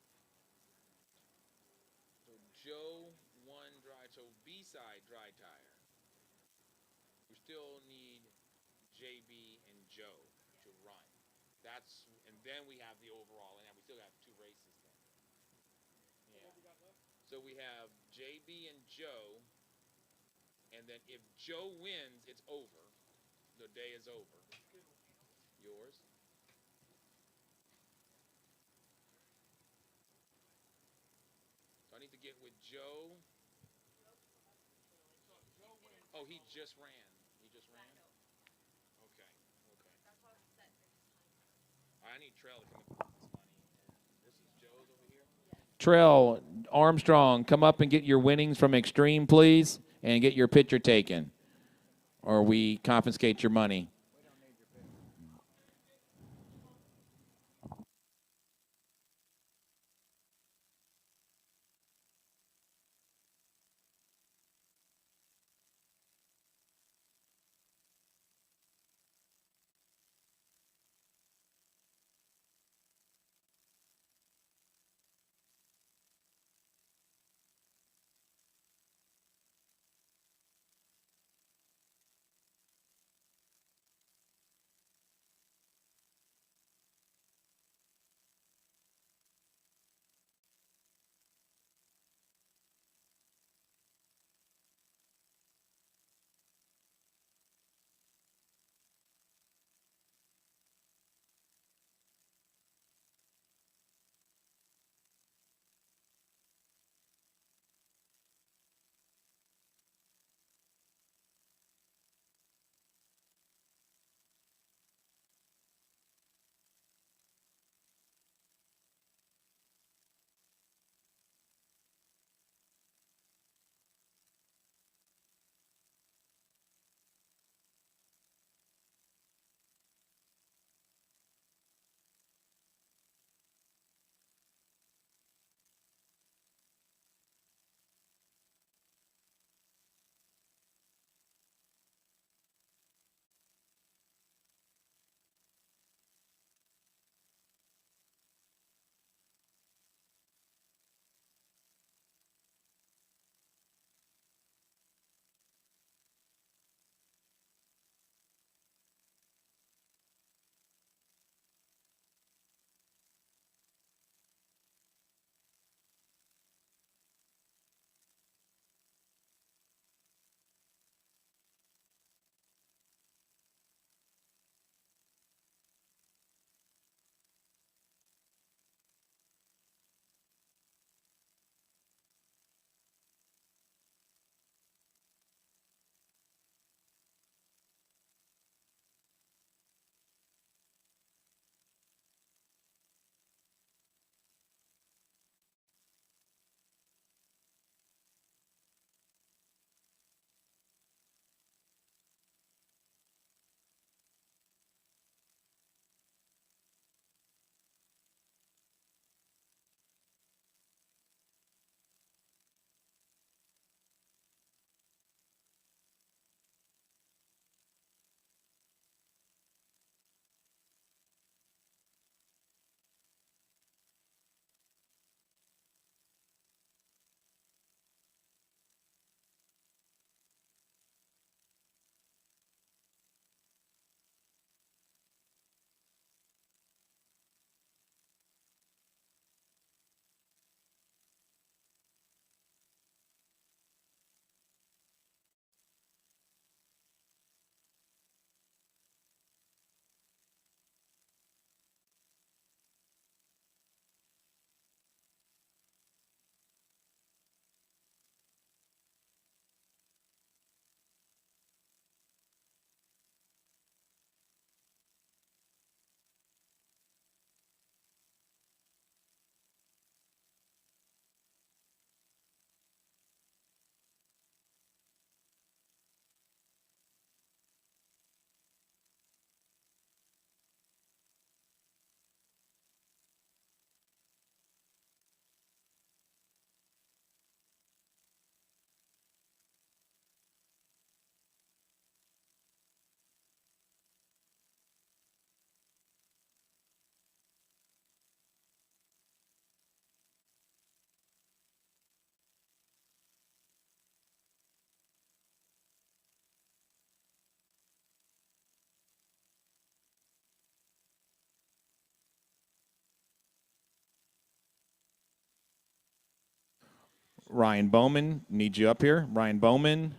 Joe one dry, so B side dry tire. We still need JB and Joe to run. And then we have the overall, and we still have 2 races then. Yeah. So we have JB and Joe, and then if Joe wins, it's over. The day is over. Yours? So I need to get with Joe. Oh, he just ran. He just ran? Okay. I need Trail to come up with this money. This is Joe's over here. Trell Armstrong, come up and get your winnings from Extreme, please, and get your picture taken, or we confiscate your money. Ryan Bowman, need you up here. Ryan Bowman.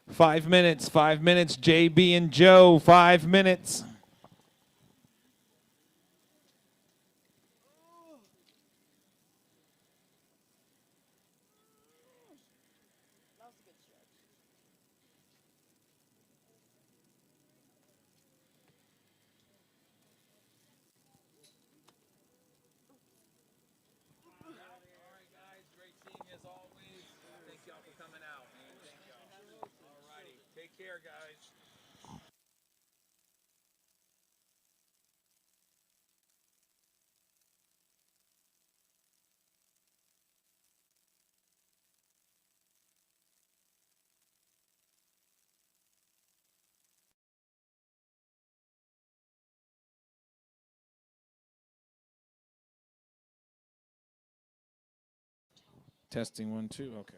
Five minutes, JB and Joe, 5 minutes. Thank y'all for coming out, man. Thank y'all. All righty. Take care, guys. Testing 1, 2. Okay.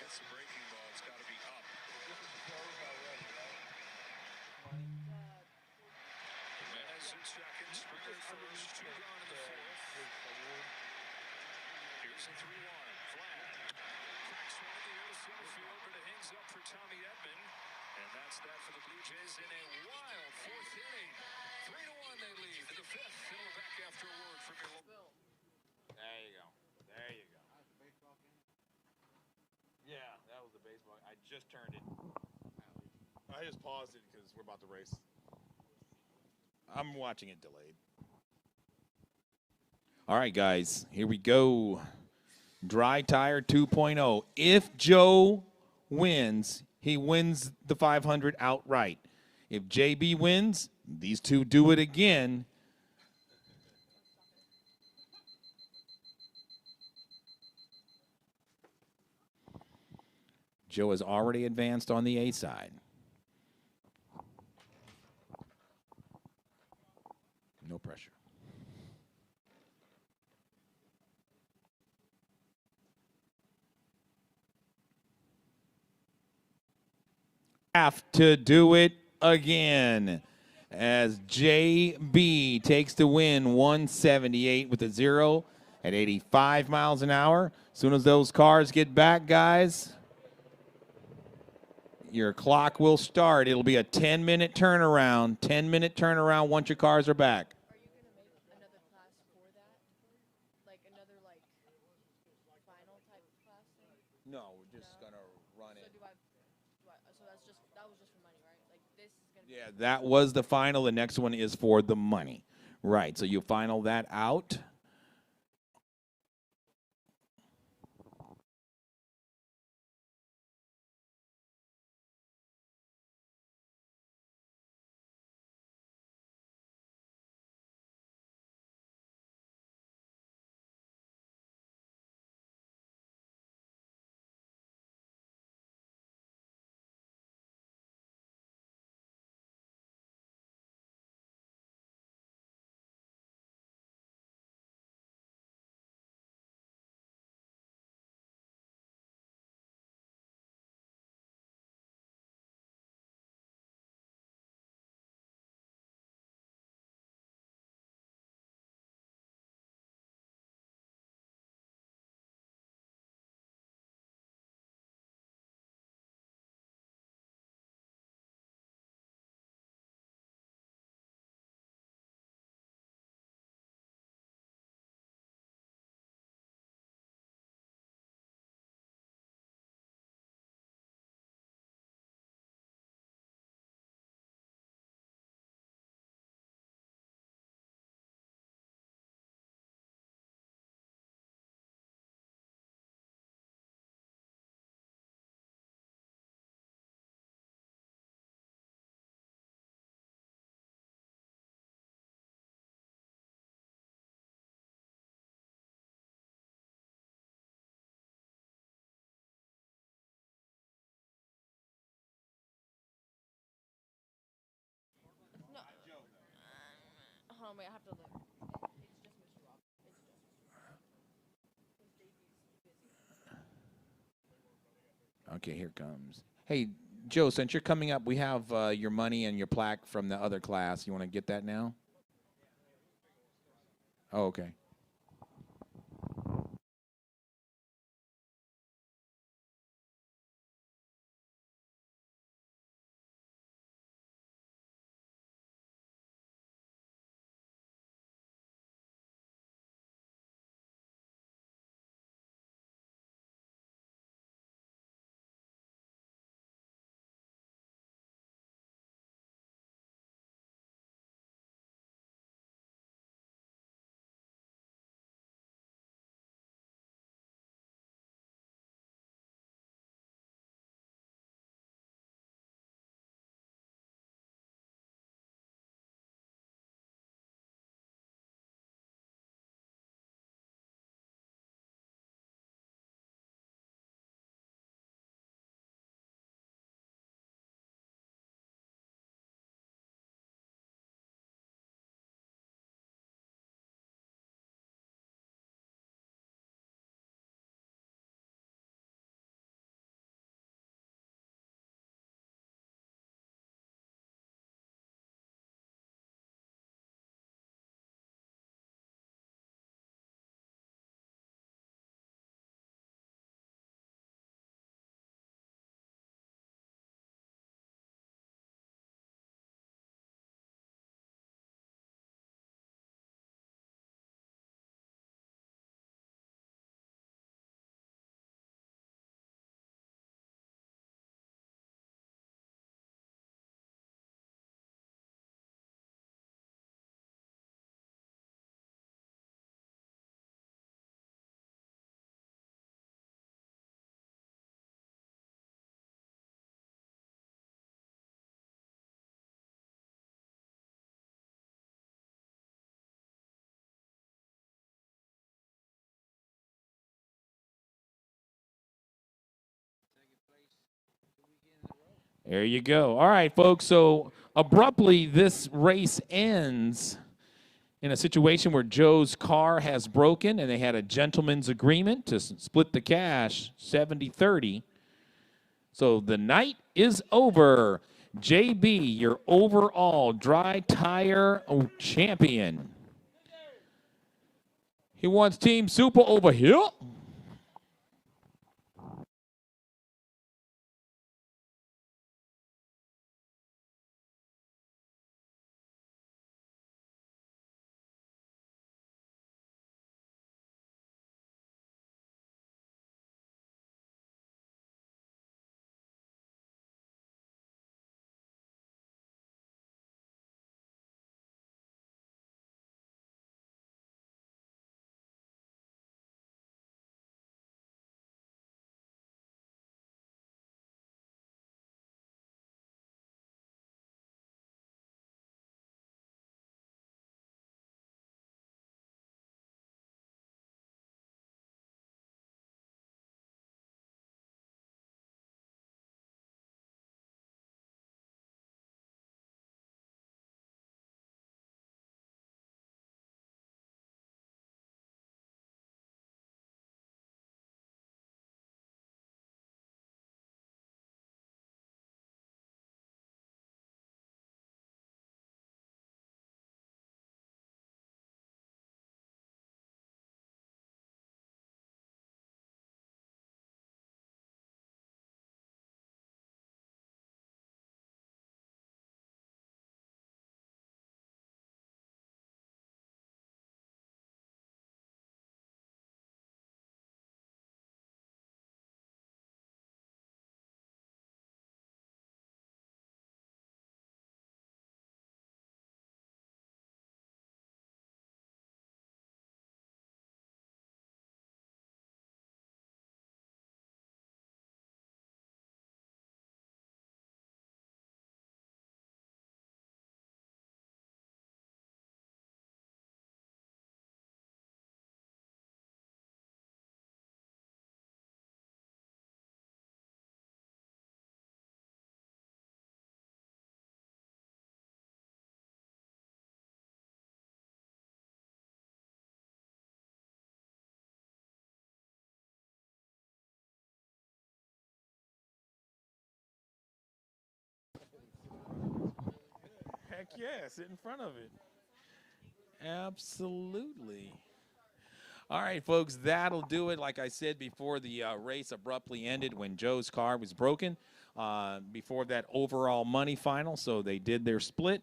hits the breaking ball, it's got to be up. Jimenez in second, Springer at first, 2 gone in the 4th. Here's the 3-1, flat. Cracks one in the air to center field, but it hangs up for Tommy Edman. And that's that for the Blue Jays in a wild 4th inning. 3-1 they lead to the 5th, and we're back after a word from your local. There you go. There you go. Yeah, that was the baseball. I just turned it. I just paused it because we're about to race. I'm watching it delayed. All right, guys, here we go. Dry tire 2.0. If Joe wins, he wins the 500 outright. If JB wins, these two do it again. Joe has already advanced on the A side. No pressure. Have to do it again as JB takes the win 178 with a 0 at 85 miles an hour. As soon as those cars get back, guys, your clock will start. It'll be a 10-minute turnaround. 10-minute turnaround once your cars are back. Are you gonna make another class for that? Like another final type class thing? No, we're just gonna run it. So that was just for money, right? Like this is gonna. Yeah, that was the final. The next one is for the money. Right. So you final that out. No. Hold on, wait. I have to look. It's just Mr. Rob. It's just Mr. Rob. Okay, here comes. Hey, Joe, since you're coming up, we have your money and your plaque from the other class. You want to get that now? Oh, okay. There you go. All right, folks. So abruptly, this race ends in a situation where Joe's car has broken, and they had a gentleman's agreement to split the cash 70-30. So the night is over. JB, your overall dry tire champion. He wants Team Super over here. Heck yeah, sit in front of it. Absolutely. All right, folks, that'll do it. Like I said before, the race abruptly ended when Joe's car was broken before that overall money final. So they did their split,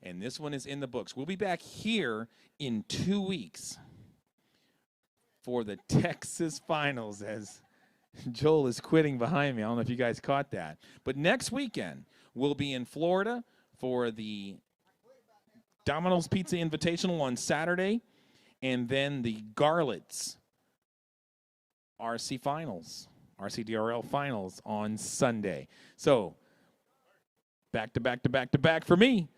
and this one is in the books. We'll be back here in 2 weeks for the Texas finals as Joel is quitting behind me. I don't know if you guys caught that. But next weekend, we'll be in Florida for the Domino's Pizza Invitational on Saturday, and then the Garlits RC Finals, RCDRL Finals on Sunday. So back to back to back to back for me.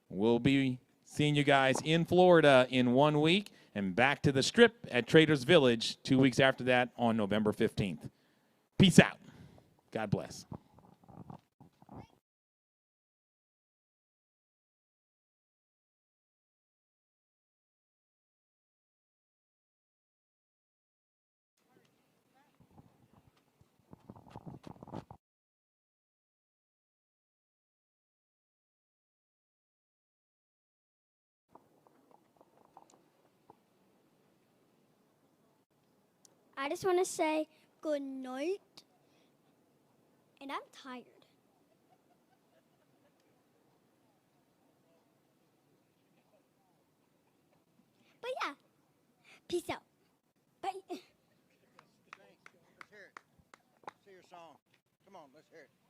We'll be seeing you guys in Florida in 1 week and back to the Strip at Traders Village 2 weeks after that on November 15th. Peace out. God bless. I just want to say good night, and I'm tired. But yeah, peace out. Bye. Let's hear it. Say your song. Come on, let's hear it.